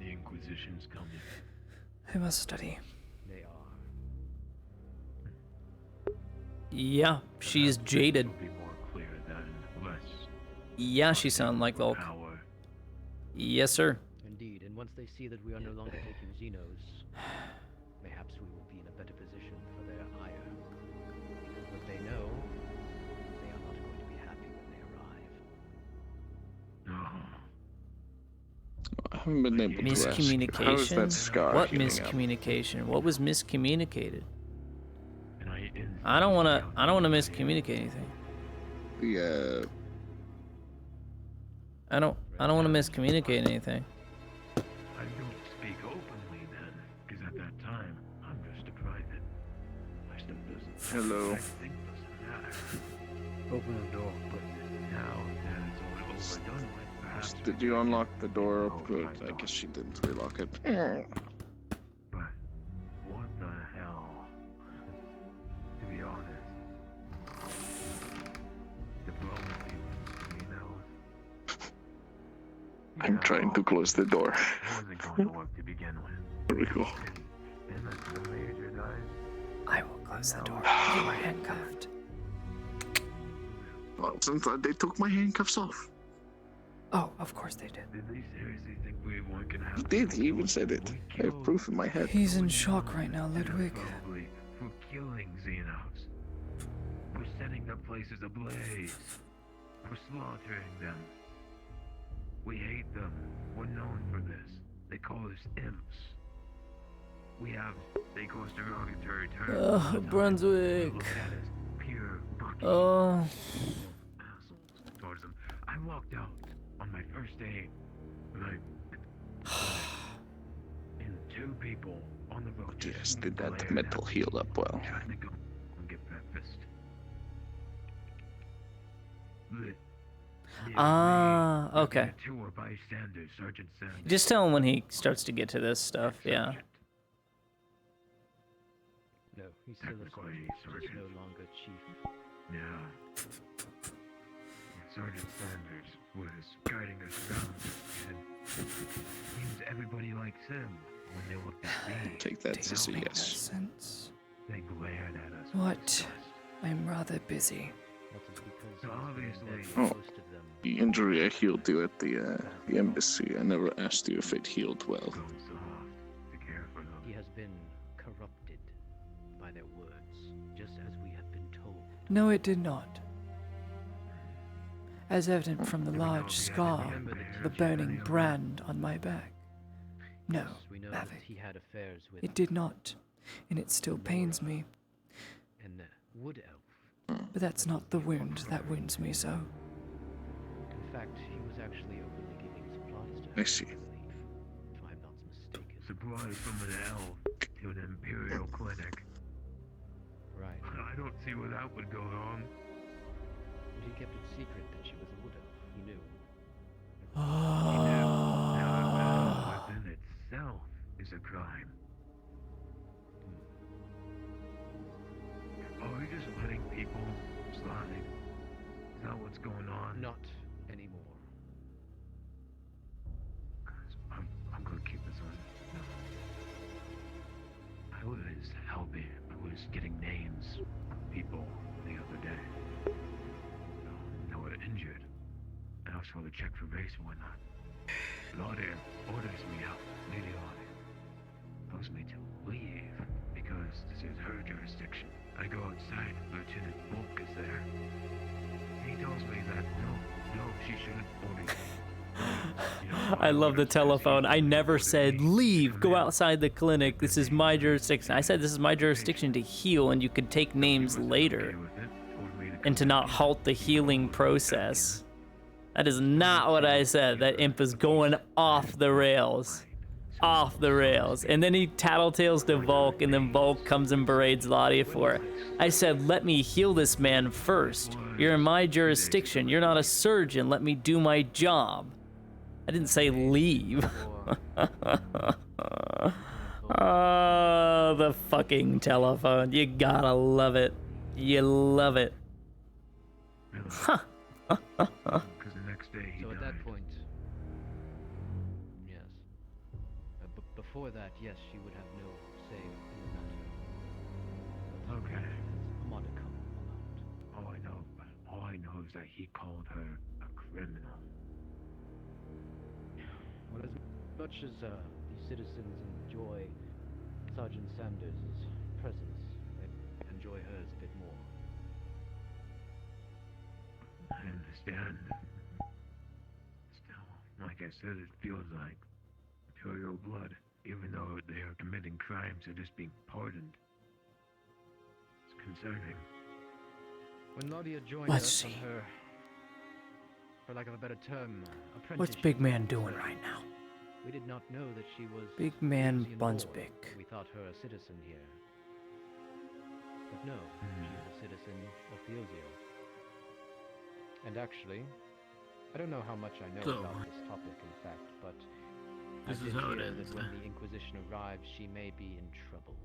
The Inquisition's coming. I must study. They are. Yeah, she's jaded. Be more clear than less Yeah, she sounds like Volk. power. Yes, sir. Indeed, and once they see that we are no longer taking Xenos, mayhaps we will be in a better position for their ire. But they know they are not going to be happy when they arrive. I haven't been able to ask. How is Miscommunication? that scar What healing up? miscommunication? What was miscommunicated? I don't wanna miscommunicate anything. The I don't wanna miscommunicate anything. I don't speak openly then, because at that time, I'm just a private. My stuff doesn't. Hello. I think doesn't matter. Open the door, but now that it's all overdone with, perhaps. Did you unlock the door? Good. I guess she didn't relock it. But what the hell? To be honest, diplomacy, I'm trying to close the door. wasn't going to work to begin with. There we go. Then the major dies. I will close the door. You are handcuffed. Nonsense. They took my handcuffs off. Oh, of course they did. Did they seriously think we weren't gonna have? He did. He even said it. I have proof in my head. He's in shock right now, Ludwig. Probably for killing Xenos. We're setting their places ablaze. We're slaughtering them. We hate them. We're known for this. They call us imps. We have, they cause derogatory terms. all the time. Brunswick. They look at us pure bucky Oh. assholes towards them. I walked out on my first day, like, and two people on the road. Yes, did that metal heal up well? Trying to go and get breakfast. Ah, okay. Two were bystanders, Sergeant Sanders. Just tell him when he starts to get to this stuff. Yeah. No, he's still a sergeant, just no longer chief. Yeah. Sergeant Sanders was guiding us around, and seems everybody likes him when they looked at me. Take that as a yes. Sense. They glared at us. What? I'm rather busy. So obviously, Oh, the injury I healed you at the embassy. I never asked you if it healed well. He has been corrupted by their words, just as we have been told. No, it did not. As evident from the large scar, the burning brand on my back. No, We know that Mavic. he had affairs with It did not, and it still pains me. an wood elf. But that's not the wound that wounds me so. In fact, he was actually openly giving supplies to her, I see. if I'm not mistaken. supplies from an elf to to an Imperial clinic. Right. I don't see where that would go wrong. But he kept it secret that she was a widow. He knew. Now, within itself is a crime. Are we just letting people slide? Is that what's going on? Not anymore. I'm gonna keep this on. I was helping. I was getting names of people the other day that were injured. And I was supposed to check for race and whatnot. Lottie orders me out, Lady Lottie. Tells me to leave because this is her jurisdiction. I go outside, Lieutenant Volk is there. He tells me that no, she shouldn't order you. I love the telephone. I never said, leave, go outside the clinic. This is my jurisdiction. I said this is my jurisdiction to heal, and you could take names later. And to not halt the healing process. That is not what I said. That imp is going off the rails. Off the rails. And then he tattletales to Volk, and then Volk comes and berates Lottie for it. I said, let me heal this man first. You're in my jurisdiction. You're not a surgeon. Let me do my job. I didn't say leave. Oh, the fucking telephone. You gotta love it. You love it. Huh. Because the next day he So died. at that point, yes. Before that, yes, she would have no say in the matter. Okay. A modicum amount. All I know is that he called her a criminal. Well, as much as the citizens enjoy Sergeant Sanders' presence, they enjoy hers a bit more. I understand. Still, like I said, it feels like Imperial blood. Even though they are committing crimes, they're just being pardoned. It's concerning. When Nadia joined Let's us see. on her, for lack of a better term, What's apprenticeship, Big Man doing right now? we did not know that she was Big Man Theosian buns born. big. We thought her a citizen here. But no, she's a citizen of Theosio. And actually, I don't know how much I know So, about this topic, in fact, but this I is did how it hear ends, that when then. the Inquisition arrives, she may be in trouble.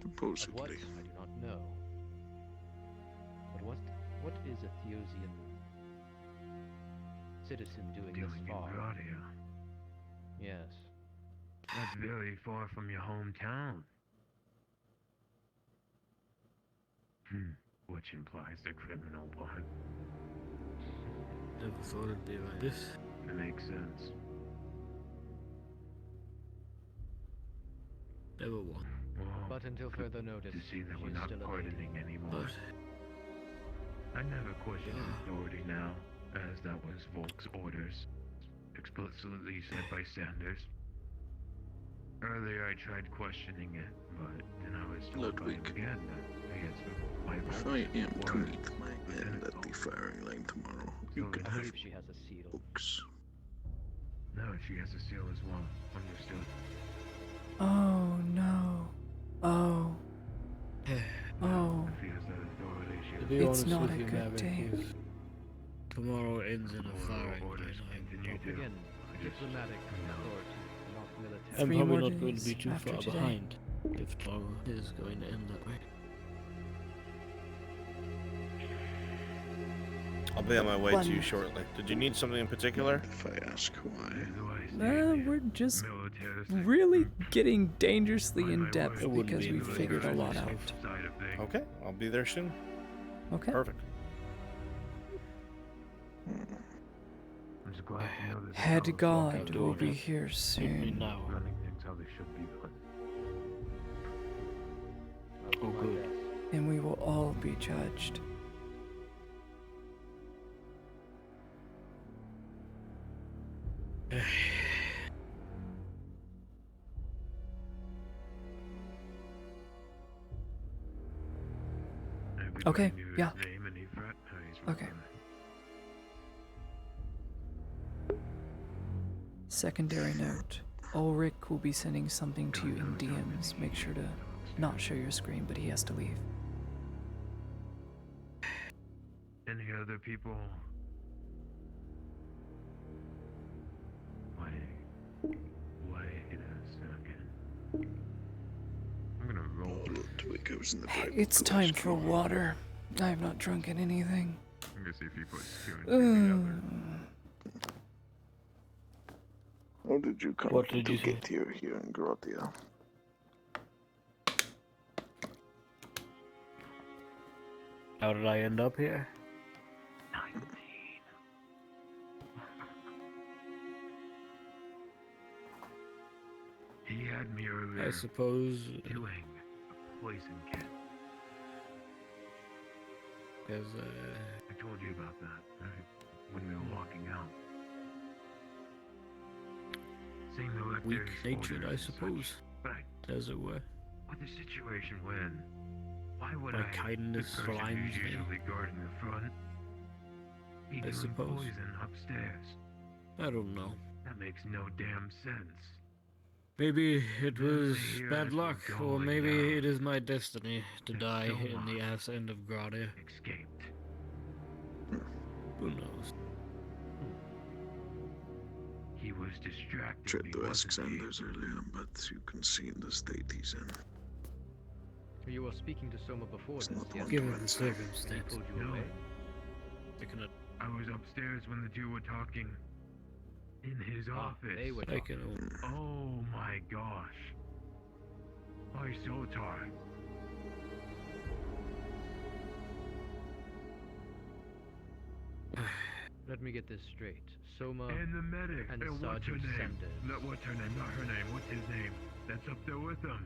Of what, Supposedly. I do not know. But what is a Theosian citizen doing Dealing this in far? Gradia. Yes. That's very far from your hometown. Which implies the criminal part. Never thought it'd be like this. It makes sense. Never won. Well, But until further notice, to see that she we're is not still a lady. pardoning anymore. I never question his authority now, as that was Volk's orders, explicitly said by Sanders. Earlier I tried questioning it, but then I was told by him again that I answered my If I am to meet my end at the firing line tomorrow, you can I have believe she has a seal. books. No, she has a seal as well. Understood. Oh no. Oh. Oh. If he has that authority, she To be It's honest not with a you, good Maverick, day. if tomorrow ends in a firing orders line, continue to. Again, diplomatic authority, not military. I'm 3 probably more not going to be days too after far today. behind if tomorrow is going to end that way. I'll be on my way to you One. shortly. Did you need something in particular? If I ask why. We're just really getting dangerously in depth It wouldn't because be we in the figured a lot myself. out. Okay, I'll be there soon. Okay. Perfect. I'm just glad to know that Head the fellows God walk out will the be door here soon. now. running things how they should be done. Oh, good. And we will all be judged. Okay, yeah. Okay. Secondary note. Ulrich will be sending something to you in DMs. Make sure to not share your screen, but he has to leave. Any other people? Wait a second. I'm gonna roll. It's time for water. I have not drunken anything. I'm gonna see if he puts two and two together. How did you come What did to you get here in Gratia? How did I end up here? 19. He had me earlier. I suppose. Doing a poison kit. Because, I told you about that, right? When we were walking out. Seeing the lectors, weak-natured, I orders, suppose. But As it were. with the situation when, why would My I, kindness the person blinds who's me. usually guarding the front, be I doing suppose. poison upstairs? I don't know. That makes no damn sense. Maybe it was Here bad as we're luck, or going maybe down, it is my destiny to that die in Soma the ass end of Gradia. escaped. Who knows? He was distracted. Tried to ask Sanders earlier, but you can see in the state he's in. You were speaking to Soma before It's this, not yes? one Given to the answer. He circumstance. pulled you No. away? I was upstairs when the two were talking. In his office. They were I talking. can. Oh my gosh. I so tired. Let me get this straight. Soma And the medic. and what's her Sergeant name? Sanders. No, what's her name? Not her name. What's his name? That's up there with them.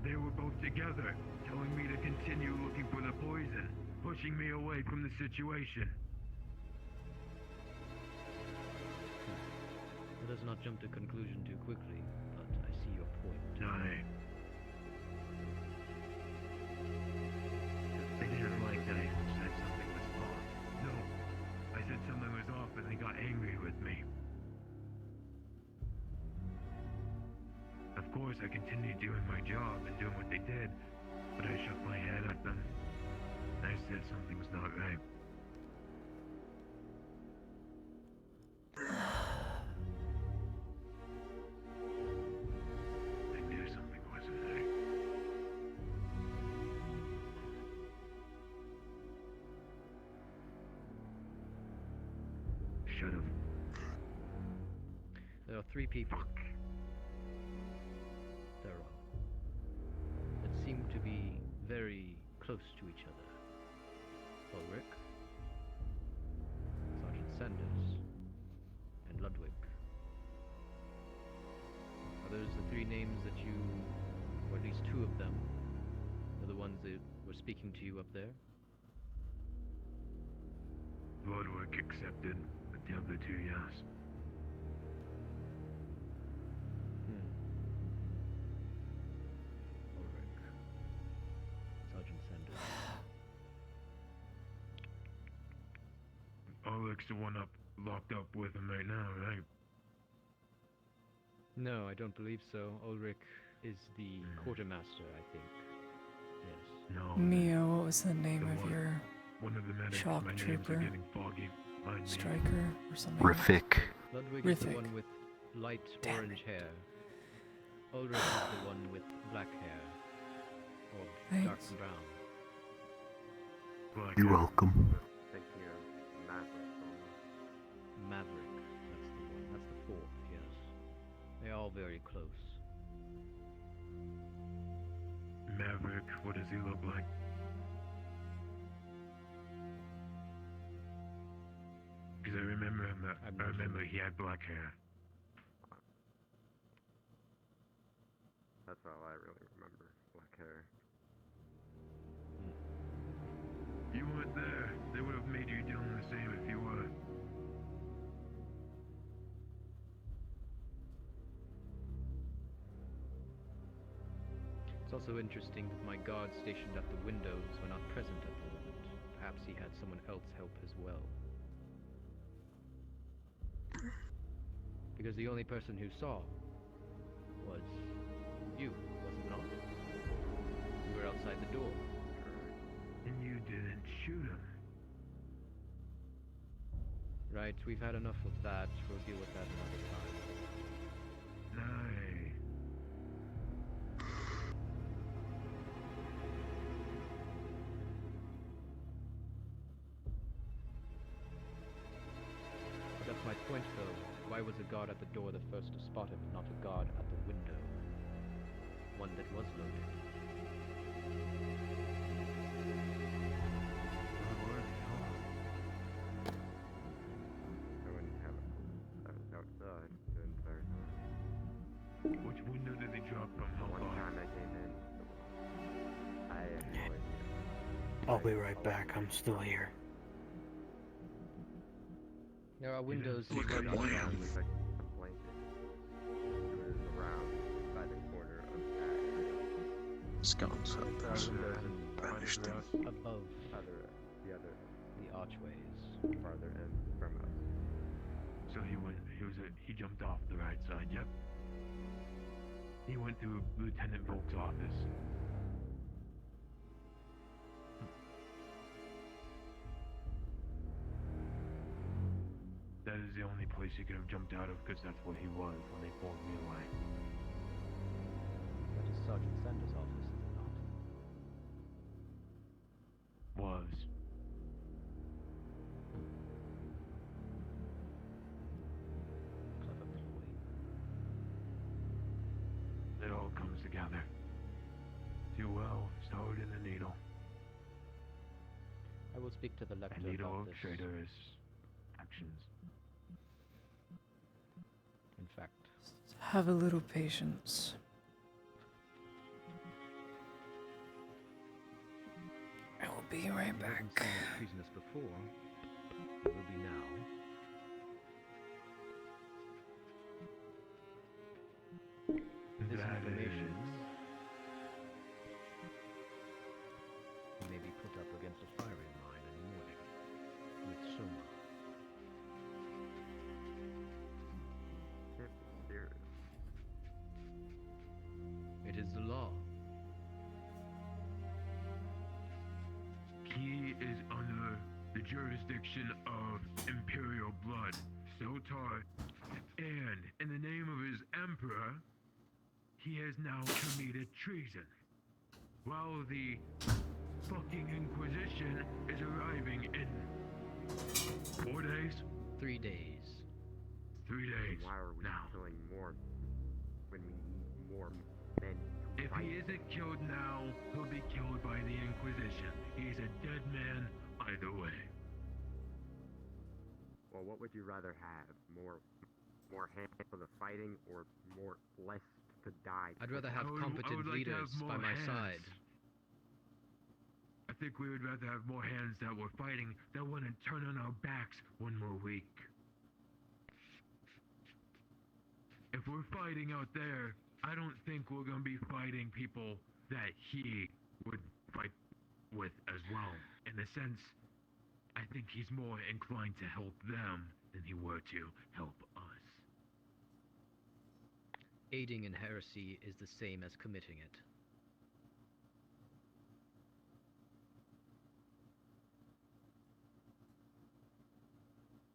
They were both together, telling me to continue looking for the poison, pushing me away from the situation. Let us not jump to conclusion too quickly, but I see your point. They didn't like that I said something was off. No, I said something was off and they got angry with me. Of course, I continued doing my job and doing what they did, but I shook my head at them. I said something was not right. I knew something wasn't right. Should have. There are three people. There are. That seem to be very close to each other. Ulrich, Sergeant Sanders, and Ludwig. Are those the three names that you, or at least two of them, are the ones that were speaking to you up there? Ludwig accepted, but the other two, yes. Ulrich, Sergeant Sanders. Ulrich's the one locked up with him right now, right? No, I don't believe so. Ulrich is the quartermaster, I think. Yes. No. Mio, what was the name of your One of the medics, shock my names are trooper? getting foggy. Mind me. Striker or something? Rafik. Ludwig is the Rithik. one with light Damn orange hair. Ulrich is the one with black hair. Or dark Thanks. brown. Black You're hair. welcome. Maverick, that's the one. That's the fourth, yes. They are all very close. Maverick, what does he look like? Because I remember him. I remember he had black hair. That's all I really remember. Black hair. You weren't there. They would have made you do the same if you were. It's also interesting that my guards stationed at the windows were not present at the moment. Perhaps he had someone else help as well. Because the only person who saw was you, was it not? You were outside the door. And you didn't shoot him. Right, we've had enough of that. We'll deal with that another time. Nay. But that's my point, though. Why was a guard at the door the first to spot him, not a guard at the window? One that was loaded. I wouldn't have it. I was outside doing fire. Which window did they drop from? How One far? time I came in, I had no idea. I'll be right back. I'm still here. There are windows Look here. at Lamb. It was like a blanket. It was around by the corner of that. Scones out there. Vanished. Above The archways. farther in from us. So he jumped off the right side, yep. He went through Lieutenant Volk's office. That is the only place he could have jumped out of, because that's what he was when they pulled me away. That is Sergeant Sanders' office, is it not? Was. Clever ploy. It all comes together. Too well, stowed in the needle. I will speak to the A lector needle about of this. traitorous actions. In fact, Have a little patience. I will be right back. treasonous before, it will be now. This That information is... may be put up against a firing line in the morning with Soma. It is the law. He is under the jurisdiction of Imperial blood, so taught, and in the name of his Emperor, he has now committed treason. While the fucking Inquisition is arriving in 4 days? 3 days. 3 days. Why are we now? killing more when we need more men to If fight? he isn't killed now, he'll be killed by the Inquisition. He's a dead man either way. Well, what would you rather have? More hands for the fighting, or less to die? I'd rather have I would competent like to leaders have by more my hands. side. I think we would rather have more hands that were fighting that wouldn't turn on our backs one more week. If we're fighting out there, I don't think we're gonna be fighting people that he would fight with as well. In a sense, I think he's more inclined to help them than he were to help us. Aiding in heresy is the same as committing it.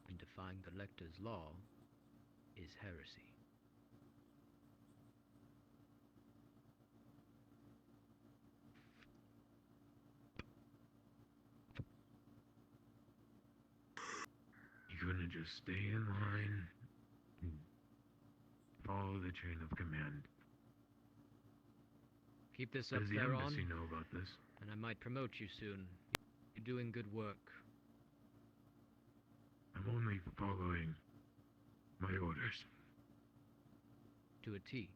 And defying the lector's law is heresy. You're gonna just stay in line and follow the chain of command. Keep this up, Does the Theron, embassy know about this? and I might promote you soon. You're doing good work. I'm only following my orders. To a T.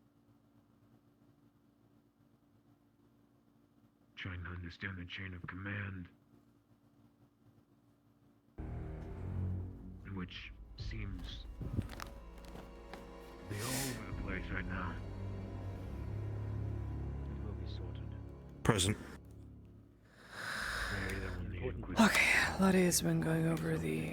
Trying to understand the chain of command. Which seems to be all over the place right now. It will be sorted. Present. Okay, Lottie has been going over the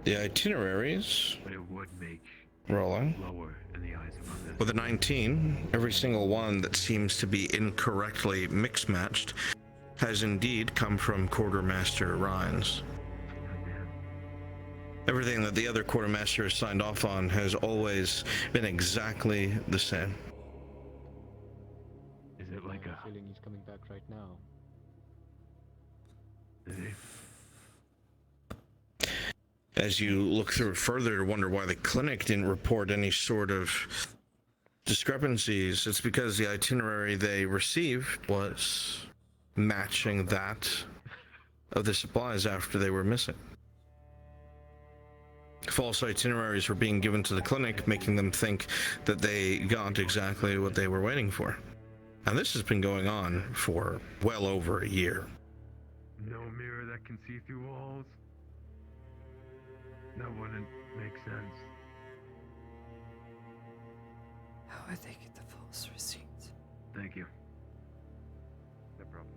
The itineraries but it would make rolling. lower in the eyes of others. With a 19, every single one that seems to be incorrectly mix-matched has indeed come from Quartermaster Rhines. Everything that the other Quartermaster has signed off on has always been exactly the same. Is it like a feeling he's coming back right now? As you look through it further to wonder why the clinic didn't report any sort of discrepancies, it's because the itinerary they received was matching that of the supplies after they were missing. False itineraries were being given to the clinic, making them think that they got exactly what they were waiting for. And this has been going on for well over a year. no mirror that can see through walls? That wouldn't make sense. How would they get the false receipts? Thank you. No problem.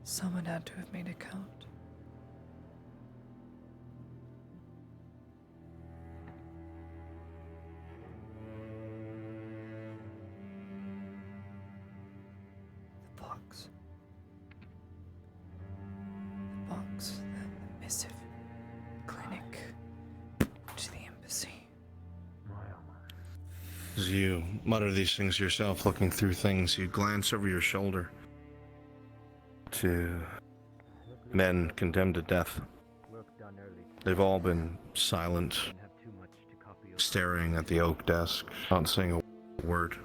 Someone had to have made a count. The box. The box, the missive. Clinic. To the embassy. As you mutter these things yourself, looking through things, you glance over your shoulder to men condemned to death. They've all been silent, staring at the oak desk, not saying a word.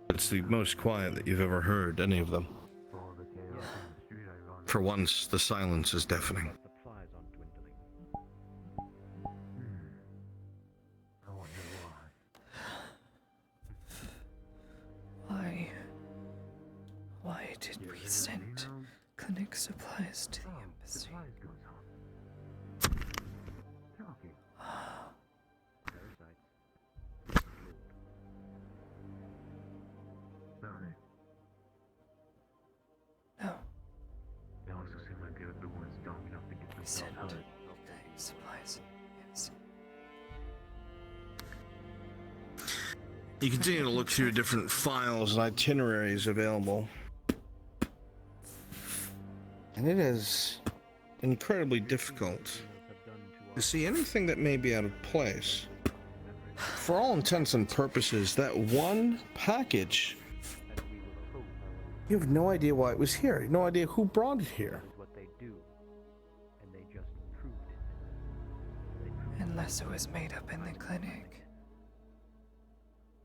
It's the most quiet that you've ever heard any of them. For once, the silence is deafening. Why did we send clinic supplies to the embassy? No. They also seem like they're the ones dumb enough to get We themselves sent hurt. clinic supplies to the embassy. You continue to look through different files and itineraries available. And it is incredibly difficult to see anything that may be out of place. For all intents and purposes, that one package, you have no idea why it was here. You have no idea who brought it here. What they do, and they just proved it. Unless it was made up in the clinic.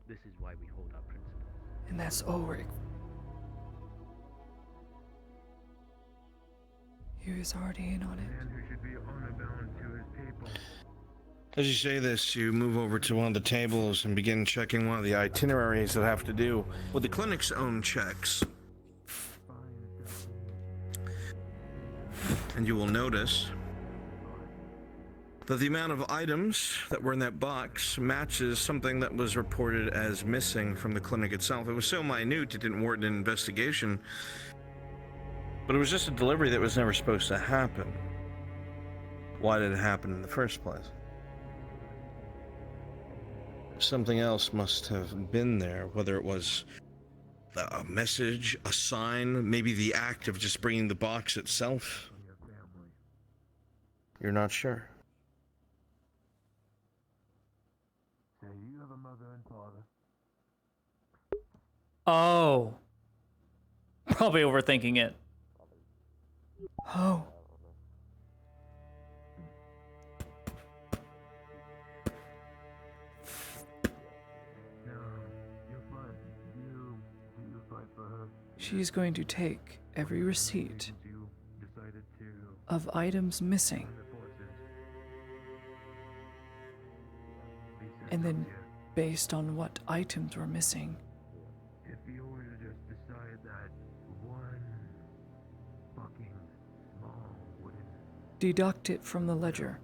This is why we hold our principles. And that's Ulrich. He was already in on it. Man who should be honor bound to his people. As you say this, you move over to one of the tables and begin checking one of the itineraries that have to do with the clinic's own checks. And you will notice that the amount of items that were in that box matches something that was reported as missing from the clinic itself. It was so minute it didn't warrant an investigation, but it was just a delivery that was never supposed to happen. Why did it happen in the first place? Something else must have been there, whether it was a message, a sign, maybe the act of just bringing the box itself. You're not sure. Say you have a mother and father. Oh. Probably overthinking it. Oh. She's going to take every receipt of items missing and then based on what items were missing, If you were to just decide that one fucking small wooden deduct it from the ledger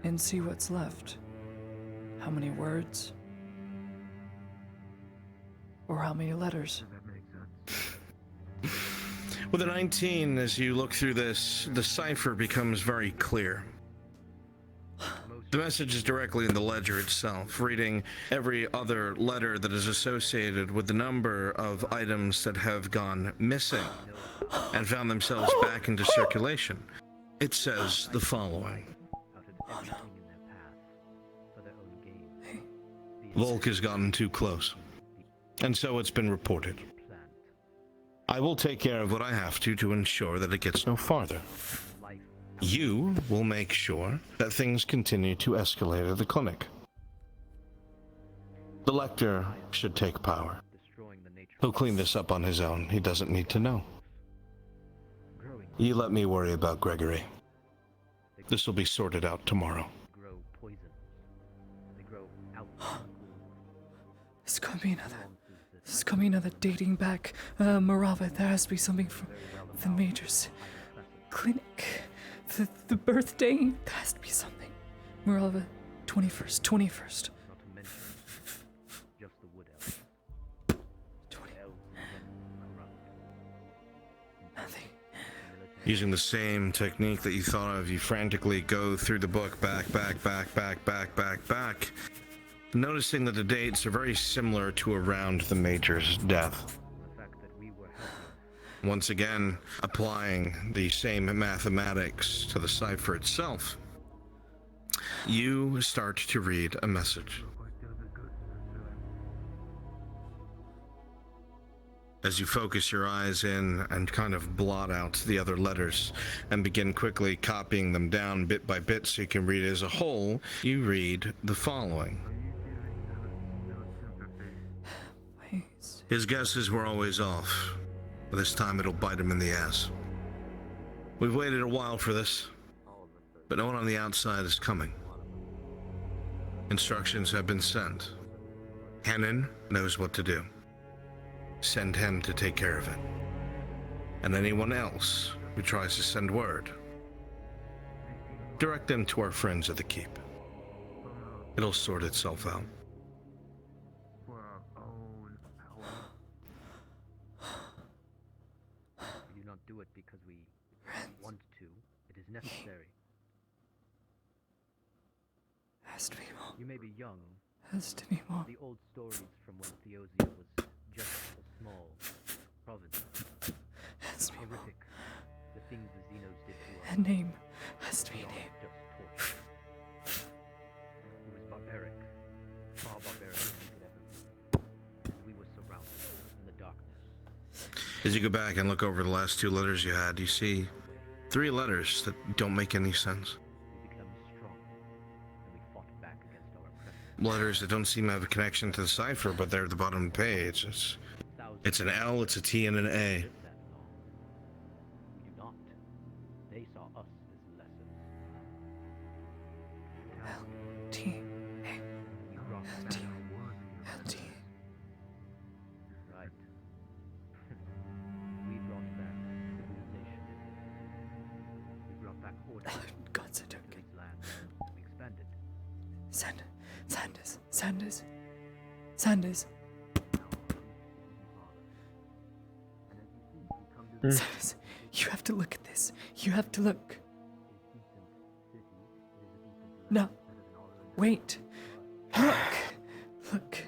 and see what's left. How many words? Or how many letters? With a 19, as you look through this, the cipher becomes very clear. The message is directly in the ledger itself, reading every other letter that is associated with the number of items that have gone missing and found themselves back into circulation. It says the following. Volk has gotten too close, and so it's been reported. I will take care of what I have to ensure that it gets no farther. You will make sure that things continue to escalate at the clinic. The Lector should take power. He'll clean this up on his own. He doesn't need to know. You let me worry about Gregory. This will be sorted out tomorrow. This could be another dating back. Morava, there has to be something from the Major's clinic. The birthday, there has to be something. Morava, 21st. Using the same technique that you thought of, you frantically go through the book back, noticing that the dates are very similar to around the Major's death. Once again, applying the same mathematics to the cipher itself, you start to read a message. As you focus your eyes in and kind of blot out the other letters and begin quickly copying them down bit by bit so you can read it as a whole, you read the following. His guesses were always off. This time it'll bite him in the ass. We've waited a while for this, but no one on the outside is coming. Instructions have been sent. Hannon knows what to do. Send him to take care of it. And anyone else who tries to send word, direct them to our friends at the Keep. It'll sort itself out. We do not do it because we want to. It is necessary. Has to be more. You may be young. Has to be more. The old stories from when Theosia was just a small province. Has to be more. Horrific. The things the Xenos did to us. A name has to be Beyond named. just torture. It was barbaric. Far barbaric than we could ever be. And we were surrounded in the darkness. As you go back and look over the last two letters you had, you see 3 letters that don't make any sense. We became strong. And we fought back against our oppressors. Letters that don't seem to have a connection to the cipher, but they're at the bottom of the page. It's an L, it's a T, and an A. We do not. They saw us as lessons. T. We brought back T. T. Right. We brought back civilization. We brought back order. God's a to joke. this land. We expanded. Sanders. Sanders, you have to look at this. You have to look. No. Wait. Look.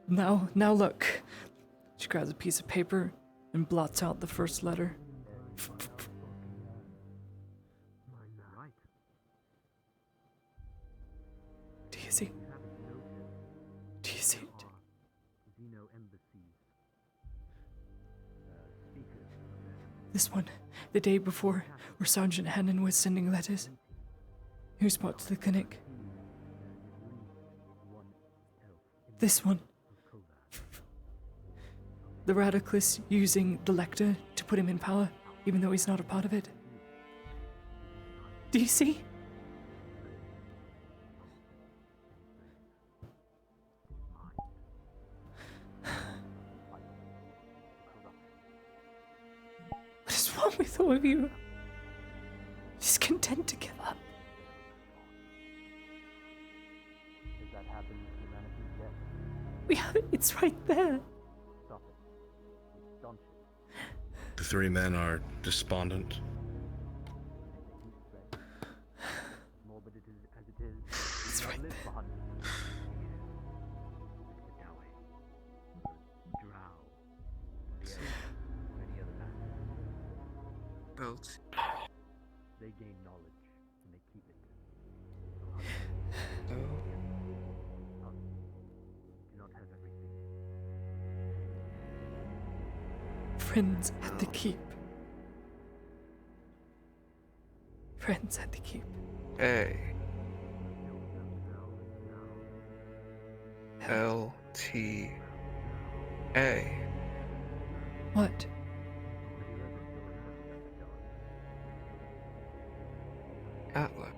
Now look. She grabs a piece of paper and blots out the first letter. Right. Do you see? Do you see it? Xeno embassies. Speakers. This one, the day before, where Sergeant Hannon was sending letters. Who spoke to the clinic? This one. The Radicalists using the Lector to put him in power, even though he's not a part of it. Do you see? What is wrong with all of you? Just content to give up. Does that happen in humanity? Yes. We have it, it's right there. Stop it. Staunch it. three men are despondent. Morbid it is as it is, It's do not right live there. for hundreds. Drow, the elves, or any other masters. Belt. They gain knowledge and they keep it. Oh. Us do not have everything. Friends at the keep. Friends at the keep. A. L T A. What? Atla.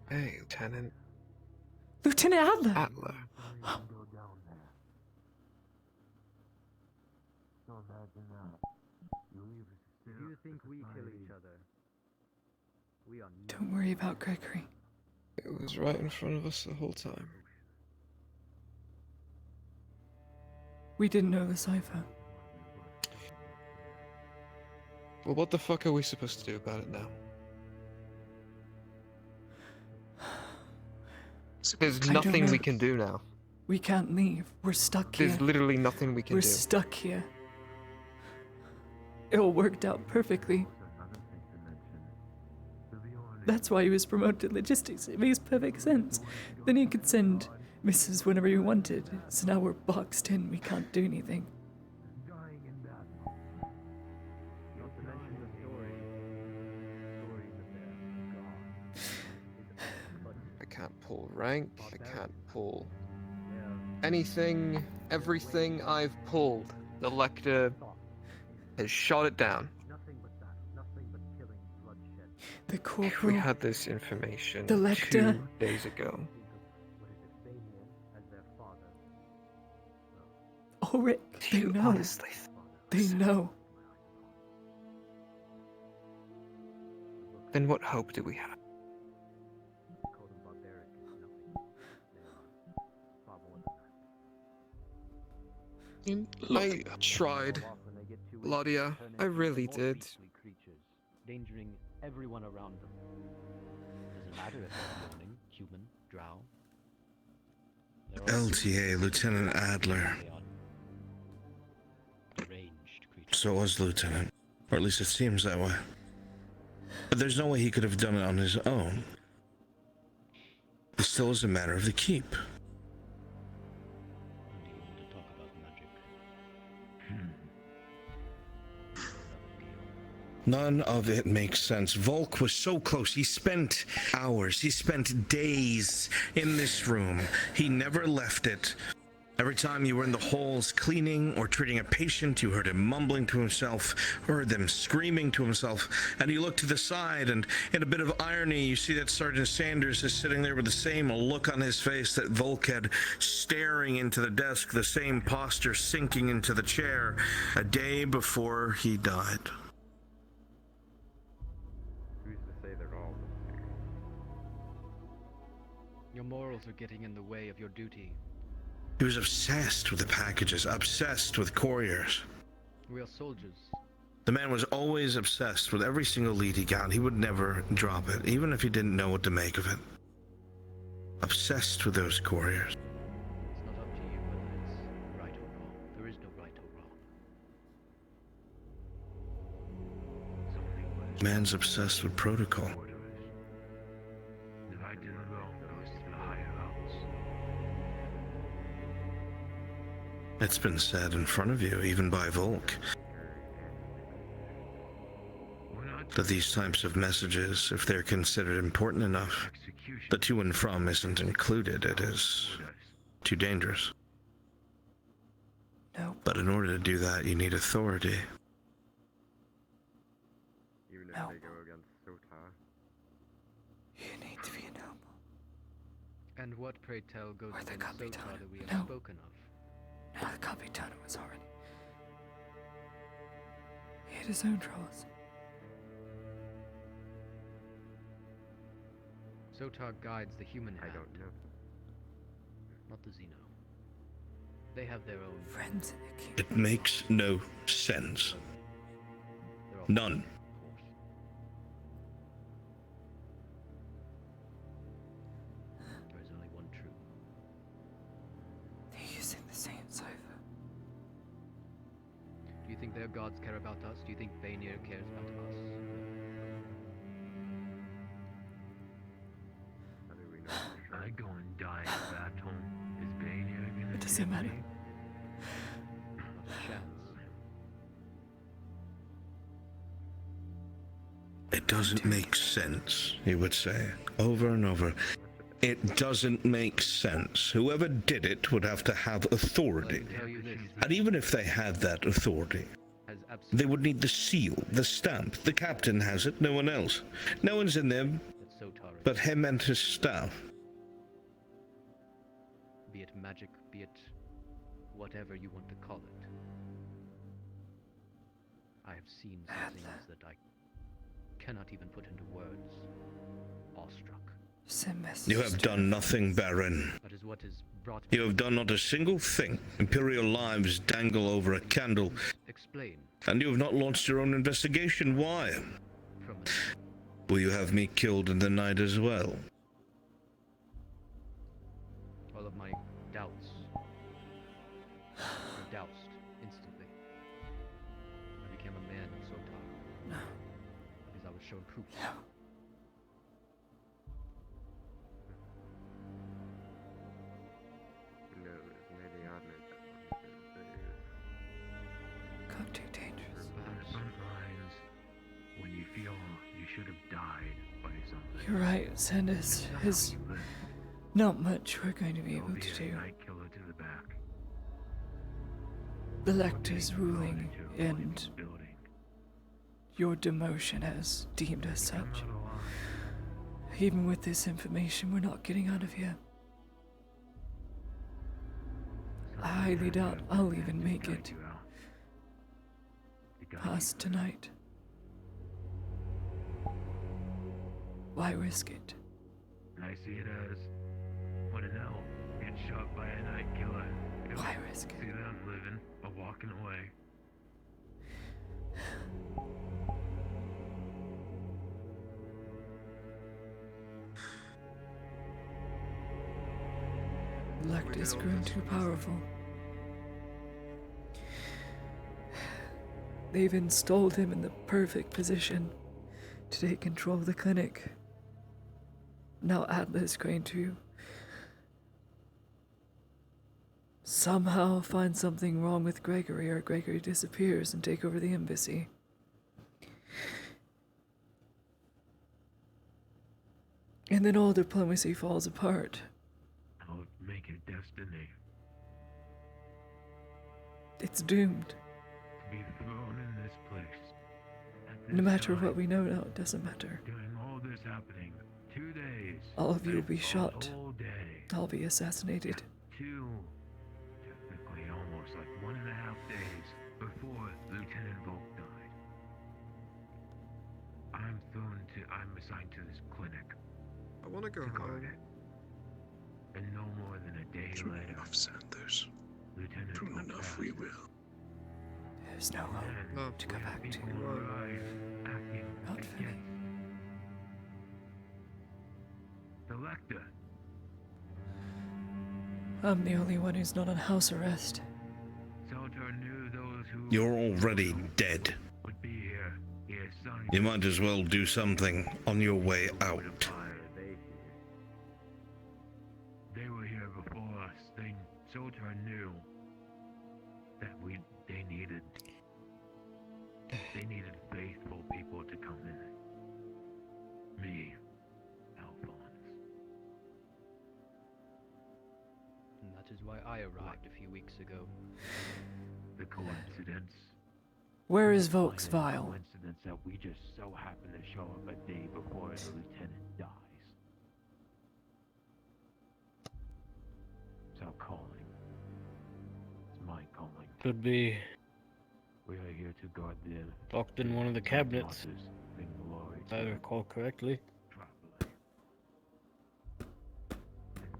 Hey, Lieutenant. Lieutenant Adler! Atla. Do you think we kill each other? We are not. Don't worry about Gregory. It was right in front of us the whole time. We didn't know the cipher. Well, what the fuck are we supposed to do about it now? There's I don't nothing know. we can do now. We can't leave. We're stuck here. There's literally nothing we can We're do. stuck here. It all worked out perfectly. That's why he was promoted to logistics. It makes perfect sense. Then he could send Mrs. whenever he wanted. So now we're boxed in. We can't do anything. Not to mention the stories of their gods. I can't pull rank. I can't pull anything. Everything I've pulled, the Lector has shot it down. Nothing but that. Nothing but killing, bloodshed. The corporal. We had this information The Lecter. 2 days ago. What is it, Baymore as their father? Ulrich, they You know. honestly They know. Then what hope do we have? Call them barbaric is nothing. They are far more than that. I tried, Laudia. I really did. Creatures, endangering everyone around them. Doesn't matter if they're mourning, human, drow. LTA, Lieutenant Adler. Ranged creatures. So was Lieutenant. Or at least it seems that way. But there's no way he could have done it on his own. It still is a matter of the keep. Do you want to talk about magic? None of it makes sense. Volk was so close. He spent hours, he spent days in this room. He never left it. Every time you were in the halls cleaning or treating a patient, you heard him mumbling to himself, heard them screaming to himself, and you look to the side, and in a bit of irony, you see that Sergeant Sanders is sitting there with the same look on his face that Volk had, staring into the desk, the same posture, sinking into the chair, a day before he died. Who's to say they're all mysterious? Your morals are getting in the way of your duty. He was obsessed with the packages, obsessed with couriers. We are soldiers. The man was always obsessed with every single lead he got. He would never drop it, even if he didn't know what to make of it. Obsessed with those couriers. It's not up to you whether it's right or wrong. There is no right or wrong. Man's obsessed with protocol. The right and the wrong goes to the higher ups. It's been said in front of you, even by Volk, that these types of messages, if they're considered important enough, the to and from isn't included. It is too dangerous. No. But in order to do that, you need authority. Even if No. they go against Sotar. You need to be noble. And what, pray tell, goes Or the against Capitan. Sotar that we have No. spoken of? No, the Capitan was already. He had his own troubles. Sotar guides the human I hand, don't know. not the Xeno. They have their own friends. It makes no sense. None. There is only one truth. They're using the same cipher. Do you think their gods care about us? Do you think Vanir cares about us? I go and die at that home. Is Vanir gonna It doesn't matter. Not a chance. It doesn't make sense, he would say, over and over. It doesn't make sense. Whoever did it would have to have authority. And even if they had that authority, they would need the seal, the stamp. The captain has it, no one else. No one's in there but him and his staff. Be it magic, be it whatever you want to call it. I have seen some things that I cannot even put into words. Awestruck. You have done nothing, Baron. That is what is brought You have done not a single thing. Imperial lives dangle over a candle. Explain. And you have not launched your own investigation. Why? Will you have me killed in the night as well? All of my doubts were doused instantly. I became a man of Sotar. No. Because I was shown proof. No. No, maybe I meant that one. Got too dangerous. On the front lines, when you feel you should have died by something. You're right, Sandus. There's not much we're going to be able to do. Night killer to the back. The Lector's ruling and your demotion has deemed as such. Even with this information, we're not getting out of here. I highly doubt I'll even make it past tonight. Why risk it? I see it as when an elf gets shot by a night killer. Why risk it? See them living or walking away. Lecter's grown too powerful. They've installed him in the perfect position to take control of the clinic. Now Atla's going to somehow find something wrong with Gregory, or Gregory disappears and take over the embassy. And then all diplomacy falls apart. I'll make it destiny. It's doomed. To be thrown in this place. No matter what we know now, it doesn't matter. During all this happening, 2 days. All of you will be shot. Whole day. I'll be assassinated. Technically almost like 1.5 days before Lieutenant Volk died. I'm assigned to this clinic. I want to go home. And no more than a day True later, enough, Sanders. Lieutenant True Volk enough, passed. we will. There's no hope to go back to. People arrive acting Not for me. The Lector. I'm the only one who's not on house arrest. Sotar knew those who You're already dead. would be here. He assigned You might as well do something on your way out. They were here before us. Sotar knew that they needed faithful people to come in. Me, Alphonse. And that is why I arrived a few weeks ago. The coincidence. Where is Volk's vial? Coincidence that we just so happen to show up a day before the lieutenant dies. Stop calling. It's my calling. Could be We are here to guard the locked in one of the cabinets, in glory if I recall correctly. and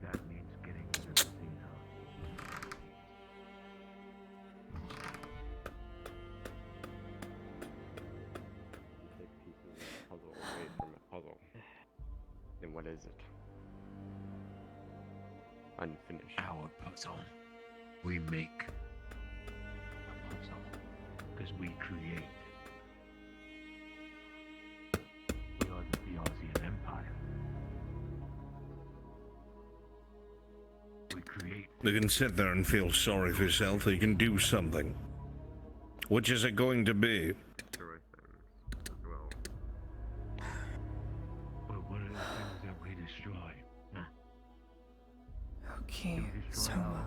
that means getting to the scene. What is it? Unfinished. Our puzzle. We make a puzzle because we create. We are the Theosian Empire. We create. You can sit there and feel sorry for yourself, or you can do something. Which is it going to be? But what are the things that we destroy? Okay, Soma.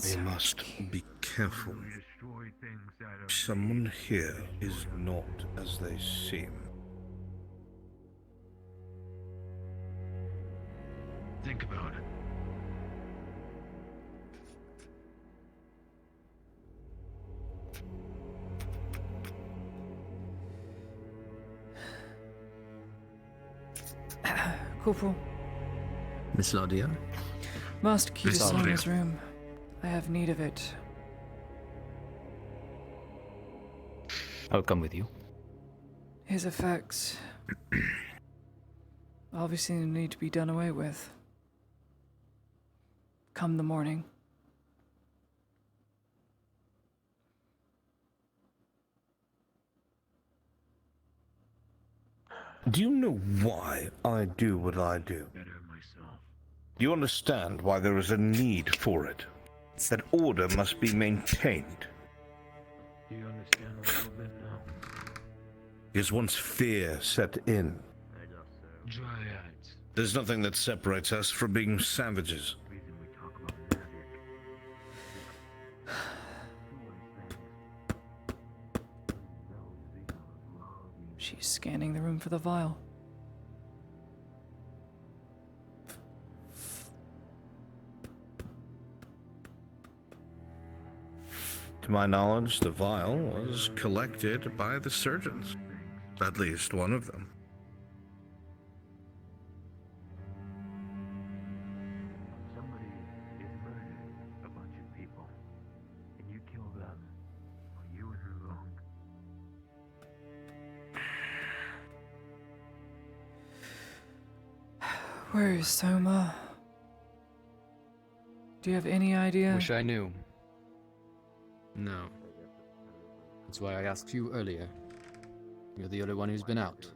You must be careful. Someone here is not as they seem. Think about it. Corporal, Miss Laudia? master key to Miss Laudia. Soma's room. I have need of it. I'll come with you. His effects obviously need to be done away with. Come the morning. Do you know why I do what I do? Do you understand why there is a need for it? That order must be maintained. Do you understand a little bit now? Because once fear set in, Dryads. there's nothing that separates us from being savages. Reason we talk about magic. She's scanning the room for the vial. To my knowledge, the vial was collected by the surgeons. At least one of them. Somebody is murdering a bunch of people, and you kill them. Are you in the wrong? Where is Soma? Do you have any idea? Wish I knew. No. That's why I asked you earlier. You're the only one who's been out.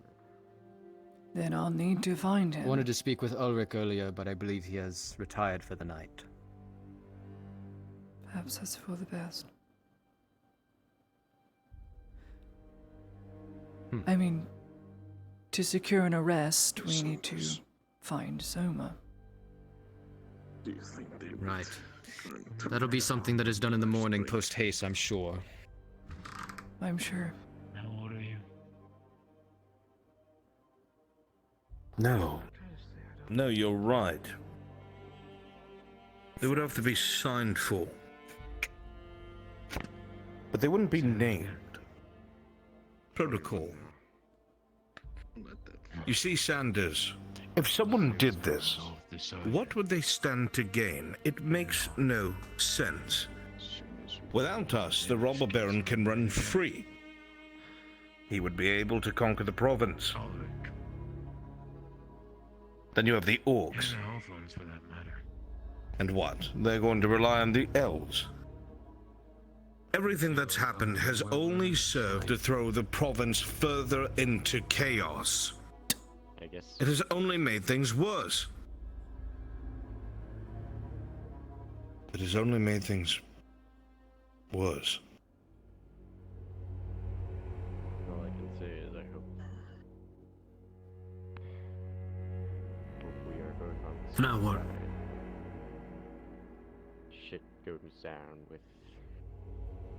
Then I'll need to find him. I wanted to speak with Ulrich earlier, but I believe he has retired for the night. Perhaps that's for the best. I mean, to secure an arrest, we need to find Soma. Do you think they Right. That'll be something that is done in the morning post-haste, I'm sure. I'm sure. How old are you? No. No, you're right. They would have to be signed for. But they wouldn't be named. Protocol. You see, Sanders, if someone did this, what would they stand to gain? It makes no sense. Without us, the robber baron can run free. He would be able to conquer the province. Then you have the orcs. And the Halflings, for that matter. And what? They're going to rely on the elves. Everything that's happened has only served to throw the province further into chaos. I guess. It has only made things worse. It has only made things worse. All I can say is I hope we are both on the Now what? side. Shit goes down with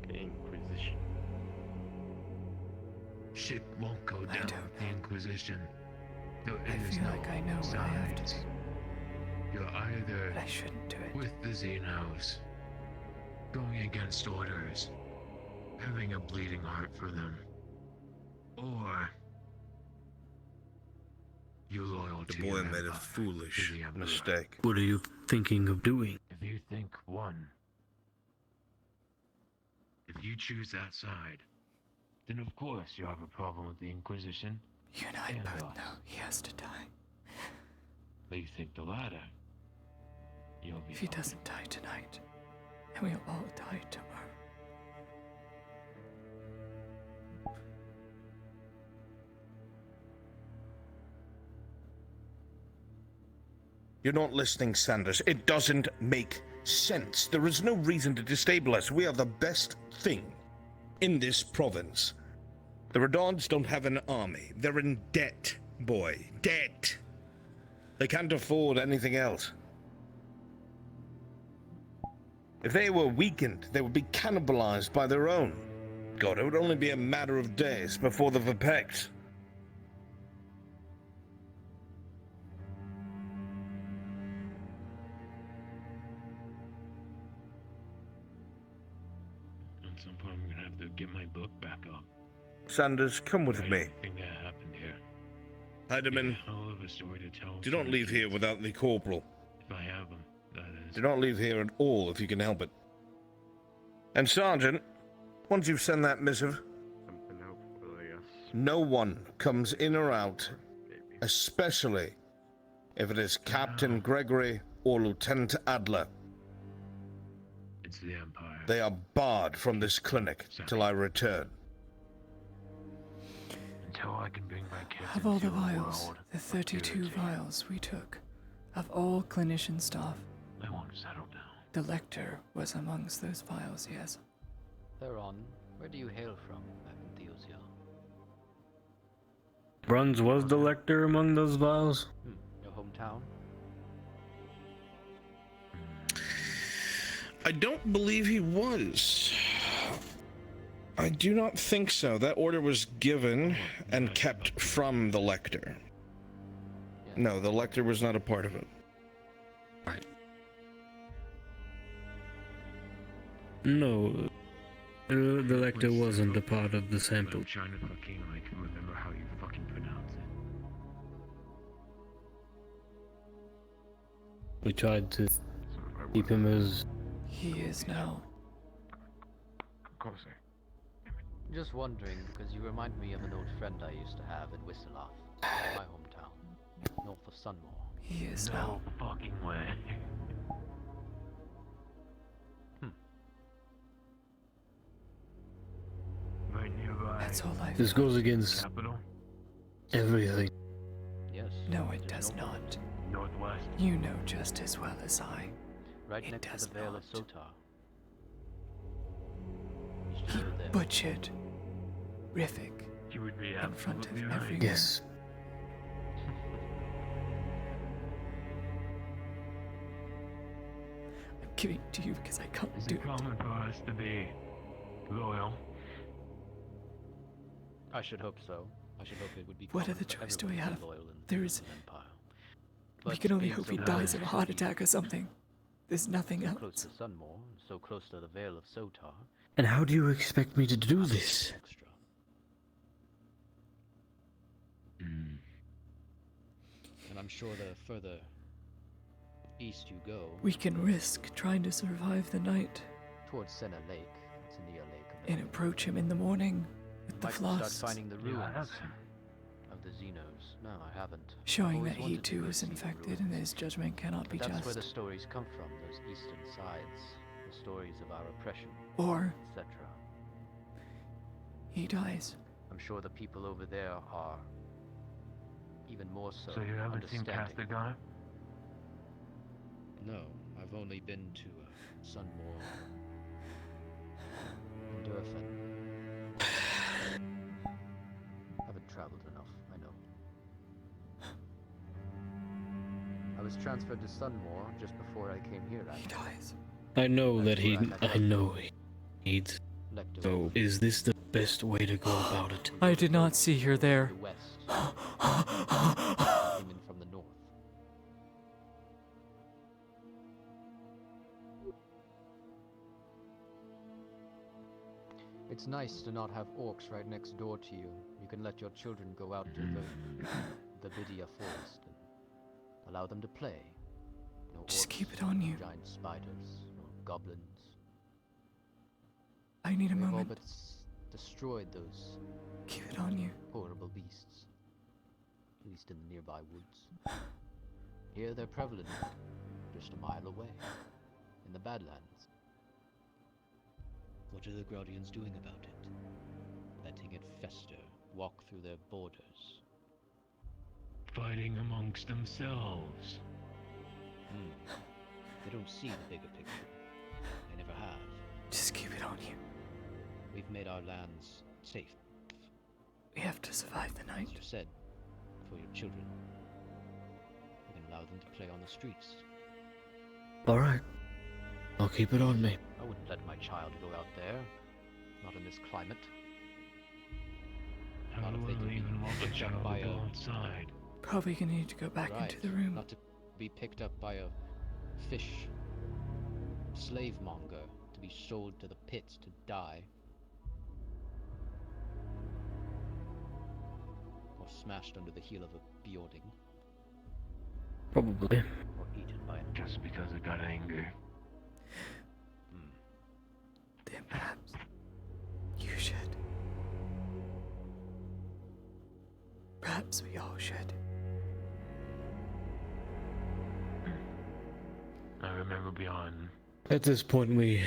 the Inquisition. Shit won't go down with the Inquisition. There I is feel no like I know what I have to sides. do. You're either But I shouldn't do it. with the Xenos, going against orders, having a bleeding heart for them, or you're loyal The to boy your made a empire, foolish to the Emperor. mistake. What are you thinking of doing? If you think one, if you choose that side, then of course you have a problem with the Inquisition, You and I And both us. know he has to die. But you think the latter? You'll be If he fine. doesn't die tonight, then we'll all die tomorrow. You're not listening, Sanders. It doesn't make sense. There is no reason to destabilize. We are the best thing in this province. The Radons don't have an army. They're in debt, boy. Debt. They can't afford anything else. If they were weakened, they would be cannibalized by their own. God, it would only be a matter of days before the Vapex. At some point, I'm gonna have to get my book back up. Sanders, come with me. Everything that happened here. Heidemann, Hell of a story to tell. do not leave here without the corporal. If I have them, that is. Do not leave here at all if you can help it. And Sergeant, once you've sent that missive, Something hopefully, yes. no one comes in or out, especially if it is Captain Gregory or Lieutenant Adler. It's the Empire. They are barred from this clinic till I return. Until I can bring my kids Of all the into a vials, world the of 32 purity, vials we took, of all clinician staff, I won't settle down. the Lector was amongst those vials, yes. Theron, where do you hail from back in Theosia? Bruns was the lector among those vials? Your hometown? I don't believe he was. I do not think so. That order was given and kept from the Lector. No, the Lector was not a part of it. No, the lector wasn't a part of the sample. I'm trying to fucking, remember how you fucking pronounce it. We tried to keep him as... He is now. Just wondering, because you remind me of an old friend I used to have in Wisseloff, my hometown, north of Sunmore. He is No fucking way. Right nearby. That's all I've This goes against Capital? everything. Yes. No, it does not. Northwest. You know just as well as I. Right It next does to the Vale of not. Sotar. He butchered Rivik You would be in front of absolutely right. everyone. Yes. I'm giving it to you because I can't Is do it it. common for us to be loyal? I should hope so. I should hope it would be. What common other for choice do we everyone to have? be loyal in There the is. Empire. We But can only being hope so he close dies of a to heart the- attack or something. There's nothing so else. close to Sunmore, so close to the Vale of Sotar. And how do you expect me to do this? Extra. And I'm sure the further east you go, We can risk trying to survive the night towards Senna Lake, it's a near lake. and approach him in the morning with the Might floss, start finding the Yeah, ruins that's of the Xenos. No, I haven't. showing Always that he wanted to too go is see the infected and ruins. his judgment cannot be But that's where the just. stories come from, those eastern sides, the stories of our oppression, Or etc. he dies. I'm sure the people over there are even more so. So you haven't seen understanding. Castor Gunner? No, I've only been to Sunmore and Durfin. Haven't traveled enough, I know. I was transferred to Sunmore just before I came here. He dies. I know That's that he... where I met I know he needs... Lecter So, is this the best way to go about it? I did not see her there. the west. Came in from the north. It's nice to not have orcs right next door to you. You can let your children go out to the Vidia forest and allow them to play. No Just orcs, keep it on you. Giant spiders, no goblins. I need a We've all moment. but destroyed those Keep it on you. horrible beasts. at least in the nearby woods. Here they're prevalent, just a mile away, in the Badlands. What are the Guardians doing about it? Letting it fester, walk through their borders. Fighting amongst themselves. They don't see the bigger picture. They never have. Just keep it on you. We've made our lands safe. We have to survive the night. As you said, for your children. We can allow them to play on the streets. Alright. I'll keep it on me. I wouldn't let my child go out there. Not in this climate. Not if they can be picked up by a... outside. Probably gonna need to go back into the room. Not to be picked up by a fish slave monger to be sold to the pits to die. Or smashed under the heel of a Bjording. Probably. Or eaten by a... Just because it got angry. Then perhaps you should. Perhaps we all should. I remember beyond. At this point, we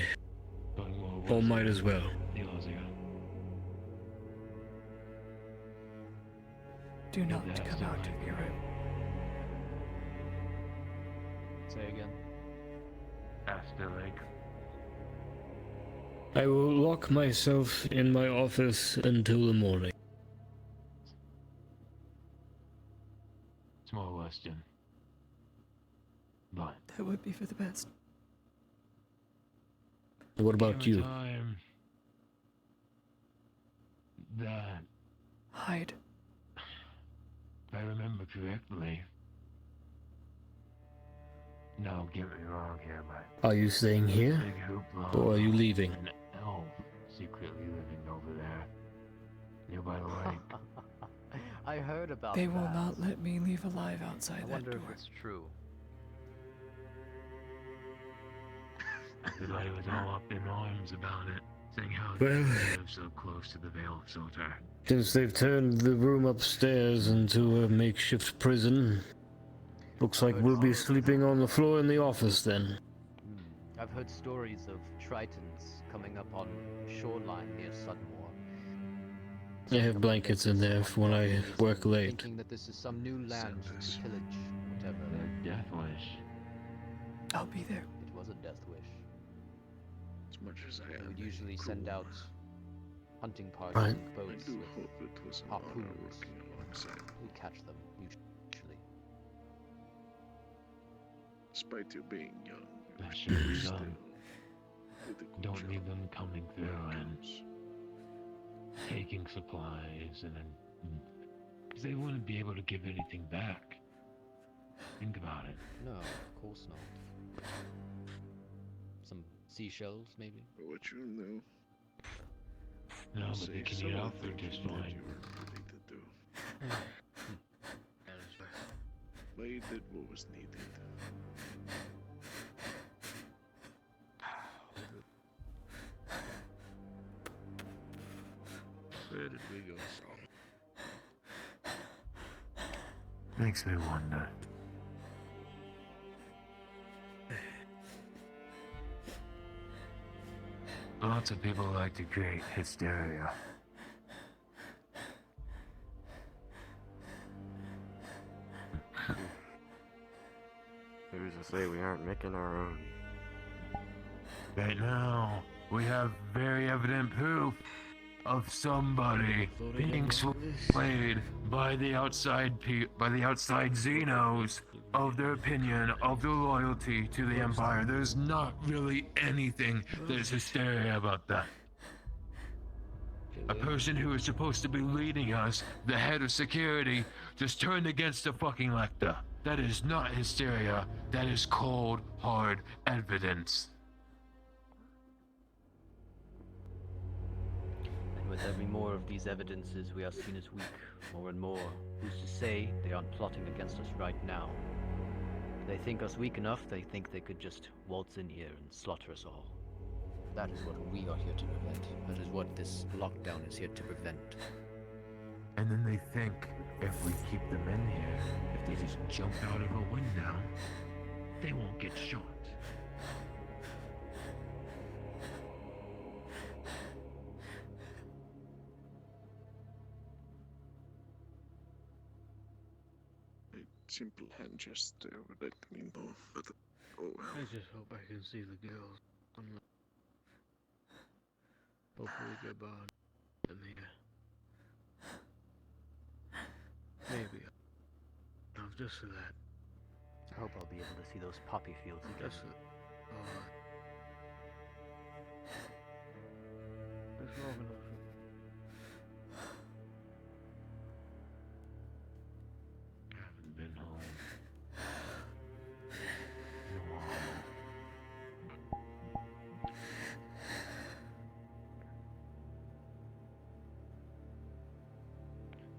all might as well. Do not come out of your room. Say again. Aster Lake. I will lock myself in my office until the morning. Small question. But That would be for the best. What about you? Time that Hide. if I remember correctly. No, get me wrong here, but Are you staying here? big hoopla Or are you leaving? An elf secretly living over there, nearby the lake. I heard about They that. will not let me leave alive outside I that wonder door. if it's true. Everybody was all up in arms about it, saying how Well- they live so close to the Vale of Sotar. Since they've turned the room upstairs into a makeshift prison, looks like we'll be sleeping on the floor in the office then. I've heard stories of tritons coming up on shoreline near Sudmore. I have blankets in there for when I work late. Thinking that this is some new land to pillage, whatever. Death wish. I'll be there. It was a death wish. As much as I They am would usually send out hunting parties Right. with boats I do with hope it was an honor harpoons. working alongside. We'd catch them, usually. Despite you being young, That you're should be still done. did a good Don't job. leave them coming through and taking supplies and then. Because they wouldn't be able to give anything back. Think about it. No, of course not. Some seashells, maybe? For what you know, No, I'll but say they can some eat of off the their things just you did fine. you were ready to do. But you did what was needed. Where did we go wrong? Makes me wonder. Lots of people like to create hysteria. Who's to say we aren't making our own? Right now, we have very evident proof of somebody being swayed by the outside Xenos of their opinion of their loyalty to the Empire. There's not really anything that's hysteria about that. A person who is supposed to be leading us, the head of security, just turned against the fucking Lecter. That is not hysteria. That is cold, hard evidence. And with every more of these evidences, we are seen as weak, more and more. Who's to say they aren't plotting against us right now? If they think us weak enough, they think they could just waltz in here and slaughter us all. That is what we are here to prevent. That is what this lockdown is here to prevent. And then they think If we keep them in here, if they just jump out of a window, they won't get shot. Simple hand gesture would let me know, but oh well. I just hope I can see the girls. Hopefully they're gone. And maybe. No, just for that. I hope I'll be able to see those poppy fields again. Just long enough. Haven't been home.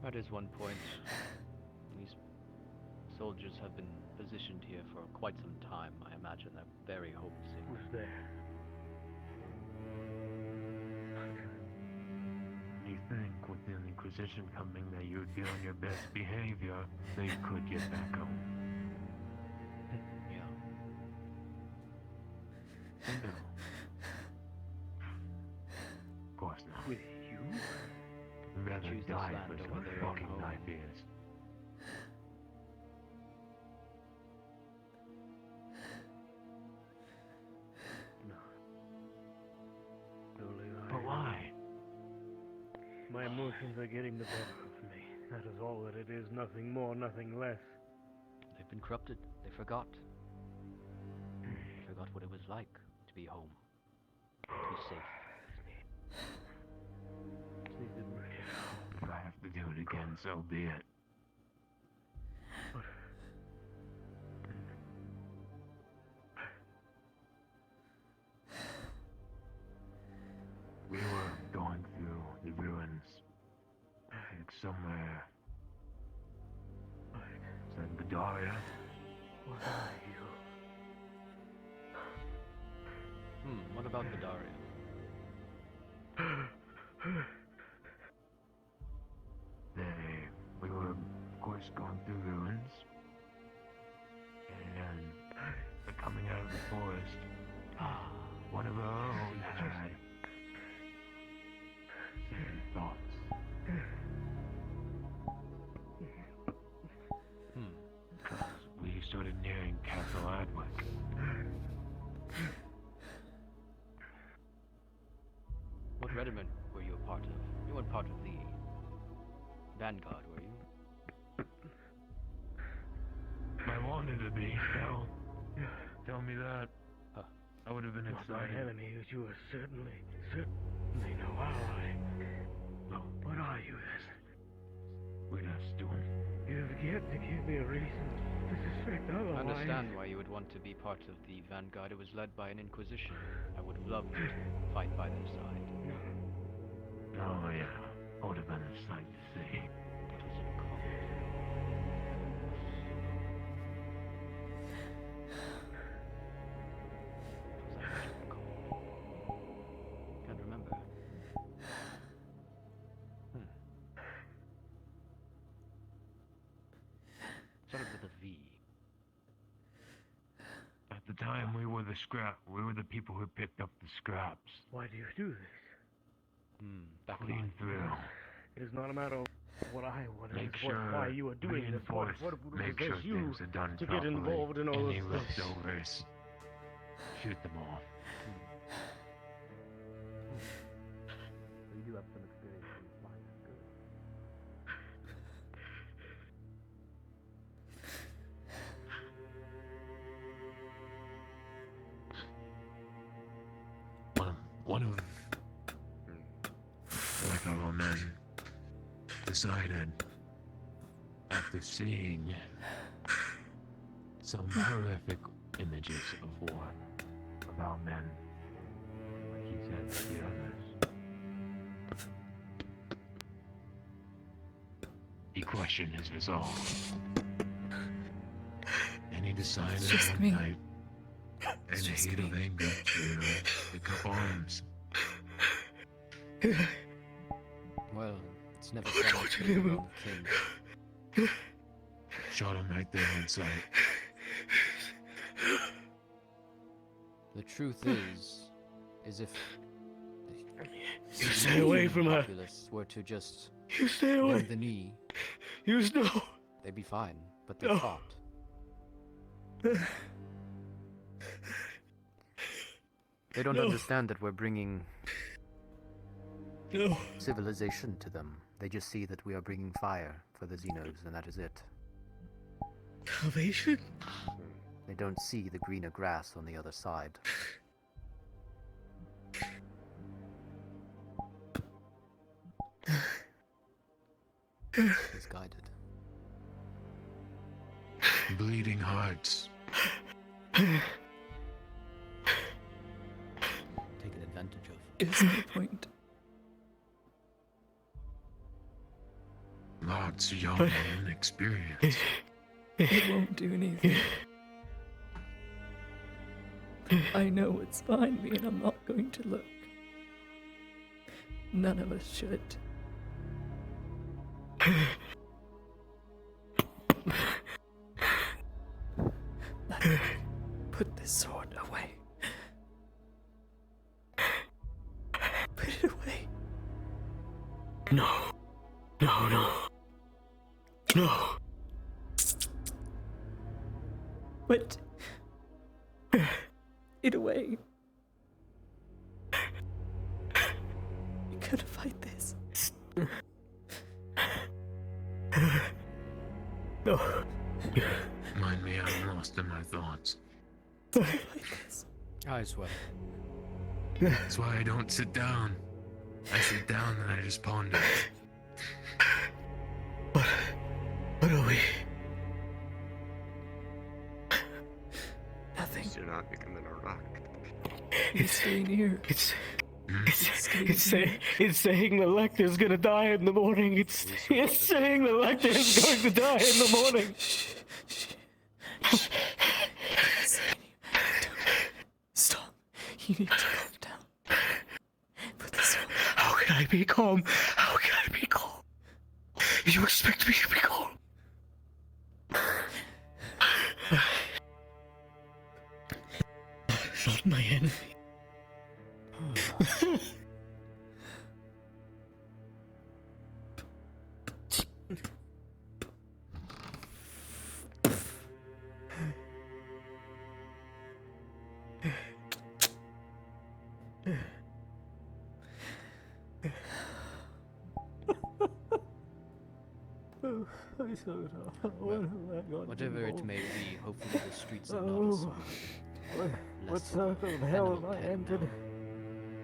That is one point. These soldiers have been positioned here for quite some time. I imagine they're very homesick. Who's there? You think with the Inquisition coming that you would be on your best behavior, they could get back home. Yeah. No. Of course not. With you? I'd rather Choose this die land for over some their own fucking home. ideas. But why? My emotions are getting the better of me. That is all that it is, nothing more, nothing less. They've been corrupted. They forgot. They forgot what it was like to be home. To be safe. If I have to do it again, so be it. We were going through the ruins. I think somewhere. Is that Bedaria? What are you? What about Bedaria? We were, of course, going through ruins. And coming out of the forest, one of our own had second thoughts. Because we started nearing Castle Adwick. What regiment were you a part of? You weren't part of the Vanguard, were you? I wanted to be, Phil. Tell me that. I would have been Not my excited. enemy, as you are certainly no ally. What are you then? We're not doing. You have yet to give me a reason to suspect I otherwise. understand why you would want to be part of the Vanguard. It was led by an Inquisition. I would have loved to fight by their side. Oh, yeah. Would have been a sight to see. What was it called? Can't remember. Started with a V. At the time, we were the scrap. We were the people who picked up the scraps. Why do you do this? Clean through. It is not a matter of what I want. Make It is sure. why you are doing this. Reinforce. What Make sure possess you things are done to properly. get involved in all Any of this? leftovers. Shoot them off. You do have some experience in flying. Good. One of my fellow men decided, after seeing some horrific images of war about men, like he said to the others, he questioned his resolve. And he decided just one me. night, in the heat of anger, to pick up arms. Well, it's never fun to be him your own king. Shot him right there inside. The truth is if You stay away from her. populace were to just You stay away. bend the knee, You no. they'd be fine. But they No. fought. They don't No. understand that we're bringing No. civilization to them. They just see that we are bringing fire for the Xenos, and that is it. Salvation? They don't see the greener grass on the other side. He's guided. Bleeding hearts. Taken advantage of. Is my point. Lots of young and inexperienced. It won't do anything. I know what's behind me and I'm not going to look. None of us should. Put this sword away. Put it away. No. No, no. No. Put it away. We gotta fight this. No. Mind me, I'm lost in my thoughts. I swear. That's why I don't sit down. I sit down and I just ponder. What are we? Nothing. You're not becoming a rock. You're staying here. It's saying the Lecter's gonna die in the morning. It's saying the Lecter's going to die in the morning. Stop. You need to calm down. Put this on. How can I be calm? How can I be calm? You expect me to be calm? Not my enemy. Whatever it may be, hopefully the streets are not as What circle of hell have I entered?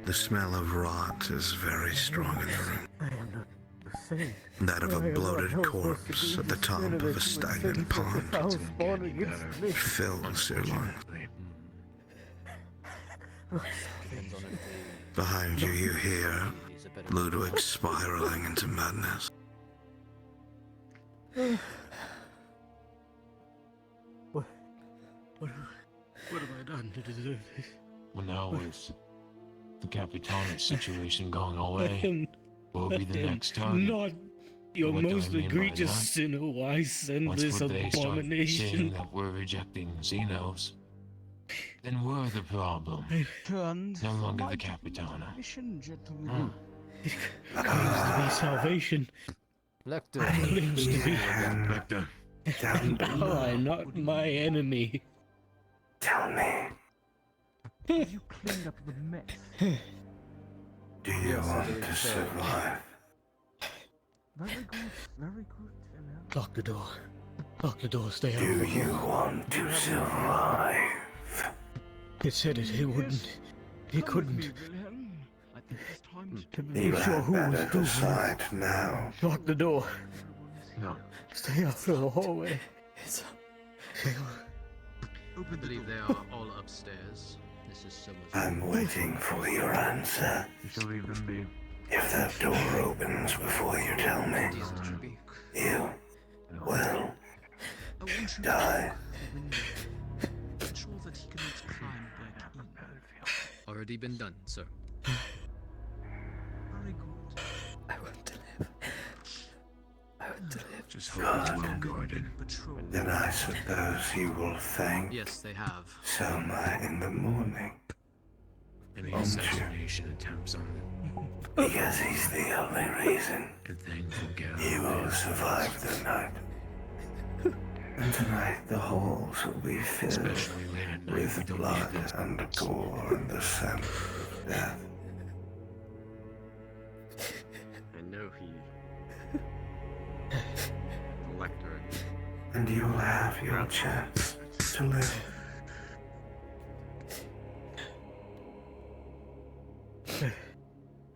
The smell of rot is very strong in the room. I am not the same. That of a bloated corpse at the top of a stagnant pond fills your lungs. Behind you, you hear Ludwig spiraling into madness. What have I done to deserve this? Well, now with the Capitana situation going away, what will be the next target? Not your What do I most mean by egregious that? sinner. Why send Once this would they start saying abomination? that we're rejecting Xenos, then we're the problem. No longer the Capitana. Gentlemen. It claims to be salvation. Lecter. It claims to be. Lecter. I'm not my enemy. Tell me, You cleaned up the mess. do you want to survive? Very good, very good. Lock the door. Lock the door. Stay out Do of the you want to survive? It said it. It wouldn't. It couldn't. I think it's time You Be sure had who was better doing decide now. Lock the door. No. Stay out of the hallway. It's I believe they are all upstairs. This is so much. I'm waiting for your answer. Shall we even be? If that door opens before you tell me, you will die. ensure that he cannot climb back in. Already been done, sir. Very good. I want to live. I want to live. Just hope it's well guarded. Then I suppose he will thank Yes, they have. Selma in the morning. Any assassination attempts on them. Because he's the only reason And things will get he will survive the night. And tonight the halls will be filled with blood and gore and the scent of death. I know he... Electorate. And you'll have your chance to live.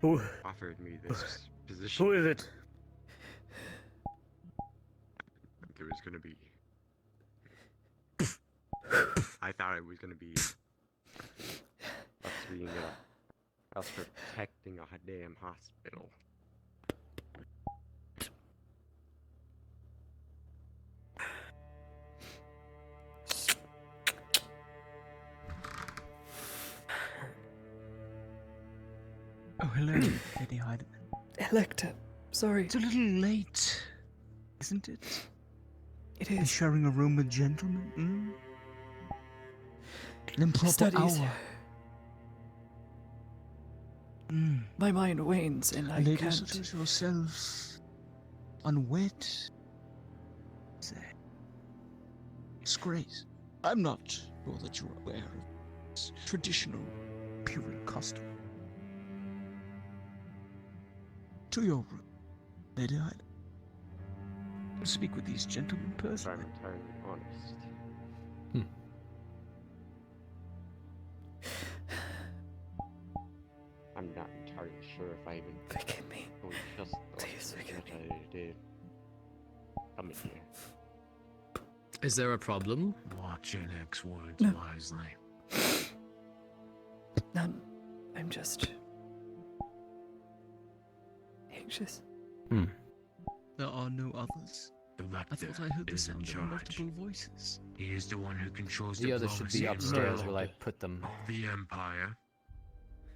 Who offered me this position. Who is it? There was gonna be... I thought it was gonna be... us being us protecting a damn hospital. Oh, hello, Lady Heidemann. Elector, sorry. It's a little late, isn't it? It And is. sharing a room with gentlemen, An improper Studies. hour. My mind wanes and I Lady can't. such as yourself, unwed. Disgrace. I'm not sure that you're aware of this traditional Puritan custom. To your room, Lady Hyde. I'll speak with these gentlemen personally. I'm entirely honest. I'm not entirely sure if I even forgive me. Just please forgive me. I did. Coming here. Is there a problem? Watch your next words No. wisely. None. I'm just anxious. There are no others. The I Rector thought I heard the is in sound of charge. multiple voices. He is the one who controls The others should be diplomacy upstairs of while I put them. the Empire.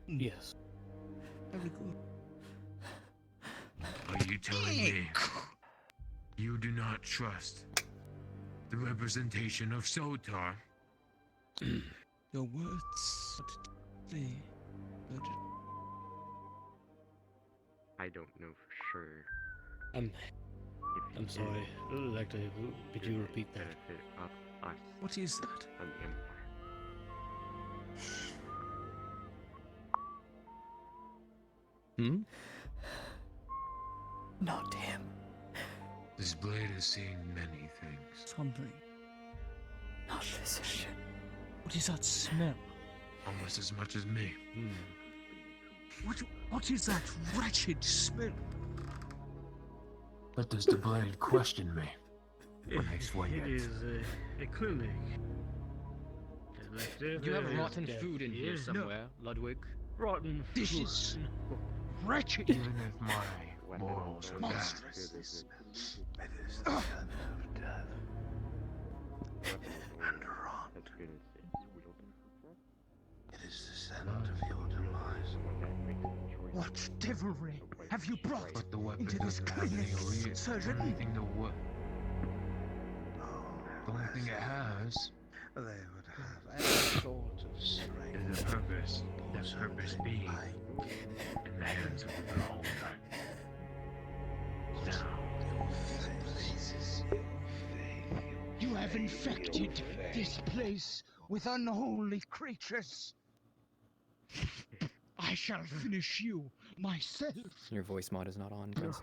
Yes. Very good. Are you telling me you do not trust the representation of Sotar? Your words. They. I don't know for sure. I'm If he sorry. Elector, could you repeat that? benefit of us What is that? and the Empire. Not him. This blade has seen many things. Something. Not this vision. What is that smell? Almost as much as me. What is that wretched smell? But does the blade question me when I swing It it? is a clinic. Elector, You have there is rotten death food in here somewhere, Ludwig. Rotten This food. is wretched. Even if my morals are bad, Monstrous. It is the scent of death. And rot. It is the scent of your demise. What devilry have you brought but the weapon into this doesn't have any clinic, reason surgeon? or anything to work. Oh, The only thing it has they would have any sort of strength. is a purpose. That purpose being in the hands of the beholder. Now, You have infected this place with unholy creatures. I shall finish you myself. Your voice mod is not on, Prince.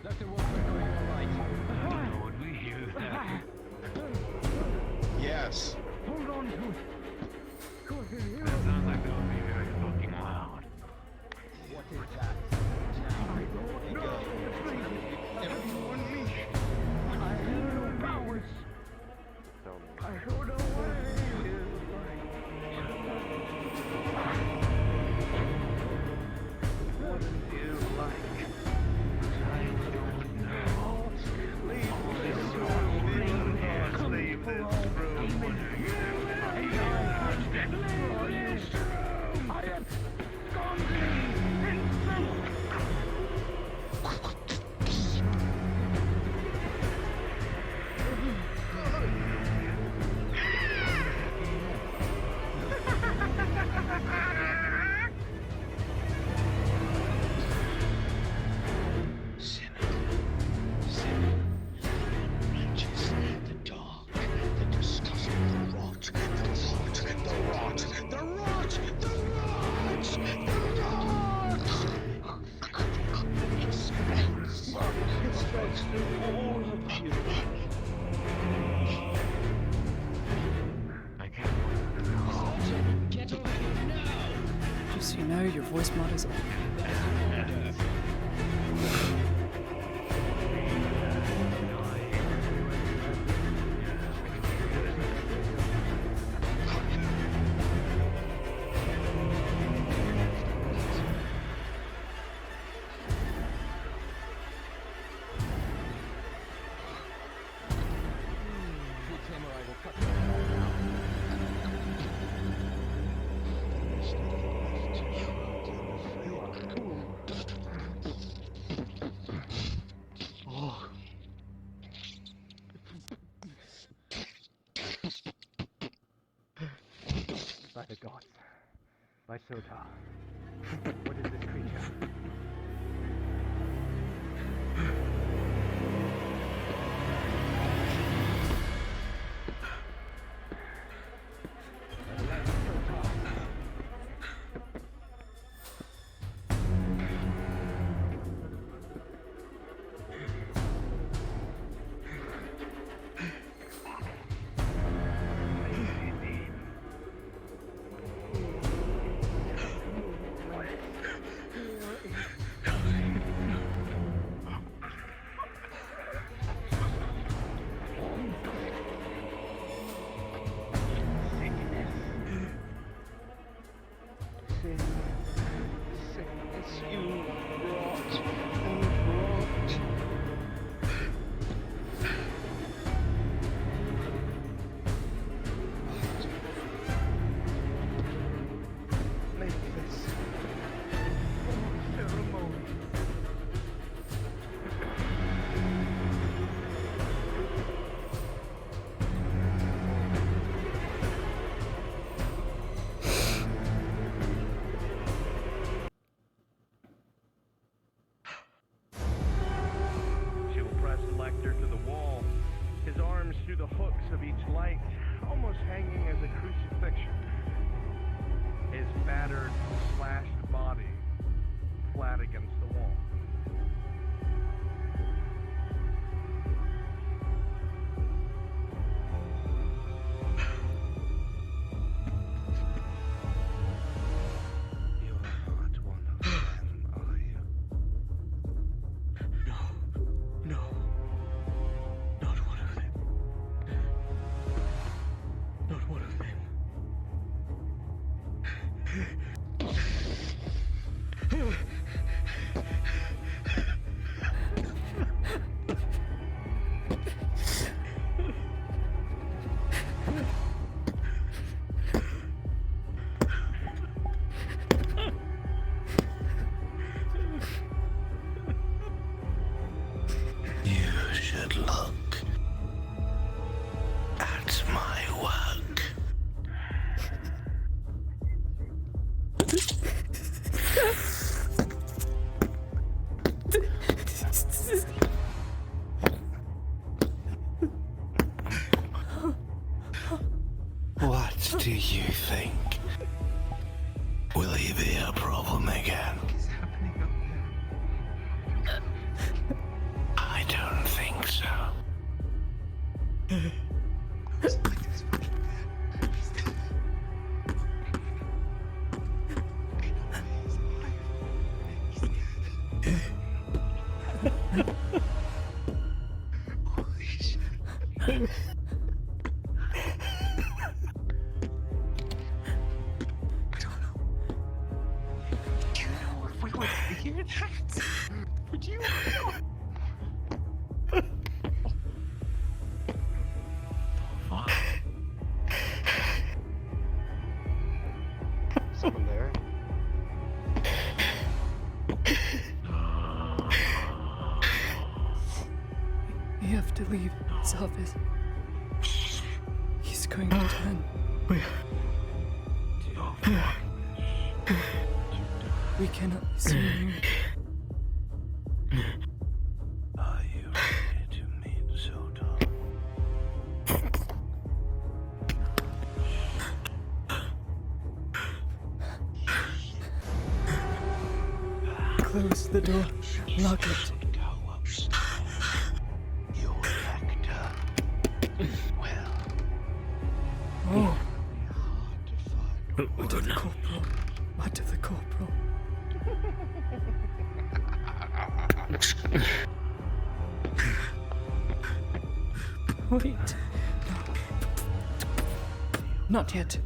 Dr. Walker, are you alright? Lord, we hear that. Yes. Hold on to it. That sounds like that would be very fucking loud. What is that? Everyone leash. I have no powers. I don't know what it is. So you know your voice mod is on. By the gods. By Sota. What is this creature? To the wall, his arms through the hooks of each light, almost hanging as a crucifixion. His battered, slashed body flat against the wall. You should look at my work. What do you think? Will he be a problem again? I don't think so. Would you? Someone there? You have to leave his office. He's going to turn. We cannot listen here. Are you ready to meet Sota? Close the door. Lock it. Your vector will Oh. be hard to find. Corporal, What of the corporal? Wait. No. Not yet.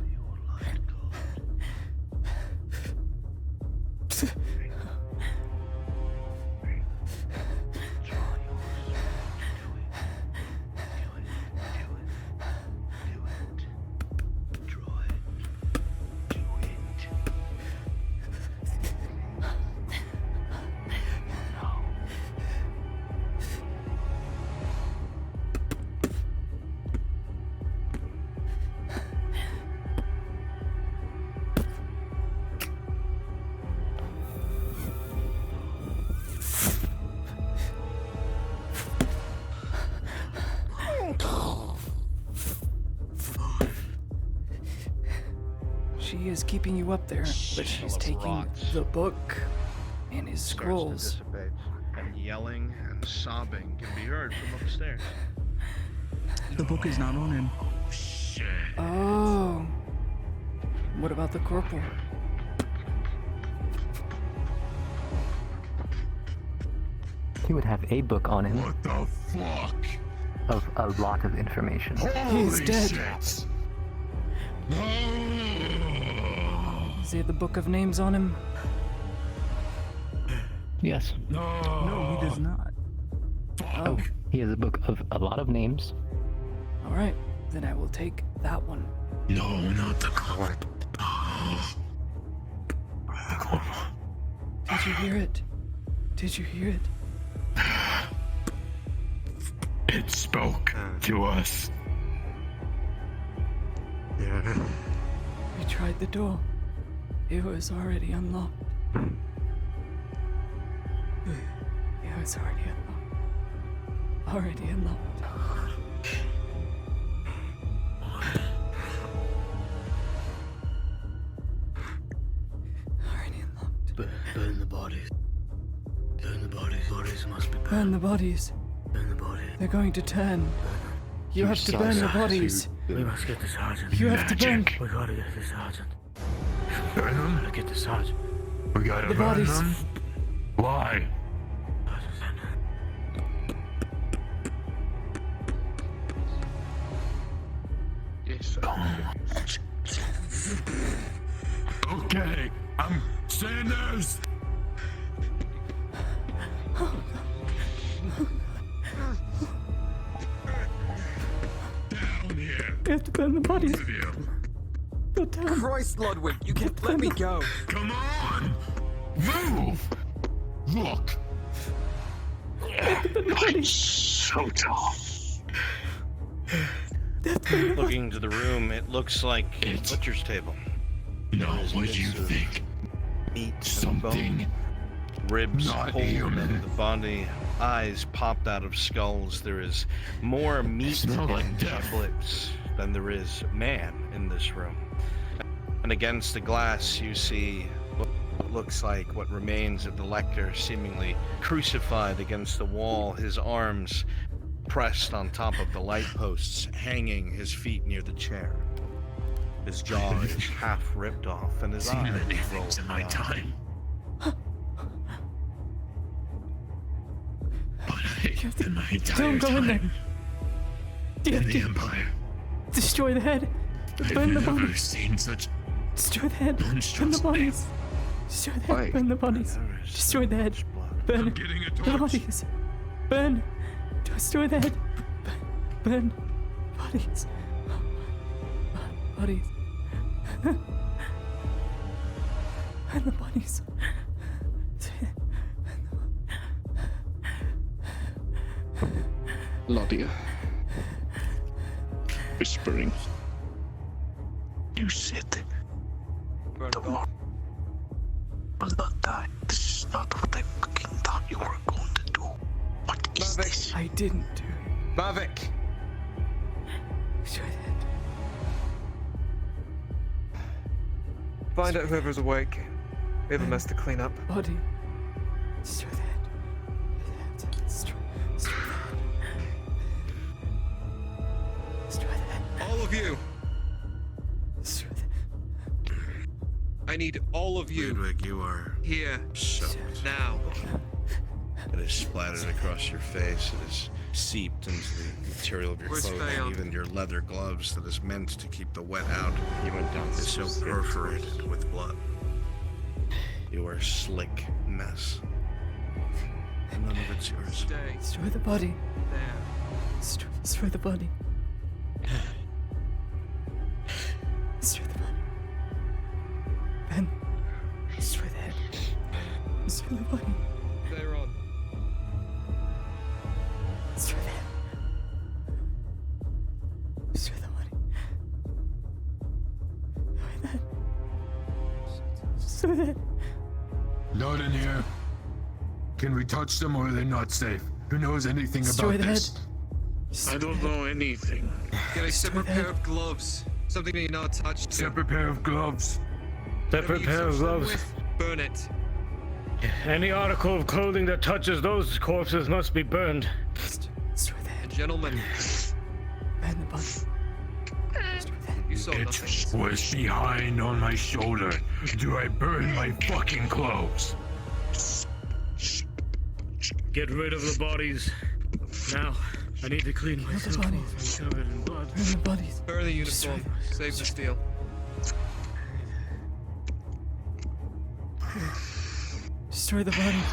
She is keeping you up there, but she's taking the book and his scrolls. Starts to dissipate, and yelling and sobbing can be heard from upstairs. The book is not on him. Oh. What about the corporal? He would have a book on him. What the fuck? Of a lot of information. He's dead. Does he have the book of names on him? Yes. No, he does not. Oh. He has a book of a lot of names. All right, then I will take that one. No, not the corporal. Did you hear it? Did you hear it? It spoke to us. We tried the door. It was already unlocked. It was already unlocked. Already unlocked. Already unlocked. Burn the bodies. Burn the bodies. Bodies must be burned. Burn the bodies. Burn the bodies. They're going to turn. You have to burn the bodies. We must get the sergeant. You have to burn. We gotta get the sergeant. Burn them? We gotta get the sergeant. We gotta The burn bodies. them? Why? Yes, Okay, I'm Sanders. Down here. You have to burn the bodies. With you. Go down. Christ, Ludwig, you can't let me go. Come on! Move! Look! I'm so tall. Looking into the room, it looks like a butcher's table. No, There's what do you bits of think? Meat and Something bone, ribs not pulled human. and the body, eyes popped out of skulls. There is more meat Smell like and death. tablets than there is man in this room. And against the glass, you see what looks like what remains of the lector, seemingly crucified against the wall, his arms pressed on top of the light posts, hanging his feet near the chair. His jaw is half ripped off, and his Seen eyes many rolled things in my down. time. But in my entire Don't go in there. time You in have the to Empire, destroy the head. I've Burn the never bodies. seen such Destroy the head. Burn the monstrous bodies. Destroy the head. Burn the bodies. Destroy the head. Burn I'm getting a the torch. bodies. Burn. Destroy the head. Burn. Bodies. Bodies. Burn the bodies. Claudia. Whispering. You said the war will not die. This is not what I fucking thought you were going to do. What is this? I didn't do it. Mavic! Destroy the head. Find out whoever's awake. We have a mess to clean up. Body. Destroy the head. Destroy the head. Destroy the head. All of you! Destroy I need all of you. Ludwig, you are here soaked. Now. It is splattered across your face. It is seeped into the material of your Where's clothing. Fayon? Even your leather gloves that is meant to keep the wet out He went down is so perforated with blood. You are a slick mess. And none of it's yours. Stay. Destroy the body. There. Destroy the body. Destroy the body. Ben. Destroy the head. Destroy the body. They're on. Destroy the head. Destroy the body. Destroy the head. Destroy the head. Not in here. Can we touch them or are they not safe? Who knows anything Destroy about the this? I don't know anything. Get a separate pair of gloves. Something that you're not attached to. Separate pair of gloves. Separate pair of gloves. Burn it. Any article of clothing that touches those corpses must be burned. Destroy the head. And gentlemen, Burn the body. Destroy the head. you saw It nothing. was behind on my shoulder. Do I burn my fucking clothes? Get rid of the bodies. Now, I need to clean Burn the myself body. off. I'm covered in blood. Burn the bodies. Burn the uniform. Save the steel. Destroy the bodies.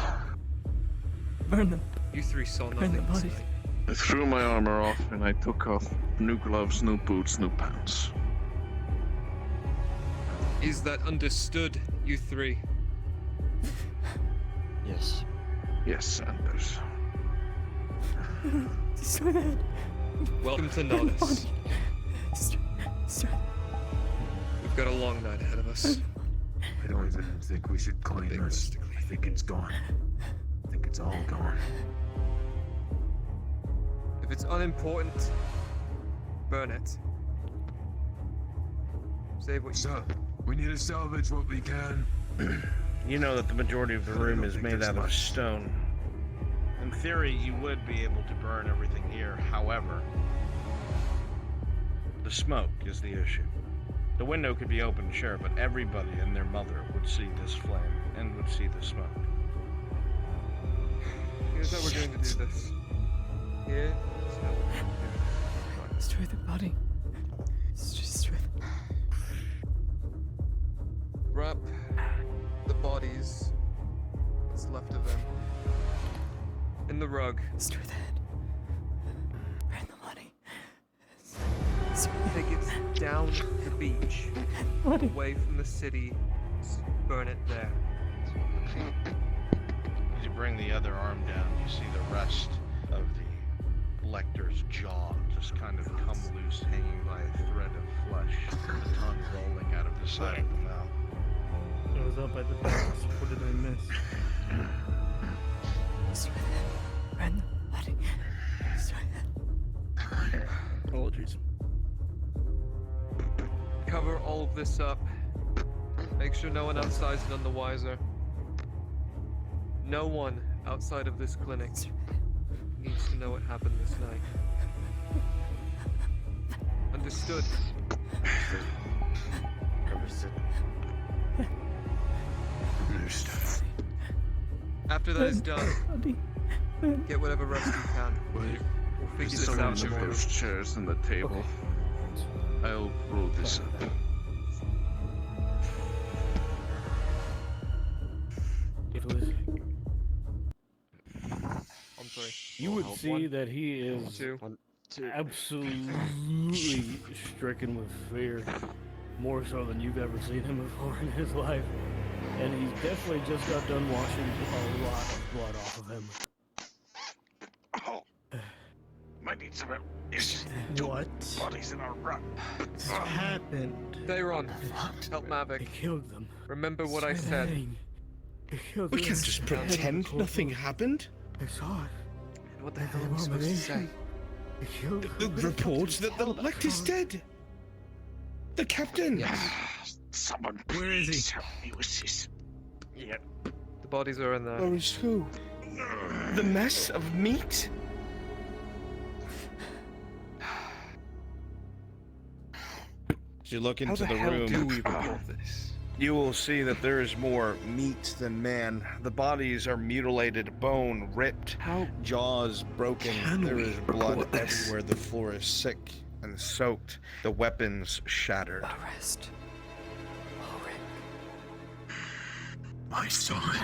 Burn them. You three saw Burn nothing. the bodies. tonight. I threw my armor off and I took off new gloves, new boots, new pants. Is that understood, you three? Yes. Yes, Sanders. Destroy the head. Welcome to Burn the Nodus. body. Destroy. We've got a long night ahead of us. I don't even think we should claim this. I think it's gone. I think it's all gone. If it's unimportant, burn it. Save what you So, we need to salvage what we can. You know that the majority of the room is made out of stone. In theory, you would be able to burn everything here. However, the smoke is the issue. The window could be open, sure, but everybody and their mother would see this flame and would see the smoke. Here's how we're going to do this. Here's how we're going to do this. Destroy the body. Destroy the... Wrap the bodies, what's left of them, in the rug. Destroy the head. Burn the body. Take it down the beach, Body. away from the city. Burn it there. As you bring the other arm down, you see the rest of the lector's jaw just kind of come loose, hanging by a thread of flesh, the tongue rolling out of the side of the mouth. I was up at the box. What did I miss? Destroy the head. Burn the body. Destroy the head. Apologies. Cover all of this up. Make sure no one outside is none the wiser. No one outside of this clinic needs to know what happened this night. Understood? Understood. Understood. After that is done, Body. get whatever rest you can. We'll figure this Some out in of the morning. those chairs on the table. I'll roll this up. It was. I'm sorry. You would see that he is Two. absolutely stricken with fear, more so than you've ever seen him before in his life. And he's definitely just got done washing a lot of blood off of him. Oh, might need some help. What? Bodies in our rug. What happened? Dayron, help He Mavic. killed them. Remember what I Destroy the said. thing. He killed We them. can't just pretend nothing happened. I saw it. What the hell am I supposed to say? He killed The them. reports that the lector's dead. The captain. Someone Where is he? please help me with this. Yep. The bodies are in there. Where is who? The mess of meat? As you look How into the the hell room, do we report this? you will see that there is more meat than man. The bodies are mutilated, bone ripped, jaws broken. There is blood everywhere. The floor is sick and soaked. The weapons shattered. Arrest. My son.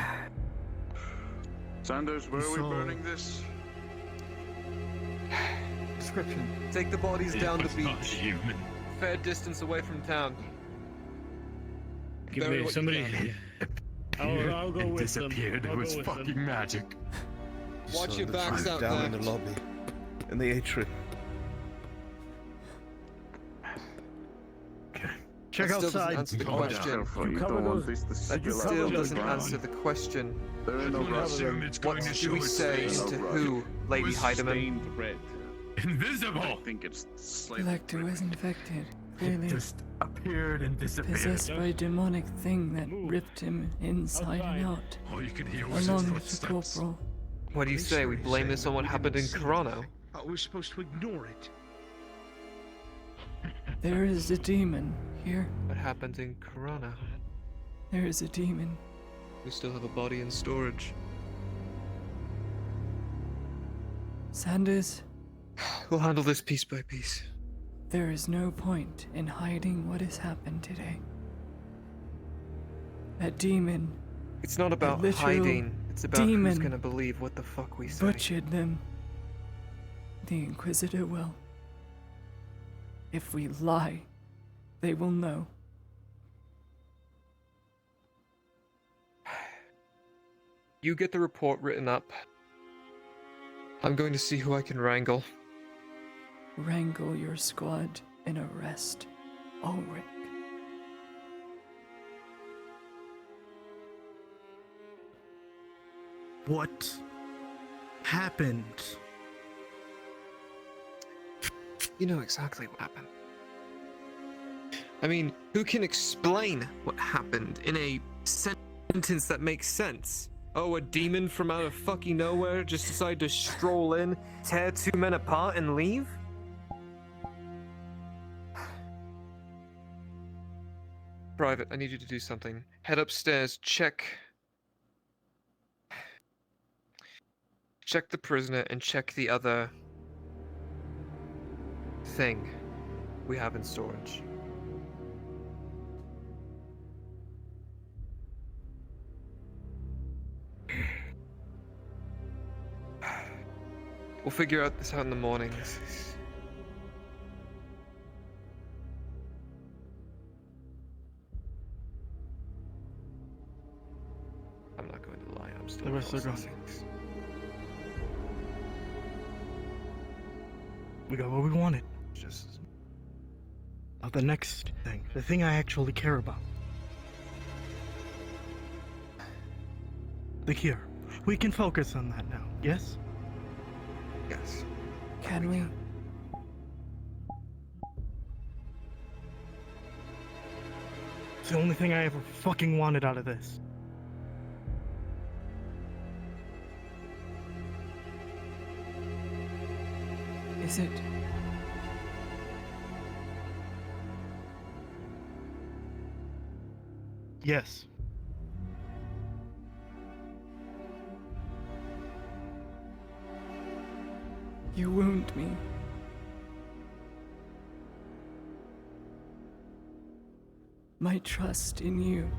Sanders, where are we burning this? Description. Take the bodies down the beach. Fair distance away from town. Give Bury me what you somebody. can. I'll go with them. Disappeared. It I'll was go with fucking them. magic. Watch your the backs truth out down there. in the lobby, in the atrium. Check That still outside. doesn't answer the Oh, question. careful, you cover don't want those- this to That spill out still on the doesn't ground. answer the question. There are no I rust. assume it's What going to do show we its say face. to who, Lady Was Heidemann? Stained red. Invisible. I think it's slightly. Collector was infected. Clearly Just appeared and disappeared. possessed by a demonic thing that ripped him inside and out. All you could hear was his Along with the footsteps. corporal. What do you say? We blame this on what happened in Corano? We're supposed to ignore it. There is a demon here. What happened in Corano? There is a demon. We still have a body in storage. Sanders, We'll handle this piece by piece. there is no point in hiding what has happened today. That demon. It's not about that literal hiding. It's about demon who's gonna believe what the fuck we say. butchered them. The Inquisitor will. If we lie, they will know. You get the report written up. I'm going to see who I can wrangle. Wrangle your squad and arrest Ulrich. What happened? You know exactly what happened. I mean, who can explain what happened in a sentence that makes sense? Oh, a demon from out of fucking nowhere just decided to stroll in, tear two men apart, and leave? Private, I need you to do something. Head upstairs, check the prisoner and check the other thing we have in storage. We'll figure out this out in the morning. I'm not going to lie, I'm still The rest are gone. processing. We got what we wanted. Just Now the next thing, the thing I actually care about. The cure. We can focus on that now, yes? yes. Can we? It's the only thing I ever fucking wanted out of this. Is it? Yes. You wound me. My trust in you.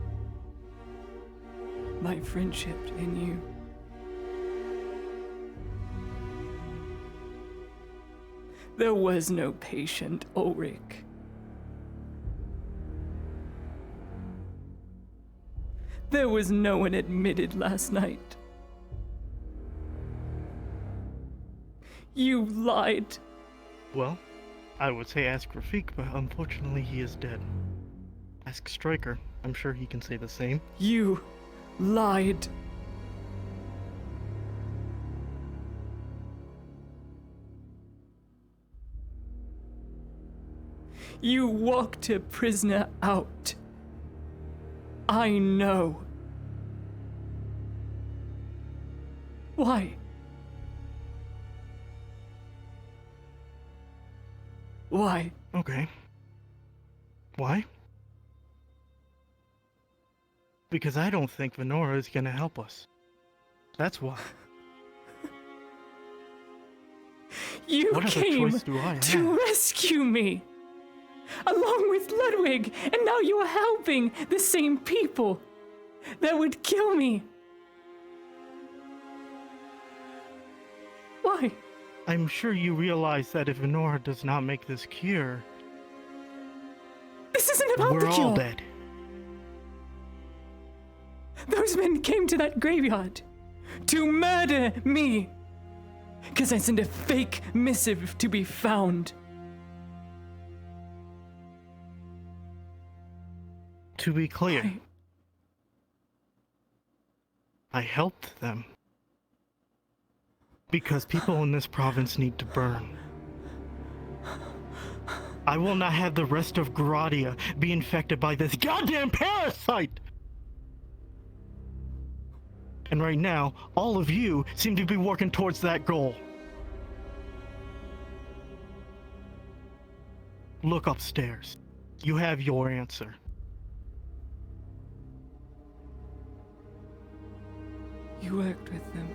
My friendship in you. There was no patient, Ulrich. There was no one admitted last night. You lied. Well, I would say ask Rafik, but unfortunately he is dead. Ask Stryker. I'm sure he can say the same. You lied. You walked a prisoner out. I know. Why? Why? Okay. Why? Because I don't think Venora is gonna help us. That's why. You What other came choice do I to have? rescue me, along with Ludwig, and now you are helping the same people that would kill me. Why? I'm sure you realize that if Venora does not make this cure, This isn't about we're the cure. all dead. Those men came to that graveyard to murder me, because I sent a fake missive to be found. To be clear, I helped them. Because people in this province need to burn. I will not have the rest of Gradia be infected by this goddamn parasite! And right now, all of you seem to be working towards that goal. Look upstairs. You have your answer. You worked with them.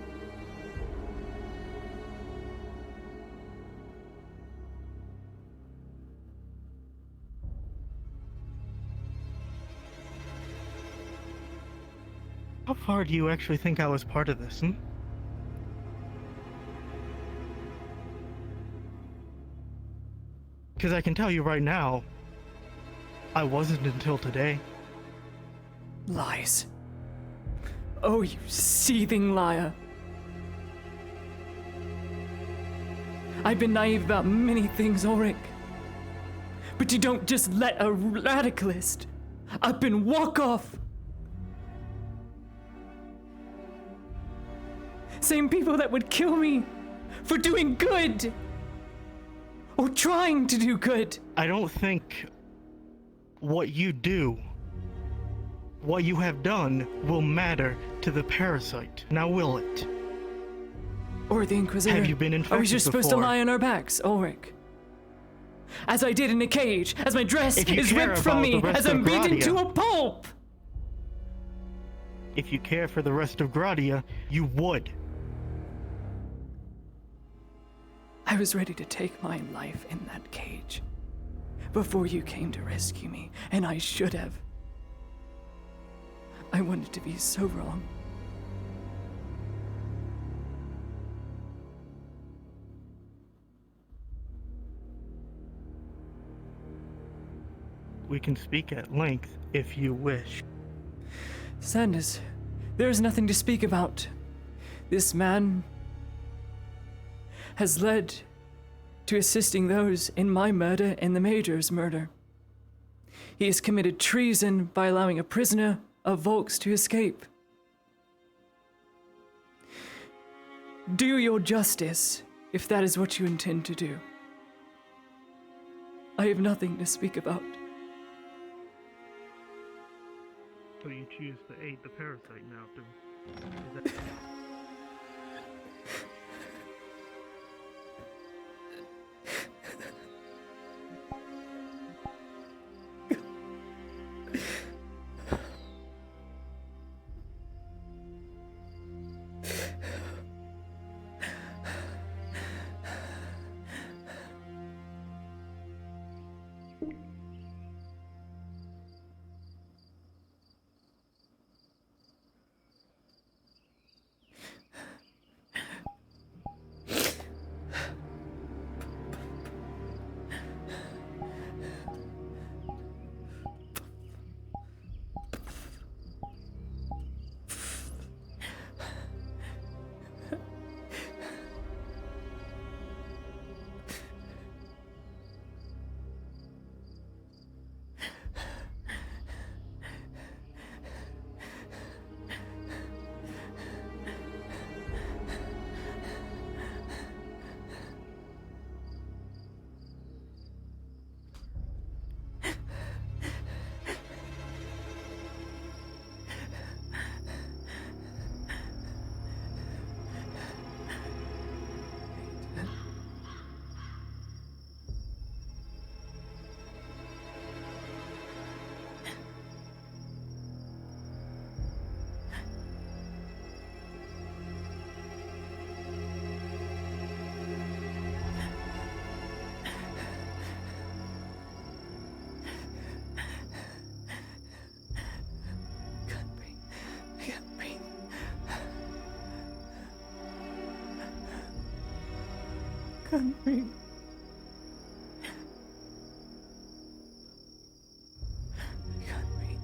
How far do you actually think I was part of this, Because I can tell you right now, I wasn't until today. Lies. Oh, you seething liar. I've been naive about many things, Ulrich. But you don't just let a radicalist up and walk off. Same people that would kill me for doing good. Or trying to do good. I don't think what you do, what you have done, will matter to the parasite. Now will it? Or the Inquisitor. Have you been infected Are we just supposed to before? lie on our backs, Ulrich? As I did in a cage, as my dress If you is care ripped from about me, the rest as I'm of beaten Gradia- to a pulp! If you care for the rest of Gradia, you would. I was ready to take my life in that cage before you came to rescue me, and I should have. I wanted to be so wrong. We can speak at length if you wish. Sanders, there is nothing to speak about. This man has led to assisting those in my murder and the Major's murder. He has committed treason by allowing a prisoner of Volks to escape. Do your justice, if that is what you intend to do. I have nothing to speak about. So you choose to aid the parasite now, too. can't read. I can't read.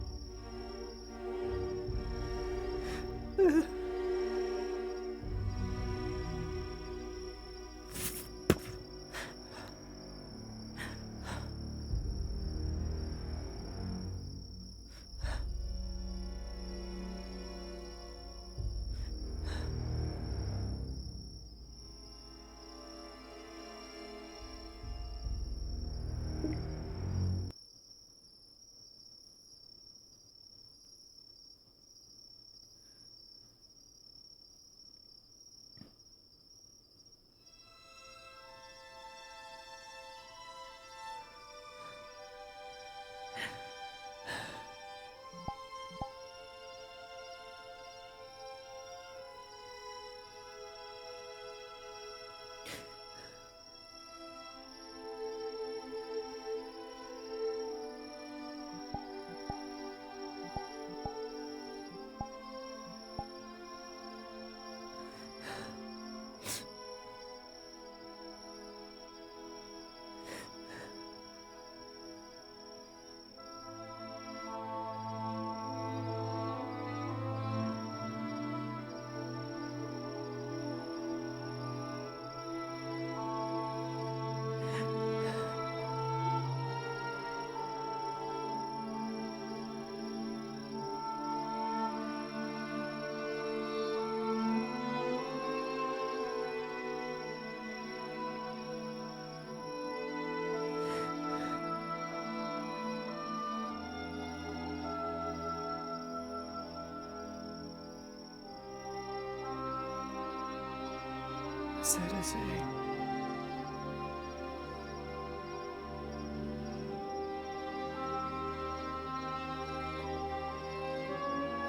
Said I say.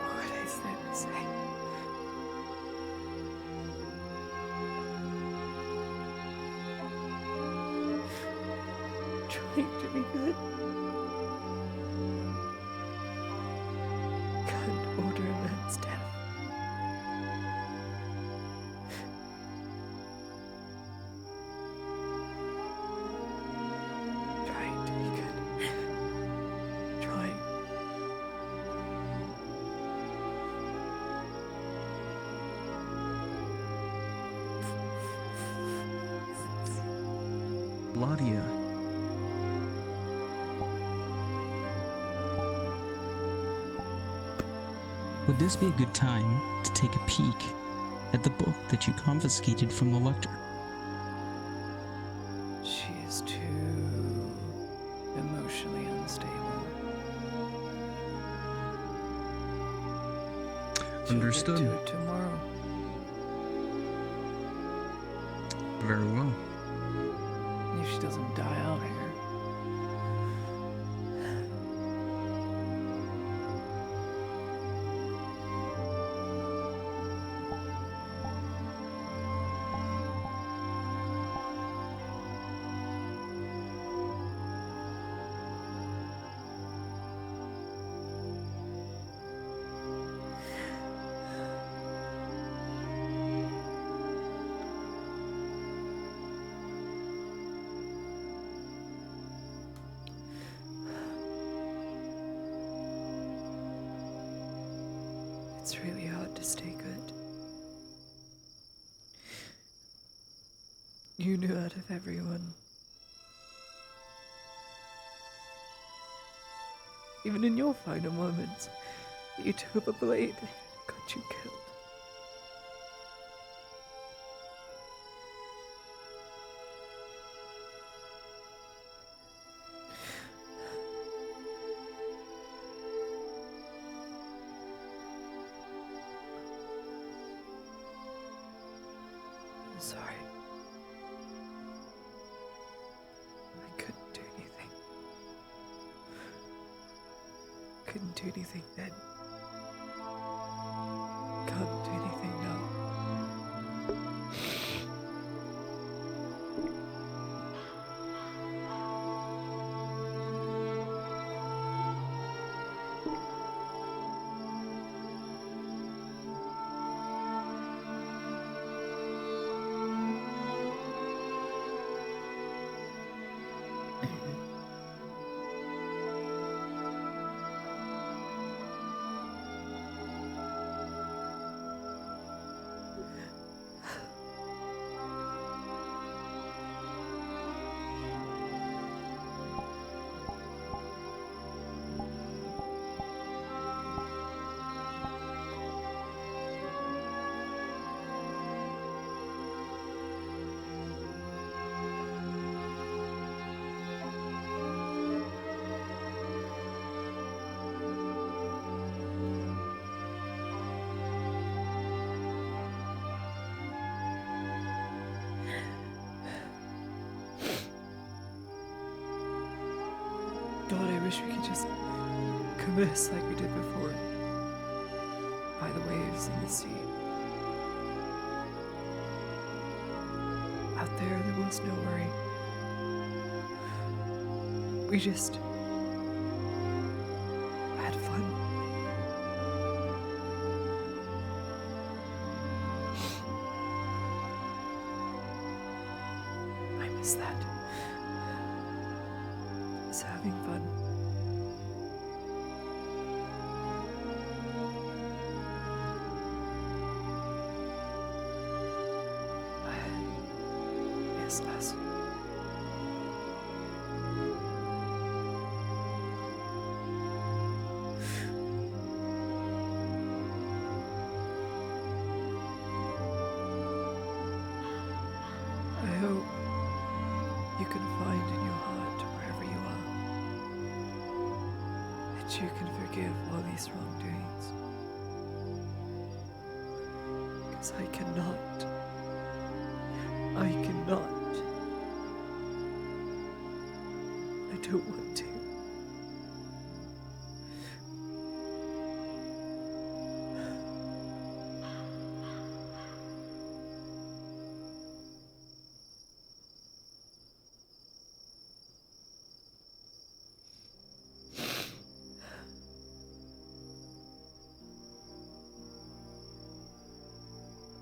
What I said I say. Trying to be good. Can't order a man's death. Ladia. Would this be a good time to take a peek at the book that you confiscated from the lector? She is too emotionally unstable. Understood. She'll get to it tomorrow. Very well. If she doesn't die out here. It's really hard to stay good. You knew out of everyone. Even in your final moments, you took up a blade and got you killed. I'm sorry. I couldn't do anything. Couldn't do anything then. Can't do anything now. God, I wish we could just converse like we did before. By the waves and the sea. Out there was no worry. We just had fun. I miss that. Just having fun. I miss us. I hope you can find in your heart, wherever you are, that you can forgive all these wrongdoings. Because I cannot. I cannot. I don't want to.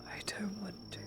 I don't want to.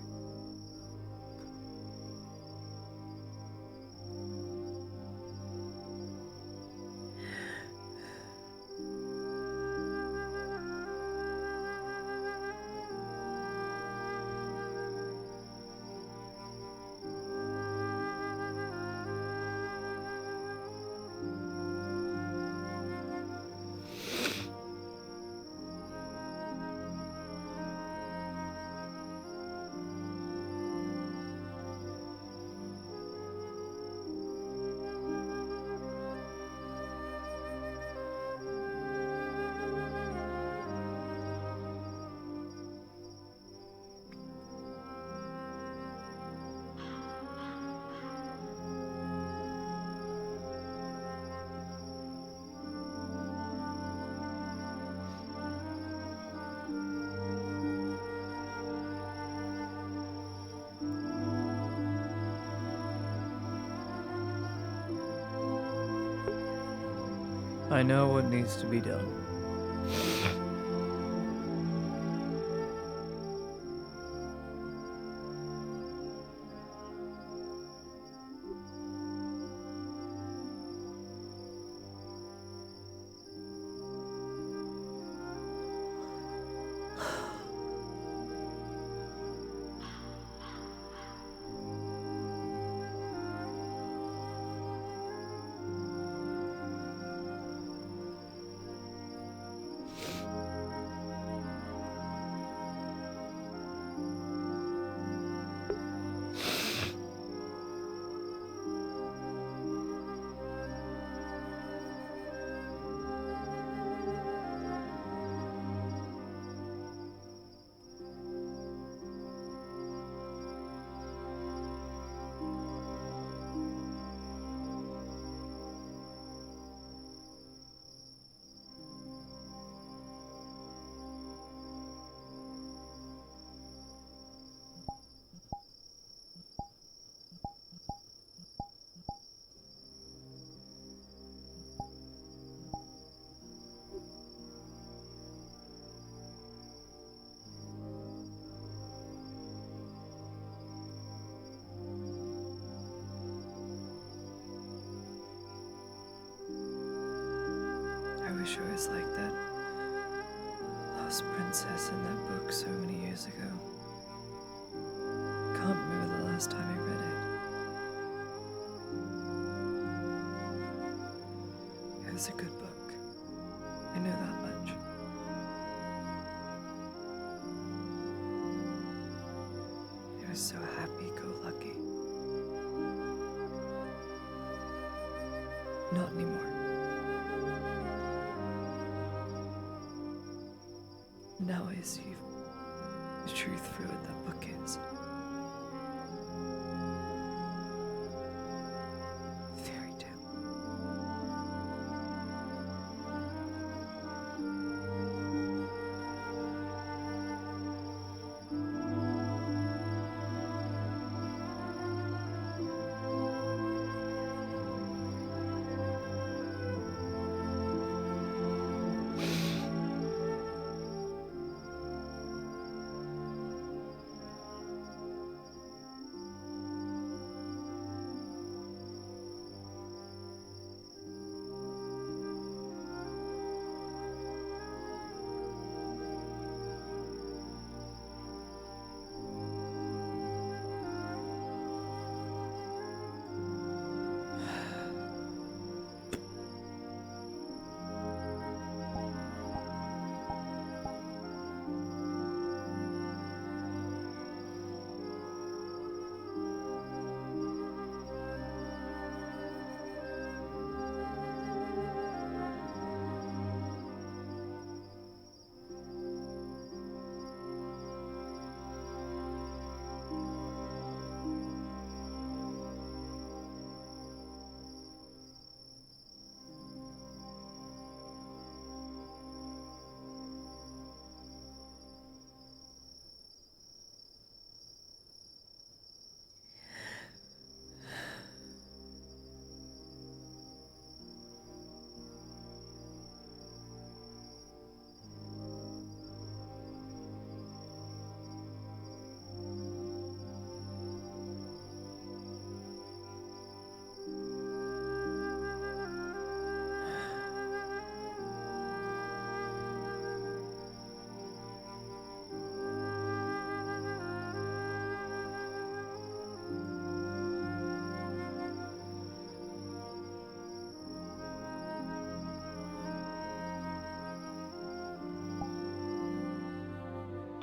I know what needs to be done. I wish I was like that lost princess in that book so many years ago. Can't remember the last time I read it. It was a good book. I know that much. It was so happy-go-lucky. Not anymore. Now I see the truth for what that book is. Fairy tale.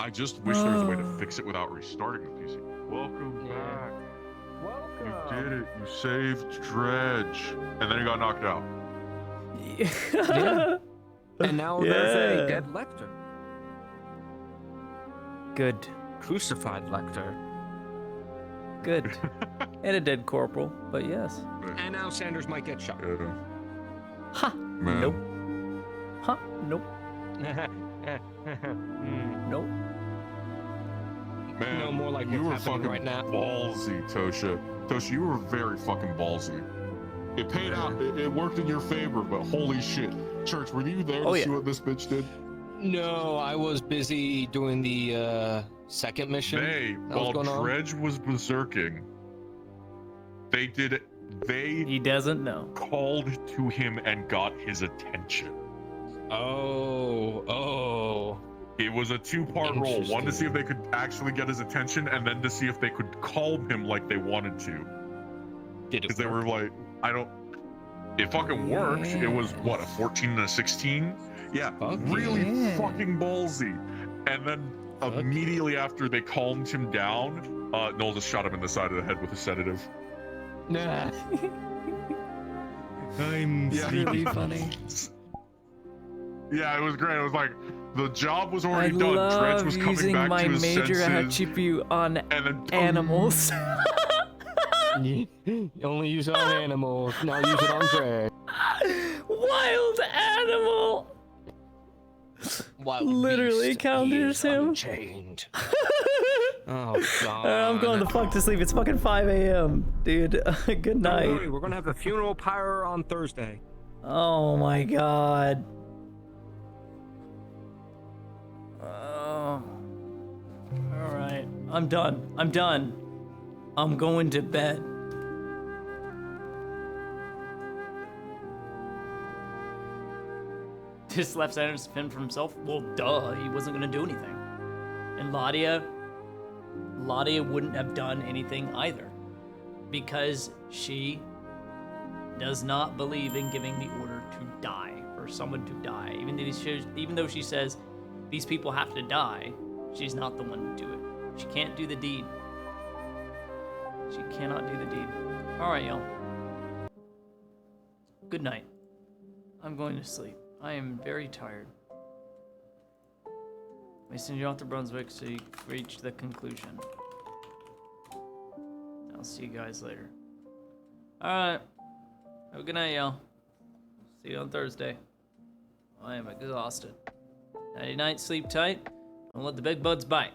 I just wish there was a way to fix it without restarting the PC. Welcome back. Welcome. You did it. You saved Dredge. And then he got knocked out. Yeah. And now there's a dead Lecter. Good. Crucified Lecter. Good. And a dead corporal, but yes. And now Sanders might get shot. Ha! Man. Nope. Huh? Nope. Nope. Man, No more like you were what's happening fucking right now. ballsy, Tosha. Tosha, you were very fucking ballsy. It paid out. It worked in your favor, but holy shit. Church, were you there to see what this bitch did? No, I was busy doing the second mission. While Dredge was berserking, he doesn't know. Called to him and got his attention. Oh. It was a two-part role. One to see if they could actually get his attention, and then to see if they could calm him like they wanted to. Because they were like, it fucking worked. It was what, a 14 and a 16? Yeah, really fucking ballsy. And then immediately after they calmed him down, Noel just shot him in the side of the head with a sedative. Nah. I'm really funny. Yeah, it was great. It was like the job was I already done. Dredge love was coming using back my to his major senses. attribute on and then, animals. You only use it on animals. Now use it on Dredge. Wild animal. Literally counters him. Chained. Oh god. I'm going the fuck to sleep. It's fucking 5 a.m. Dude. Good Don't night. worry, we're gonna have a funeral pyre on Thursday. Oh my god. Oh. Alright. I'm done. I'm going to bed. Just left Sanders to fend for himself? Well, duh. He wasn't gonna do anything. And Ladia wouldn't have done anything either. Because she does not believe in giving the order to die, for someone to die. Even though she says these people have to die, she's not the one to do it. She can't do the deed. She cannot do the deed. Alright, y'all. Good night. I'm going to sleep. I am very tired. I send you off to Brunswick so you reach the conclusion. I'll see you guys later. Alright. Have a good night, y'all. See you on Thursday. I am exhausted. Nighty night, sleep tight. Don't let the big buds bite.